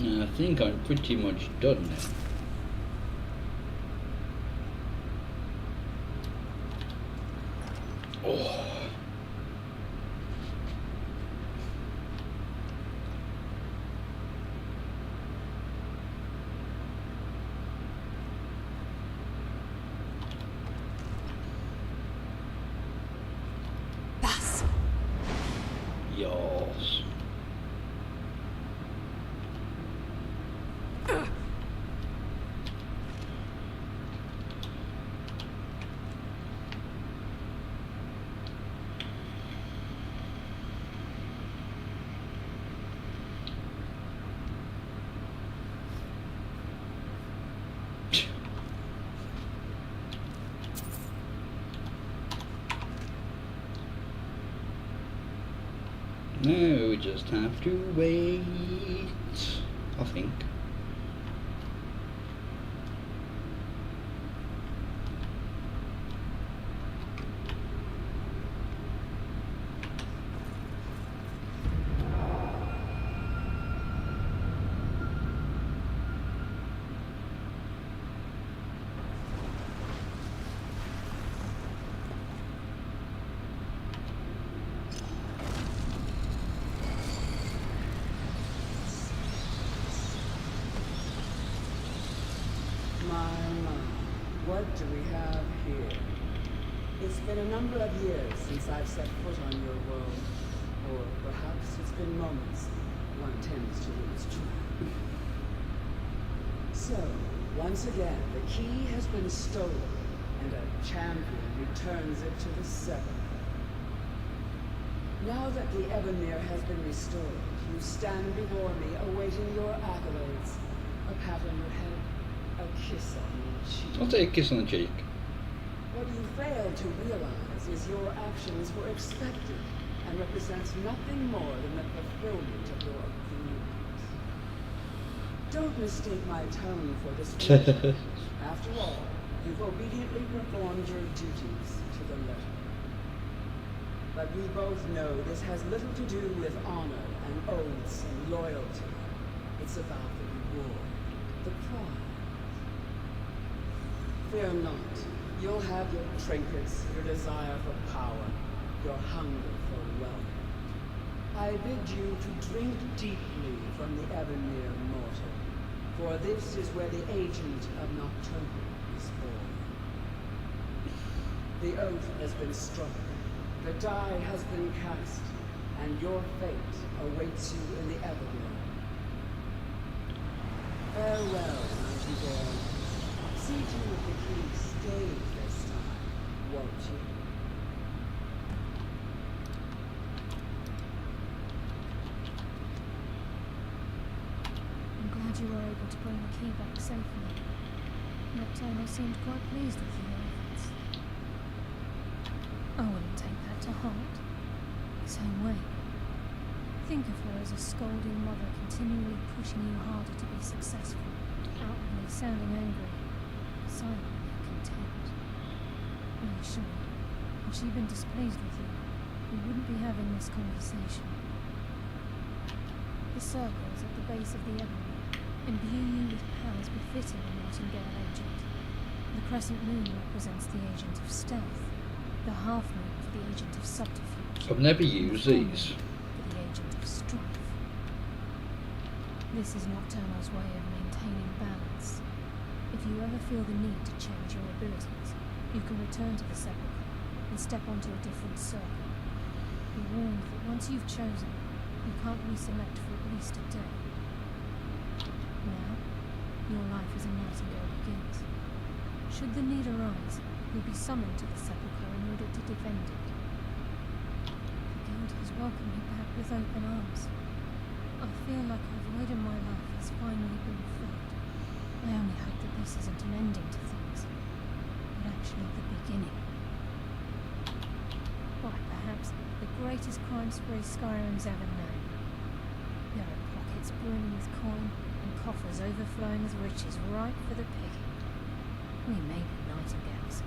A: I think I'm pretty much done now. Oh.
P: Bas!
A: Yes. Now we just have to wait, I think.
S: What do we have here? It's been a number of years since I've set foot on your world. Or perhaps it's been moments. One tends to lose track. So, once again, the key has been stolen, and a champion returns it to the Seven. Now that the Evermere has been restored, you stand before me awaiting your accolades. A pat on your head, a kiss on your cheek.
A: I'll take a kiss on the cheek.
S: What you fail to realize is your actions were expected and represents nothing more than the fulfillment of your dreams. Don't mistake my tone for displeasure. After all, you've obediently performed your duties to the letter. But we both know this has little to do with honor and oaths and loyalty. It's about the reward, the prize. Fear not. You'll have your trinkets, your desire for power, your hunger for wealth. I bid you to drink deeply from the Evermere mortal, for this is where the agent of Nocturnal is born. The oath has been struck. The die has been cast, and your fate awaits you in the Evermere. Farewell, Nightingale. See to it the key stays this time, won't you?
T: I'm glad you were able to bring the key back safely. Nocturnal seemed quite pleased with your efforts. I wouldn't take that to heart. Same way. Think of her as a scolding mother continually pushing you harder to be successful, outwardly sounding angry, silently content. Are you sure, if she'd been displeased with you, we wouldn't be having this conversation? The circles at the base of the Evermere imbue you with powers befitting a Nightingale agent. The crescent moon represents the agent of stealth, the half moon for the agent of subterfuge.
A: I've never used these.
T: For the agent of strife. This is Nocturnal's way of maintaining balance. If you ever feel the need to change your abilities, you can return to the Sepulchre and step onto a different circle. Be warned that once you've chosen, you can't reselect for at least a day. Now, your life as a Nightingale begins. Should the need arise, you'll be summoned to the Sepulchre in order to defend it. The Guild has welcomed me back with open arms. I feel like a void in my life has finally been filled. I only hope that this isn't an ending to things, but actually the beginning. Why, perhaps the greatest crime spree Skyrim's ever known. There are pockets brimming with coin and coffers overflowing with riches ripe for the picking. We may be Nightingales,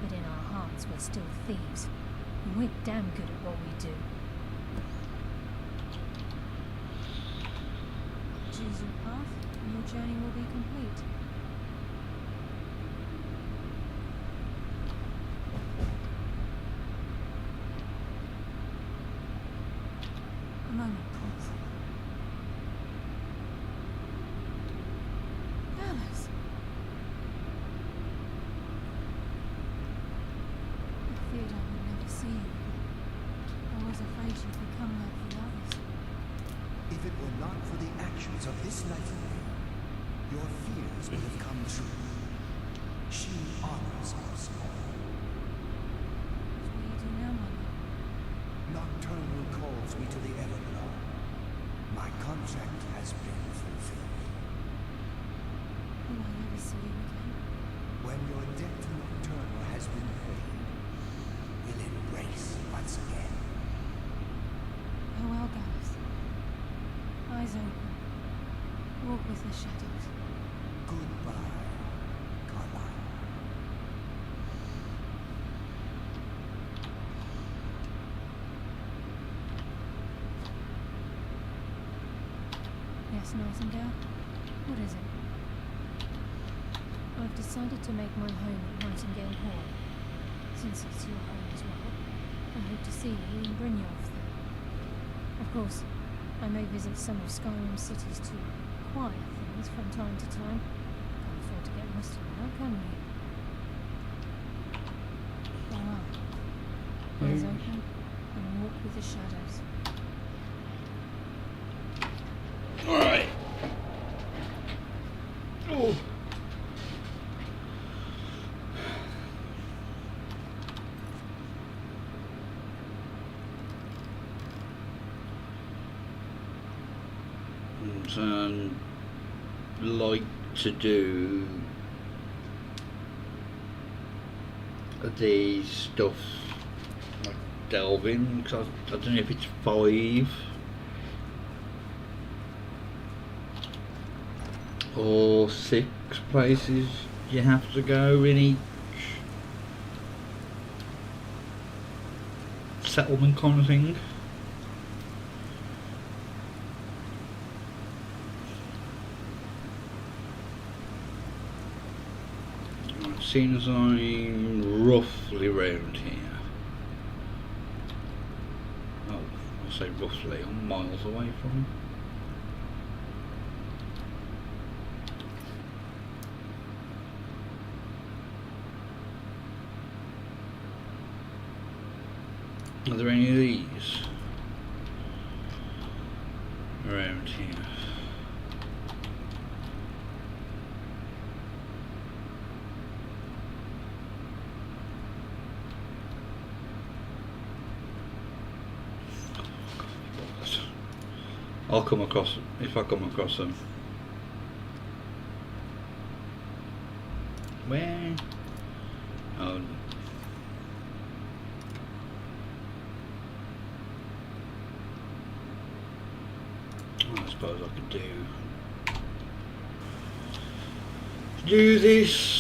T: but in our hearts we're still thieves, and we're damn good at what we do. Choose your path, and your journey will be complete. A moment, please. Alice! I feared I would never see you. I was afraid you'd become like the others.
U: If it were not for the actions of this Nightingale, your fears would have come true. She honors us all.
T: What will you do now, my lord?
U: Nocturnal calls me to the Evermere. My contract has been fulfilled.
T: Will I ever see you again?
U: When your debt to Nocturnal has been paid, we'll embrace once again.
T: Farewell, Gallus. Eyes open. Walk with the shadows.
U: Goodbye, Carlyle.
T: Yes, Nightingale? What is it? I've decided to make my home at Nightingale Hall. Since it's your home as well, I hope to see you in Brynjolf there. Of course, I may visit some of Skyrim's cities to acquire things from time to time. Can't afford to get rusty now, can we? Farewell. Eyes open and walk with the shadows.
A: Alright. Oh. like to do the stuff like delving, because I don't know if it's 5 or 6 places you have to go in each settlement kind of thing. Seeing as I'm roughly round here, oh, I'll say roughly, I'm miles away from him. Are there any of these around here? I'll come across them if I come across them. Where? Oh. I suppose I could do this.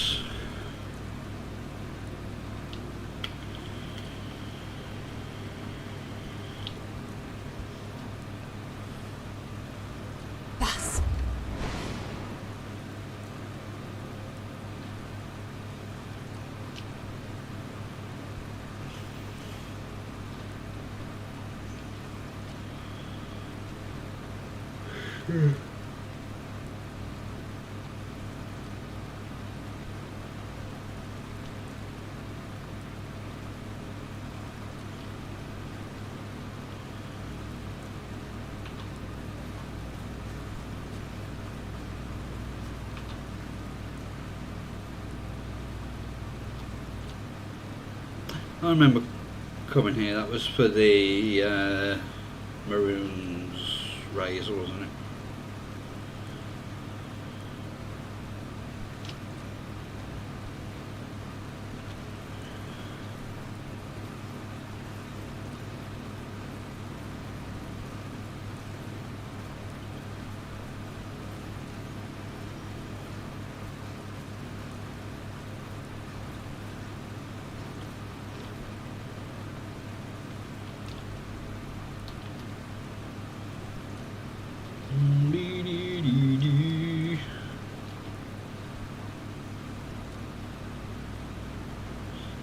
A: I remember coming here, that was for the Maroon's Razor, wasn't it?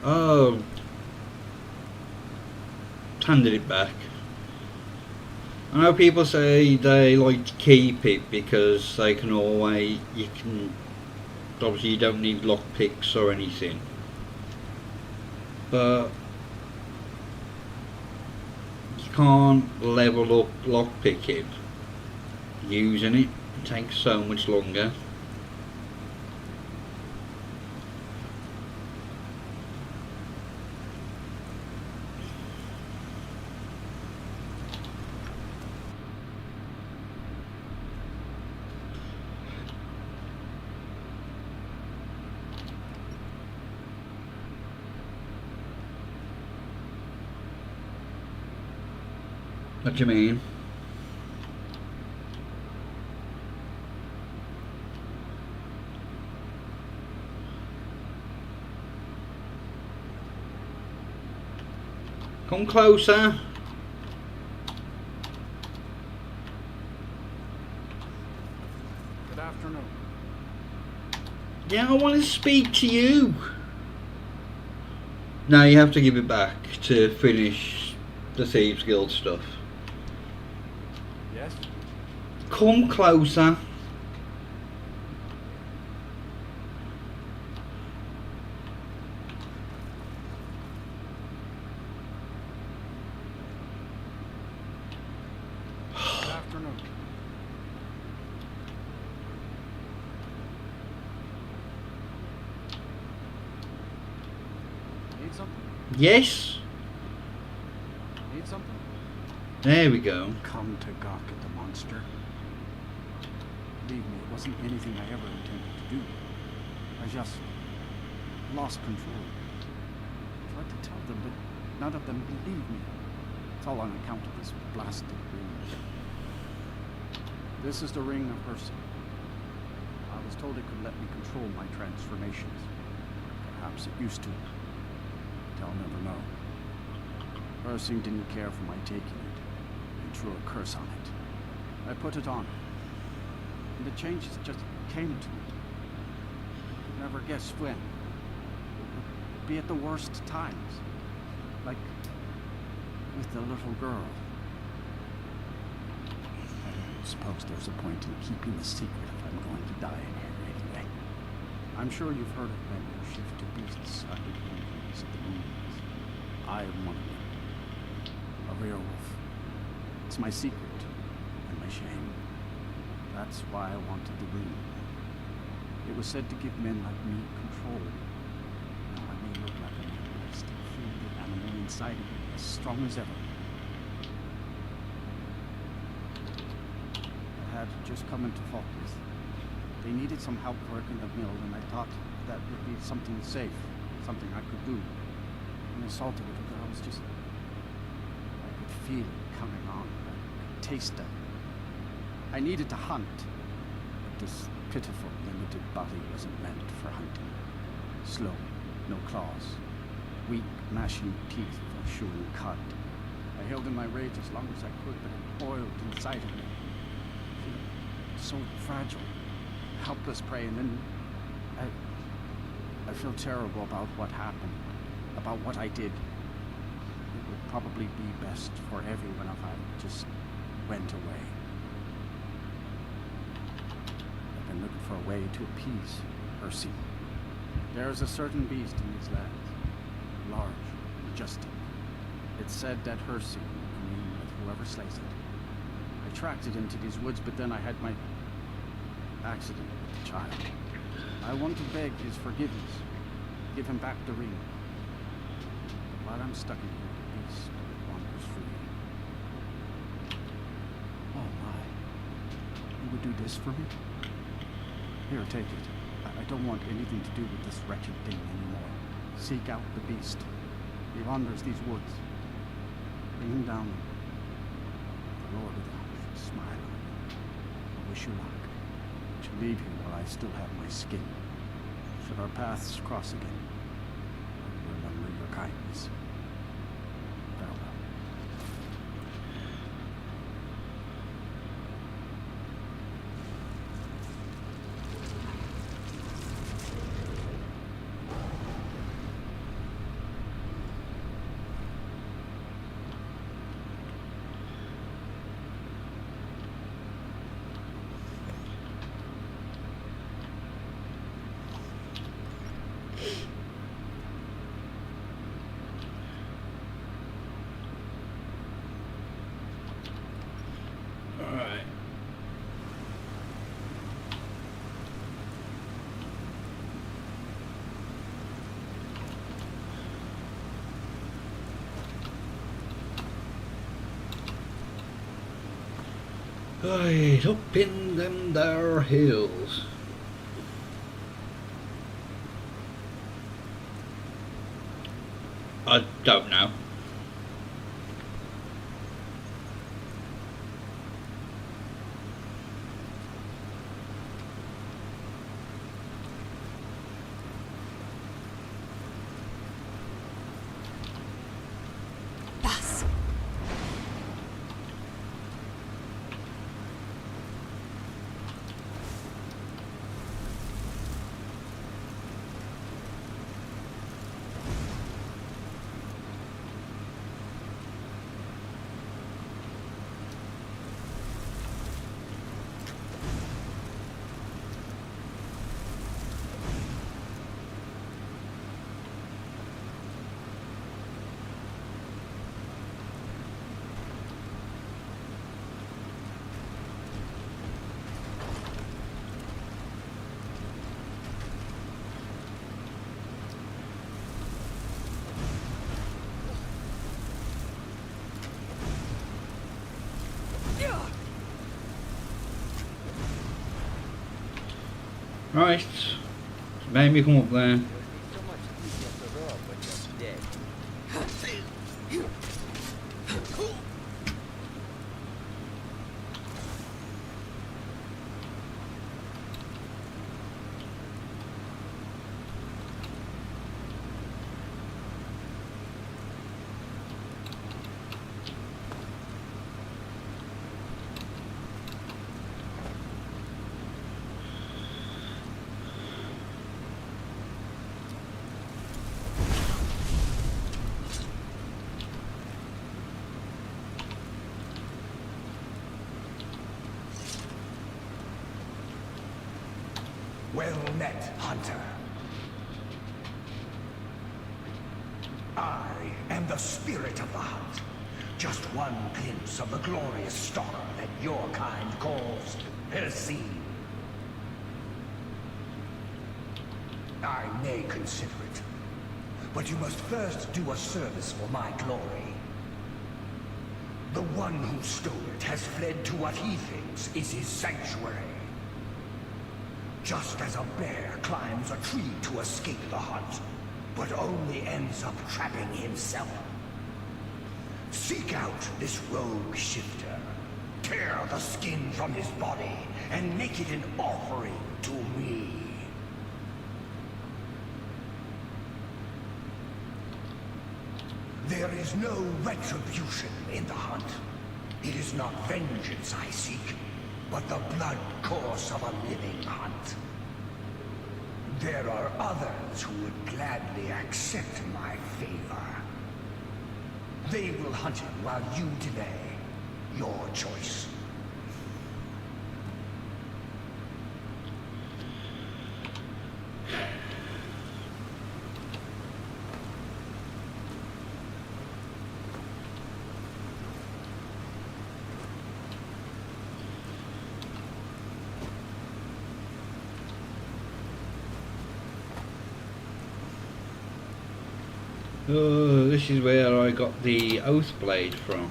A: Oh, handed it back. I know people say they like to keep it because they can always, obviously you don't need lock picks or anything, but you can't level up lock picking using it. It takes so much longer. What do you mean? Come closer.
D: Good afternoon.
A: Yeah, I want to speak to you. No, you have to give it back to finish the Thieves Guild stuff.
D: Yes?
A: Come closer.
D: Good afternoon. Need something?
A: Yes.
D: Need something?
A: There we go.
D: Come to gawk at the monster. Believe me, it wasn't anything I ever intended to do. I just lost control. I tried to tell them, but none of them believed me. It's all on account of this blasted ring. This is the ring of Hersey. I was told it could let me control my transformations. Perhaps it used to. But I'll never know. Hersey didn't care for my taking it. He threw a curse on it. I put it on. And the changes just came to me. Never guess when. It would be at the worst times. Like with the little girl. I don't suppose there's a point in keeping the secret if I'm going to die in here anyway. I'm sure you've heard of men who shift to beasts under the influence of the moons. I am one of them. A werewolf. It's my secret and my shame. That's why I wanted the ring. It was said to give men like me control. Now I may look like a man, but I still feel the animal inside of me as strong as ever. I had just come into focus. They needed some help working the mill, and I thought that would be something safe, something I could do. When I saw the little girl, I was just... I could feel it coming on. I could taste it. I needed to hunt, but this pitiful, limited body wasn't meant for hunting. Slow, no claws, weak, gnashing teeth for chewing cud. I held in my rage as long as I could, but it boiled inside of me. So fragile, helpless prey, and then I feel terrible about what happened, about what I did. It would probably be best for everyone if I just went away. I've been looking for a way to appease Hersey. There is a certain beast in these lands, large, majestic. It's said that Hersey will commune with whoever slays it. I tracked it into these woods, but then I had my accident with the child. I want to beg his forgiveness, give him back the ring. But while I'm stuck in here, the beast wanders free. Oh my, you would do this for me? Here, take it. I don't want anything to do with this wretched thing anymore. Seek out the beast. He wanders these woods. Bring him down. The Lord of the House will smile on you. I wish you luck. I shall leave you while I still have my skin. Should our paths cross again, I will remember your kindness. Farewell.
A: Right, up in them there hills. I don't know. Right, made me come up there.
M: So much easier to rob when you're dead.
F: Well met, hunter. I am the spirit of the hunt. Just one glimpse of the glorious stalker that your kind calls Hercine. I may consider it, but you must first do a service for my glory. The one who stole it has fled to what he thinks is his sanctuary. Just as a bear climbs a tree to escape the hunt, but only ends up trapping himself. Seek out this rogue shifter, tear the skin from his body, and make it an offering to me. There is no retribution in the hunt. It is not vengeance I seek, but the blood course of a living hunt. There are others who would gladly accept my favor. They will hunt him while you delay. Your choice.
A: Oh, this is where I got the Oath Blade from.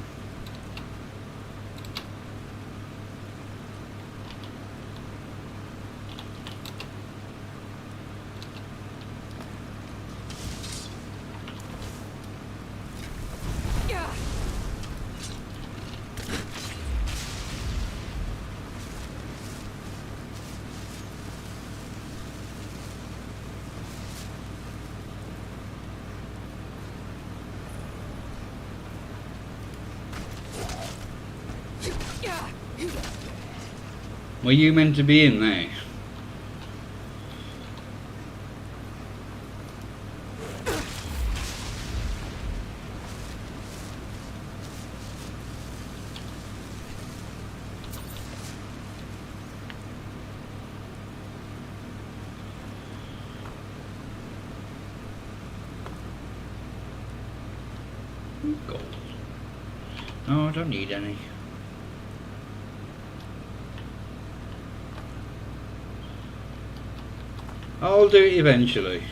A: Were you meant to be in there? Gold. No, I don't need any. I'll do it eventually.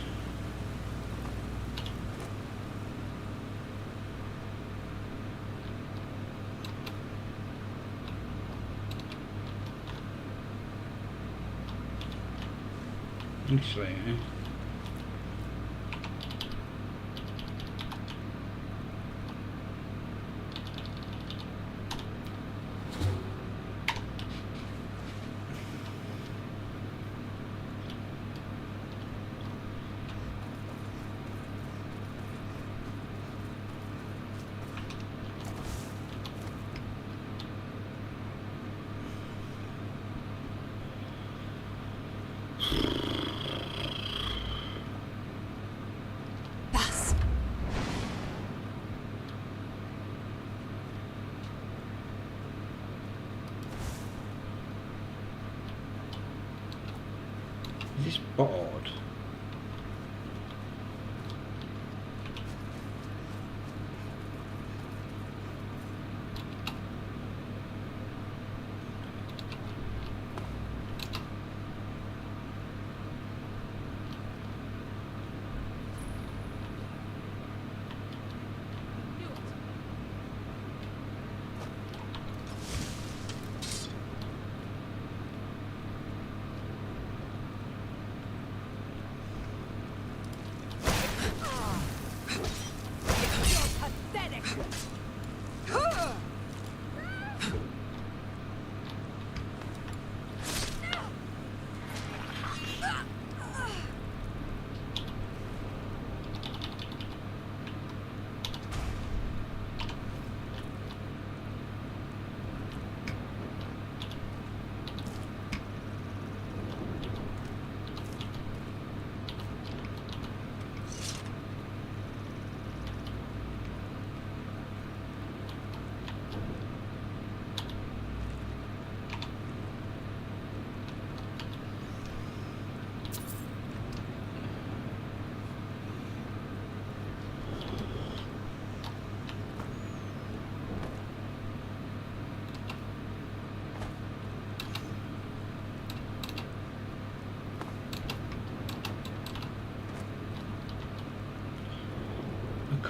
A: Actually, is this bored?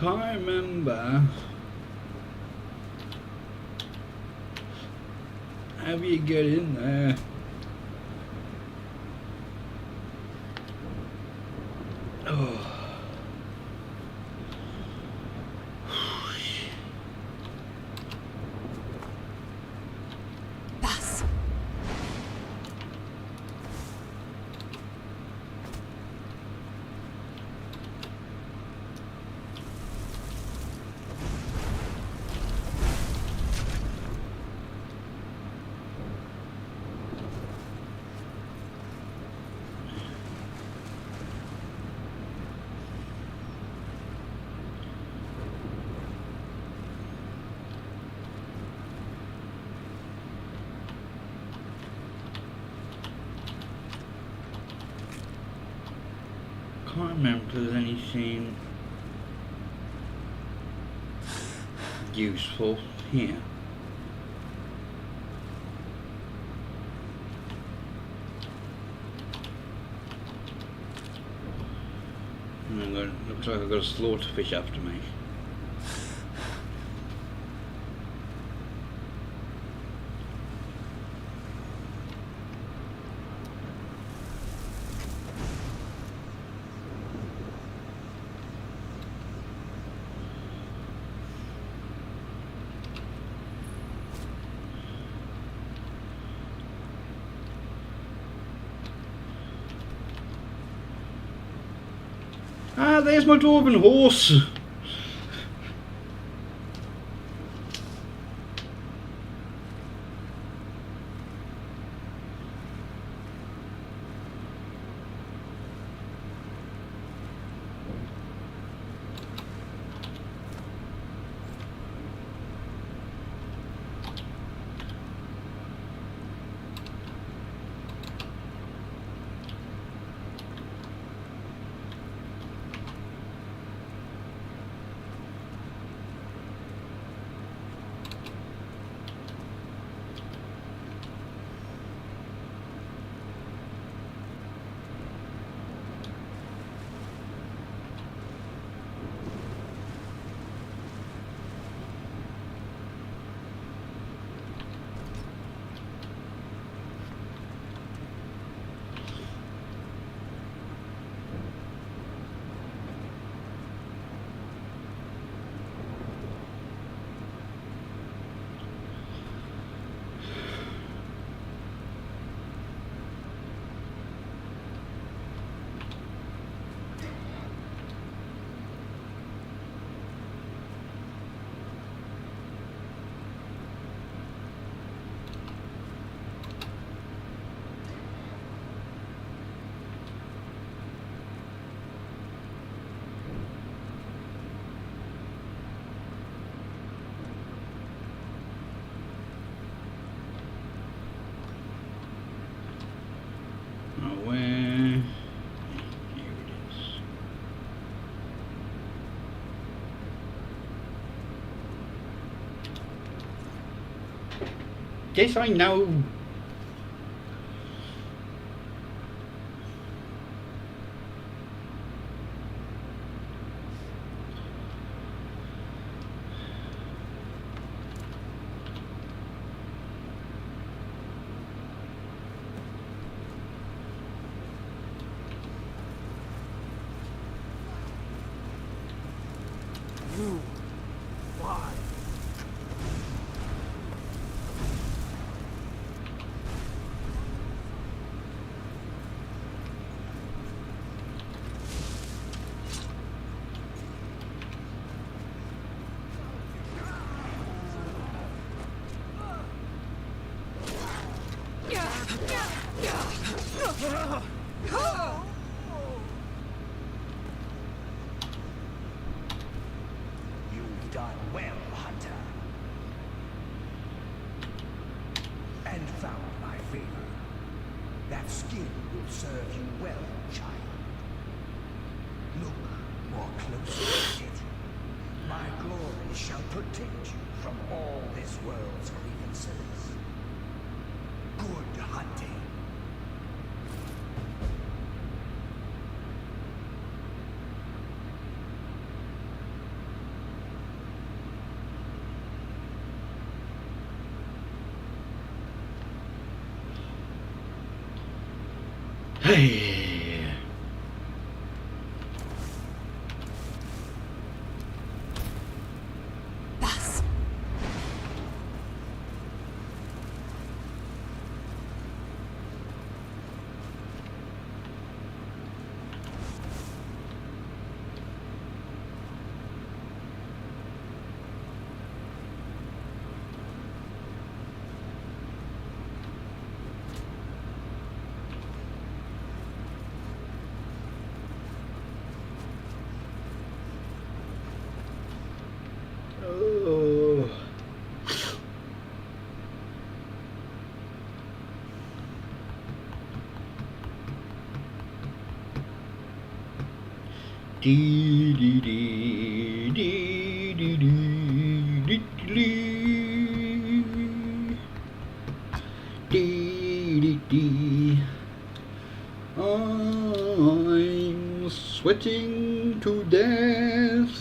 A: can't remember. How do you get in there? Oh. Can't remember if there's anything useful here. Looks like I've got a slaughterfish after me. Ah, there's my dwarven horse. Yes, I know.
H: You. Why?
F: You've done well, Hunter. And found my favor. That skill will serve you well, child. Look more closely at it. My glory shall protect you from all this world's grievances. Good hunting.
C: Bus.
A: Oh. Dee dee dee dee dee dee dee dee dee. I'm sweating to death.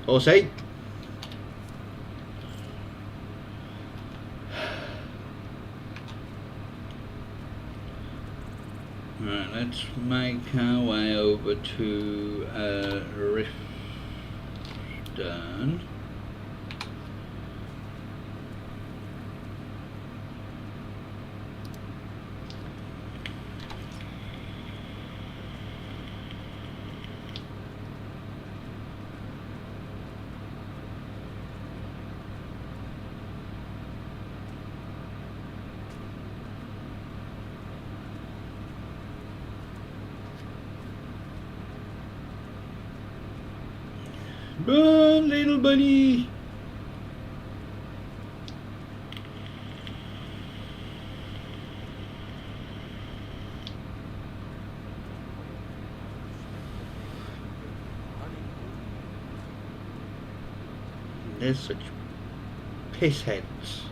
A: Oh, say. Right, let's make our way over to Riften. Run, little bunny! There's such piss heads.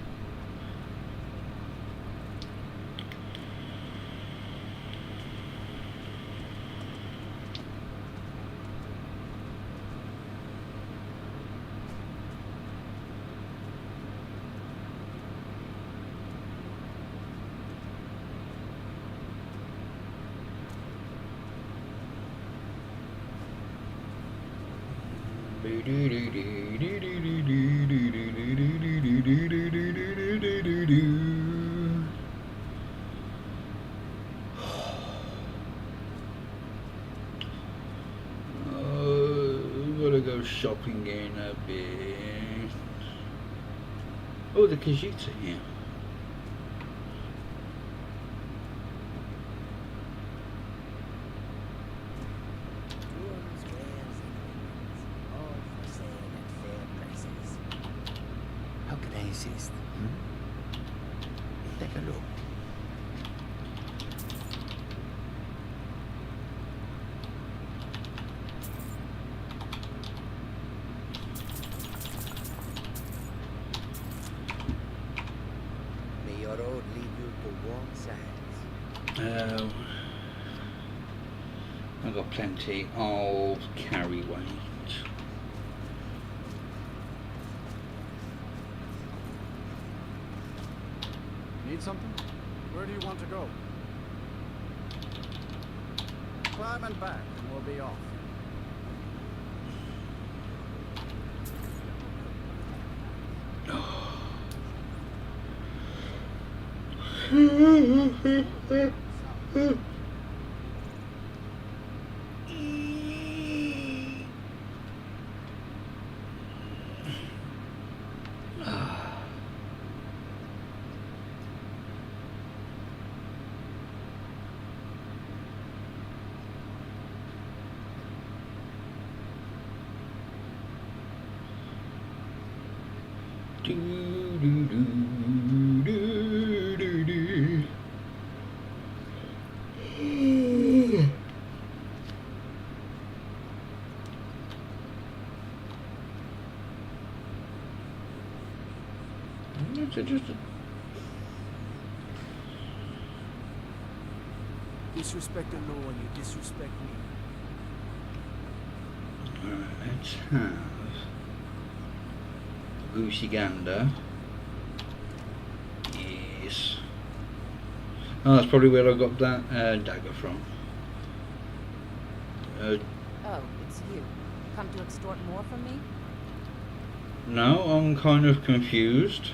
A: Gotta go shopping in a bit. Oh, the Khajiits are here.
L: How can I assist? Take a look. May your road lead you to warm sands.
A: I've got plenty of carry weight.
D: Need something? Where do you want to go? Climb and back, and we'll be off.
N: Disrespect the law and you disrespect me.
A: Let's have Goosey Gander. place. Oh, that's probably where I got that dagger from.
P: Oh, it's you. Come to extort more from me?
A: No, I'm kind of confused.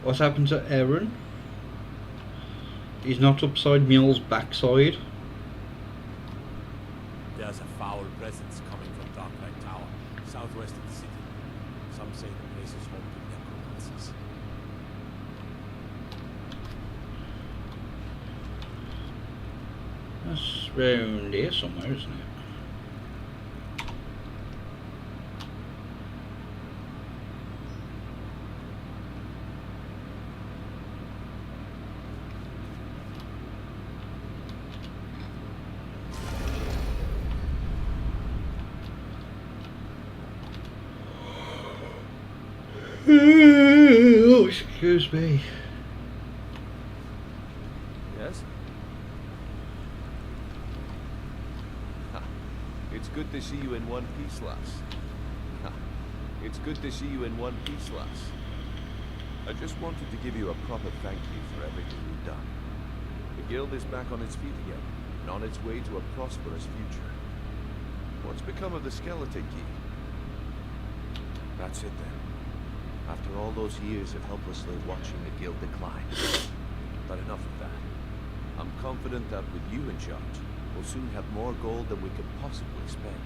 A: What's happened to Aaron? He's not upside Mule's backside.
K: There's a foul presence coming from Darklight Tower, southwest of the city. Some say the place is home to necromancers.
A: That's round here somewhere, isn't it? Oh, excuse me.
J: Yes? Ha. It's good to see you in one piece, lass. Ha. It's good to see you in one piece, lass. I just wanted to give you a proper thank you for everything you've done. The guild is back on its feet again, and on its way to a prosperous future. What's become of the skeleton key? That's it then. After all those years of helplessly watching the guild decline. But enough of that. I'm confident that with you in charge, we'll soon have more gold than we could possibly spend.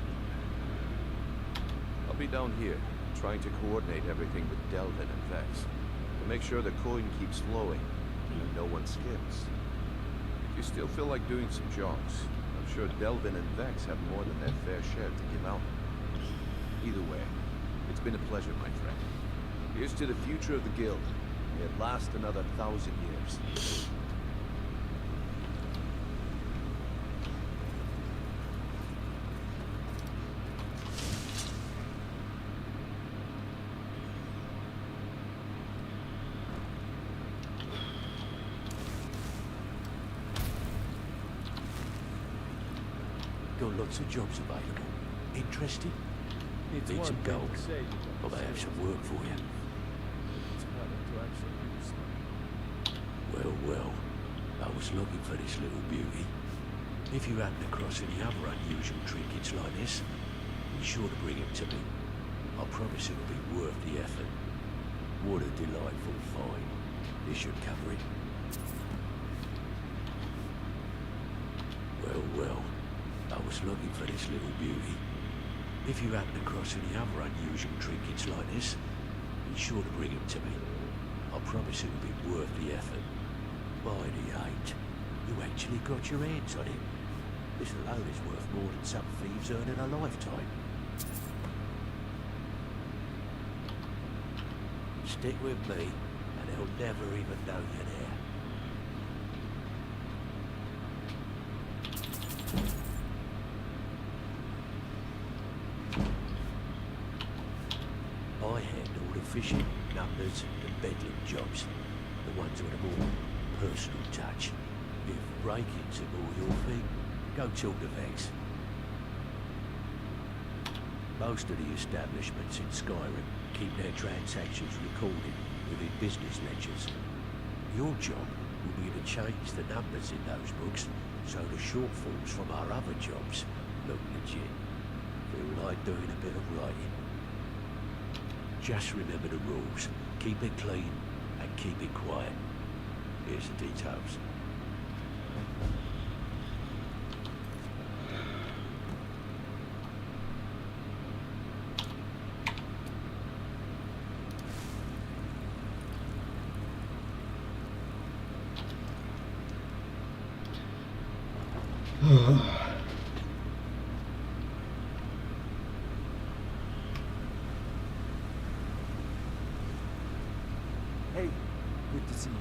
J: I'll be down here, trying to coordinate everything with Delvin and Vex, to make sure the coin keeps flowing, and no one skips. If you still feel like doing some jobs, I'm sure Delvin and Vex have more than their fair share to give out. Either way, it's been a pleasure, my friend. Here's to the future of the guild. May it last another 1,000 years.
L: Got lots of jobs available. Interested? Need some gold. Or they have some work for you. Well, well, I was looking for this little beauty. If you happen across any other unusual trinkets like this, be sure to bring it to me. I promise it'll be worth the effort. What a delightful find. This should cover it. Well, well, I was looking for this little beauty. If you happen across any other unusual trinkets like this, be sure to bring it to me. I promise it'll be worth the effort. By the 8, you actually got your hands on it. This alone is worth more than some thieves earn in a lifetime. Stick with me, and they'll never even know you're there. I handle the fishing, numbers, and bedlam jobs. The ones with a more personal touch. If break-ins are more your thing, go talk to Vex. Most of the establishments in Skyrim keep their transactions recorded within business ledgers. Your job will be to change the numbers in those books so the shortfalls from our other jobs look legit. Feel like doing a bit of writing. Just remember the rules. Keep it clean and keep it quiet. Here's the details.
N: Hey, good to see you.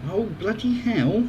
A: Oh, bloody hell.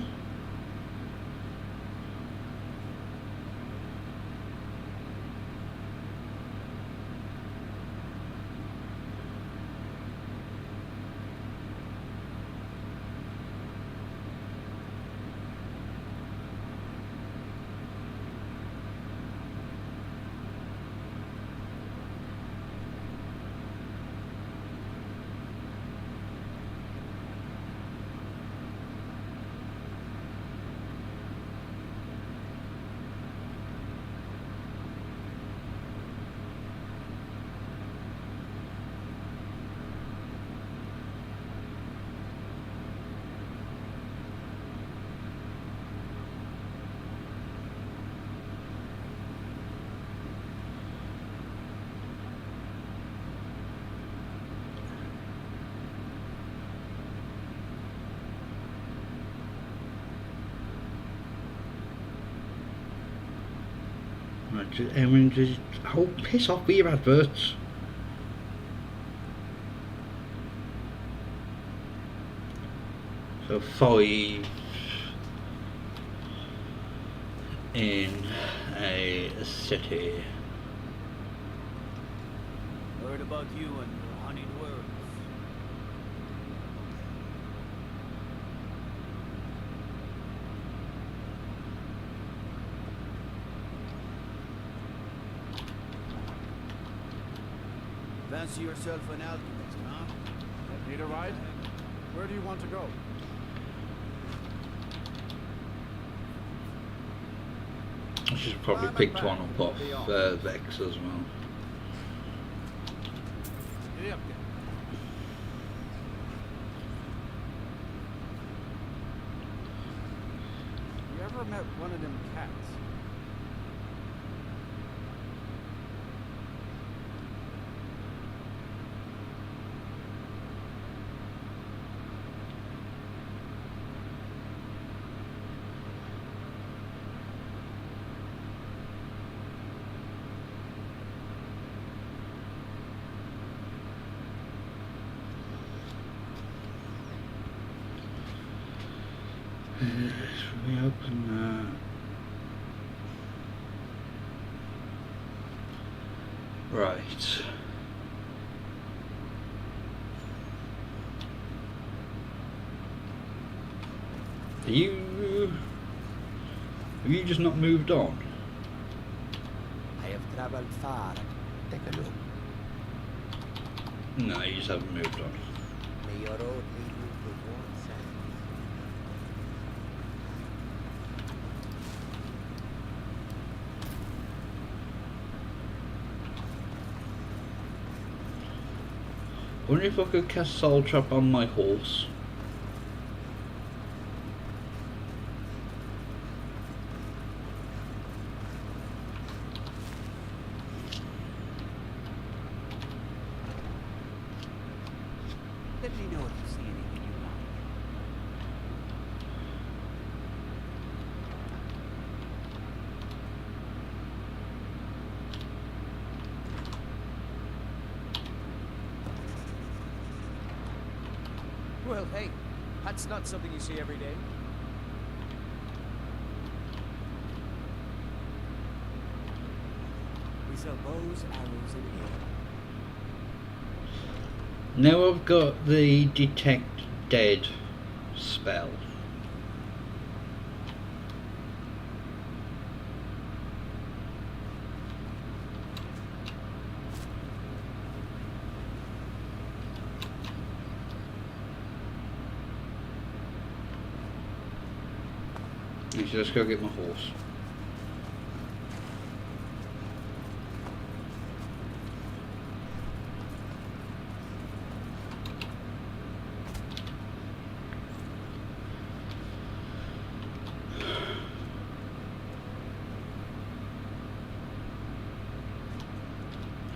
A: I mean, just, oh, piss off with your adverts. So 5 in a city.
O: Heard about you and your honeyed words. Fancy yourself an alchemist, huh?
D: Need a ride? Where do you want to go?
A: I should have probably picked one up off Vex as well.
D: Yep. You ever met one of them cats?
A: Should we open that? Right. Have you just not moved on?
L: I have traveled far. Take a look.
A: No, you just haven't moved on.
L: May your road lead you to one side.
A: I wonder if I could cast Soul Trap on my horse.
N: Let me know if you see anything you like.
O: Well, hey, that's not something you see every day.
N: We sell bows, arrows, and hair.
A: Now I've got the Detect Dead spell. I should just go get my horse.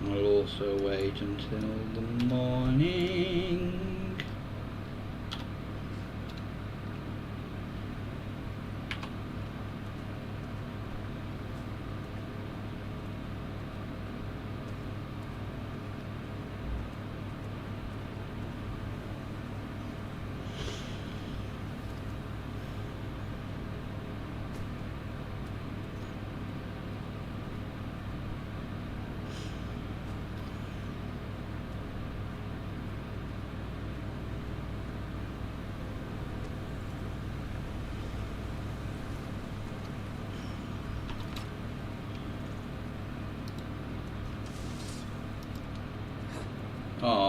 A: I'll also wait until the morning.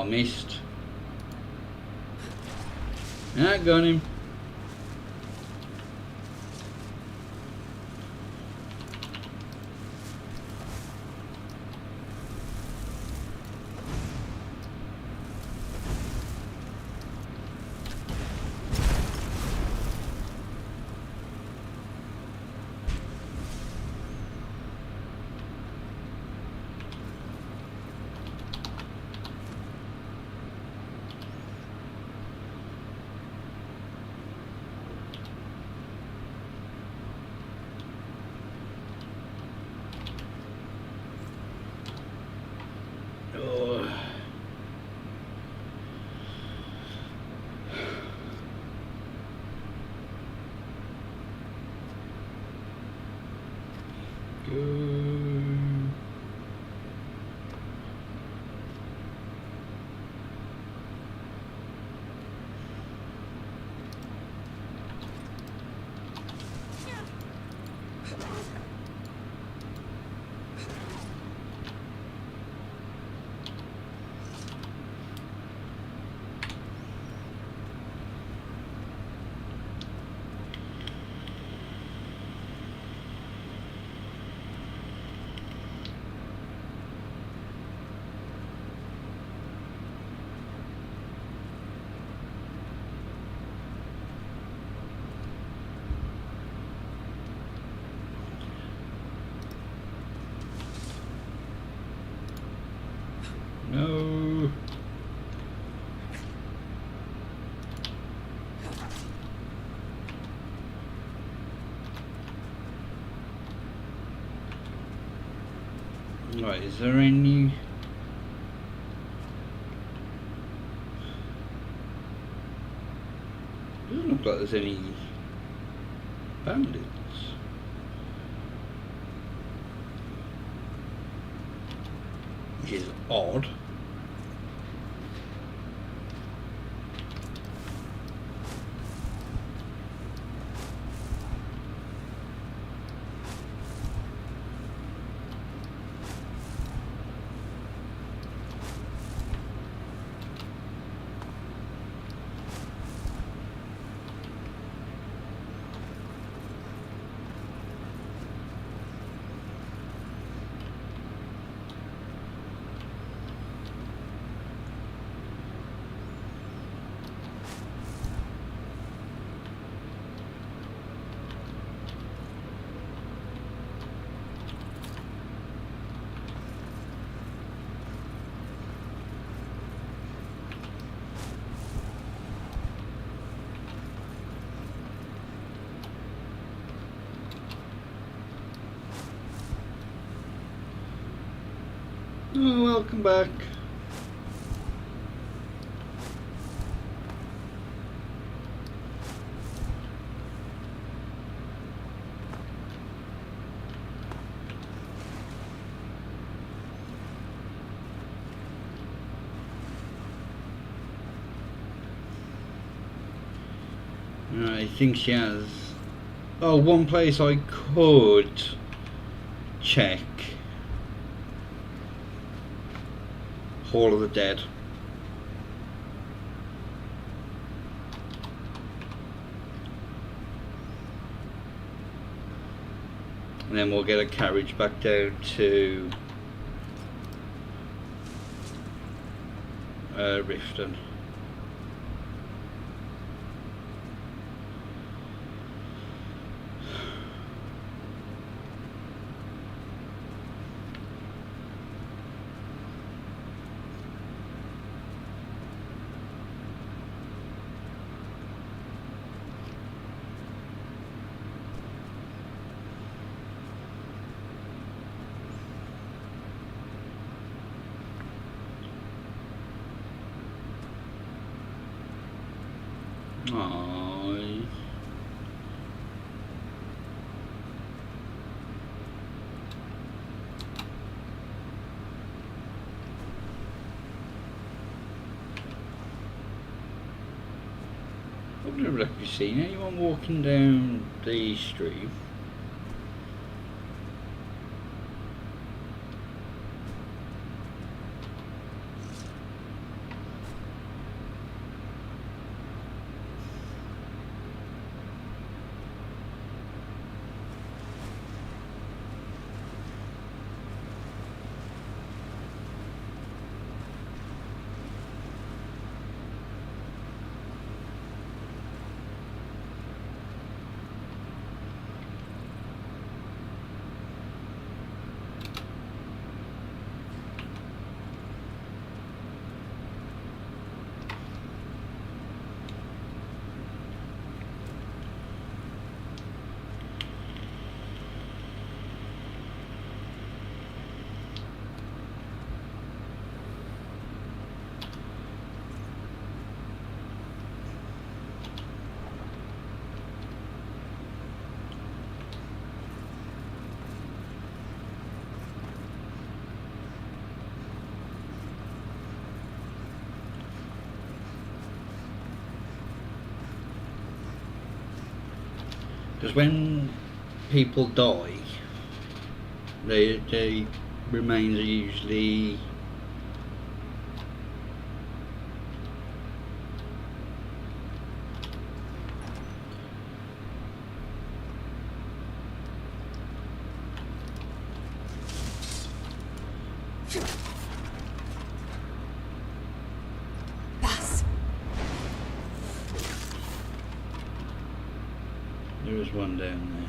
A: missed. Ah, got him. No. Right, is there any... Doesn't look like there's any bandits. Which is odd. Oh, welcome back. I think she has. Oh, one place I could check. Hall of the Dead. And then we'll get a carriage back down to Riften. Aww. I've never actually seen anyone walking down the street. Because when people die, their remains are usually there is one down there.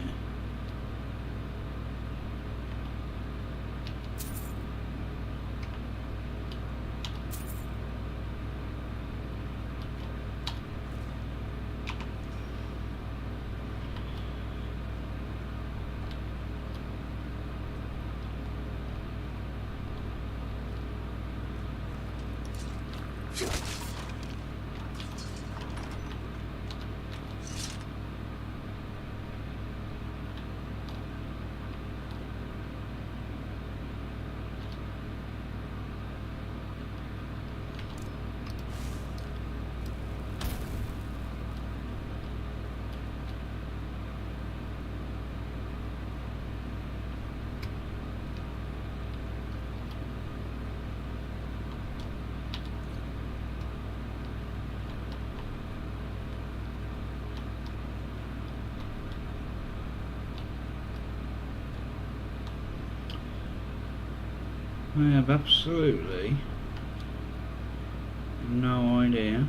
A: I have absolutely no idea.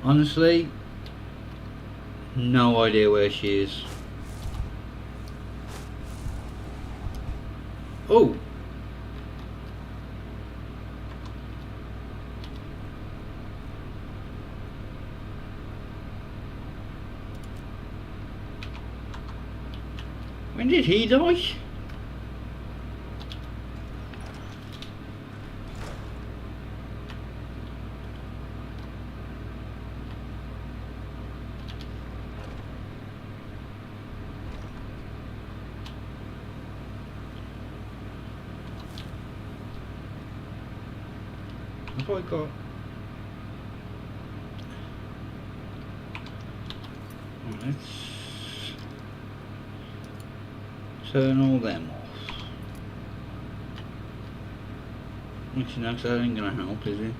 A: Honestly, no idea where she is. Oh! When did he die? Have I got... Let's turn all them off. Which next that ain't gonna help, is it?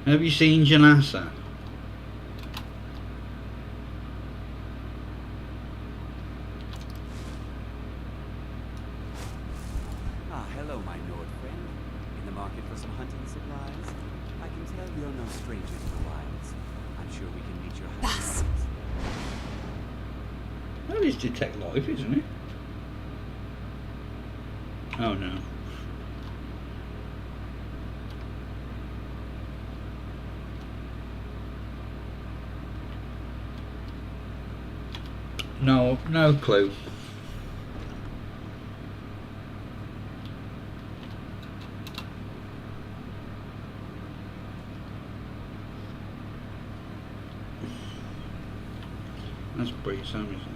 A: Have you seen Janasa?
N: Ah, hello, my Nord friend. In the market for some hunting supplies? I can tell you're no stranger to the wilds. I'm sure we can meet your hunting needs.
A: That is detect life, isn't it? Oh no. No clue. That's pretty Sam, isn't it?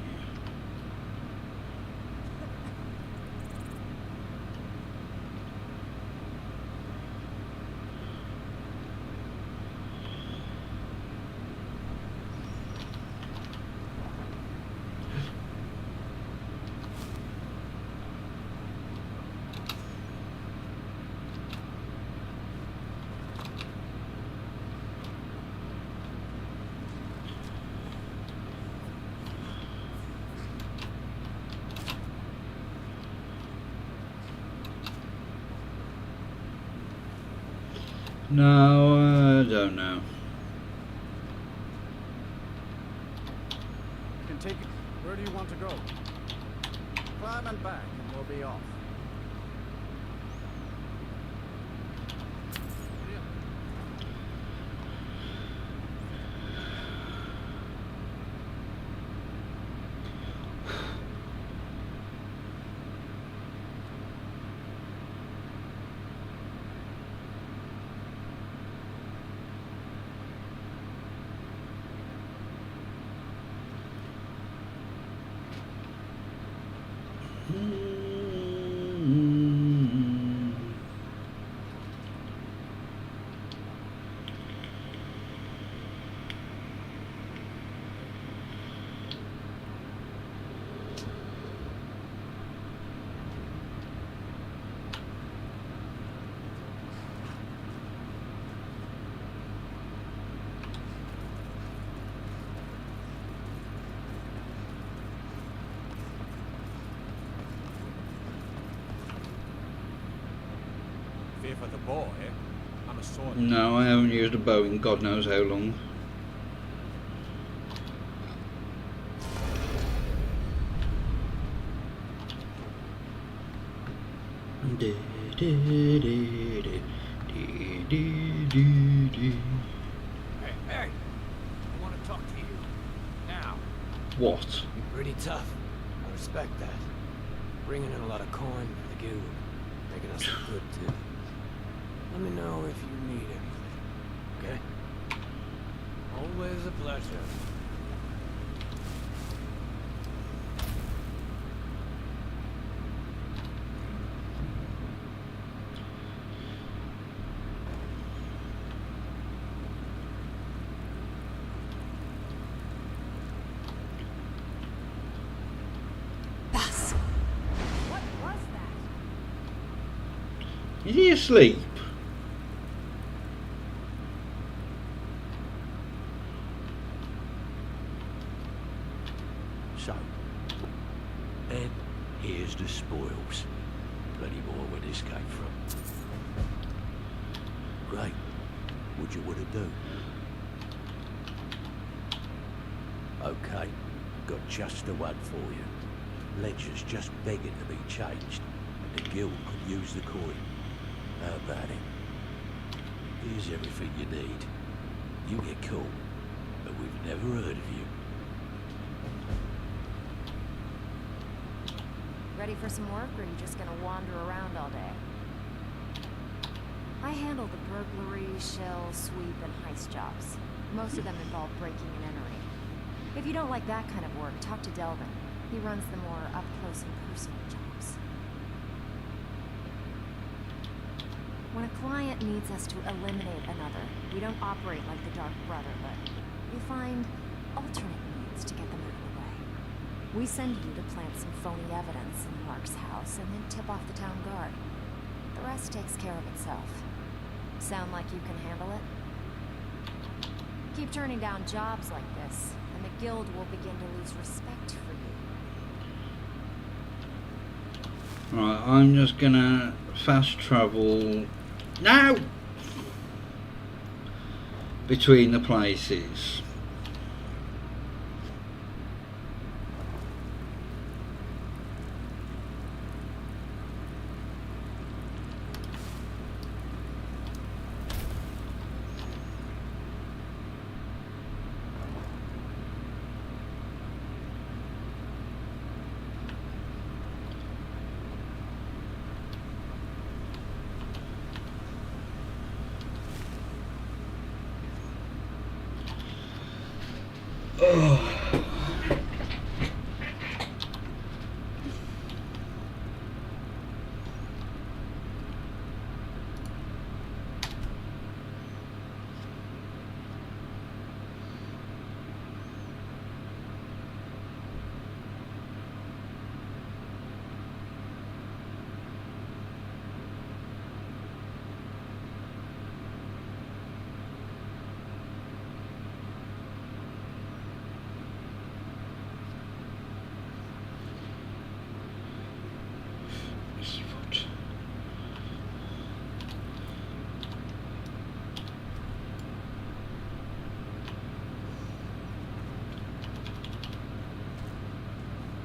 A: No, I don't know.
D: Can take it. Where do you want to go? Climb and back, and we'll be off.
K: Fear for the bow, eh? I'm a sword.
A: No, I haven't used a bow in God knows how long.
G: Hey, hey! I want to talk to you. Now.
A: What?
G: You're pretty tough. I respect that. Bringing in a lot of coin for the guild. Making us look good, too. Let me know if you need anything, okay? Always a pleasure.
P: What was that?
A: Is he asleep?
L: So, and here's the spoils. Plenty more where this came from. Great. What you want to do? Okay, got just the one for you. Ledger's just begging to be changed, and the guild could use the coin. How about it? Here's everything you need. You get caught, but we've never heard of you.
C: Ready for some work, or are you just gonna wander around all day? I handle the burglary, shell, sweep, and heist jobs. Most of them involve breaking and entering. If you don't like that kind of work, talk to Delvin. He runs the more up-close and personal jobs. When a client needs us to eliminate another, we don't operate like the Dark Brotherhood. We find alternate means to get them out of the way. We send you to plant some phony evidence in Mark's house and then tip off the town guard. The rest takes care of itself. Sound like you can handle it? Keep turning down jobs like this, and the guild will begin to lose respect for you.
A: Right, I'm just gonna fast travel now between the places.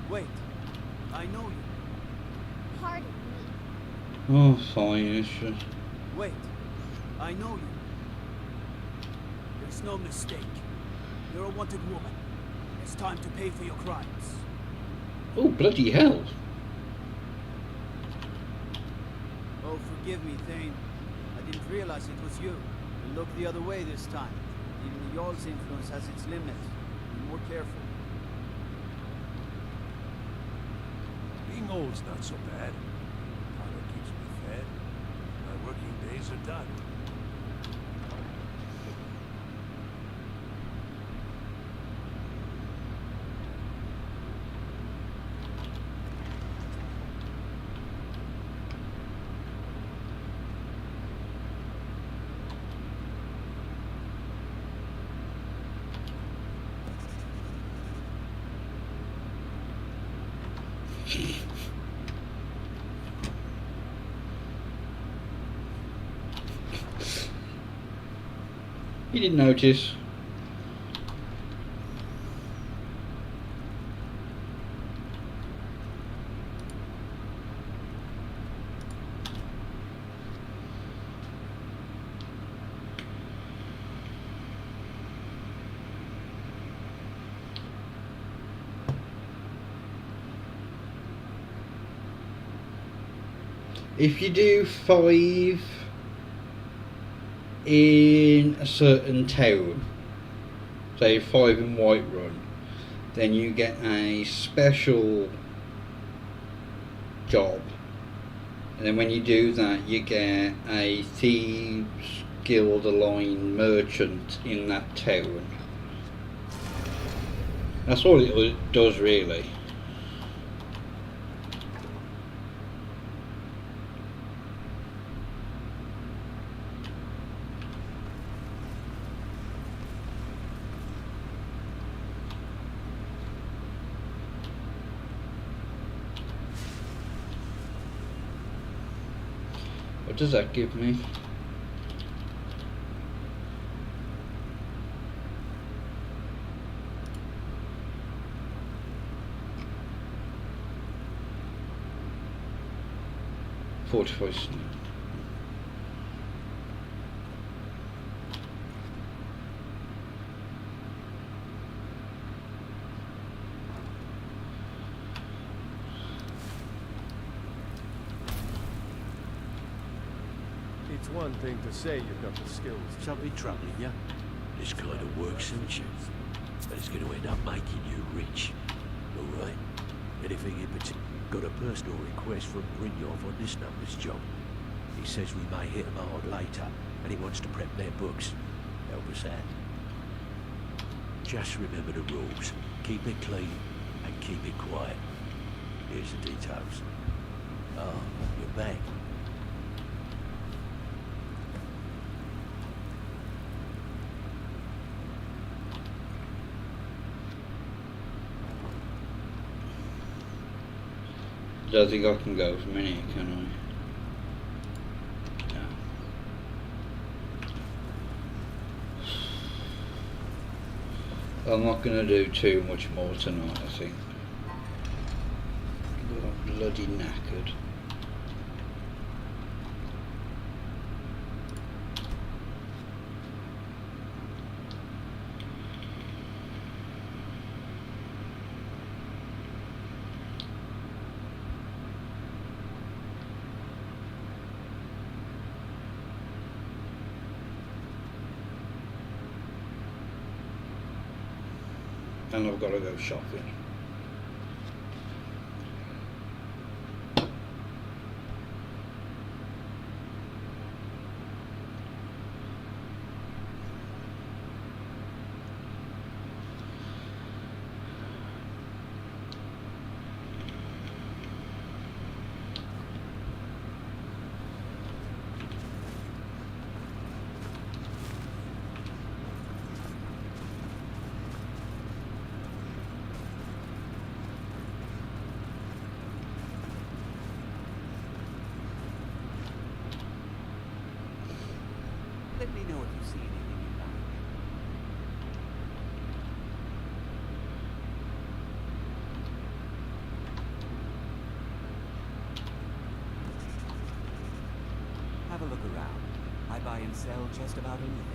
O: Wait, I know you.
R: Pardon me.
A: Oh, fine, it's just...
O: Wait, I know you. There's no mistake. You're a wanted woman. It's time to pay for your crimes.
A: Oh, bloody hell.
O: Oh, forgive me, Thane. I didn't realize it was you. And look the other way this time. Even the Jarl's influence has its limits. Be more careful.
L: Being old's not so bad. Tyler keeps me fed. My working days are done.
A: You didn't notice. If you do 5 in a certain town, say 5 in Whiterun, then you get a special job, and then when you do that you get a Thieves Guild aligned merchant in that town. That's all it does really. What does that give me? Fortified snow.
G: It's one thing to say you've got the skills.
L: Something troubling you? This kind of work suits you, but it's going to end up making you rich. All right? Anything in particular? Got a personal request from Brynjolf on this number's job. He says we may hit him hard later, and he wants to prep their books. Help us out. Just remember the rules. Keep it clean and keep it quiet. Here's the details. Oh, you're back.
A: don't think I can go from in here, can I? No. I'm not going to do too much more tonight, I think. I'm bloody knackered. And I've got to go shopping.
N: Let me know if you see anything you like. Have a look around. I buy and sell just about anything.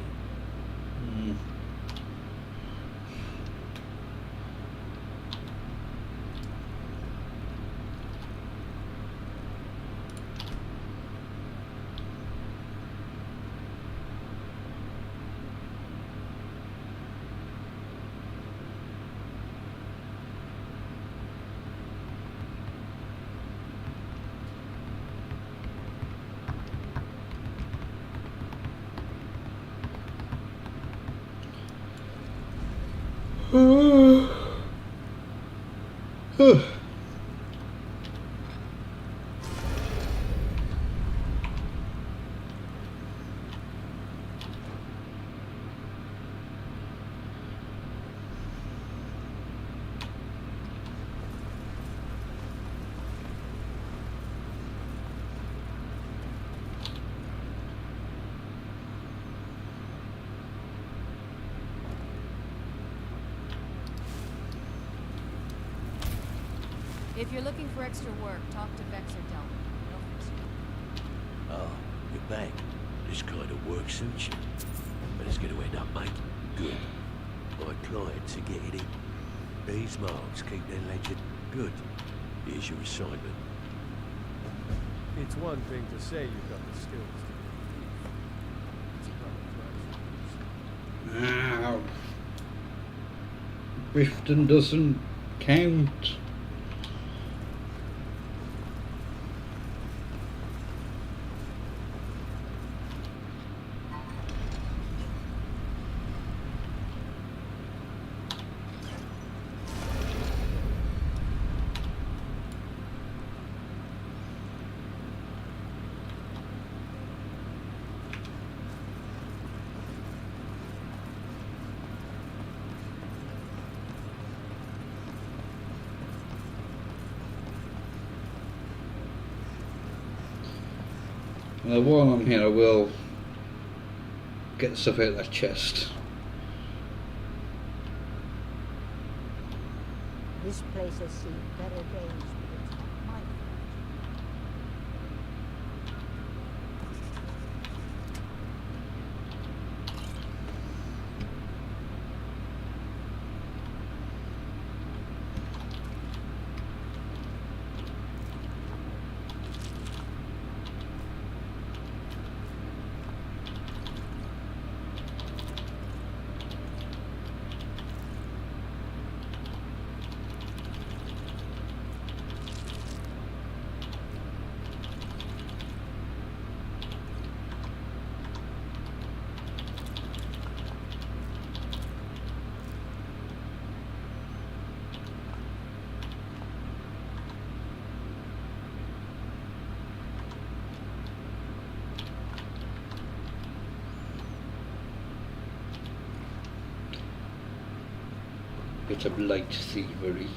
P: If you're looking for extra work, talk to Vex or Delvin. They'll fix you.
L: Oh, you're back. This kind of work suits you. But it's going to end up, mate. Good. My clients are getting it. These marks keep their legend. Good. Here's your assignment.
Q: It's one thing to say you've got the skills to be a thief. It's another to actually
A: Riften doesn't count. Now while I'm here I will get the stuff out of that chest.
E: This place has seen better days, but it's not my fault.
A: Bit of light thievery.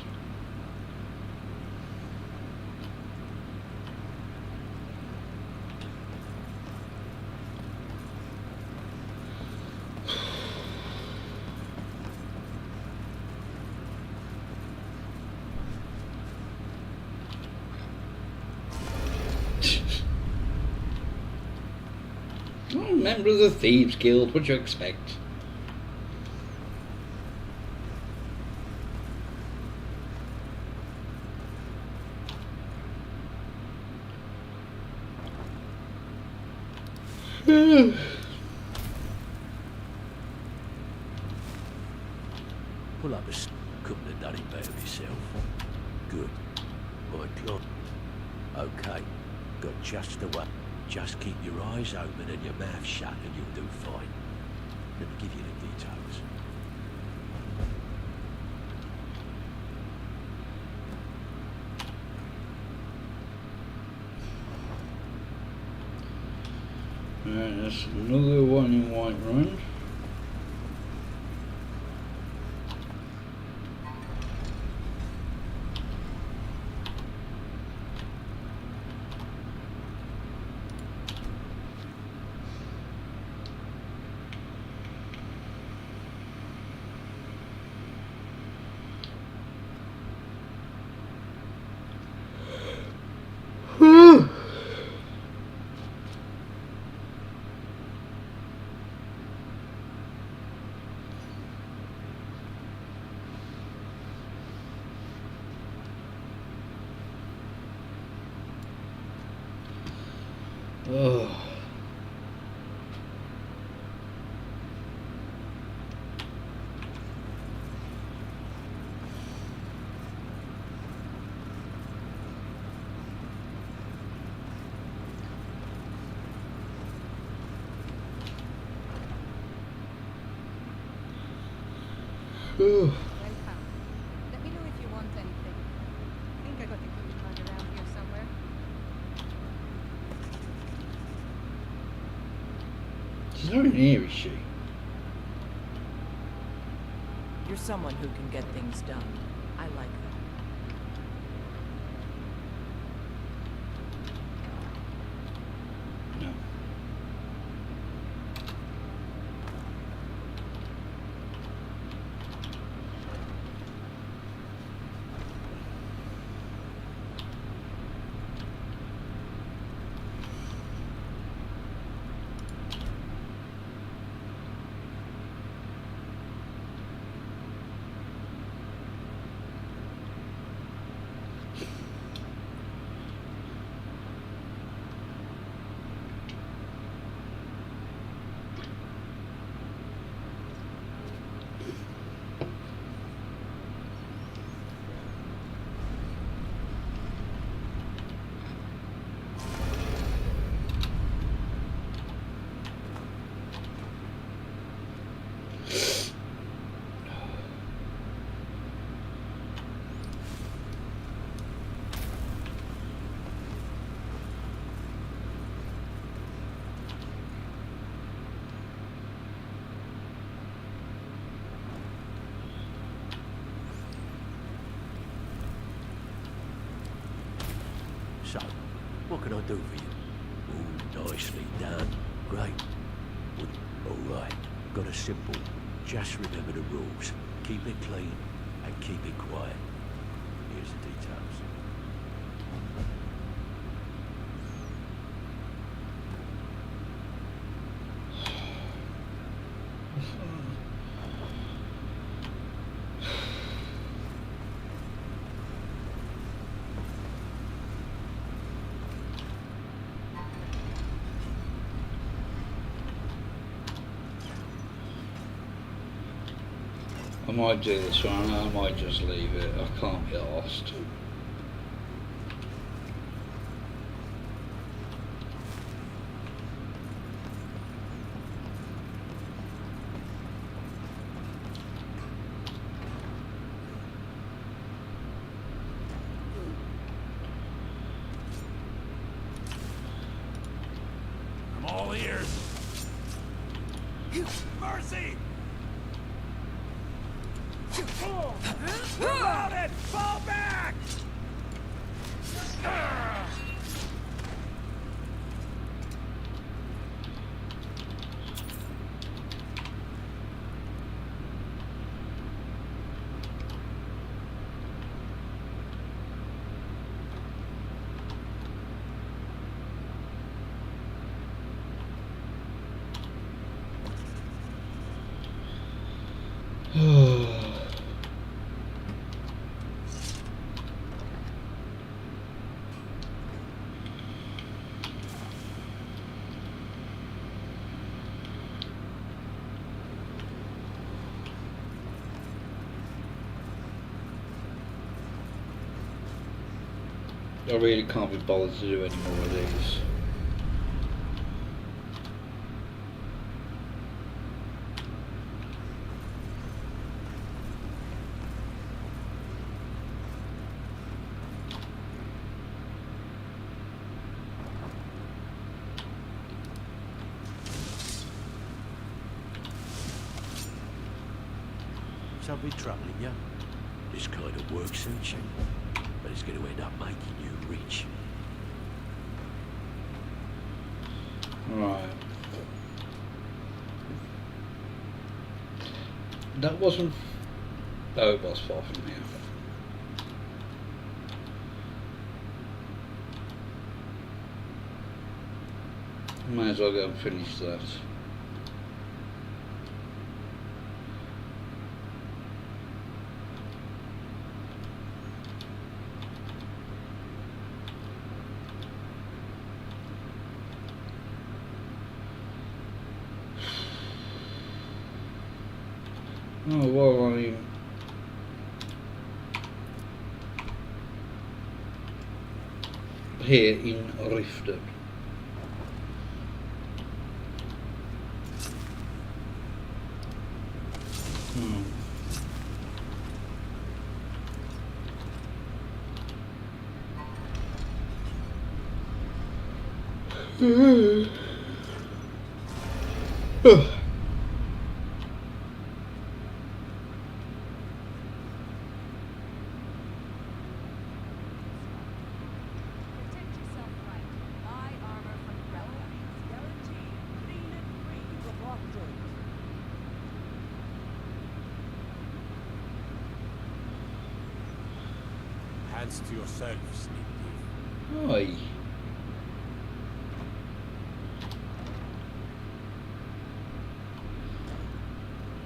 A: member of the Thieves Guild. What do you expect?
L: Pull up couldn't have done it better myself. Good. My clock. Okay. Got just the way. Just keep your eyes open and your mouth shut and you'll do fine. Let me give you the details.
A: Alright, that's another one in Whiterun. Oh.
P: Welcome. Let me know if you want anything. I think I got the key card around here somewhere.
A: She's not in here, is she?
B: You're someone who can get things done. I like that.
A: No.
L: So, what can I do for you? Ooh, nicely done. Great. Alright, got a simple. Just remember the rules. Keep it clean and keep it quiet. Here's the details.
A: I might do this one, I might just leave it. I can't be lost.
K: I'm all ears. Mercy! Reloaded! Fall back!
A: I really can't be bothered to do any more of these.
L: Shall be troubling you. This kind of work suits you, but it's going to end up making you rich.
A: Right. That wasn't... Oh, it was far from here. Might as well go and finish that. Oh, well, I mean... Here in Riften.
K: Hands to yourself, sneak thief.
A: Oi.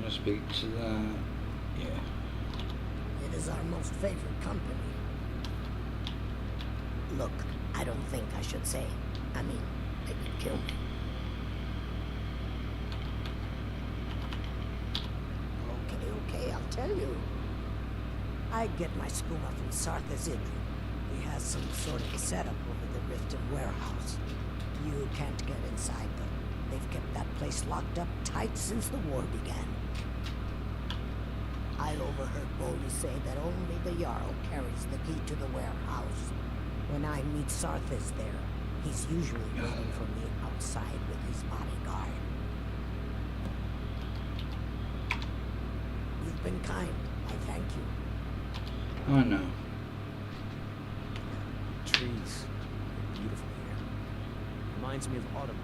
A: Must speak to that. Yeah.
I: It is our most favored company. Look, I don't think I should say. I mean, they could kill me. Okay, I'll tell you. I get my skooma from Sarthas Idri. He has some sort of a setup over the Riften warehouse. You can't get inside, though. They've kept that place locked up tight since the war began. I overheard Boli say that only the Jarl carries the key to the warehouse. When I meet Sarthas there, he's usually waiting for me outside with his bodyguard. You've been kind. I thank you.
A: I know.
D: Trees. Beautiful here. Reminds me of autumn.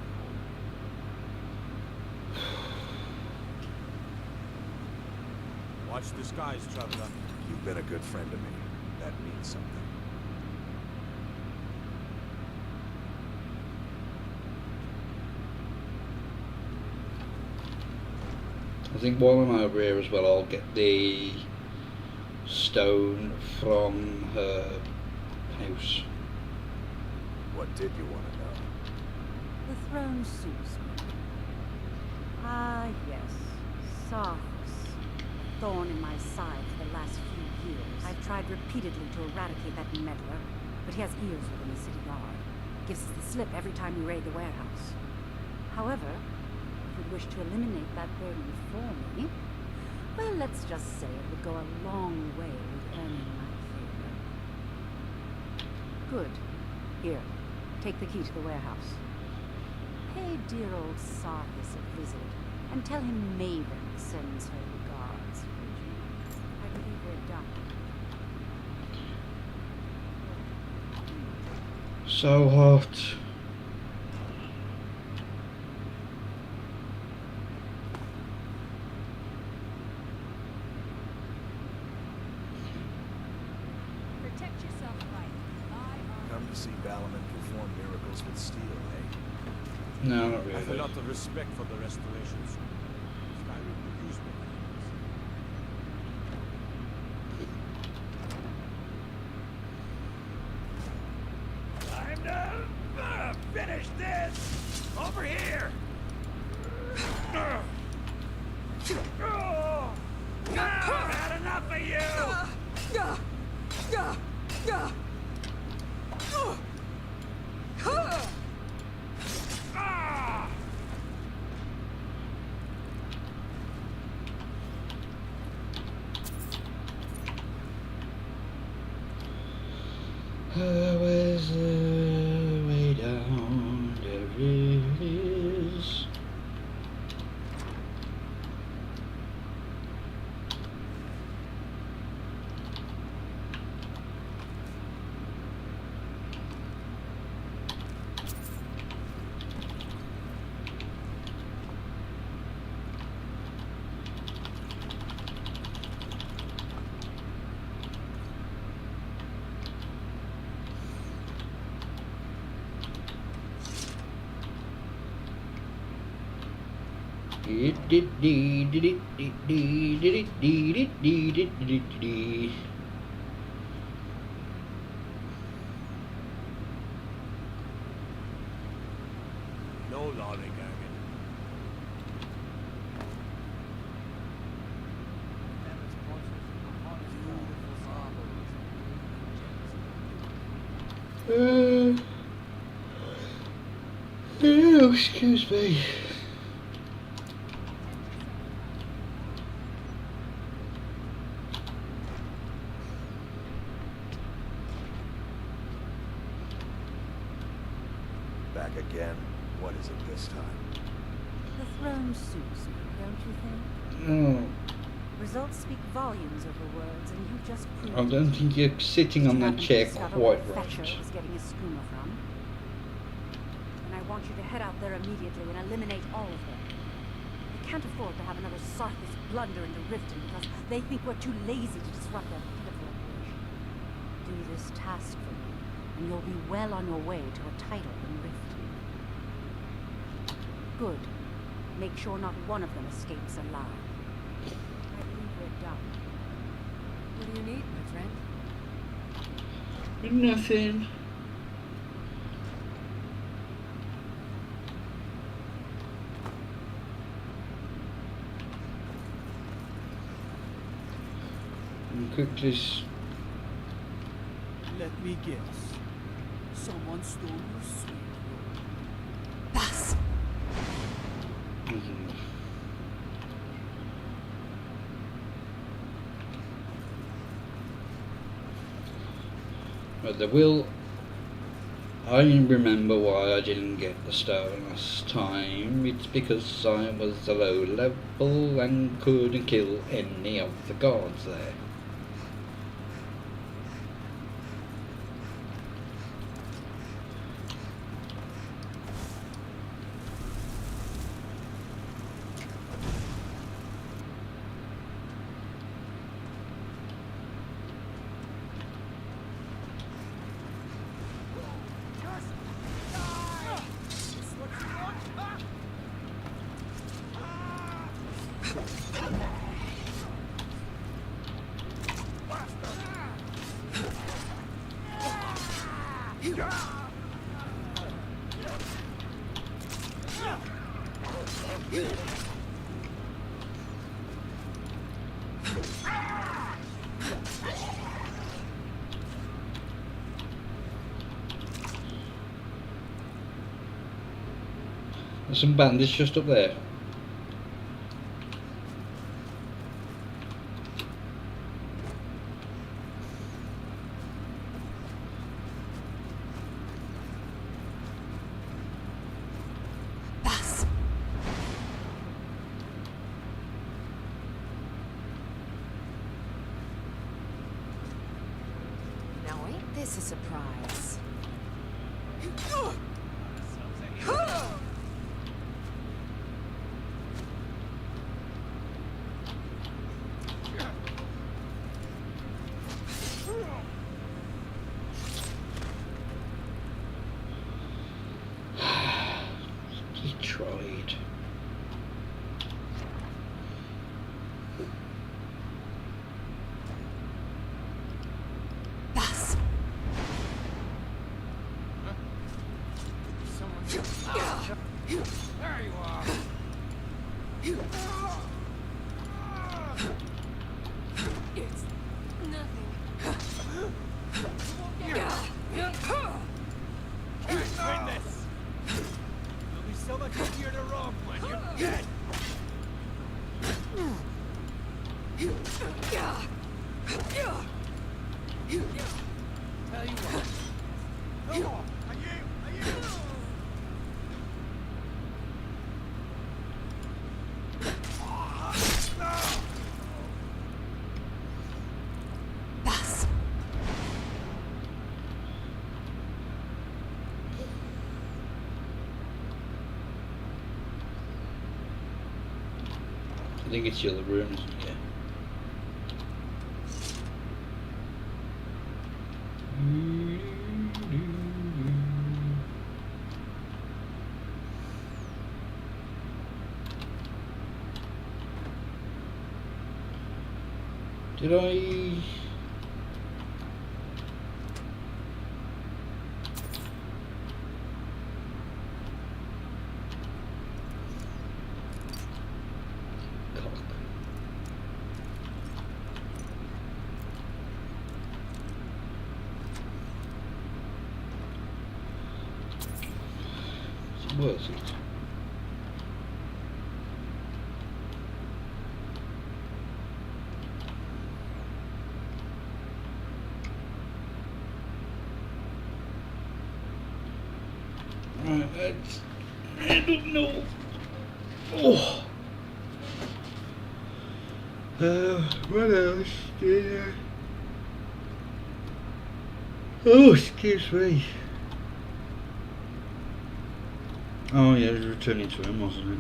K: Watch the skies, traveler.
G: You've been a good friend to me. That means something.
A: I think while I'm over here as well, I'll get the stone from her house.
G: What did you want to know?
E: The throne suits me. Ah, yes. Sarthas. A thorn in my side for the last few years. I've tried repeatedly to eradicate that meddler, but he has ears within the city guard. Gives us the slip every time we raid the warehouse. However, if you'd wish to eliminate that burden for me, well, let's just say it would go a long way with earning my favor. Good. Here, take the key to the warehouse. Pay dear old Sarthas a visit, and tell him Maven sends her regards. I believe we're done.
A: So hot.
P: Protect yourself right.
G: Come to see Balaman perform miracles with steel, eh?
A: No, not
K: I have a
A: really.
K: lot of respect for the restorations. Skyrim could use more.
H: Time to finish this! Over here! I've had enough of you!
A: There's a way down, there is.
L: No lollygagging.
A: Oh, excuse me.
J: Back again. What is it this time?
E: The throne suits me, don't you think?
A: Oh,
E: Results speak volumes over words, and you just proved
A: I don't think you're sitting on that chair quite
E: Fetcher
A: right.
E: was getting his skooma from. And I want you to head out there immediately and eliminate all of them. We can't afford to have another Sarthis blunder into Riften because they think we're too lazy to disrupt their pitiful operation. Do this task for me, and you'll be well on your way to a title in Riften. Good. Make sure not one of them escapes alive. I believe we're done.
P: What do you need, my friend?
A: Nothing. And quickly.
O: Let me guess. Someone stole your sweet.
P: Bas!
A: But there will. I remember why I didn't get the stone last time. It's because I was a low level and couldn't kill any of the guards there. There's some bandits just up there.
P: Bas! Now ain't this a surprise?
A: He tried.
P: Bas!
A: I think it's the other room, isn't it? Yeah. Did I... Was it? Right, I don't know. Oh. What else? Yeah. Oh, excuse me. Oh yeah, it was returning to him, wasn't it?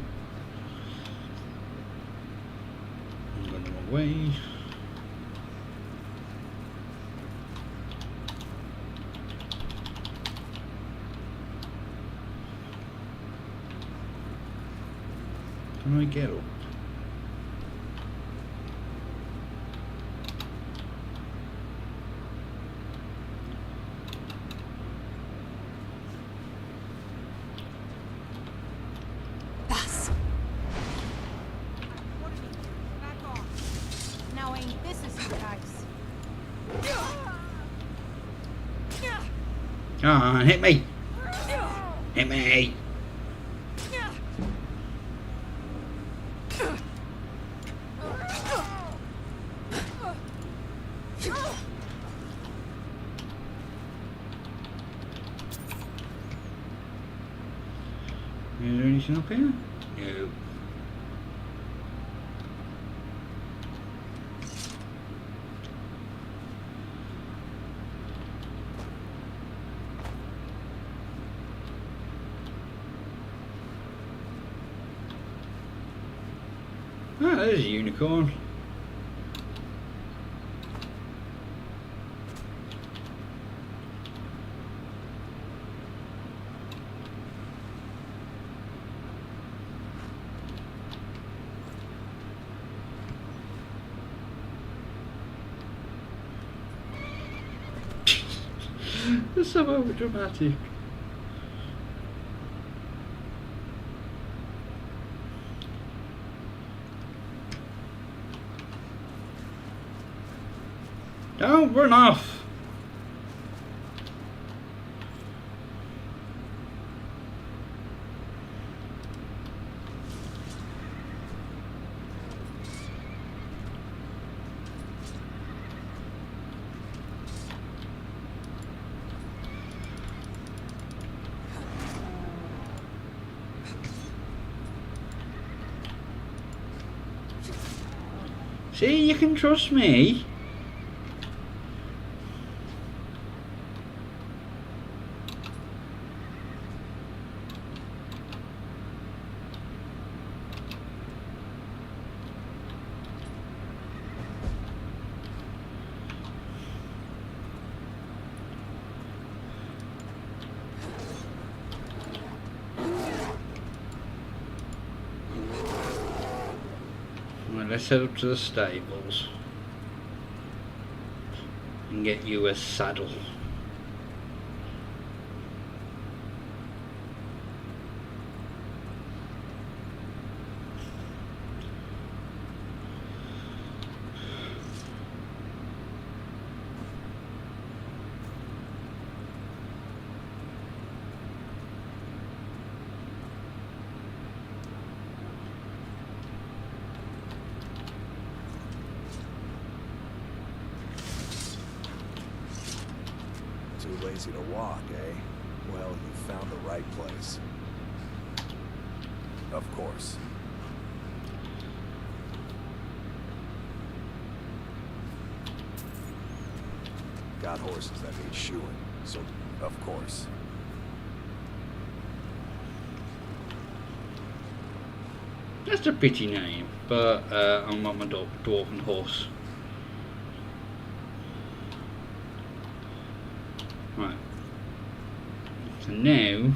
A: I'm going the wrong way. Can I get up? Ah, hit me! Hit me! Is there anything up here? No. Ah, there's a unicorn. That's so overdramatic. Don't run off! See, you can trust me. Let's head up to the stables and get you a saddle.
H: lazy to walk, eh? Well, you found the right place. Of course. Got horses that need shoeing, so of course.
A: That's a pretty name, but I'm not my dwarven horse. Right. So now,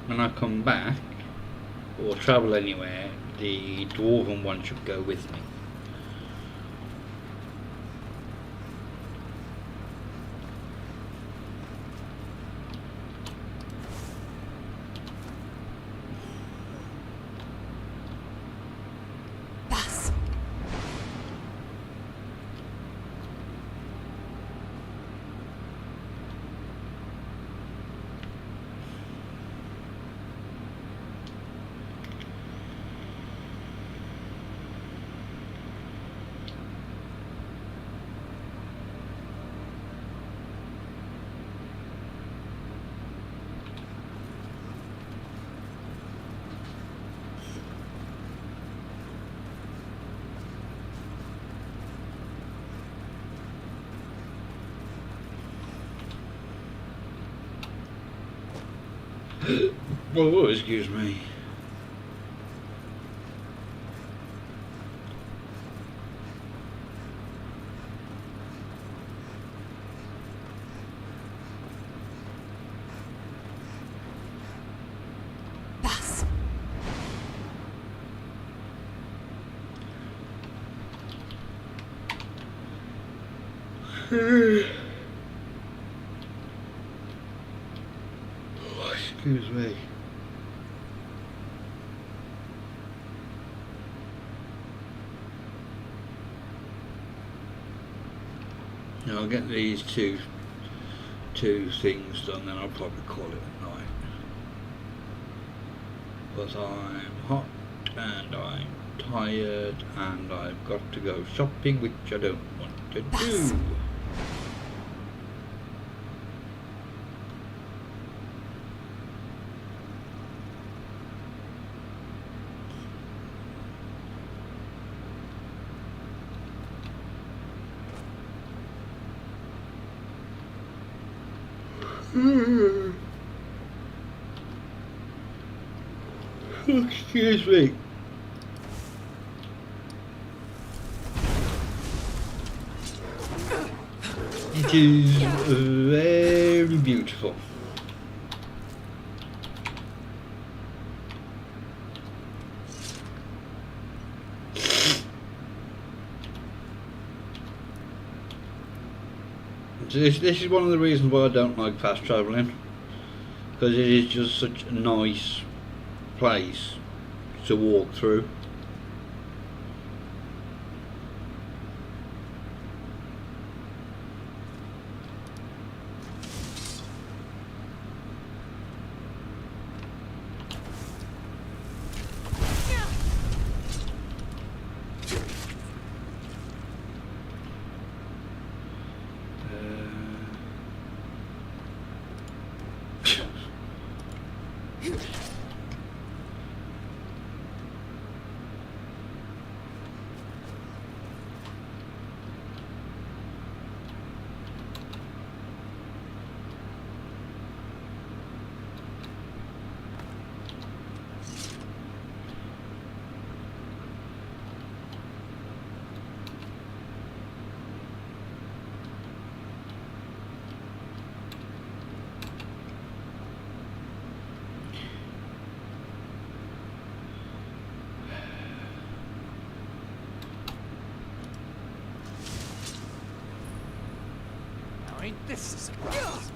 A: when I come back, or travel anywhere, the dwarven one should go with me. Oh, excuse me. Excuse me. Now I'll get these two things done, then I'll probably call it a night. But I'm hot and I'm tired and I've got to go shopping, which I don't want to do. Excuse me. It is very beautiful. This is one of the reasons why I don't like fast travelling, because it is just such a nice place to walk through.
H: Ain't this a surprise?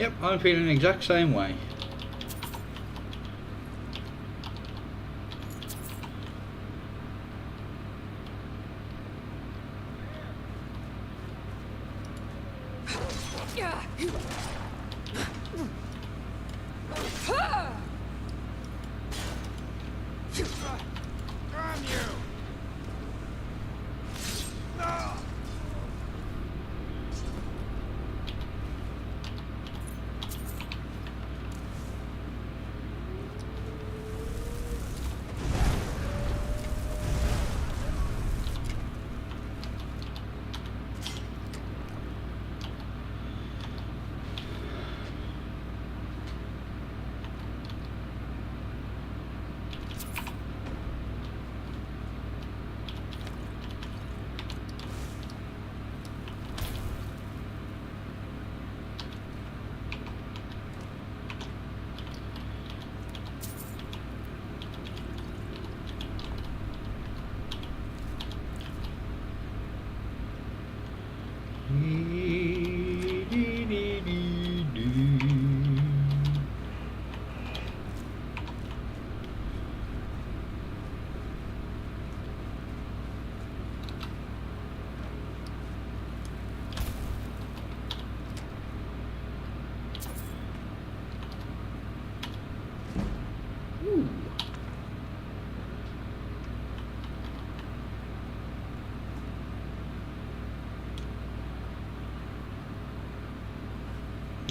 A: Yep, I'm feeling the exact same way.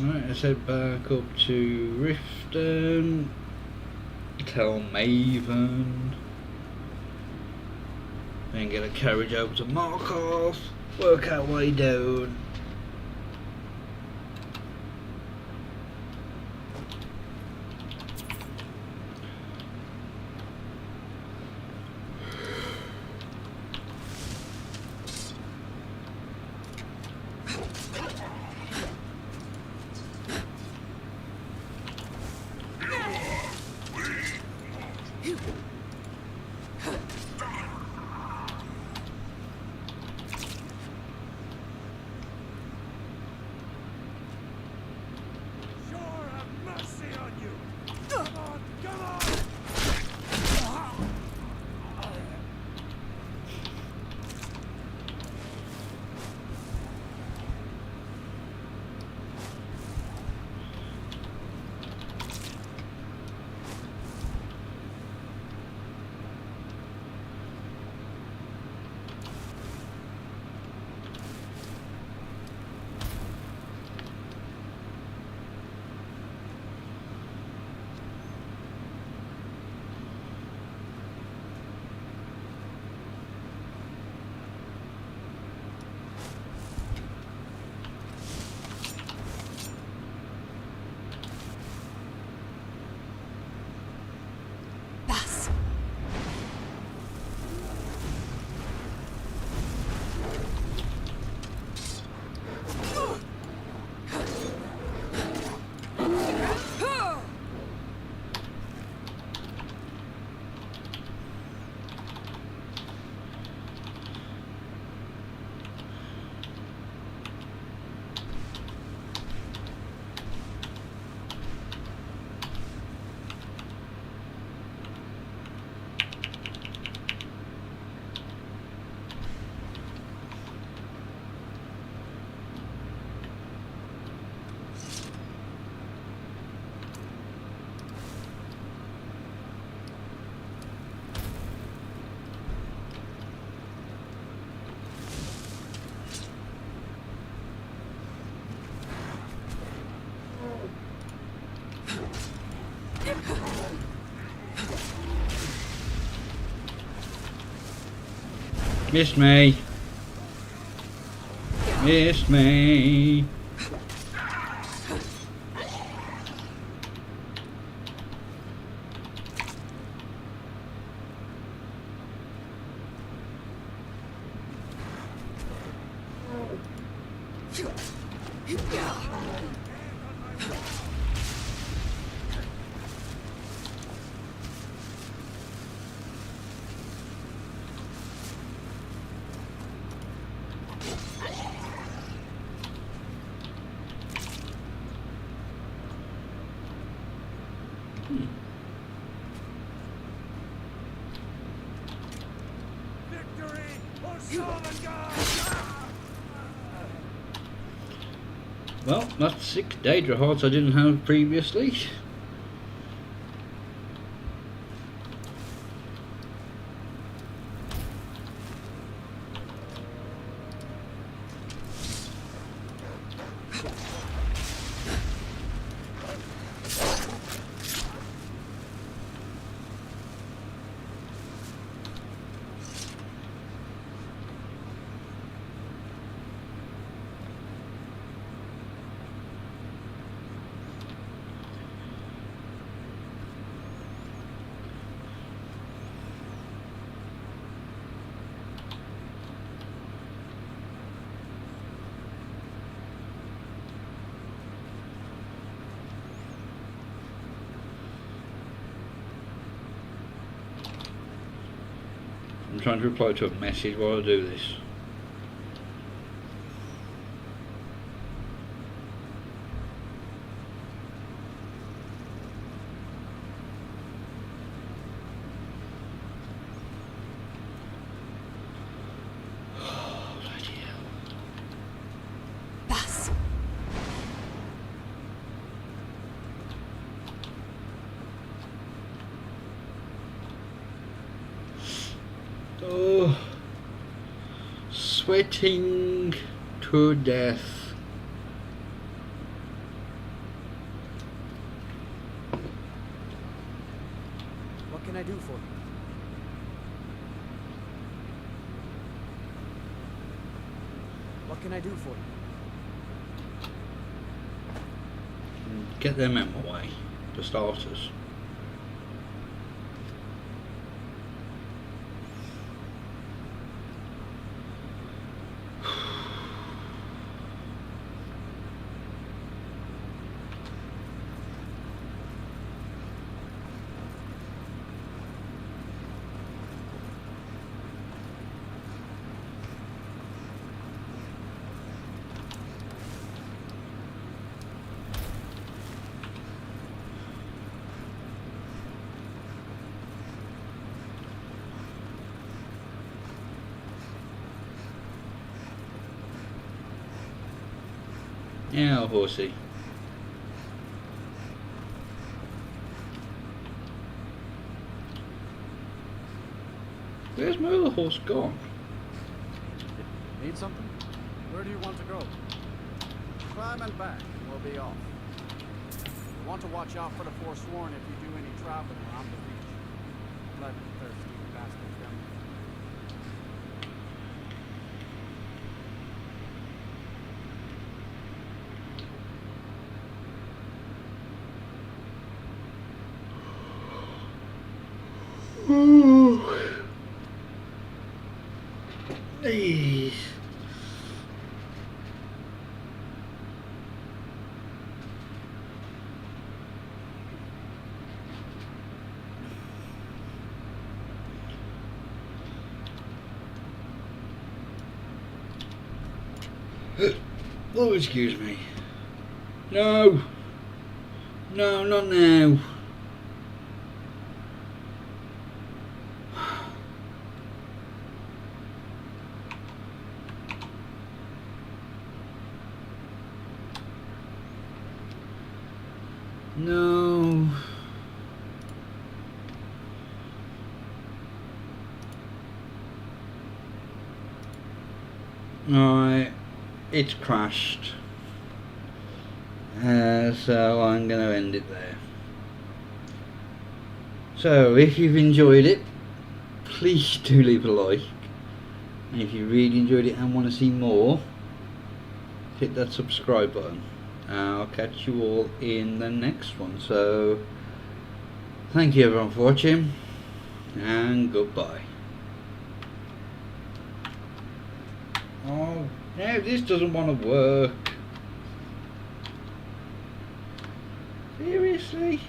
A: Right, let's head back up to Riften, tell Maven, then get a carriage over to Markov, work our way down. Missed me. Missed me. Well, that's 6 Daedra hearts I didn't have previously. I'm trying to reply to a message while I do this. Oh, sweating to death.
D: What can I do for you? What can I do for you?
A: Get them out of my way, for starters. Yeah, horsey. Where's my other horse gone?
D: Need something? Where do you want to go? Climb and back, and we'll be off. You want to watch out for the Forsworn if you do any traveling around the beach. Bloodthirsty bastards down there.
A: Hey. Oh, excuse me. No. No, not now. No. Alright, it's crashed. So I'm going to end it there. So if you've enjoyed it, please do leave a like. And if you really enjoyed it and want to see more, hit that subscribe button. I'll catch you all in the next one. So thank you everyone for watching, and goodbye. Oh, now this doesn't want to work. Seriously?